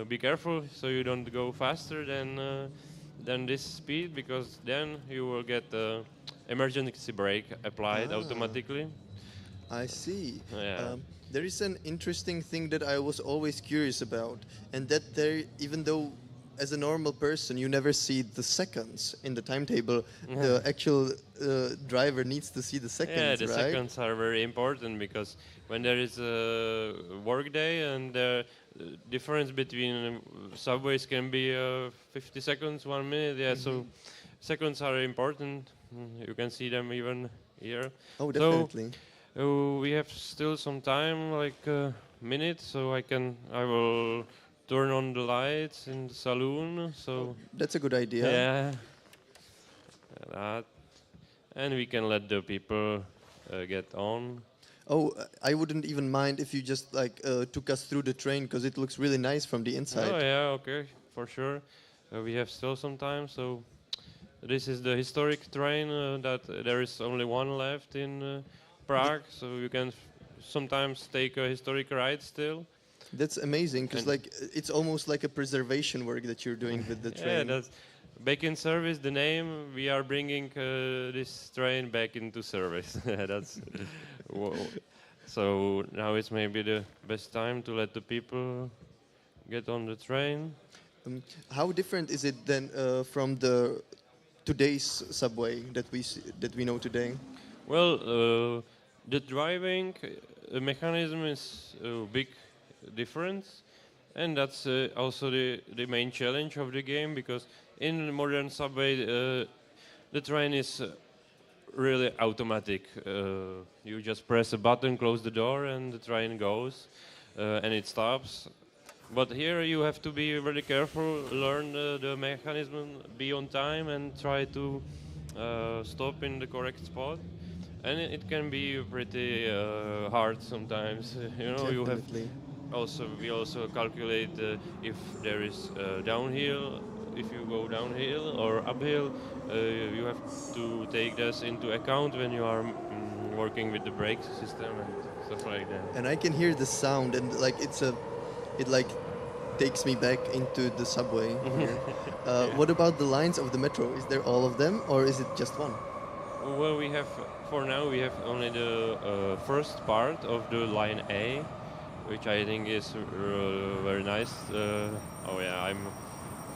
be careful so you don't go faster than this speed, because then you will get emergency brake applied automatically. I see. Yeah. There is an interesting thing that I was always curious about, and that there, even though as a normal person you never see the seconds in the timetable, the actual driver needs to see the seconds, Yeah, the right? seconds are very important, because when there is a work day and the difference between subways can be 50 seconds, 1 minute. Yeah, so seconds are important. You can see them even here. Oh, definitely. So we have still some time, like a minute, so I will turn on the lights in the saloon. So that's a good idea. Yeah. That. And we can let the people get on. Oh, I wouldn't even mind if you just like took us through the train, because it looks really nice from the inside. Oh yeah, okay, for sure. We have still some time, so this is the historic train that there is only one left in Prague, so you can sometimes take a historic ride still. That's amazing, because like it's almost like a preservation work that you're doing with the train. Yeah, that's back in service. The name, we are bringing this train back into service. That's so now it's maybe the best time to let the people get on the train. How different is it then from the today's subway that we know today? Well, the driving mechanism is a big difference, and that's also the main challenge of the game, because in modern subway the train is really automatic. You just press a button, close the door, and the train goes and it stops. But here you have to be very careful, learn the mechanism, be on time, and try to stop in the correct spot. And it can be pretty hard sometimes. You know, you have we also calculate if there is downhill. If you go downhill or uphill, you have to take this into account when you are working with the brake system and stuff like that. And I can hear the sound, and like it like takes me back into the subway here. What about the lines of the metro? Is there all of them, or is it just one? Well, we have, for now, we have only the first part of the line A, which I think is very nice. Oh yeah, I'm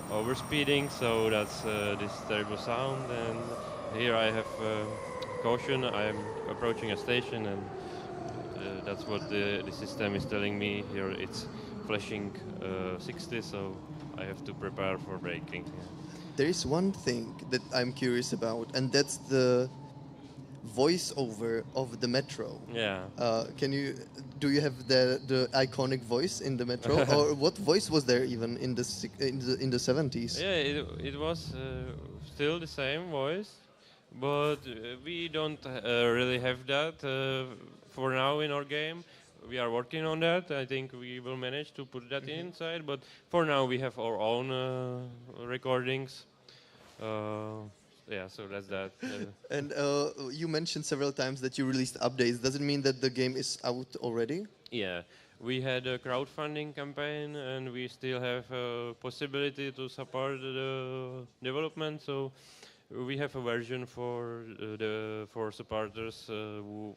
overspeeding, so that's this terrible sound. And here I have caution. I'm approaching a station, and that's what the system is telling me. Here it's flashing 60, so I have to prepare for braking. There is one thing that I'm curious about, and that's the voiceover of the metro. Yeah. Do you have the iconic voice in the metro, or what voice was there even in the 70s? Yeah, it was still the same voice, but we don't really have that for now in our game. We are working on that. I think we will manage to put that inside, but for now we have our own recordings. Yeah, so that's that. And you mentioned several times that you released updates. Does it mean that the game is out already? Yeah, we had a crowdfunding campaign, and we still have a possibility to support the development. So we have a version for supporters who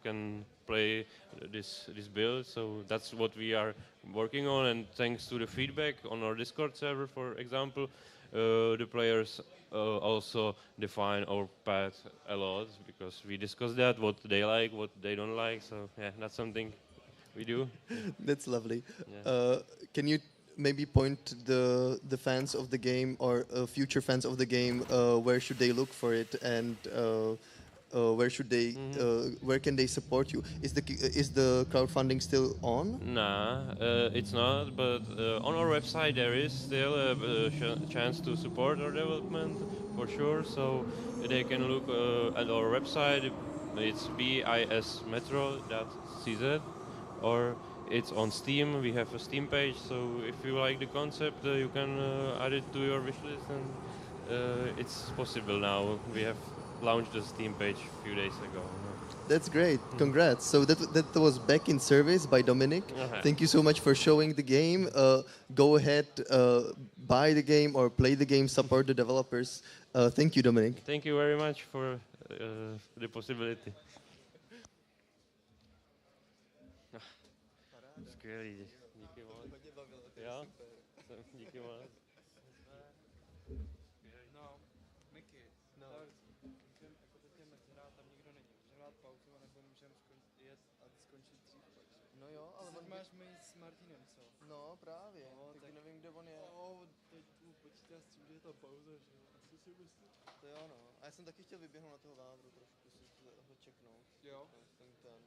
can play this build. So that's what we are working on, and thanks to the feedback on our Discord server, for example, the players also define our path a lot, because we discuss that, what they like, what they don't like. So yeah, that's something we do. That's lovely. Yeah. Can you maybe point the fans of the game, or future fans of the game, where should they look for it, and where can they support you? Is the crowdfunding still on? Nah, it's not. But on our website there is still a chance to support our development, for sure. So they can look at our website. It's bismetro.cz, or it's on Steam. We have a Steam page, so if you like the concept, you can add it to your wish list, and it's possible now. We have launched the Steam page a few days ago. That's great. Congrats. So that was back in service by Dominic. Thank you so much for showing the game. Go ahead, buy the game or play the game, support the developers. Thank you, Dominic. Thank you very much for the possibility. Skvělý, díky moc. Jo? Díky moc. No, Miky, no. Jako teď jdeme hrát, tam nikdo není. Můžeme dát pauzu, nebo můžeme jet a skončit dřív pak. No jo, ale Teď máš my s Martinem, co? No, právě. No, tak tak nevím, kde on je. No, teď tu počítá s tím, že je to pauza, že jo? Asi si myslím. To jo, no. A já jsem taky chtěl vyběhnout na toho vádru trošku, si ho čeknout. Jo. Ten to.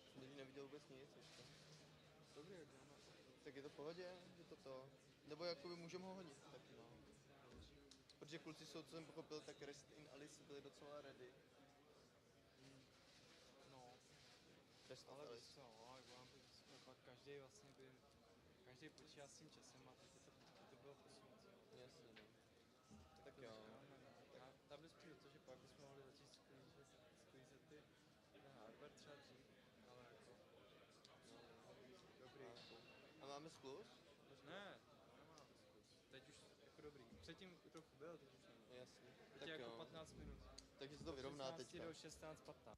Jsem teď neviděl vůbec nic ještě. Dobrý, jak dáme. Tak je to v pohodě, že to. Nebo jakoby můžeme ho hodit taky, no. Protože kluci jsou, co jsem pochopil, tak Rest in Alice byli docela ready. No. Rest Ale of víš Alice. co, vám by pak každý vlastně by, každý počítá s tím časem a teď to bylo posunout. Jasně, no. Tak to jo. Tam jde spíš o to, že pak bychom mohli začít sklízet ten hardware třeba dřív, ale jako, dobrý. A máme skluz? Ne, nemáme skluz. Teď už jako dobrý. Předtím trochu byl, teď už není. Jasně. Teď Tak je jako jo. 15 minut. Takže se to vyrovná Od 16 teďka. do 16:15.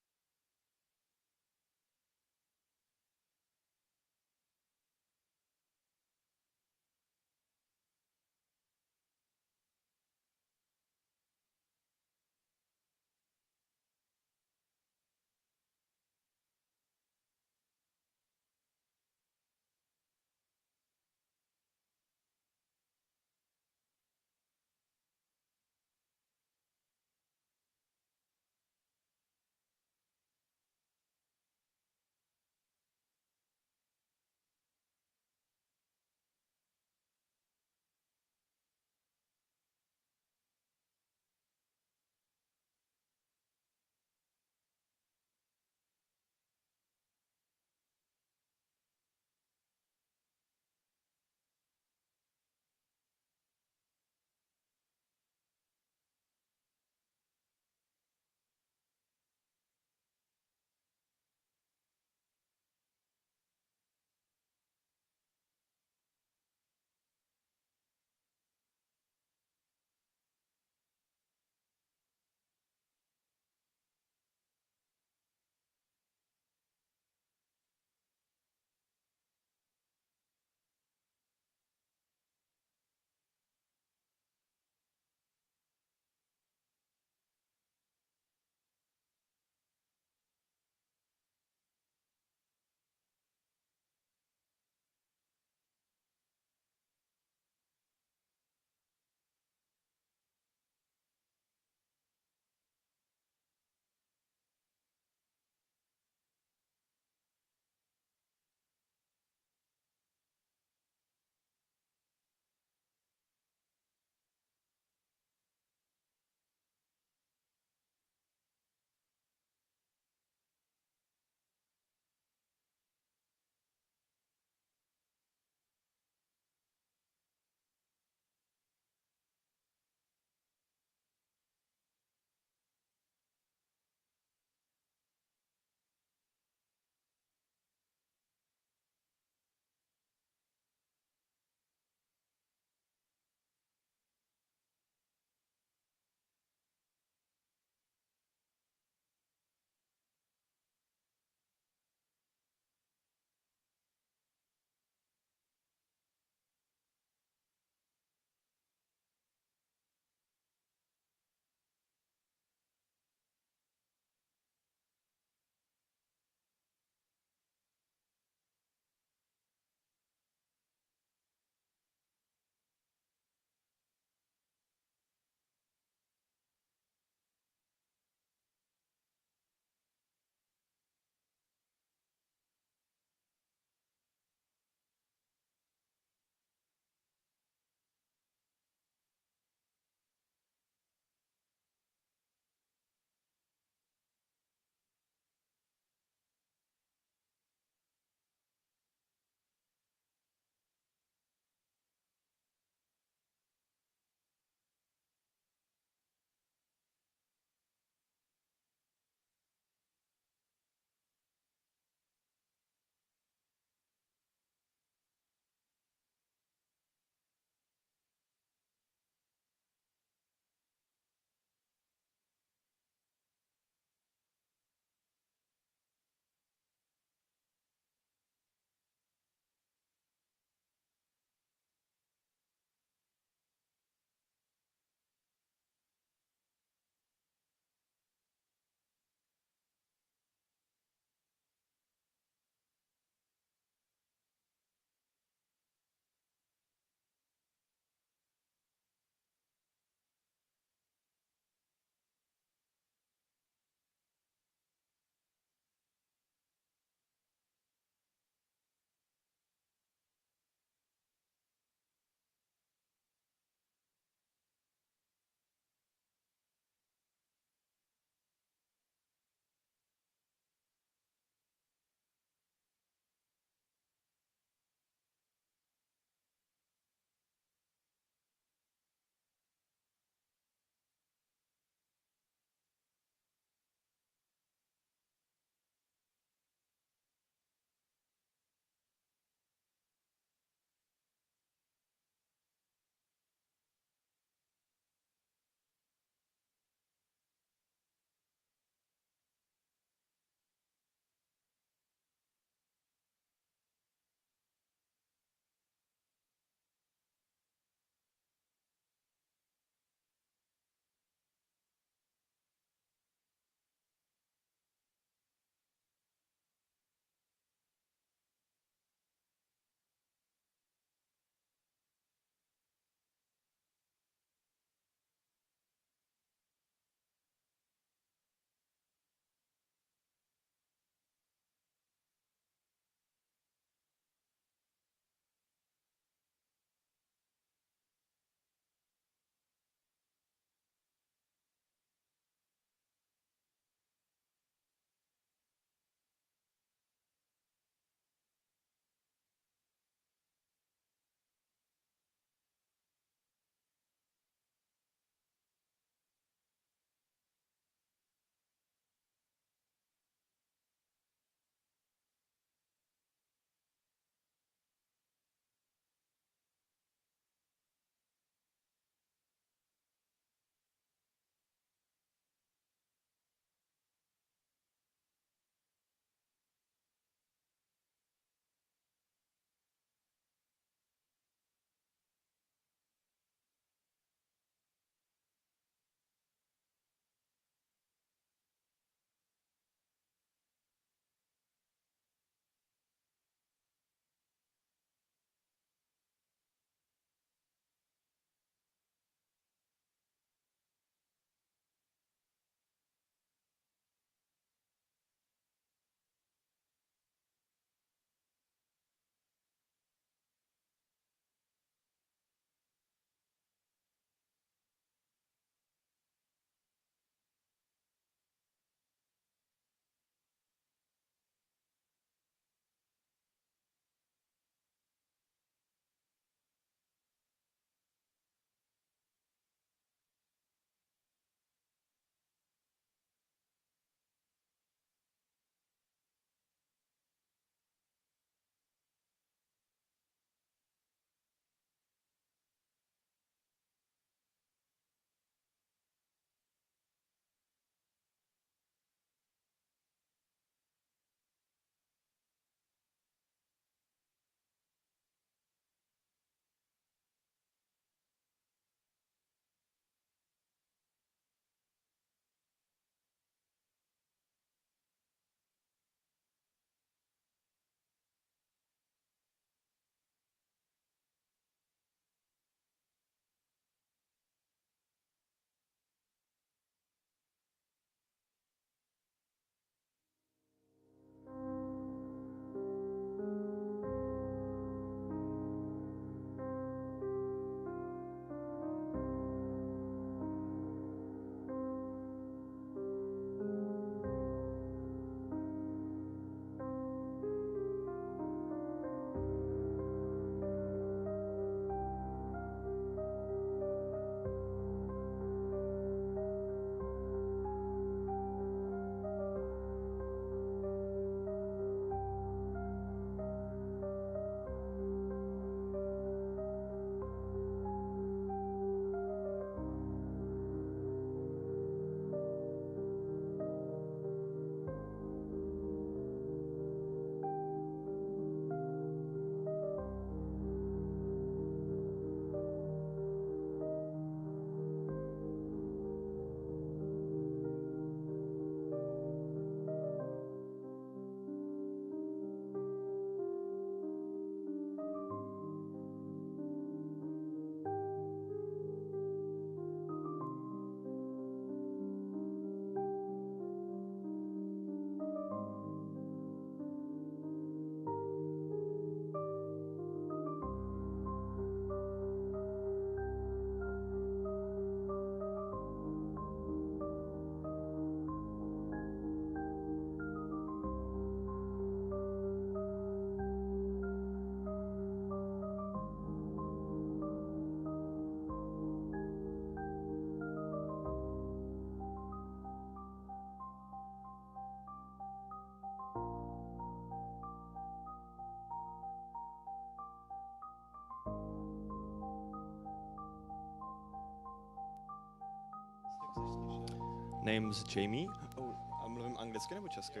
name's Jamie. Oh, a mluvím anglicky nebo česky?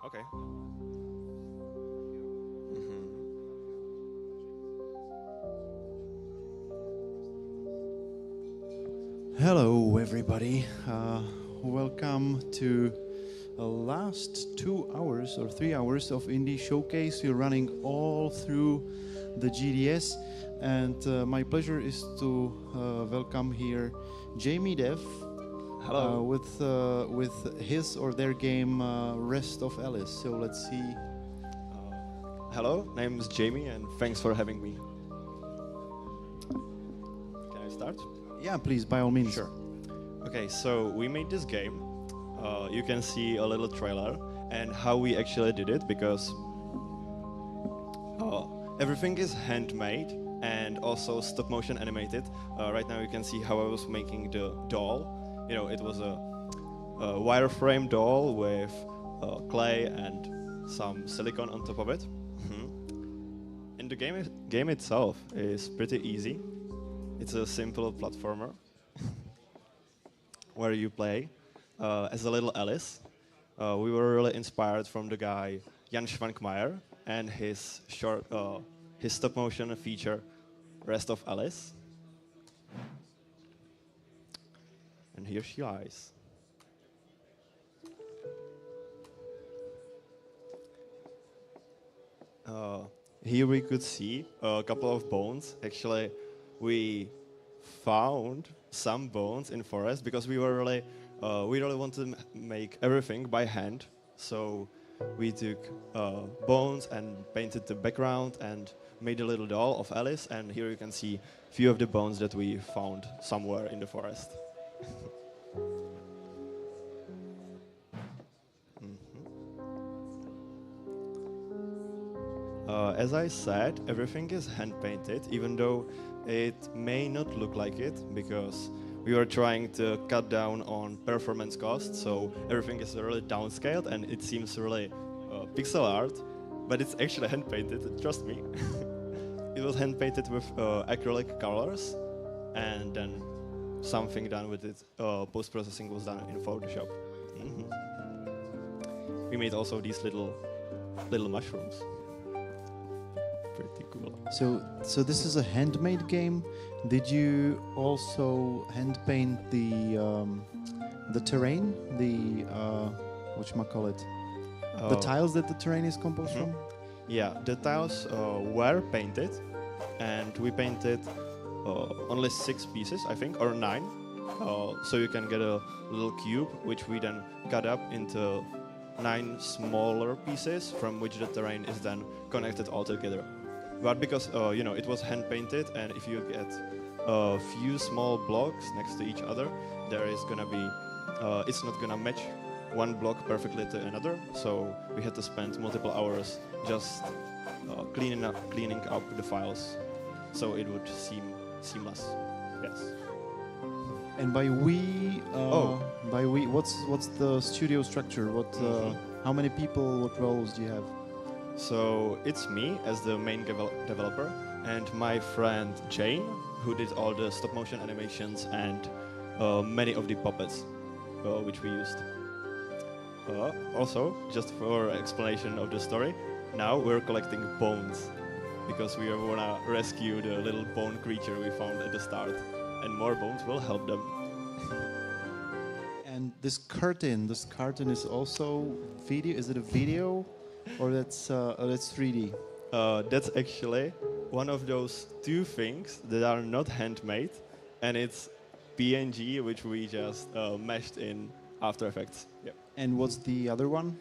Okay. Hello, everybody. Welcome to the last 2 hours or 3 hours of Indie Showcase. We're running all through the GDS, and my pleasure is to welcome here Jamie Dev. Hello. With his or their game Rest of Alice. So let's see. Hello, name's Jamie, and thanks for having me. Can I start? Yeah, please, by all means. Sure. Okay, so we made this game. You can see a little trailer and how we actually did it, because everything is handmade and also stop motion animated. Right now you can see how I was making the doll. You know, it was a wireframe doll with clay and some silicone on top of it. And the game itself is pretty easy. It's a simple platformer where you play as a little Alice. We were really inspired from the guy Jan Schwankmajer and his his stop motion feature, Rest of Alice. And here she lies. Here we could see a couple of bones. Actually, we found some bones in forest because we really wanted to make everything by hand. So we took bones and painted the background and made a little doll of Alice. And here you can see a few of the bones that we found somewhere in the forest. As I said, everything is hand-painted, even though it may not look like it, because we were trying to cut down on performance costs, so everything is really downscaled and it seems really pixel art, but it's actually hand-painted, trust me. It was hand-painted with acrylic colors, and then something done with it, post-processing was done in Photoshop. We made also these little mushrooms. Pretty cool. So this is a handmade game. Did you also hand paint the terrain, the whatchamacallit, the tiles that the terrain is composed from? Yeah, the tiles were painted, and we painted only 6 pieces, I think, or 9. So you can get a little cube, which we then cut up into 9 smaller pieces, from which the terrain is then connected all together. But because you know, it was hand painted, and if you get a few small blocks next to each other, there is gonna be it's not gonna match one block perfectly to another. So we had to spend multiple hours just cleaning up the files, so it would seem seamless. Yes. And by we, what's the studio structure? How many people? What roles do you have? So it's me as the main developer, and my friend Jane, who did all the stop motion animations and many of the puppets which we used. Also, just for explanation of the story, now we're collecting bones because we want to rescue the little bone creature we found at the start, and more bones will help them. And this curtain is also video. Is it a video? Or that's 3D? That's actually one of those 2 things that are not handmade, and it's PNG, which we just meshed in After Effects. Yep. And what's the other one?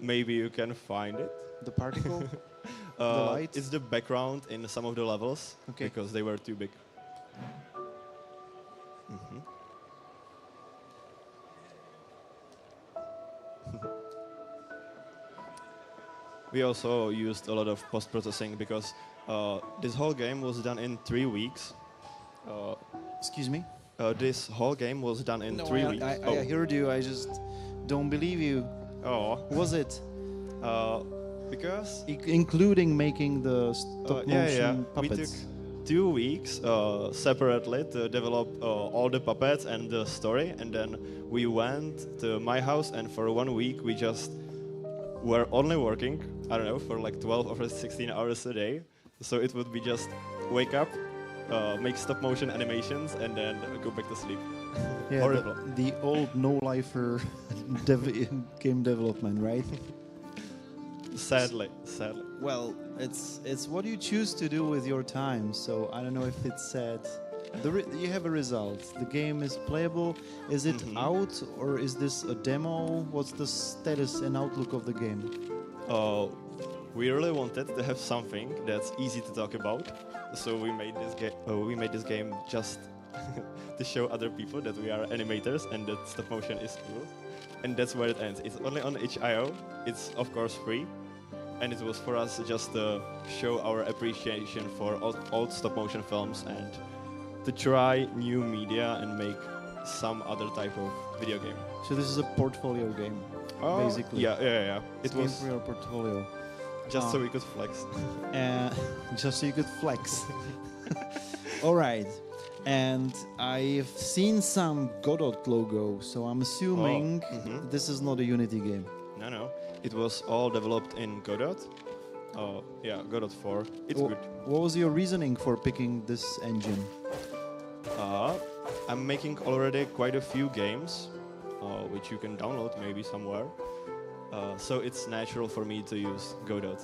Maybe you can find it. The particle? The light? It's the background in some of the levels, because they were too big. We also used a lot of post-processing because this whole game was done in 3 weeks. Excuse me? This whole game was done in 3 weeks. I heard you. I just don't believe you. Oh. Was it? Because... Including making the stop motion puppets. We took 2 weeks separately to develop all the puppets and the story, and then we went to my house, and for 1 week we just were only working, I don't know, for like 12 or 16 hours a day. So it would be just wake up, make stop motion animations, and then go back to sleep. Yeah, Horrible. the old no-lifer game development, right? Sadly. Well, it's what you choose to do with your time. So I don't know if it's sad. You have a result. The game is playable. Is it out, or is this a demo? What's the status and outlook of the game? We really wanted to have something that's easy to talk about, so we made this game. We made this game just to show other people that we are animators and that stop motion is cool. And that's where it ends. It's only on itch.io. It's of course free, and it was for us just to show our appreciation for old stop motion films and to try new media and make some other type of video game. So this is a portfolio game, basically. Yeah. It was for your portfolio. Just so we could flex. Just so you could flex. All right. And I've seen some Godot logo, so I'm assuming this is not a Unity game. No. It was all developed in Godot. Godot 4. It's good. What was your reasoning for picking this engine? I'm making already quite a few games, which you can download maybe somewhere. So it's natural for me to use Godot.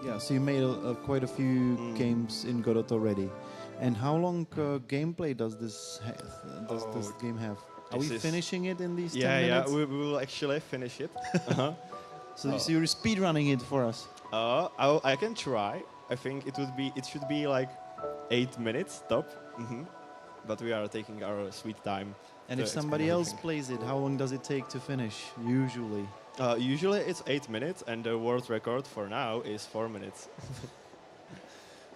Yeah, so you made quite a few games in Godot already. And how long gameplay does this this game have? Are we finishing it in these 10 minutes? Yeah, we will actually finish it. So you're speedrunning it for us? I can try. I think it should be like 8 minutes top. But we are taking our sweet time. And if somebody else plays it, how long does it take to finish, usually? Usually it's 8 minutes, and the world record for now is 4 minutes.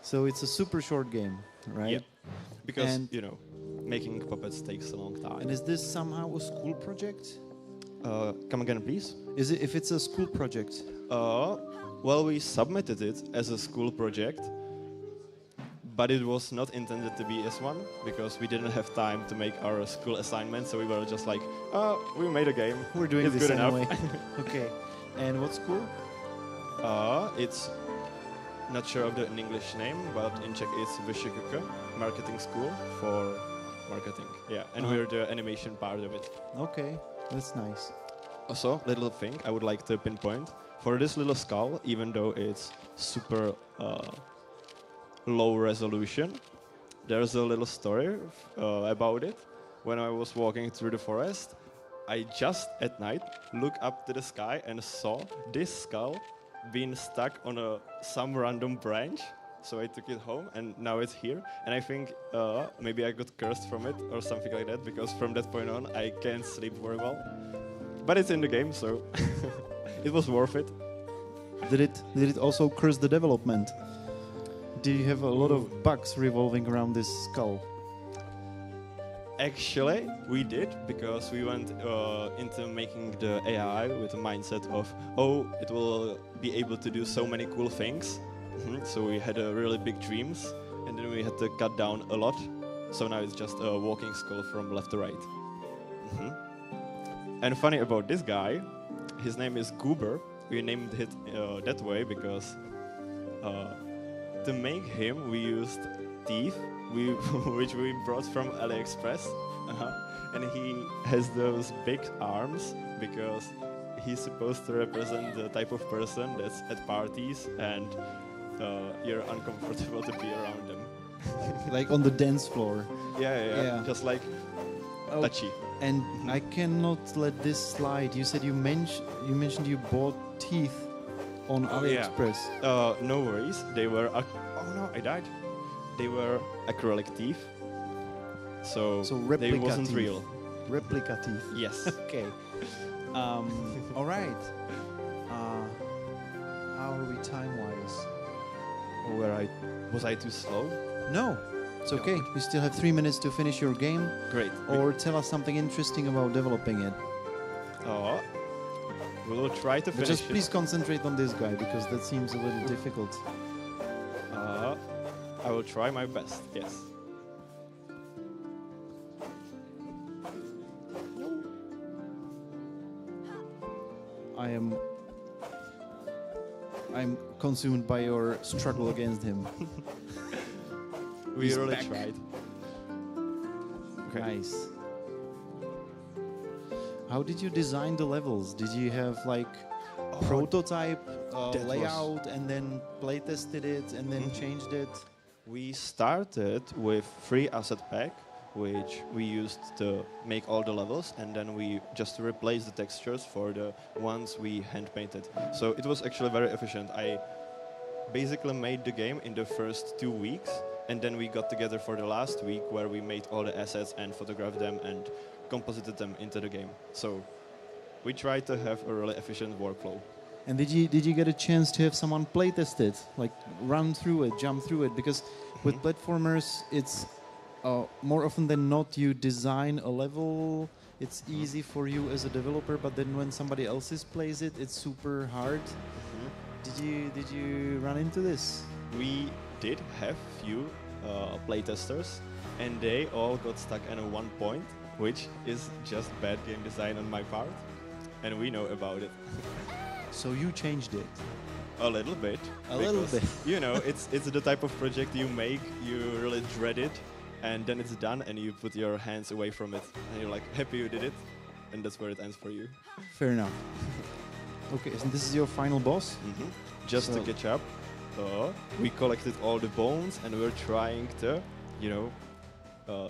So it's a super short game, right? Yeah. Because, making puppets takes a long time. And is this somehow a school project? Come again, please? If it's a school project? Well, we submitted it as a school project, but it was not intended to be as one because we didn't have time to make our school assignment. So we were just like, we made a game. We're doing it's this good anyway. enough. Okay. And what school? It's not sure of the English name, but in Czech it's VŠKK, Marketing School for Marketing. Yeah, and we're the animation part of it. Okay, that's nice. Also, little thing I would like to pinpoint for this little skull, even though it's super low resolution, there's a little story about it. When I was walking through the forest, I just at night looked up to the sky and saw this skull being stuck on some random branch. So I took it home, and now it's here. And I think maybe I got cursed from it or something like that, because from that point on I can't sleep very well. But it's in the game, so it was worth it. Did it also curse the development? Do you have a lot of bugs revolving around this skull? Actually, we did, because we went into making the AI with a mindset of, it will be able to do so many cool things. So we had really big dreams, and then we had to cut down a lot. So now it's just a walking skull from left to right. And funny about this guy, his name is Goober. We named it that way because to make him, we used teeth, which we brought from AliExpress. And he has those big arms because he's supposed to represent the type of person that's at parties and you're uncomfortable to be around them. Like on the dance floor. Yeah. Just like touchy. And I cannot let this slide. You said you mentioned you bought teeth on AliExpress. No worries. They were. Oh no, I died. They were acrylic teeth. So they wasn't teeth. real. Replica teeth. Yes. Okay. All right. How are we time-wise? Was I too slow? No. It's okay. You still have 3 minutes to finish your game. Great. Or tell us something interesting about developing it. We will try to finish Just please concentrate on this guy, because that seems a little difficult. will try my best. Yes. I'm consumed by your struggle against him. We He's really back. tried. Okay. Nice. How did you design the levels? Did you have like prototype that layout and then play tested it and then changed it? We started with free asset pack, which we used to make all the levels, and then we just replaced the textures for the ones we hand painted. So it was actually very efficient. I basically made the game in the first 2 weeks, and then we got together for the last week where we made all the assets and photographed them and composited them into the game. So we tried to have a really efficient workflow. And did you get a chance to have someone play test it, like run through it, jump through it? Because with platformers, it's more often than not you design a level. It's easy for you as a developer, but then when somebody else plays it, it's super hard. Did you run into this? We did have few playtesters, and they all got stuck at one point, which is just bad game design on my part, and we know about it. So you changed it? A little bit. A little bit. You know, it's the type of project you make, you really dread it, and then it's done, and you put your hands away from it, and you're like happy you did it, and that's where it ends for you. Fair enough. Okay, so this is your final boss? Just to So- catch up, we collected all the bones, and we're trying to,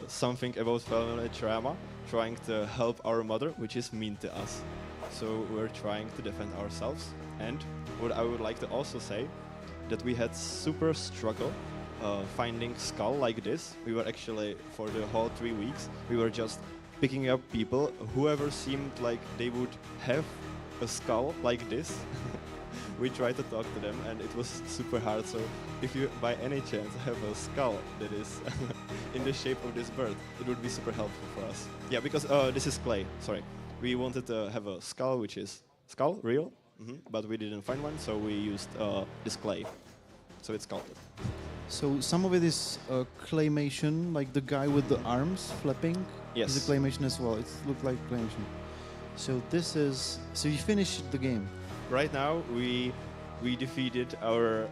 something about family trauma, trying to help our mother, which is mean to us. So we're trying to defend ourselves. And what I would like to also say, that we had super struggle finding skull like this. We were actually, for the whole 3 weeks, we were just picking up people, whoever seemed like they would have a skull like this. We tried to talk to them, and it was super hard. So if you by any chance have a skull that is in the shape of this bird, it would be super helpful for us. Yeah, because this is clay, sorry. We wanted to have a skull, which is skull, real, but we didn't find one, so we used this clay. So it's sculpted. So some of it is claymation, like the guy with the arms flapping. Yes. Is a claymation as well. It looked like claymation. So this is. So you finished the game. Right now, we defeated our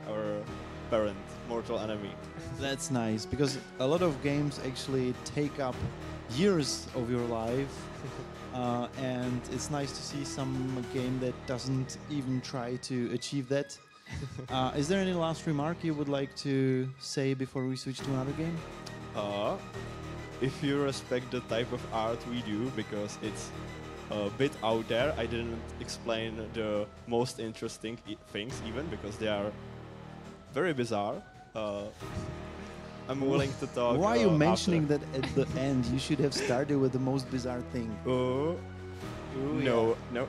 parent, mortal enemy. That's nice because a lot of games actually take up years of your life, and it's nice to see some game that doesn't even try to achieve that. Is there any last remark you would like to say before we switch to another game? If you respect the type of art we do, because it's a bit out there, I didn't explain the most interesting things even, because they are very bizarre. I'm willing to talk. Why are you after. mentioning that at the end? You should have started with the most bizarre thing. No. No?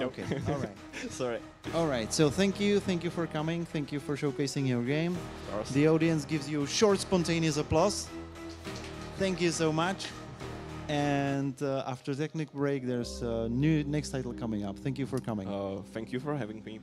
Okay, all right. Sorry. All right, so thank you for coming, thank you for showcasing your game. course. The audience gives you short, spontaneous applause. Thank you so much. And after technical break, there's a new next title coming up. Thank you for coming. Thank you for having me.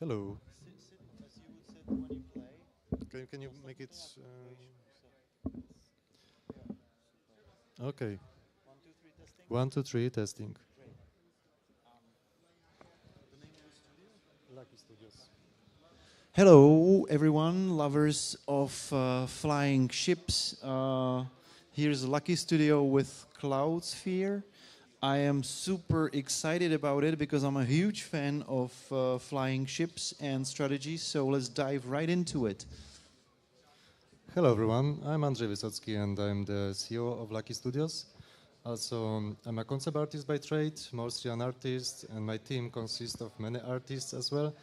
Hello. Can you make it? Okay. 1, 2, 3 testing. Lucky Studios. Hello, everyone, lovers of flying ships. Here's Lucky Studio with Cloud Sphere. I am super excited about it because I'm a huge fan of flying ships and strategy, so let's dive right into it. Hello, everyone. I'm Andrzej Wysocki, and I'm the CEO of Lucky Studios. Also, I'm a concept artist by trade, mostly an artist, and my team consists of many artists as well.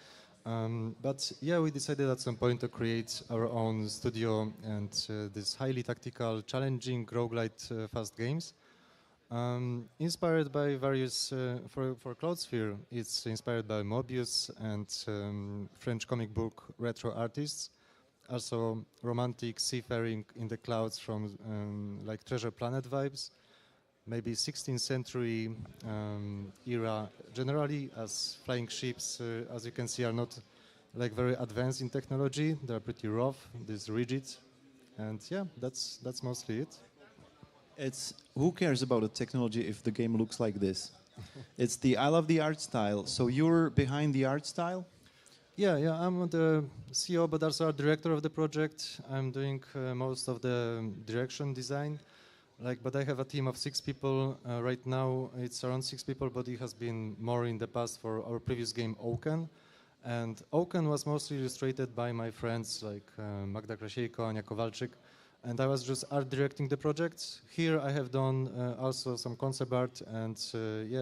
But yeah, we decided at some point to create our own studio and this highly tactical, challenging, roguelite fast games. Inspired by various, for Cloudsphere, it's inspired by Mobius and French comic book retro artists. Also romantic seafaring in the clouds from like Treasure Planet vibes. Maybe 16th century era generally, as flying ships, as you can see, are not like very advanced in technology. They're pretty rough, this rigid. And yeah, that's mostly it. It's who cares about the technology if the game looks like this? It's the I love the art style. So you're behind the art style? Yeah, I'm the CEO, but also a director of the project. I'm doing most of the direction design. But I have a team of 6 people. Right now it's around 6 people, but it has been more in the past for our previous game, Oaken. And Oaken was mostly illustrated by my friends like Magda Krasiejko, Ania Kowalczyk. And I was just art directing the project. Here I have done also some concept art and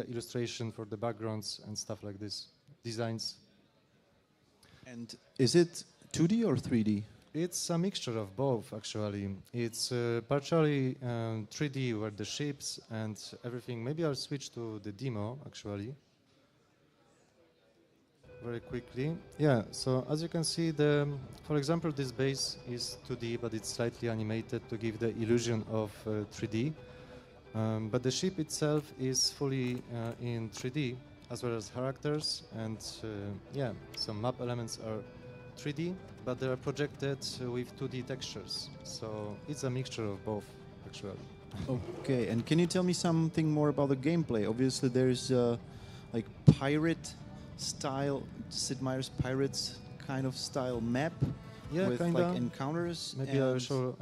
illustration for the backgrounds and stuff like this, designs. And is it 2D or 3D? It's a mixture of both, actually. It's partially 3D, where the ships and everything. Maybe I'll switch to the demo, actually. Very quickly. Yeah, so as you can see, for example, this base is 2D, but it's slightly animated to give the illusion of 3D. But the ship itself is fully in 3D, as well as characters. And some map elements are 3D, but they are projected with 2D textures. So it's a mixture of both, actually. Okay, and can you tell me something more about the gameplay? Obviously, there's like pirate style, Sid Meier's Pirates kind of style map with kinda. like encounters. Maybe I'll show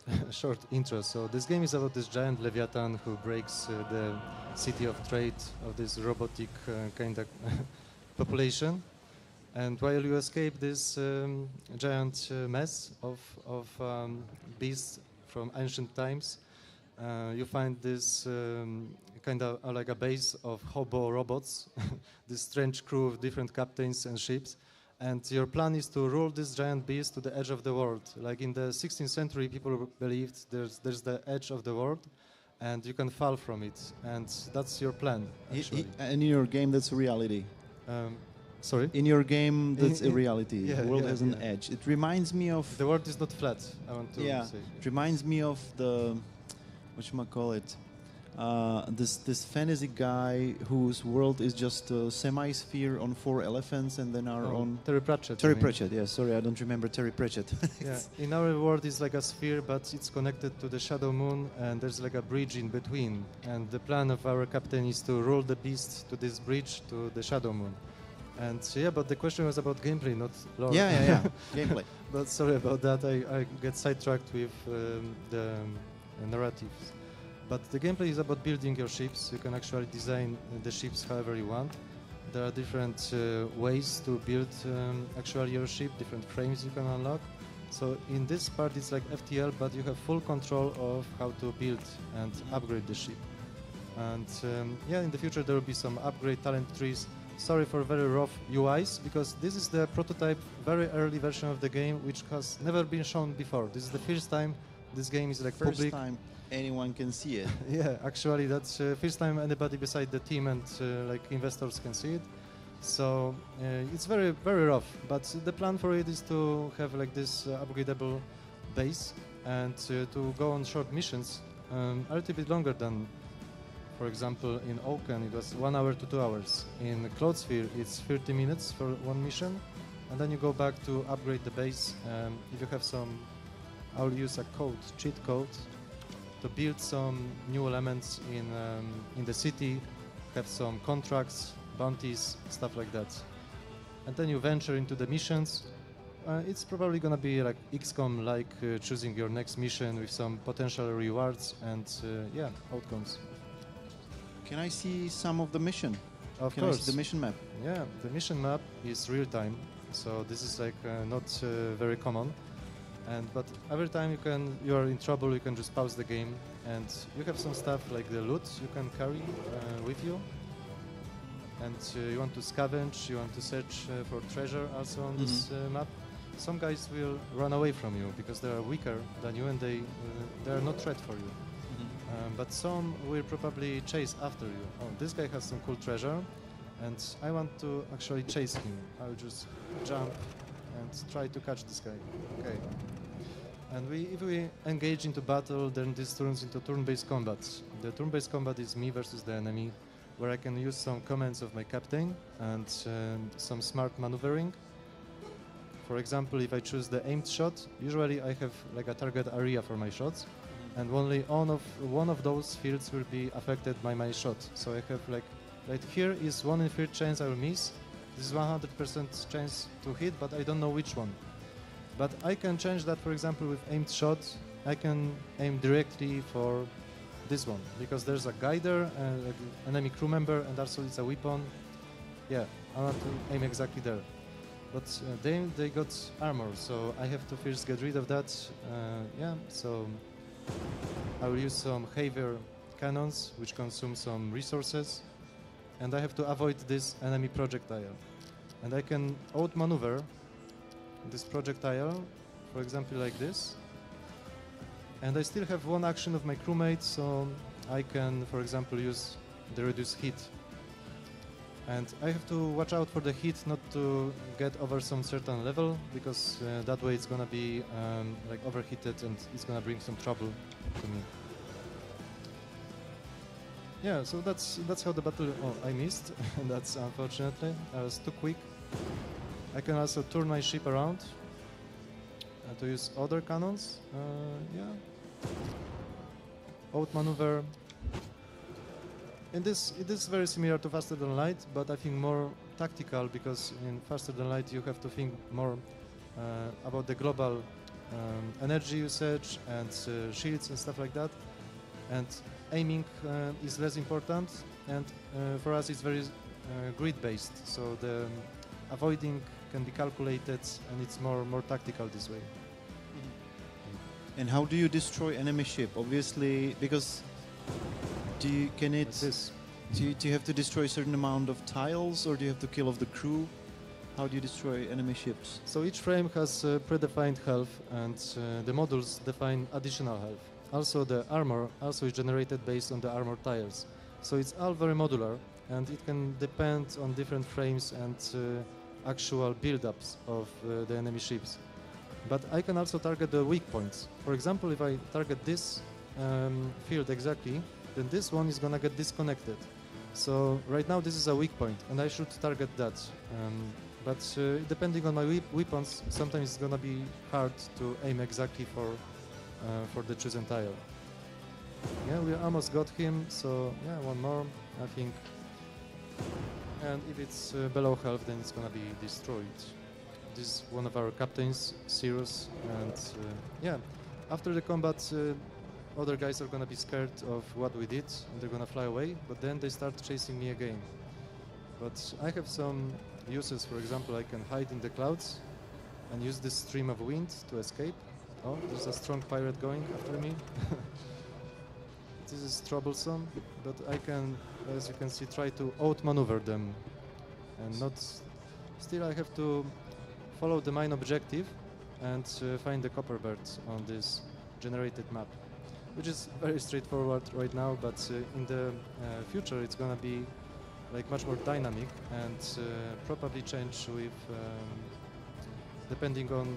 a short intro. So this game is about this giant Leviathan who breaks the city of trade of this robotic kind of population. And while you escape this giant mess of beasts from ancient times, you find this kind of like a base of hobo robots, this strange crew of different captains and ships. And your plan is to rule this giant beast to the edge of the world. Like in the 16th century, people believed there's the edge of the world, and you can fall from it. And that's your plan, actually. And in your game, that's a reality. Sorry? In your game, that's a reality. Yeah, the world has an edge. It reminds me of... The world is not flat, I want to say. It reminds me of the... whatchamacallit? This fantasy guy whose world is just a semi-sphere on 4 elephants and then our own... Terry Pratchett. Terry Pratchett, yeah. Sorry, I don't remember Terry Pratchett. Yeah. In our world, it's like a sphere, but it's connected to the shadow moon, and there's like a bridge in between. And the plan of our captain is to roll the beast to this bridge, to the shadow moon. And but the question was about gameplay, not lore. Yeah. Gameplay. But sorry about that, I get sidetracked with the narratives. But the gameplay is about building your ships. You can actually design the ships however you want. There are different ways to build actually your ship, different frames you can unlock. So in this part it's like FTL, but you have full control of how to build and upgrade the ship. And in the future there will be some upgrade talent trees. Sorry for very rough UIs, because this is the prototype, very early version of the game, which has never been shown before. This is the first time this game is like public. First time anyone can see it. Yeah, actually that's first time anybody beside the team and like investors can see it. So it's very, very rough, but the plan for it is to have like this upgradable base and to go on short missions, a little bit longer than, for example, in Oaken it was 1 hour to 2 hours. In Cloudsphere it's 30 minutes for one mission, and then you go back to upgrade the base. If you have some, I'll use a code, cheat code, to build some new elements in the city, have some contracts, bounties, stuff like that. And then you venture into the missions. It's probably gonna be like XCOM, like choosing your next mission with some potential rewards and yeah, outcomes. Can I see some of the mission? Of Can course. I see the mission map? Yeah, the mission map is real time, so this is like not very common. But every time you are in trouble, you can just pause the game, and you have some stuff like the loot you can carry with you. And you want to scavenge, you want to search for treasure also on this map. Some guys will run away from you because they are weaker than you and they are not threat for you. But some will probably chase after you. Oh, this guy has some cool treasure, and I want to actually chase him. I'll just jump and try to catch this guy. Okay. And if we engage into battle, then this turns into turn-based combat. The turn-based combat is me versus the enemy, where I can use some commands of my captain and some smart maneuvering. For example, if I choose the aimed shot, usually I have like a target area for my shots, and only one of those fields will be affected by my shot. So I have like right here is 1 in 3 chance I will miss. This is 100% chance to hit, but I don't know which one. But I can change that, for example, with aimed shot. I can aim directly for this one, because there's a guider, an enemy crew member, and also it's a weapon. Yeah, I want to aim exactly there. But they got armor, so I have to first get rid of that. Yeah, so I will use some heavier cannons, which consume some resources, and I have to avoid this enemy projectile. And I can outmaneuver this projectile, for example, like this. And I still have one action of my crewmate, so I can, for example, use the reduce hit. And I have to watch out for the hit not to get over some certain level, because that way it's gonna be like overheated and it's gonna bring some trouble to me. Yeah, so that's how the battle. Oh, I missed. That's unfortunately. I was too quick. I can also turn my ship around to use other cannons. Yeah. Outmaneuver. It is very similar to Faster Than Light, but I think more tactical, because in Faster Than Light you have to think more about the global energy usage and shields and stuff like that. And aiming is less important, and for us it's very grid-based, so the avoiding can be calculated, and it's more tactical this way. And how do you destroy enemy ship? Obviously, because do you have to destroy a certain amount of tiles, or do you have to kill off the crew? How do you destroy enemy ships? So each frame has predefined health, and the modules define additional health. Also, the armor also is generated based on the armor tiles. So it's all very modular, and it can depend on different frames and actual build-ups of the enemy ships. But I can also target the weak points. For example, if I target this field exactly, then this one is gonna get disconnected. So right now this is a weak point, and I should target that. But depending on my weapons, sometimes it's gonna be hard to aim exactly for the chosen tile. Yeah, we almost got him, so yeah, one more, I think. And if it's below health, then it's gonna be destroyed. This is one of our captains, Cyrus, and yeah, after the combat, other guys are gonna be scared of what we did, and they're gonna fly away, but then they start chasing me again. But I have some uses. For example, I can hide in the clouds and use this stream of wind to escape. Oh, there's a strong pirate going after me. This is troublesome, but I can, as you can see, try to outmaneuver them, and not. Still, I have to follow the main objective and find the copper birds on this generated map, which is very straightforward right now, but in the future it's gonna be like much more dynamic and probably change with depending on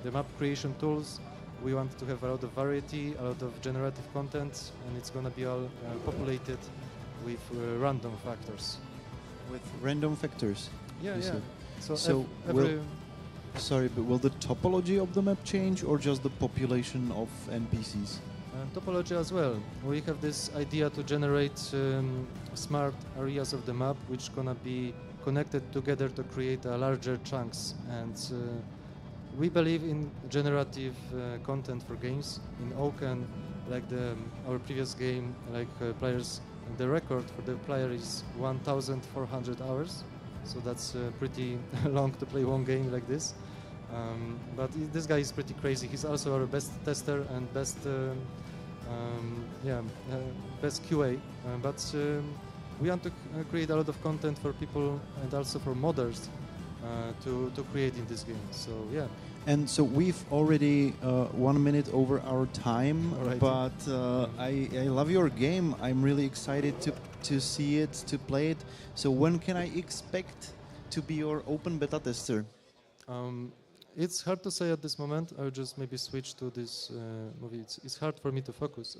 the map creation tools. We want to have a lot of variety, a lot of generative content, and it's gonna be all populated with random factors. With random factors? Yeah, yeah. So sorry, but will the topology of the map change or just the population of NPCs? Topology as well. We have this idea to generate smart areas of the map which gonna be connected together to create larger chunks, and we believe in generative content for games. In Oaken, like our previous game, players, the record for the player is 1,400 hours, so that's pretty long to play one game like this. But this guy is pretty crazy. He's also our best tester and best best QA. But we want to create a lot of content for people and also for modders to create in this game. So yeah. And so we've already 1 minute over our time, Alright. but I love your game. I'm really excited to see it, to play it. So when can I expect to be your open beta tester? It's hard to say at this moment. I'll just maybe switch to this movie. It's hard for me to focus.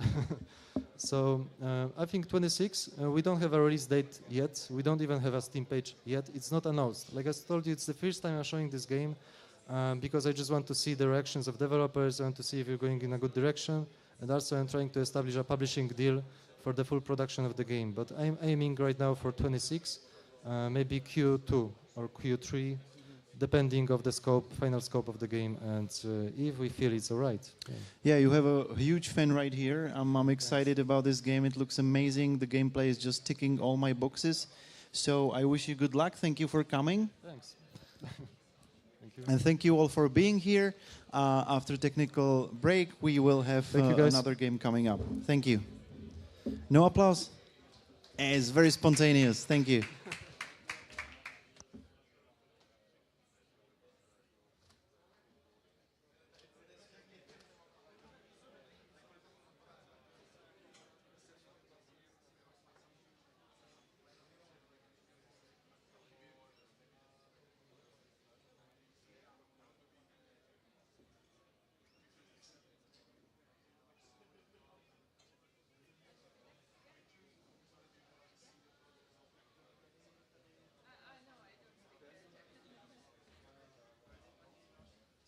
So I think 26, we don't have a release date yet. We don't even have a Steam page yet. It's not announced. Like I told you, it's the first time I'm showing this game because I just want to see the reactions of developers. I want to see if we're going in a good direction. And also I'm trying to establish a publishing deal for the full production of the game. But I'm aiming right now for 26, maybe Q2 or Q3. Depending of the final scope of the game, and if we feel it's all right. Yeah, you have a huge fan right here. I'm excited about this game. It looks amazing. The gameplay is just ticking all my boxes. So I wish you good luck. Thank you for coming. Thanks. Thank you. And thank you all for being here. After technical break, we will have another game coming up. Thank you. No applause? It's very spontaneous. Thank you.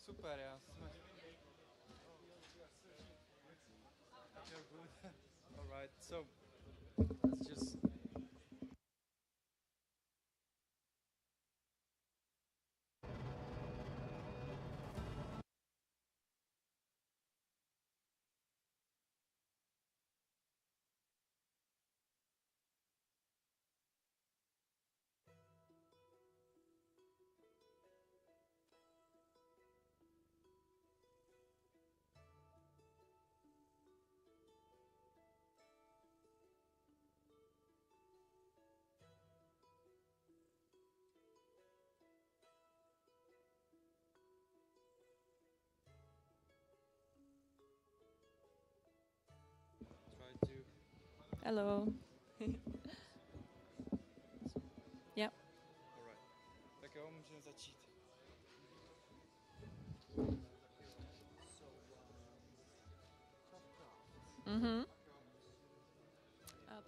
Super, já jsme... You're good. All right, so let's just... Hello. Yep. Alright. Tak jo, můžeme začít. Mm-hmm.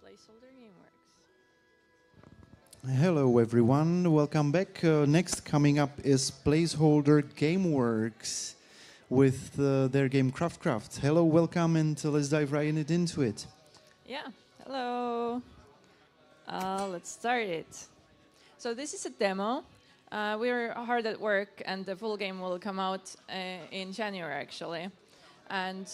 Placeholder game works. Hello everyone, welcome back. Next coming up is Placeholder Gameworks with their game Craft. Hello, welcome, and let's dive right into it. Yeah, hello. Let's start it. So this is a demo. We're hard at work, and the full game will come out in January, actually. And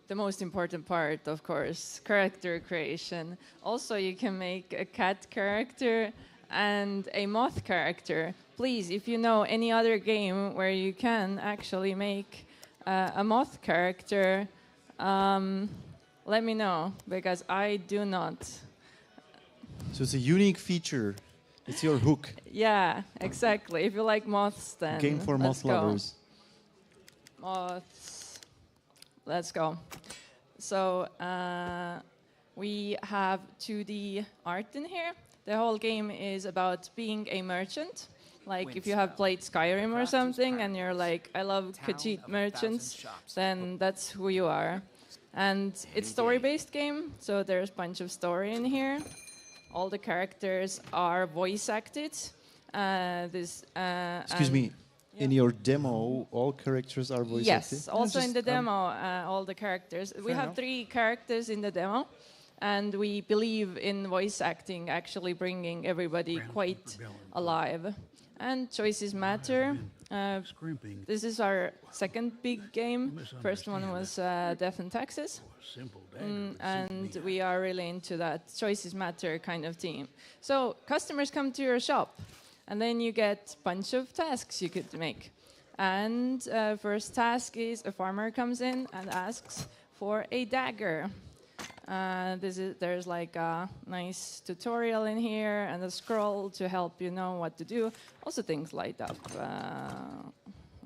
the most important part, of course, character creation. Also, you can make a cat character and a moth character. Please, if you know any other game where you can actually make a moth character, let me know, because I do not. So it's a unique feature. It's your hook. Yeah, exactly. If you like moths, then Game for let's moth lovers. Moths. Let's go. So we have 2D art in here. The whole game is about being a merchant. Like if you have played Skyrim or something and you're like, I love Khajiit merchants, then that's who you are. And it's story-based game, so there's a bunch of story in here. All the characters are voice acted. Excuse and me. In your demo, all characters are voice acted? yes, also in the demo, all the characters. We have enough. 3 characters in the demo, and we believe in voice acting actually bringing everybody quite alive. And choices matter. This is our second big game. First one was Death and Taxes. And we are really into that choices matter kind of theme. So customers come to your shop, and then you get a bunch of tasks you could make. And first task is a farmer comes in and asks for a dagger. There's like a nice tutorial in here and a scroll to help you know what to do. Also things light up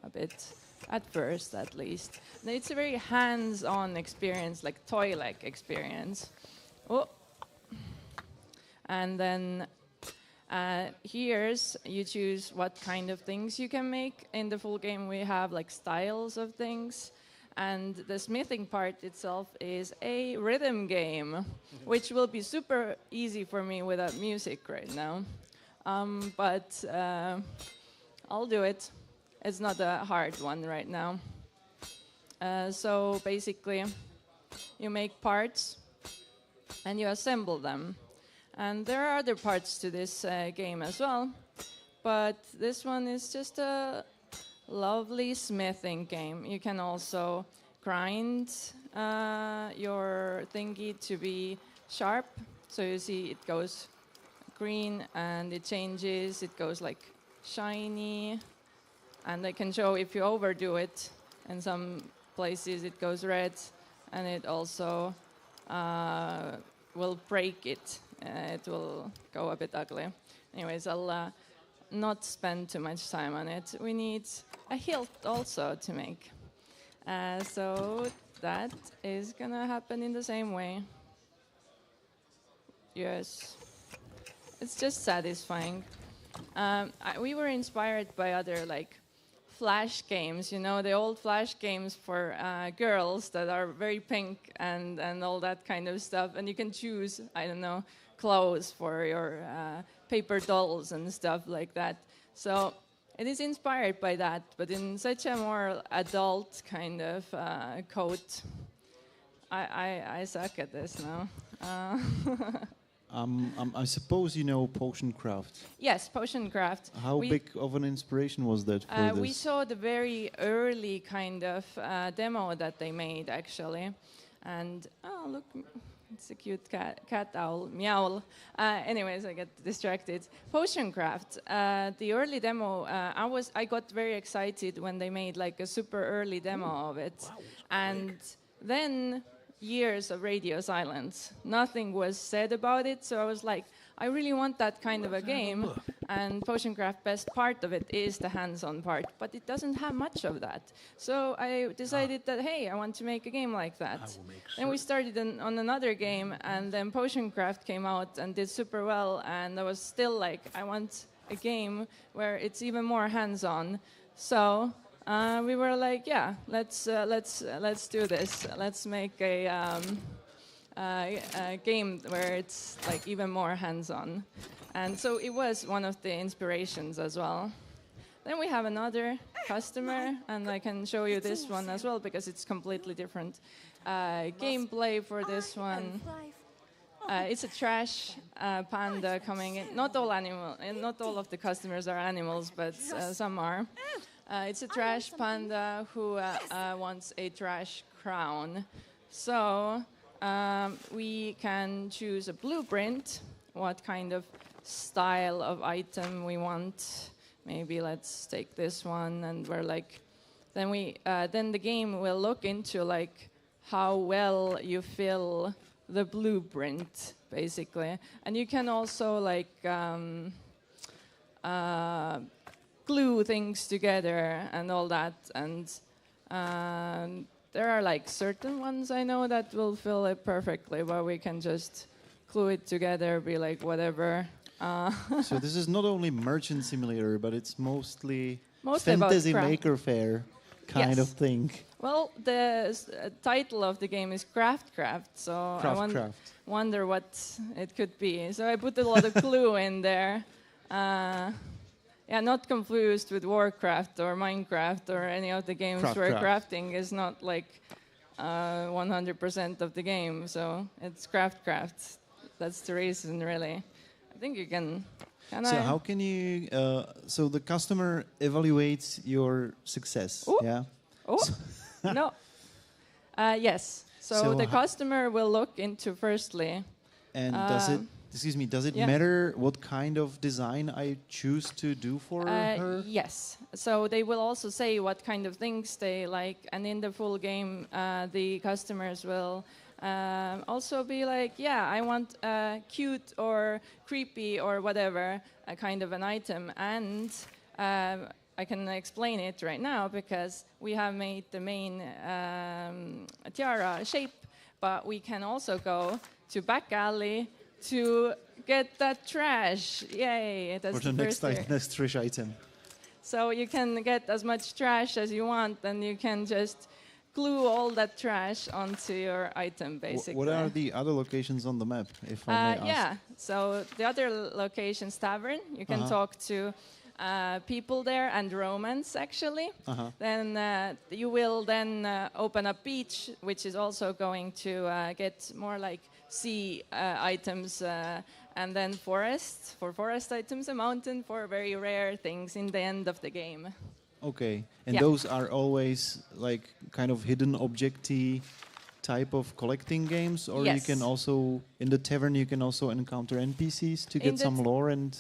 a bit, at first at least. And it's a very hands-on experience, like toy-like experience. Oh. And then here's, you choose what kind of things you can make. In the full game we have like styles of things. And the smithing part itself is a rhythm game, which will be super easy for me without music right now. But I'll do it. It's not a hard one right now. So basically, you make parts and you assemble them. And there are other parts to this game as well. But this one is just a lovely smithing game. You can also grind your thingy to be sharp. So you see it goes green and it changes, it goes like shiny. And I can show if you overdo it, in some places it goes red, and it also will break it. It will go a bit ugly. Anyways, I'll not spend too much time on it. We need a hilt also to make. So that is gonna happen in the same way. Yes. It's just satisfying. We were inspired by other like Flash games, you know, the old Flash games for girls that are very pink and all that kind of stuff. And you can choose, I don't know, clothes for your paper dolls and stuff like that. So it is inspired by that, but in such a more adult kind of coat. I suck at this now. I suppose you know potion craft. Yes, potion craft. How big of an inspiration was that for this? We saw the very early kind of demo that they made, actually. And, oh, look, it's a cute cat owl, meow. Anyways, I get distracted. Potion craft, the early demo, I got very excited when they made like a super early demo of it. Wow, and then years of radio silence. Nothing was said about it, so I was like, I really want that kind of a game. And Potion Craft, best part of it is the hands-on part, but it doesn't have much of that. So I decided that, hey, I want to make a game like that. Then we started on another game, and then Potion Craft came out and did super well, and I was still like, I want a game where it's even more hands-on. So we were like, yeah, let's do this. Let's make a game where it's like even more hands-on. And so it was one of the inspirations as well. Then we have another customer, and I can show you this one as well because it's completely different gameplay for this one. It's a trash panda coming in. Not all of the customers are animals, but some are. It's a trash panda who wants a trash crown. So we can choose a blueprint, what kind of style of item we want. Maybe let's take this one, and we're like, then the game will look into like how well you fill the blueprint, basically. And you can also like glue things together and all that. And there are like certain ones I know that will fill it perfectly, but we can just glue it together, be like whatever. So this is not only Merchant Simulator, but it's mostly Mostly about Fantasy craft. Maker Fair kind of Yes. thing. Well, the title of the game is Craft, so I wonder what it could be. So I put a lot of clue in there. Yeah, not confused with Warcraft or Minecraft or any of the games where crafting is not like 100% of the game. So it's craft. That's the reason, really. I think you can. So how can you? So the customer evaluates your success. Ooh. Yeah. Oh, no. Yes. So the customer will look into firstly. And does it? Excuse me. Does it matter what kind of design I choose to do for her? Yes. So they will also say what kind of things they like, and in the full game, the customers will also be like, yeah, I want cute or creepy or whatever kind of an item, and I can explain it right now because we have made the main tiara shape, but we can also go to back alley to get that trash. Yay! That's for the next trash item. So you can get as much trash as you want, and you can just glue all that trash onto your item, basically. What are the other locations on the map, if I may ask? Yeah, so the other location's Tavern. You can talk to people there and romance, actually. Then you will then open up beach, which is also going to get more like sea items, and then forest for forest items, a mountain for very rare things in the end of the game. Okay, and those are always like kind of hidden objecty type of collecting games, or you can also in the tavern you can also encounter NPCs to get some lore and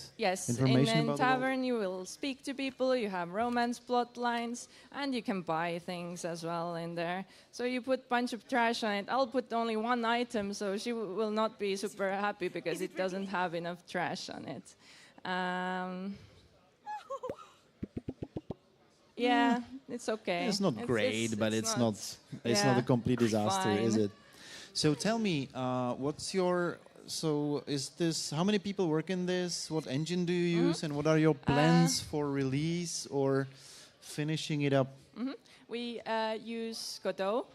information in about tavern you will speak to people, you have romance plot lines, and you can buy things as well in there. So you put a bunch of trash on it. I'll put only one item, so she will not be super happy because it doesn't have enough trash on it. Yeah, it's okay. It's not great, but it's not a complete disaster, is it? So tell me, what's your is this how many people work in this? What engine do you use, and what are your plans for release or finishing it up? We use Godot.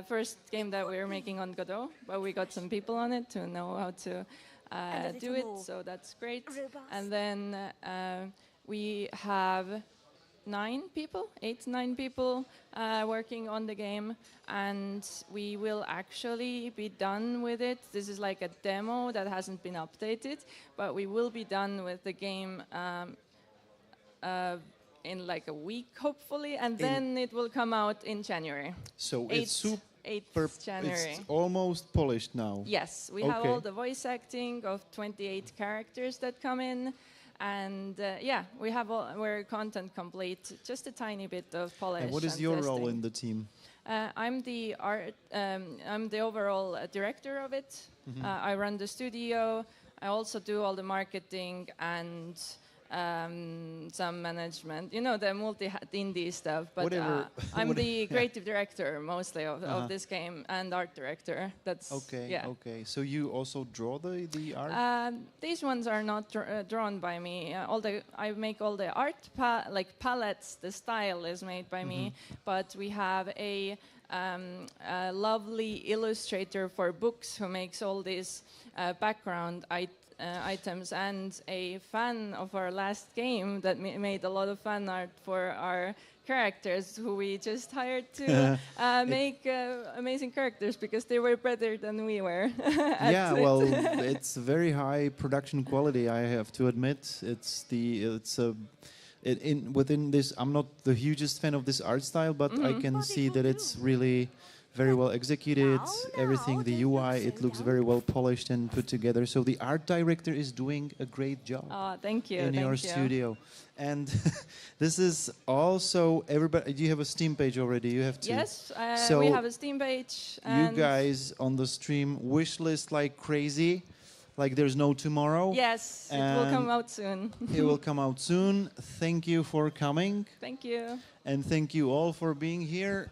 First game that we're making on Godot, but we got some people on it to know how to do it, so that's great. And then we have 9 people, 8, 9 people working on the game, and we will actually be done with it. This is like a demo that hasn't been updated, but we will be done with the game in like a week, hopefully, and then it will come out in January. So 8th January. It's almost polished now. Yes, we have all the voice acting of 28 characters that come in. And we're content complete, just a tiny bit of polish. And what is your role in the team? I'm the I'm the overall director of it. I run the studio. I also do all the marketing and some management. You know, the multi-indie stuff. But I'm the creative director mostly of this game and art director. That's okay. So you also draw the art? These ones are not drawn by me. I make all the art palettes. The style is made by me, but we have a lovely illustrator for books who makes all these background items, and a fan of our last game that made a lot of fan art for our characters, who we just hired to make amazing characters because they were better than we were. Well, it's very high production quality, I have to admit. Within this, I'm not the hugest fan of this art style, but I can see that it's really very well executed. Everything, the UI, it looks very well polished and put together. So the art director is doing a great job. Thank you. In your studio. And this is also everybody. Do you have a Steam page already? You have to. Yes, we have a Steam page. You guys on the stream wishlist like crazy. Like there's no tomorrow. Yes, it will come out soon. It will come out soon. Thank you for coming. Thank you. And thank you all for being here.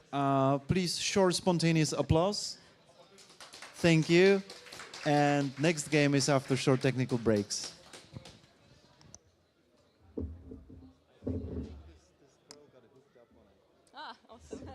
Please, short, spontaneous applause. Thank you. And next game is after short technical breaks. Awesome.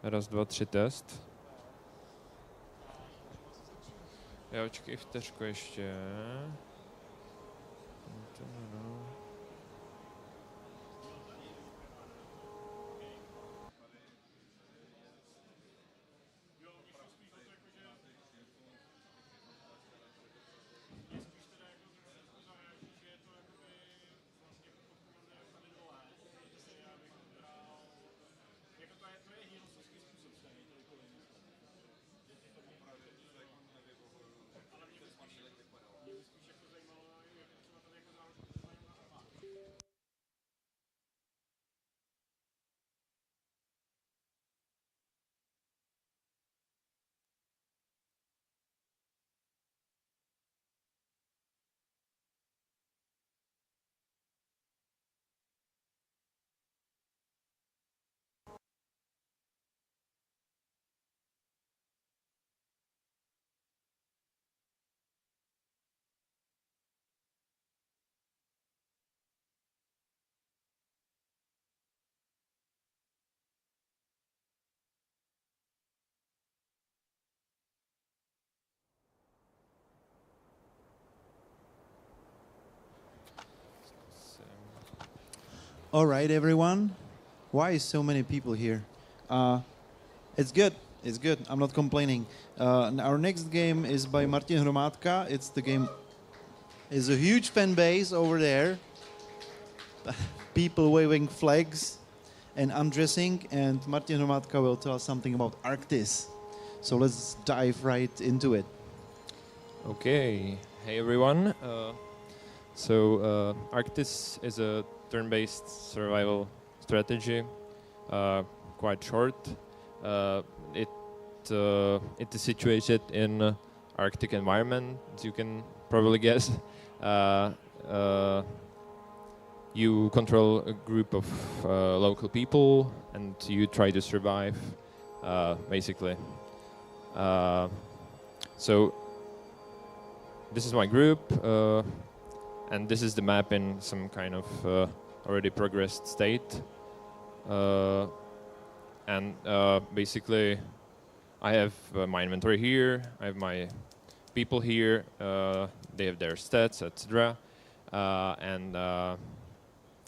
Raz, dva, tři, test. Jo, čekej vteřku ještě. All right, everyone. Why is so many people here? It's good. It's good. I'm not complaining. Our next game is by Martin Hromadka. It's the game. Is a huge fan base over there. People waving flags and undressing. And Martin Hromadka will tell us something about Arctis. So let's dive right into it. Okay. Hey everyone. Arctis is a turn-based survival strategy, quite short. It is situated in Arctic environment, as you can probably guess. You control a group of local people, and you try to survive, basically. So this is my group, and this is the map in some kind of already progressed state. Basically, I have my inventory here, I have my people here, they have their stats, etc.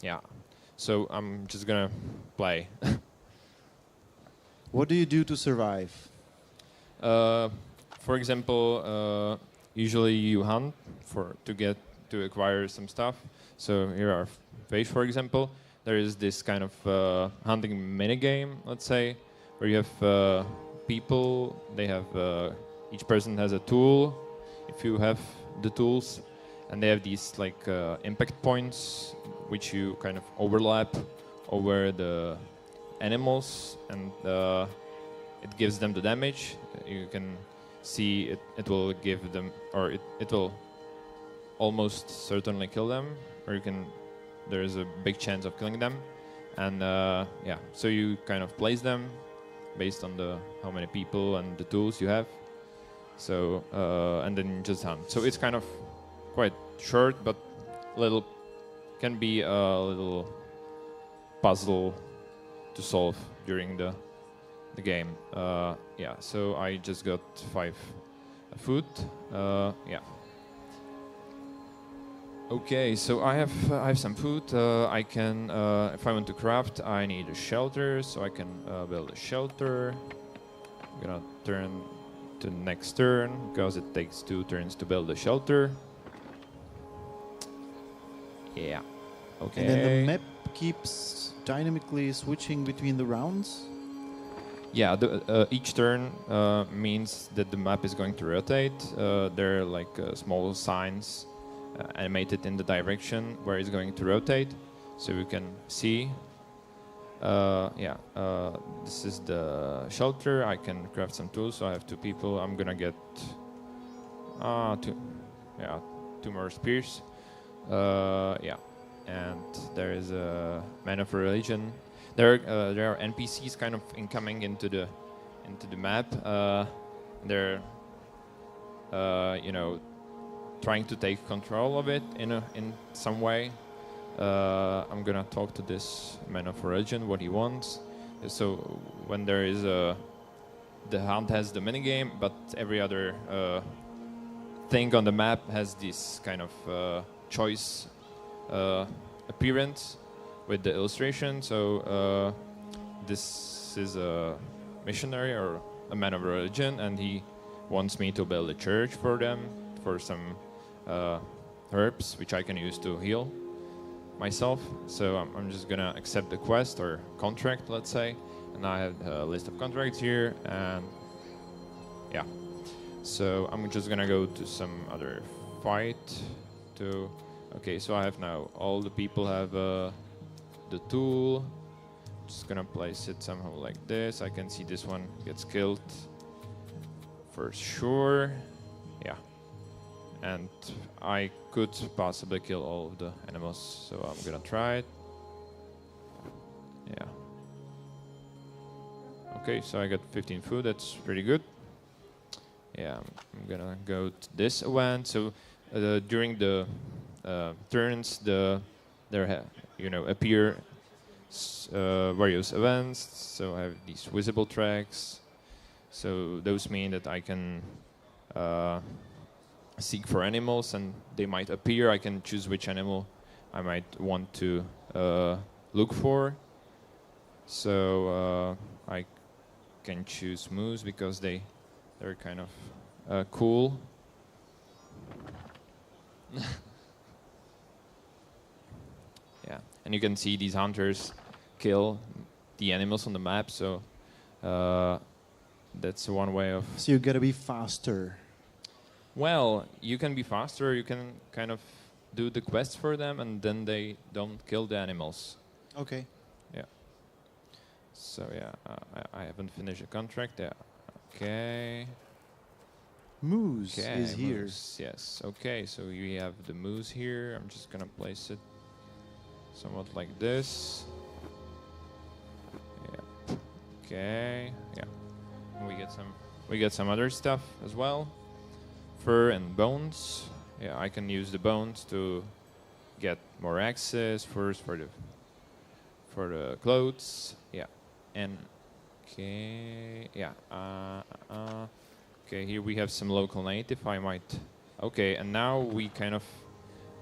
Yeah, so I'm just gonna play. What do you do to survive? For example, usually you hunt to acquire some stuff. So here are fish, for example. There is this kind of hunting mini game, let's say, where you have people. They have each person has a tool, if you have the tools, and they have these like impact points, which you kind of overlap over the animals, and it gives them the damage. You can see it will give them, or it will almost certainly kill them, or there is a big chance of killing them. And yeah, so you kind of place them based on how many people and the tools you have. So and then just hunt. So it's kind of quite short, but can be a little puzzle to solve during the game. Yeah, so I just got 5 food. Yeah. Okay, so I have some food. I can, if I want to craft, I need a shelter, so I can build a shelter. I'm gonna turn to the next turn because it takes 2 turns to build a shelter. Yeah. Okay. And then the map keeps dynamically switching between the rounds? Yeah, each turn means that the map is going to rotate. There are like small signs animated in the direction where it's going to rotate, so you can see. Yeah, this is the shelter. I can craft some tools, so I have 2 people. I'm gonna get 2 more spears. Yeah, and there is a man of religion. There are NPCs kind of incoming into the map. They're trying to take control of it in some way. I'm gonna talk to this man of religion what he wants. So when there is a, the hunt has the minigame, but every other thing on the map has this kind of choice appearance with the illustration. So this is a missionary or a man of religion, and he wants me to build a church for them, for some herbs which I can use to heal myself. So I'm just gonna accept the quest or contract, let's say, and I have a list of contracts here, and yeah. So I'm just gonna go to some other fight to. Okay, so I have now all the people have the tool. Just gonna place it somehow like this. I can see this one gets killed for sure. Yeah. And I could possibly kill all of the animals, so I'm gonna try it. Yeah. Okay, so I got 15 food, that's pretty good. Yeah, I'm gonna go to this event. So during the turns, there appear various events. So I have these visible tracks. So those mean that I can seek for animals, and they might appear. I can choose which animal I might want to look for. So I can choose moose because they're kind of cool. Yeah, and you can see these hunters kill the animals on the map. So that's one way of. So you gotta be faster. Well, you can be faster. You can kind of do the quest for them, and then they don't kill the animals. Okay. Yeah. So yeah, I haven't finished the contract. Yeah. Okay. Moose is here. Moose, yes. Okay, so we have the moose here. I'm just gonna place it somewhat like this. Yeah. Okay. Yeah. And we get some other stuff as well. Fur and bones. Yeah, I can use the bones to get more access first for the clothes. Yeah. And okay. Yeah. Okay, here we have some local native. I might. Okay, and now we kind of.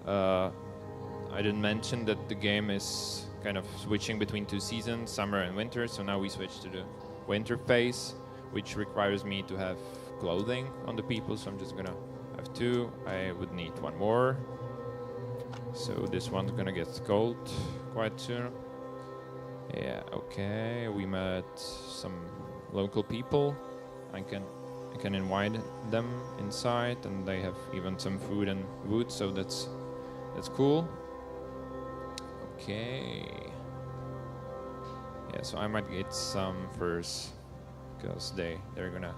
I didn't mention that the game is kind of switching between two seasons, summer and winter. So now we switch to the winter phase, which requires me to have clothing on the people. So I'm just gonna have two. I would need one more. So this one's gonna get cold quite soon. Yeah. Okay, we met some local people. I can invite them inside, and they have even some food and wood, so that's cool. Okay. Yeah, so I might get some first, because they're gonna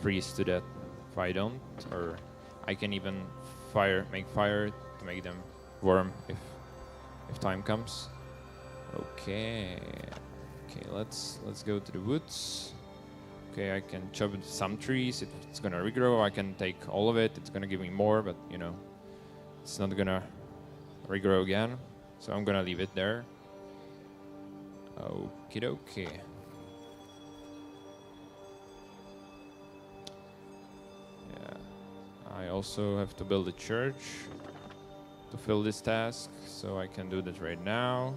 freeze to death if I don't, or I can even make fire to make them warm if time comes. Okay. Okay, let's go to the woods. Okay, I can chop some trees. If it's gonna regrow, I can take all of it. It's gonna give me more, but you know, it's not gonna regrow again. So I'm gonna leave it there. Okie dokie. Yeah, I also have to build a church to fill this task, so I can do that right now.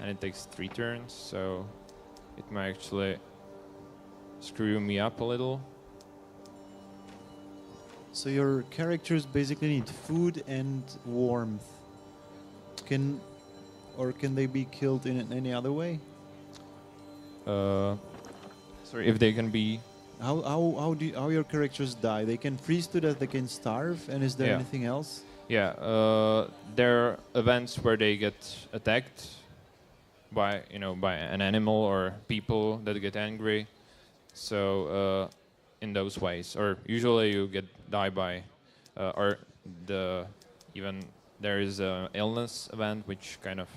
And it takes 3 turns, so it might actually screw me up a little. So your characters basically need food and warmth. Can they be killed in any other way? Sorry, if they can be. How your characters die? They can freeze to death. They can starve. And is there anything else? Yeah, there are events where they get attacked by an animal or people that get angry. So in those ways, or usually you die by, or even there is an illness event which kind of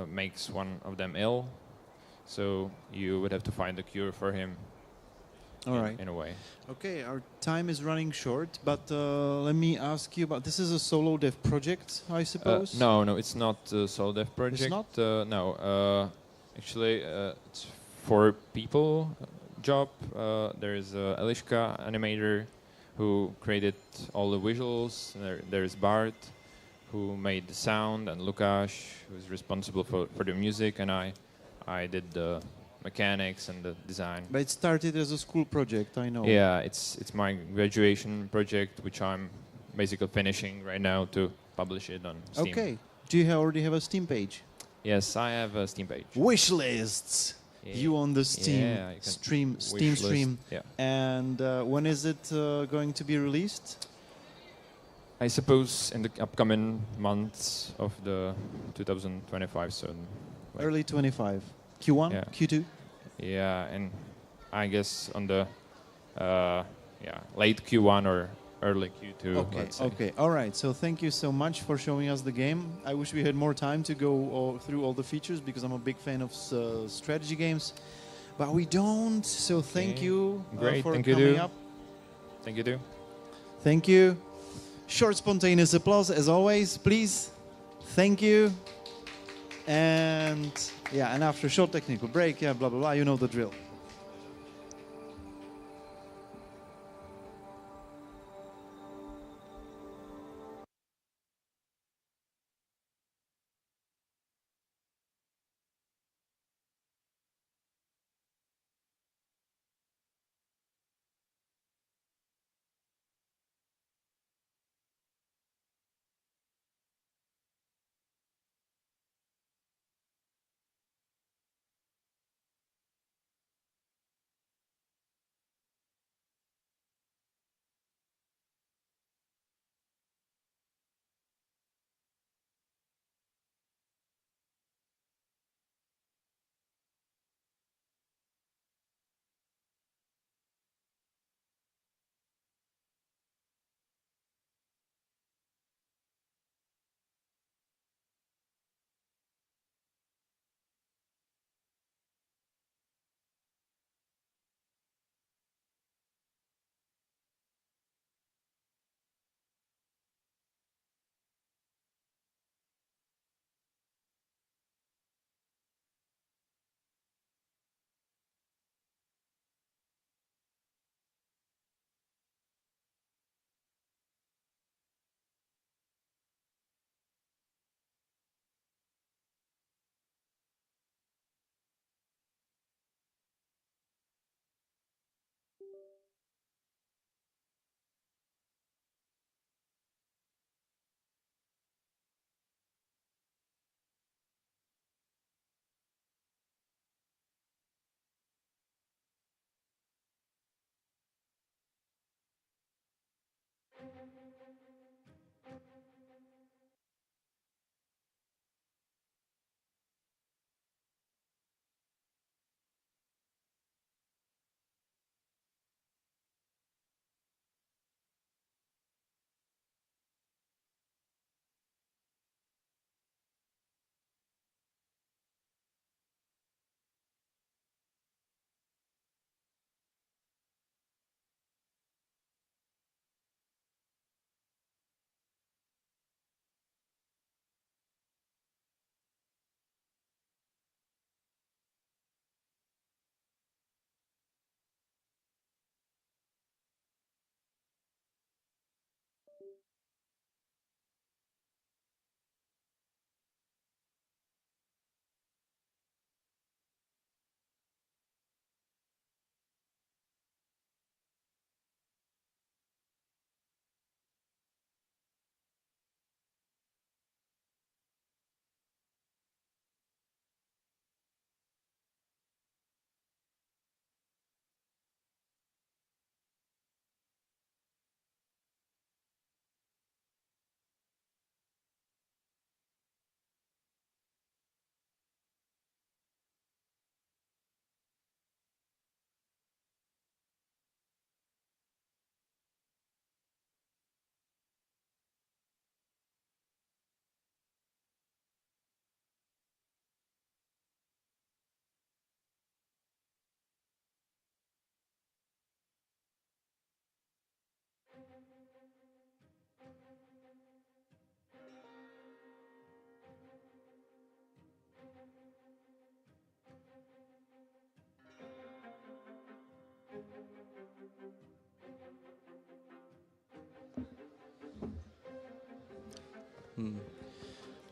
makes one of them ill. So you would have to find a cure for him. All right. In a way. Okay, our time is running short, but let me ask you about. This is a solo dev project, I suppose. No, it's not a solo dev project. It's not? No. Actually, it's 4 people job. There's Eliška, animator, who created all the visuals. There's Bart, who made the sound, and Lukáš, who's responsible for the music, and I did the mechanics and the design. But it started as a school project, I know. Yeah, it's my graduation project, which I'm basically finishing right now to publish it on Steam. Okay. Do you already have a Steam page? Yes, I have a Steam page. Wish lists. Yeah. You on the Steam Yeah, you can Steam wish stream. list, yeah. And when is it going to be released? I suppose in the upcoming months of the 2025, so Early 25. Q1? Yeah. Q2? Yeah, and I guess on the late Q1 or early Q2. Okay, let's say. okay. All right. So thank you so much for showing us the game. I wish we had more time to go through all the features because I'm a big fan of strategy games. But we don't. So thank you Great, for thank you, coming Du. up. Thank you, Du. Thank you. Short spontaneous applause as always, please. Thank you. And yeah, and after a short technical break, yeah, blah, blah, blah, you know the drill.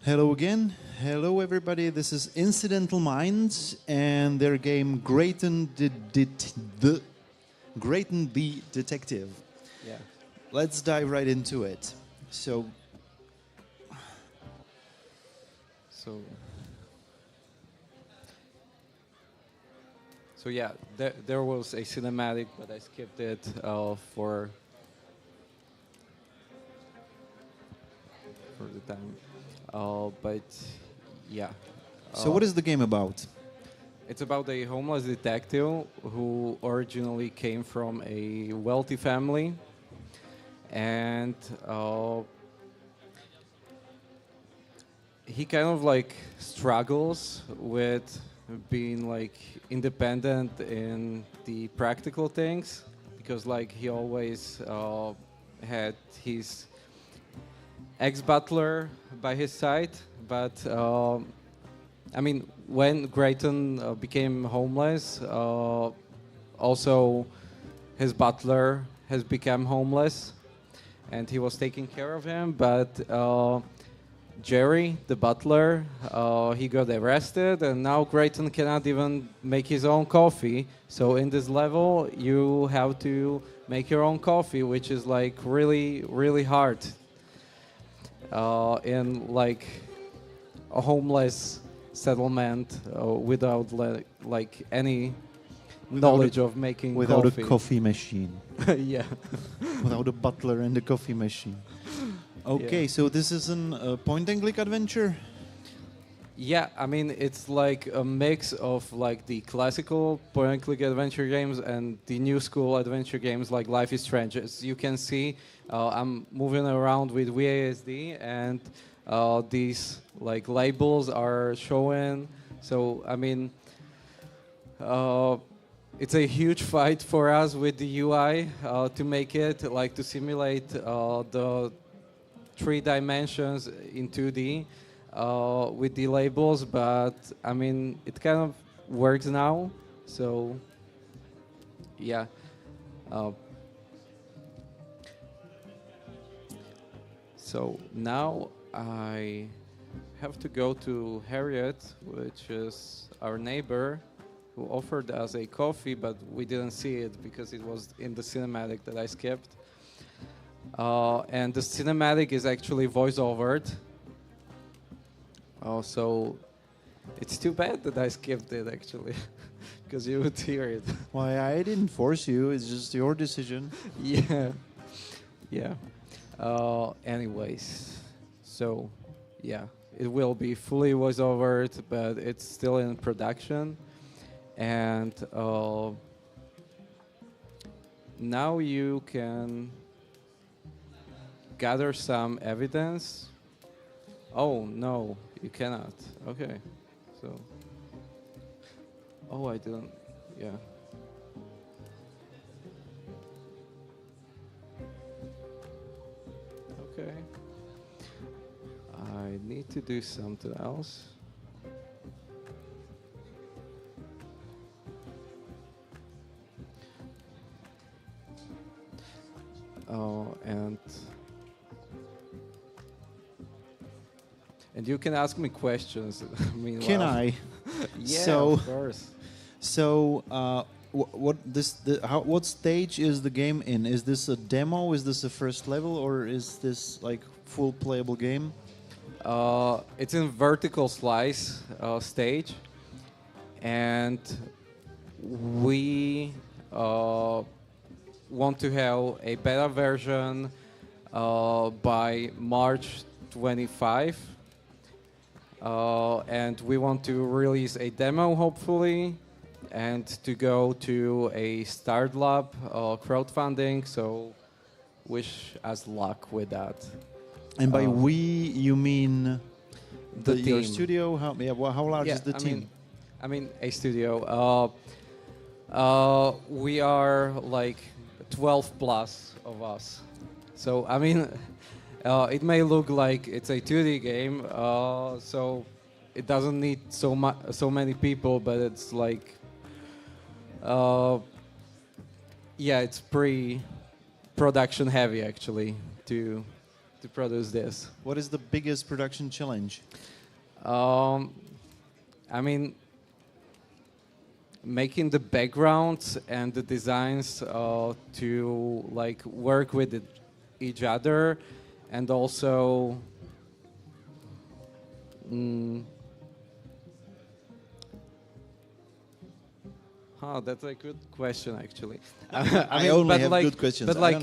Hello again. Hello, everybody. This is Incidental Minds and their game Grayton the Detective. Yeah. Let's dive right into it. So yeah, there was a cinematic, but I skipped it for the time. But yeah. So what is the game about? It's about a homeless detective who originally came from a wealthy family, and he kind of like struggles with being like independent in the practical things, because like he always had his ex-butler by his side, but I mean, when Grayton became homeless, also his butler has become homeless, and he was taking care of him, but Jerry, the butler, he got arrested, and now Grayton cannot even make his own coffee. So in this level, you have to make your own coffee, which is like really, really hard. In like a homeless settlement without like any knowledge of making without coffee. a coffee machine. Yeah. Without a butler and a coffee machine. Okay, Yeah. so this is a point-and-click adventure? Yeah, I mean, it's like a mix of like the classical point-and-click adventure games and the new school adventure games like Life is Strange. As you can see, I'm moving around with WASD, and these like labels are showing. So, I mean, it's a huge fight for us with the UI to make it like to simulate the 3 dimensions in 2D with the labels, but I mean, it kind of works now. So, yeah. So now I have to go to Harriet, which is our neighbor, who offered us a coffee, but we didn't see it because it was in the cinematic that I skipped. And the cinematic is actually voice-overed. So it's too bad that I skipped it, actually, because you would hear it. Why, I didn't force you. It's just your decision. Yeah. Yeah. Anyways, so yeah, it will be fully voice-overed, but it's still in production. And now you can gather some evidence. Oh, no, you cannot. Okay, so. Oh, I didn't. Yeah. Okay. I need to do something else. And you can ask me questions. Meanwhile. Can I? Yeah, so, of course. So, what stage is the game in? Is this a demo? Is this a first level, or is this like full playable game? It's in vertical slice stage, and we want to have a beta version by March 25. And we want to release a demo, hopefully, and to go to a Start Lab crowdfunding. So, wish us luck with that. And by we, you mean your team. studio? How large is the team? I mean a studio. We are like 12 plus of us. So I mean. It may look like it's a 2D game, so it doesn't need so many people, but it's like, yeah, it's pretty production heavy actually to to produce this. What is the biggest production challenge? I mean, making the backgrounds and the designs to like work with each other, and also that's a good question, actually. I only have good questions. But like,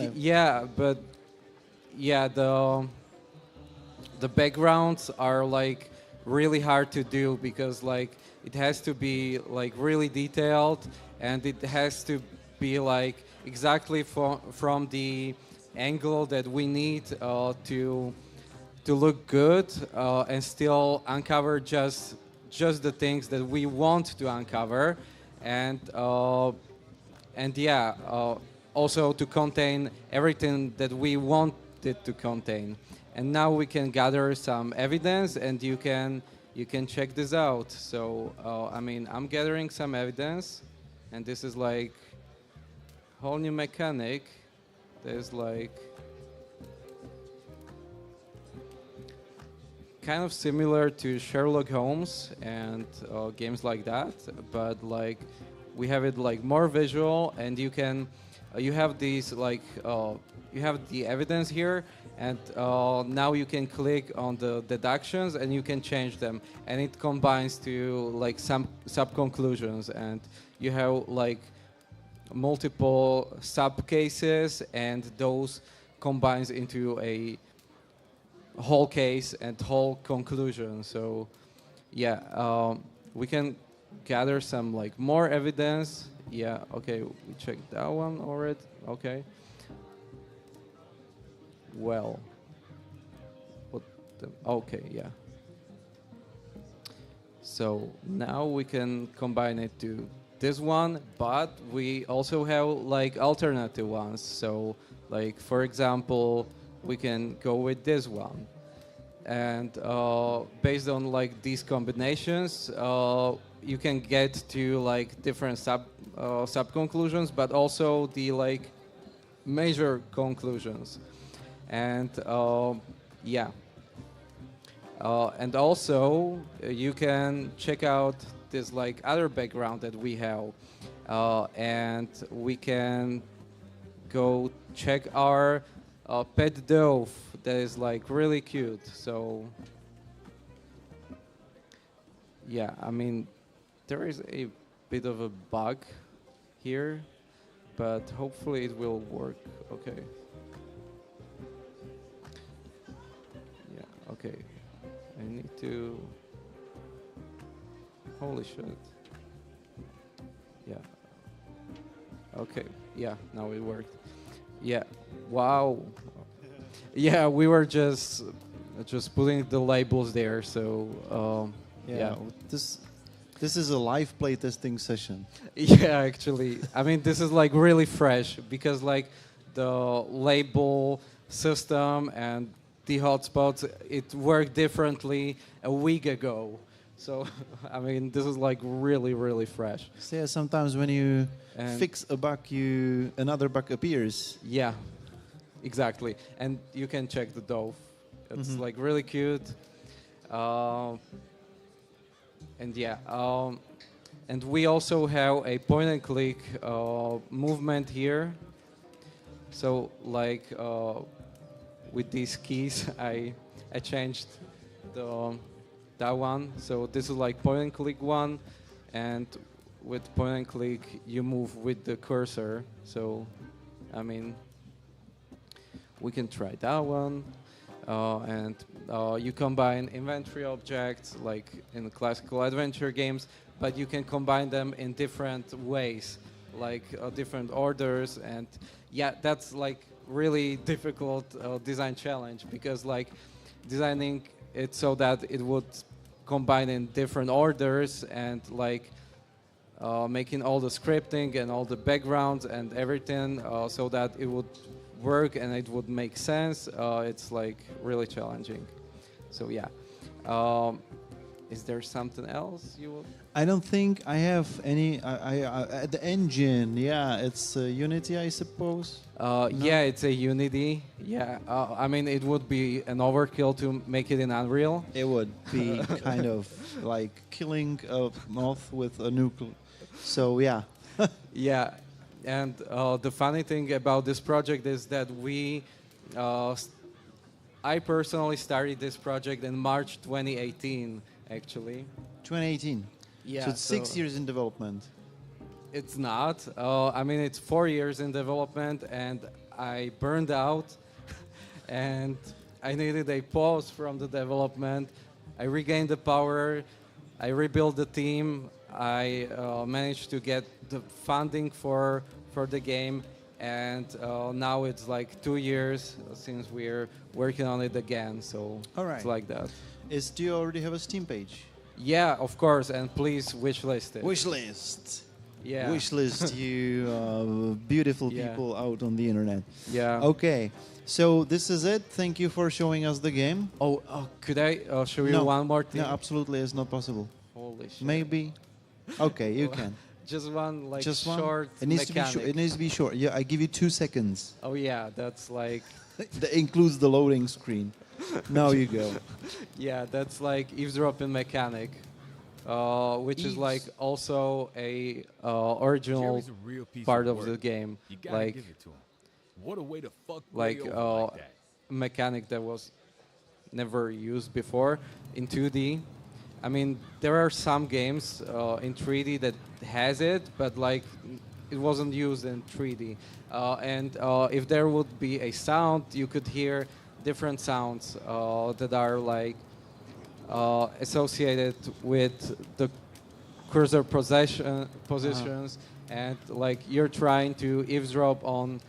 the backgrounds are like really hard to do because like it has to be like really detailed, and it has to be like exactly from the angle that we need to look good and still uncover just the things that we want to uncover, and also to contain everything that we want it to contain. And now we can gather some evidence, and you can check this out. So I mean, I'm gathering some evidence, and this is like whole new mechanic. There's like kind of similar to Sherlock Holmes and games like that, but like we have it like more visual, and you can you have these like you have the evidence here, and now you can click on the deductions and you can change them, and it combines to like some sub conclusions, and you have like multiple sub cases, and those combines into a whole case and whole conclusion. So yeah, we can gather some like more evidence. Yeah, okay, we checked that one already. Okay. Well, okay, yeah. So now we can combine it to this one, but we also have like alternative ones. So like, for example, we can go with this one. And based on like these combinations, you can get to like different sub conclusions, but also the like major conclusions. And yeah, and also you can check out this like other background that we have, and we can go check our pet dove that is like really cute. So yeah, I mean, there is a bit of a bug here, but hopefully it will work. Okay. Yeah, okay. I need to... Holy shit. Yeah. Okay, yeah, now it worked. Yeah, wow. Yeah, we were just putting the labels there, so yeah. This is a live playtesting session. Yeah, actually, I mean, this is like really fresh because like the label system and the hotspots, it worked differently a week ago. So I mean, this is like really, really fresh. So yeah, sometimes when you fix a bug, another bug appears. Yeah, exactly. And you can check the dove. It's like really cute. And yeah, and we also have a point and click movement here. So like with these keys, I changed that one. So this is like point and click one, and with point and click you move with the cursor. So I mean, we can try that one. And you combine inventory objects like in classical adventure games, but you can combine them in different ways, like different orders. And yeah, that's like really difficult design challenge, because like designing it so that it would combine in different orders, and like making all the scripting and all the backgrounds and everything so that it would work and it would make sense. It's like really challenging. So yeah, Is there something else you would? I don't think I have any. The engine, yeah, it's Unity, I suppose. No? Yeah, it's a Unity. Yeah, I mean, it would be an overkill to make it in Unreal. It would be kind of like killing a moth with a nuclear. So yeah. Yeah, and the funny thing about this project is that I personally started this project in March 2018, actually. 2018. Yeah. So it's 6 years in development. It's not. I mean, it's 4 years in development, and I burned out, and I needed a pause from the development. I regained the power. I rebuilt the team. I managed to get the funding for the game, and now it's like 2 years since we're working on it again. So All right. it's like that. Do you already have a Steam page? Yeah, of course, and please wishlist it. Wishlist. Yeah. Wishlist you beautiful Yeah. people out on the internet. Yeah. Okay. So this is it. Thank you for showing us the game. Oh, could I show you one more thing? No, absolutely, it's not possible. Holy shit. Maybe. Okay, you can. Just one, like, Just one? short It needs to be short. mechanic. It needs to be short. Yeah, I give you 2 seconds. Oh yeah, that's like. That includes the loading screen. Now you go. Yeah, that's like eavesdropping mechanic, which is like also a original Jerry's a real piece part of of the work. game. You gotta Like, give it to him. What a way to fuck like Ray over like that. mechanic that was never used before in 2D. I mean, there are some games in 3D that has it, but like it wasn't used in 3D. And if there would be a sound, you could hear different sounds that are like associated with the cursor positions, and like you're trying to eavesdrop on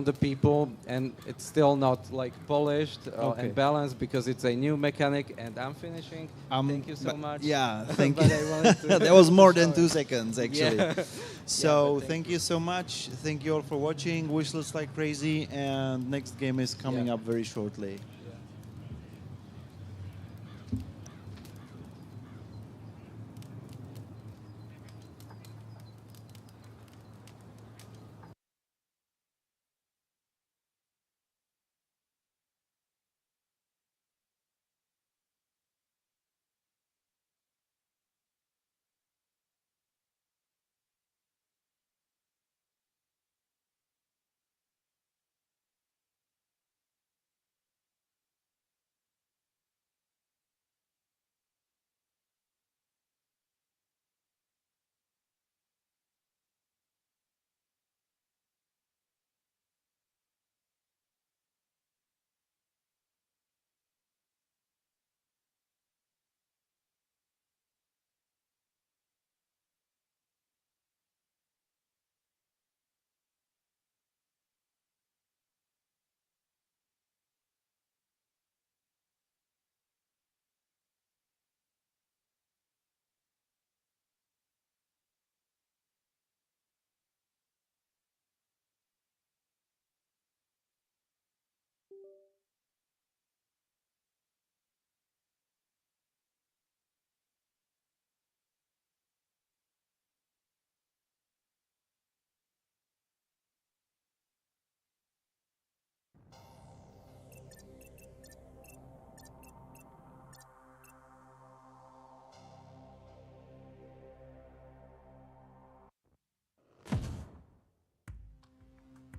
the people, and it's still not like polished Okay. and balanced because it's a new mechanic. And I'm finishing. Thank you so but- much. Yeah, thank But you. I wanted to That was more show than it. 2 seconds, actually. Yeah. So thank you so much. Thank you all for watching. Wishlist like crazy, and next game is coming up very shortly.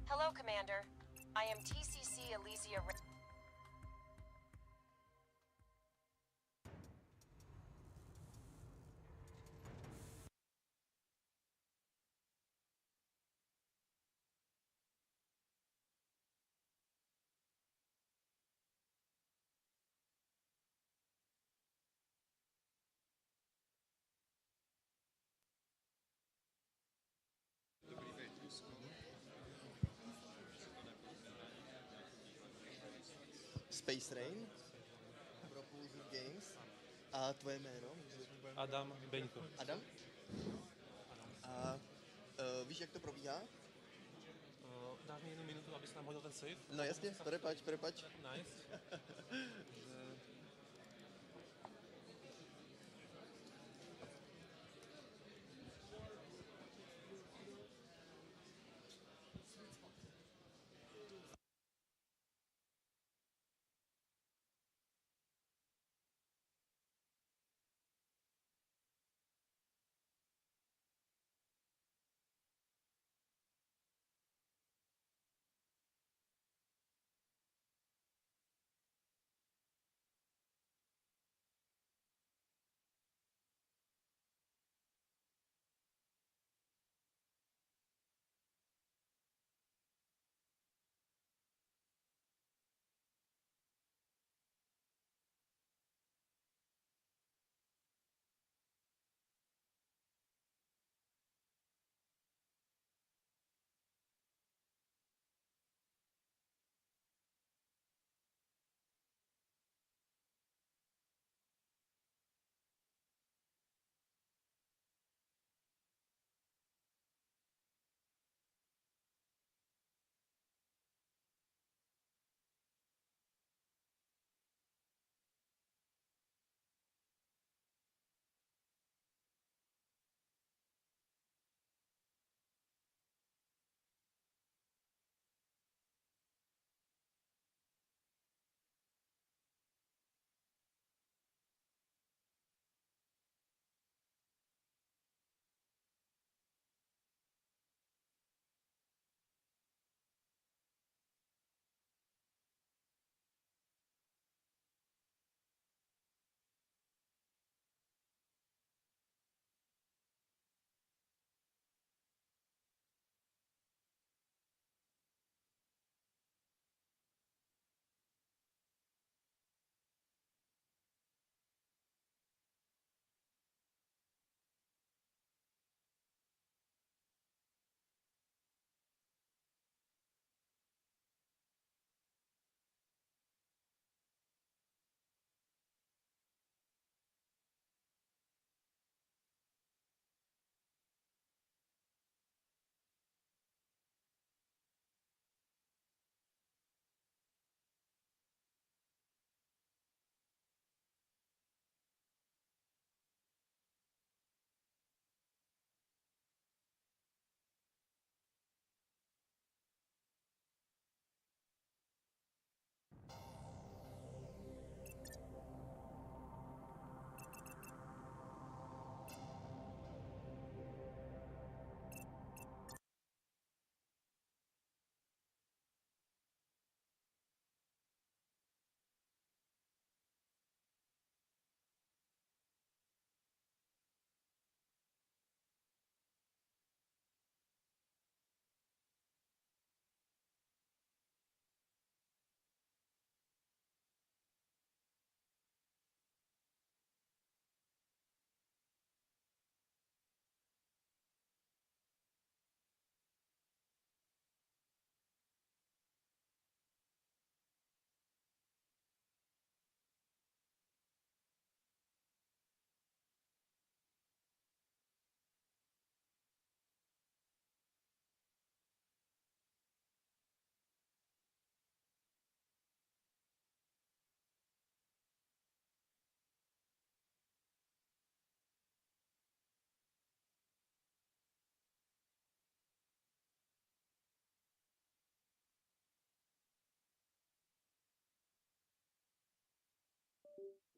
Hello, Commander. I am TCC Elysia. Space Rain, Propulsion Games. A tvoje jméno? Adam Beňko. Adam? A víš, jak to probíhá? Dáš mi 1 minutu, abys nám hodil ten save? No jasně, prepač. Nice.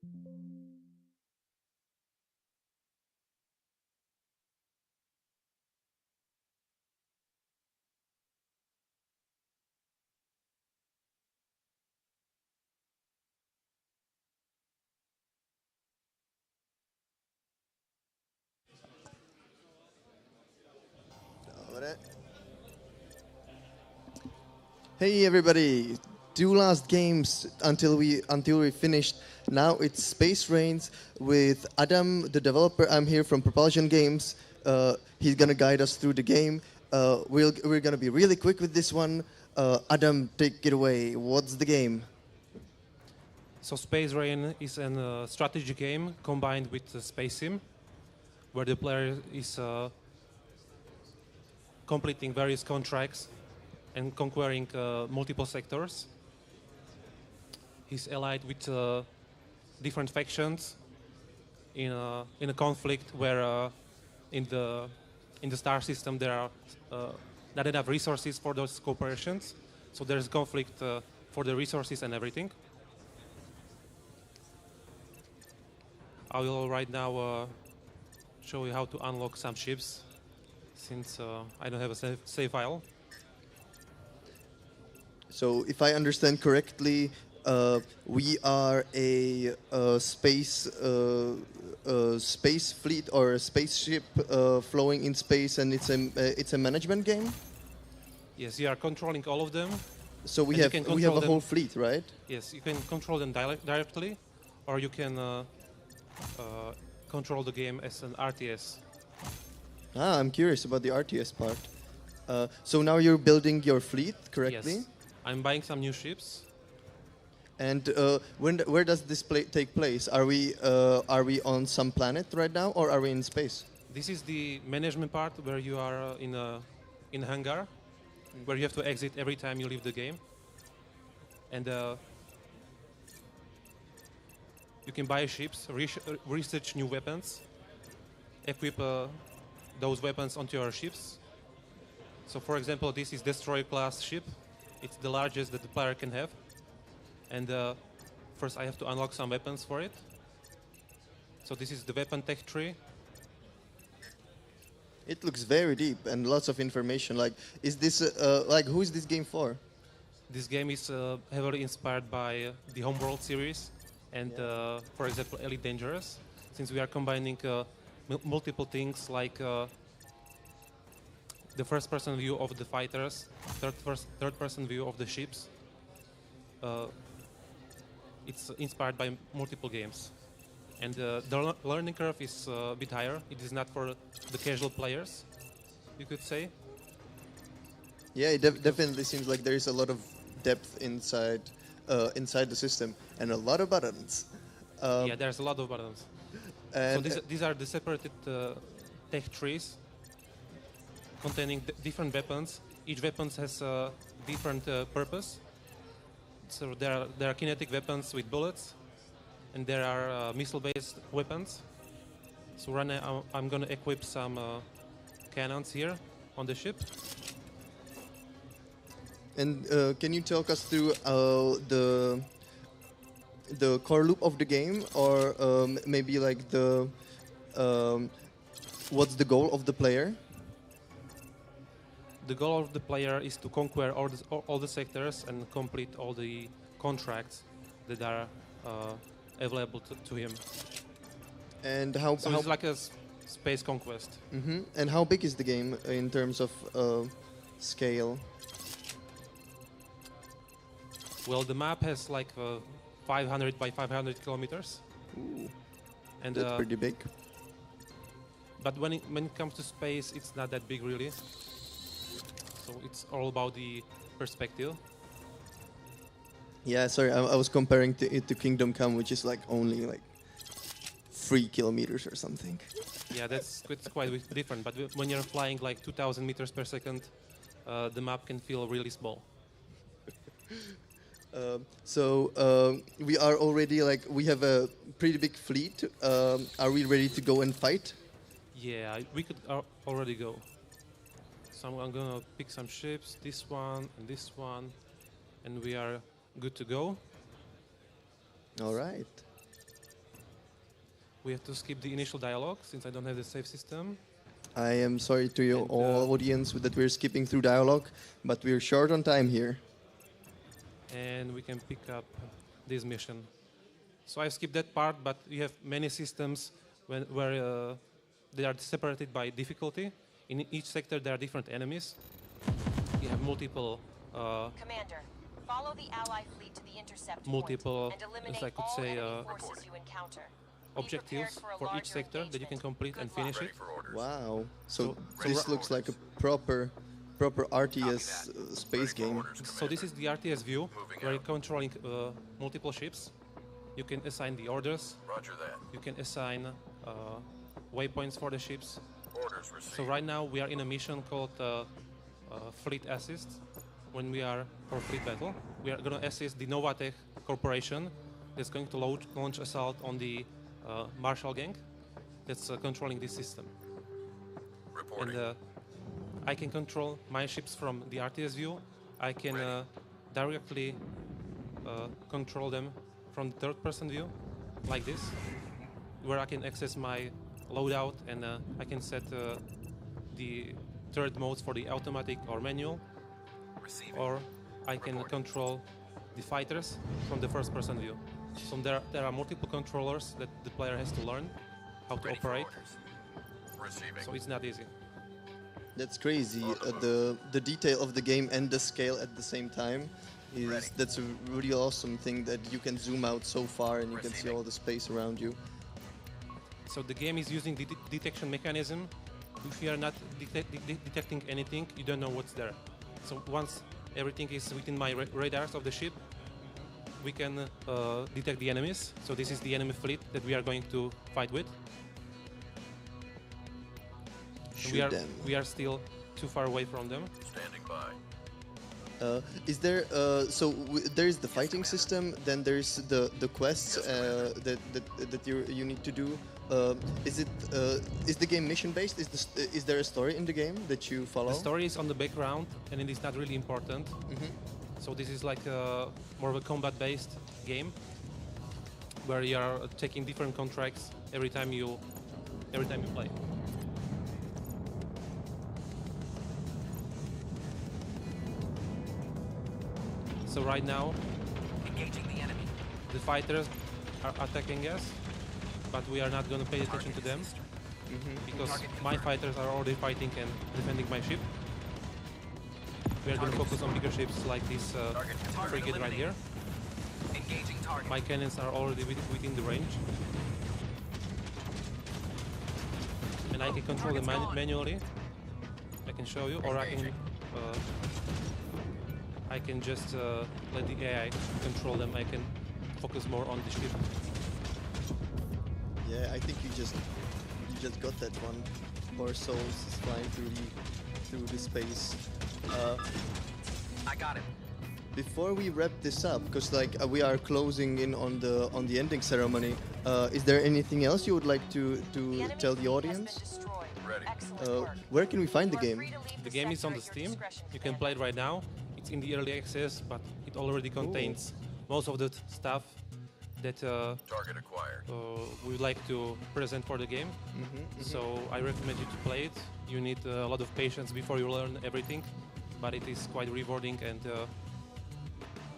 Hey everybody! Two last games until we finished. Now it's Space Rains with Adam, the developer. I'm here from Propulsion Games. He's gonna guide us through the game. We're gonna be really quick with this one. Adam, take it away. What's the game? So Space Rain is a strategy game combined with a space sim, where the player is completing various contracts and conquering multiple sectors. He's allied with different factions in a conflict where in the star system there are not enough resources for those corporations. So there's conflict for the resources and everything. I will right now show you how to unlock some ships, since I don't have a save file. So, if I understand correctly, we are a space fleet or a spaceship flowing in space, and it's a management game. Yes, you are controlling all of them. So we and have you can we have a control whole them- fleet, right? Yes, you can control them directly, or you can control the game as an RTS. Ah, I'm curious about the RTS part. So now you're building your fleet correctly? Yes, I'm buying some new ships. And where does this take place? Are we on some planet right now, or are we in space? This is the management part where you are in a hangar, where you have to exit every time you leave the game. And you can buy ships, research new weapons, equip those weapons onto your ships. So, for example, this is Destroyer class ship. It's the largest that the player can have. And first I have to unlock some weapons for it. So this is the weapon tech tree. It looks very deep and lots of information. Like, is this like who is this game for? This game is heavily inspired by the Homeworld series and, for example, Elite Dangerous, since we are combining multiple things like the first-person view of the fighters, third-person view of the ships. It's inspired by multiple games. And the learning curve is a bit higher. It is not for the casual players, you could say. Yeah, it definitely seems like there is a lot of depth inside the system and a lot of buttons. Yeah, there's a lot of buttons. So And these are the separated tech trees containing different weapons. Each weapon has a different purpose. So there are kinetic weapons with bullets, and there are missile-based weapons. So right now I'm going to equip some cannons here on the ship. And can you talk us through the core loop of the game, or maybe like what's the goal of the player? The goal of the player is to conquer all the sectors and complete all the contracts that are available to him. And how? So it's like a space conquest. And how big is the game in terms of scale? Well, the map has like 500 by 500 kilometers. Ooh, and that's pretty big. But when it comes to space, it's not that big really. So it's all about the perspective. Yeah, sorry, I was comparing it to Kingdom Come, which is like only like 3 kilometers or something. Yeah, that's quite different. But when you're flying like 2,000 meters per second, the map can feel really small. We are already like, we have a pretty big fleet. Are we ready to go and fight? Yeah, we could already go. So I'm gonna pick some ships, this one, and we are good to go. All right. we have to skip the initial dialogue since I don't have the save system. I am sorry to your all audience that we're skipping through dialogue, but we're short on time here. And we can pick up this mission. So I skipped that part, but you have many systems where they are separated by difficulty. In each sector there are different enemies. You have multiple Commander, follow the ally fleet to the intercept multiple, point and eliminate as I could all say, enemy forces you encounter. objectives for each sector that you can complete and finish it. Wow. So this looks like a proper RTS space game. So this is the RTS view where you're controlling multiple ships. You can assign the orders. Roger that. You can assign waypoints for the ships. Orders received. So right now we are in a mission called Fleet Assist. When we are for fleet battle, we are going to assist the Novatech Corporation that's going to launch assault on the Marshall Gang that's controlling this system. Reporting. And I can control my ships from the RTS view. I can directly control them from the third-person view, like this, where I can access my loadout and I can set the third modes for the automatic or manual, or I can control the fighters from the first-person view. So there are multiple controllers that the player has to learn how to operate. So it's not easy. That's crazy. The detail of the game and the scale at the same time that's a really awesome thing that you can zoom out so far and you can see all the space around you. So the game is using the detection mechanism. If you are not detecting anything, you don't know what's there. So once everything is within my radars of the ship, we can detect the enemies. So this is the enemy fleet that we are going to fight with. We are still too far away from them. Standing by. Is there there is the fighting system, then there's the quests that you need to do. Is the game mission based? Is there a story in the game that you follow? The story is on the background and it is not really important. So this is like more of a combat based game where you are taking different contracts every time you play. So right now, engaging the enemy. The fighters are attacking us, but we are not going to pay attention to them because my fighters are already fighting and defending my ship. We are going to focus on bigger ships like this frigate right here. My cannons are already within the range. And I can control them manually. I can show you, or I can just let the AI control them. I can focus more on the ship. Yeah, I think you just got that one. Our souls is flying through the space. I got it. Before we wrap this up, because we are closing in on the ending ceremony, is there anything else you would like to tell the audience? Where can we find the game? The game is on the Steam. You can play it right now. It's in the early access, but it already contains most of the stuff that Target acquired. we would like to present for the game. So I recommend you to play it. You need a lot of patience before you learn everything, but it is quite rewarding, and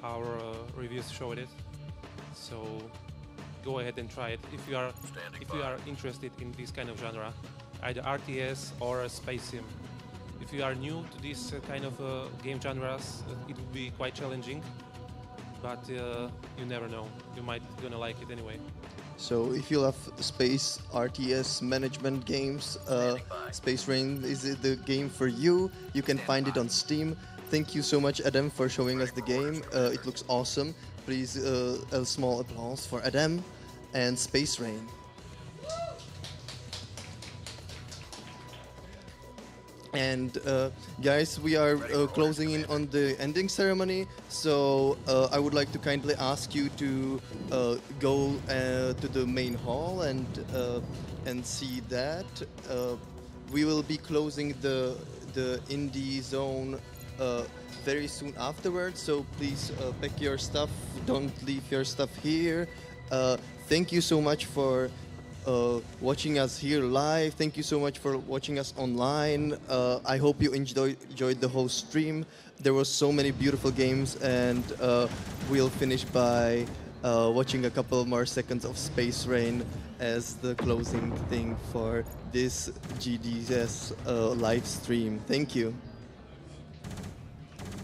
our reviews showed it. So go ahead and try it if you are interested in this kind of genre, either RTS or a space sim. If you are new to this kind of game genres, it will be quite challenging, but you never know. You might gonna like it anyway. So if you love space RTS management games, Space Rain is the game for you. You can find it on Steam. Thank you so much, Adam, for showing us the game. It looks awesome. Please, a small applause for Adam and Space Rain. And guys, we are closing in on the ending ceremony, so I would like to kindly ask you to go to the main hall and see that. We will be closing the indie zone very soon afterwards, so please pack your stuff. Don't leave your stuff here. Thank you so much for watching us here live. Thank you so much for watching us online. I hope you enjoyed the whole stream. There were so many beautiful games, and we'll finish by watching a couple more seconds of Space Rain as the closing thing for this GDS live stream. Thank you.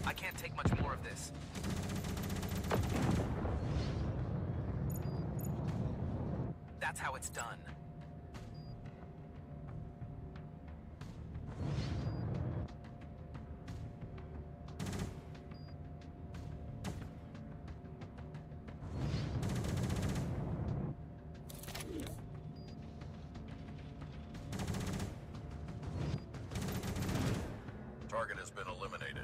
I can't take much more of this. That's how it's done. Target has been eliminated.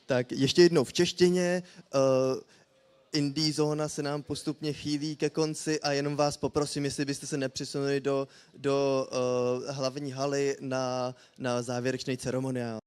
Tak ještě jednou v češtině. Indie zóna se nám postupně chýlí ke konci a jenom vás poprosím, jestli byste se nepřesunuli do hlavní haly na závěrečný ceremoniál.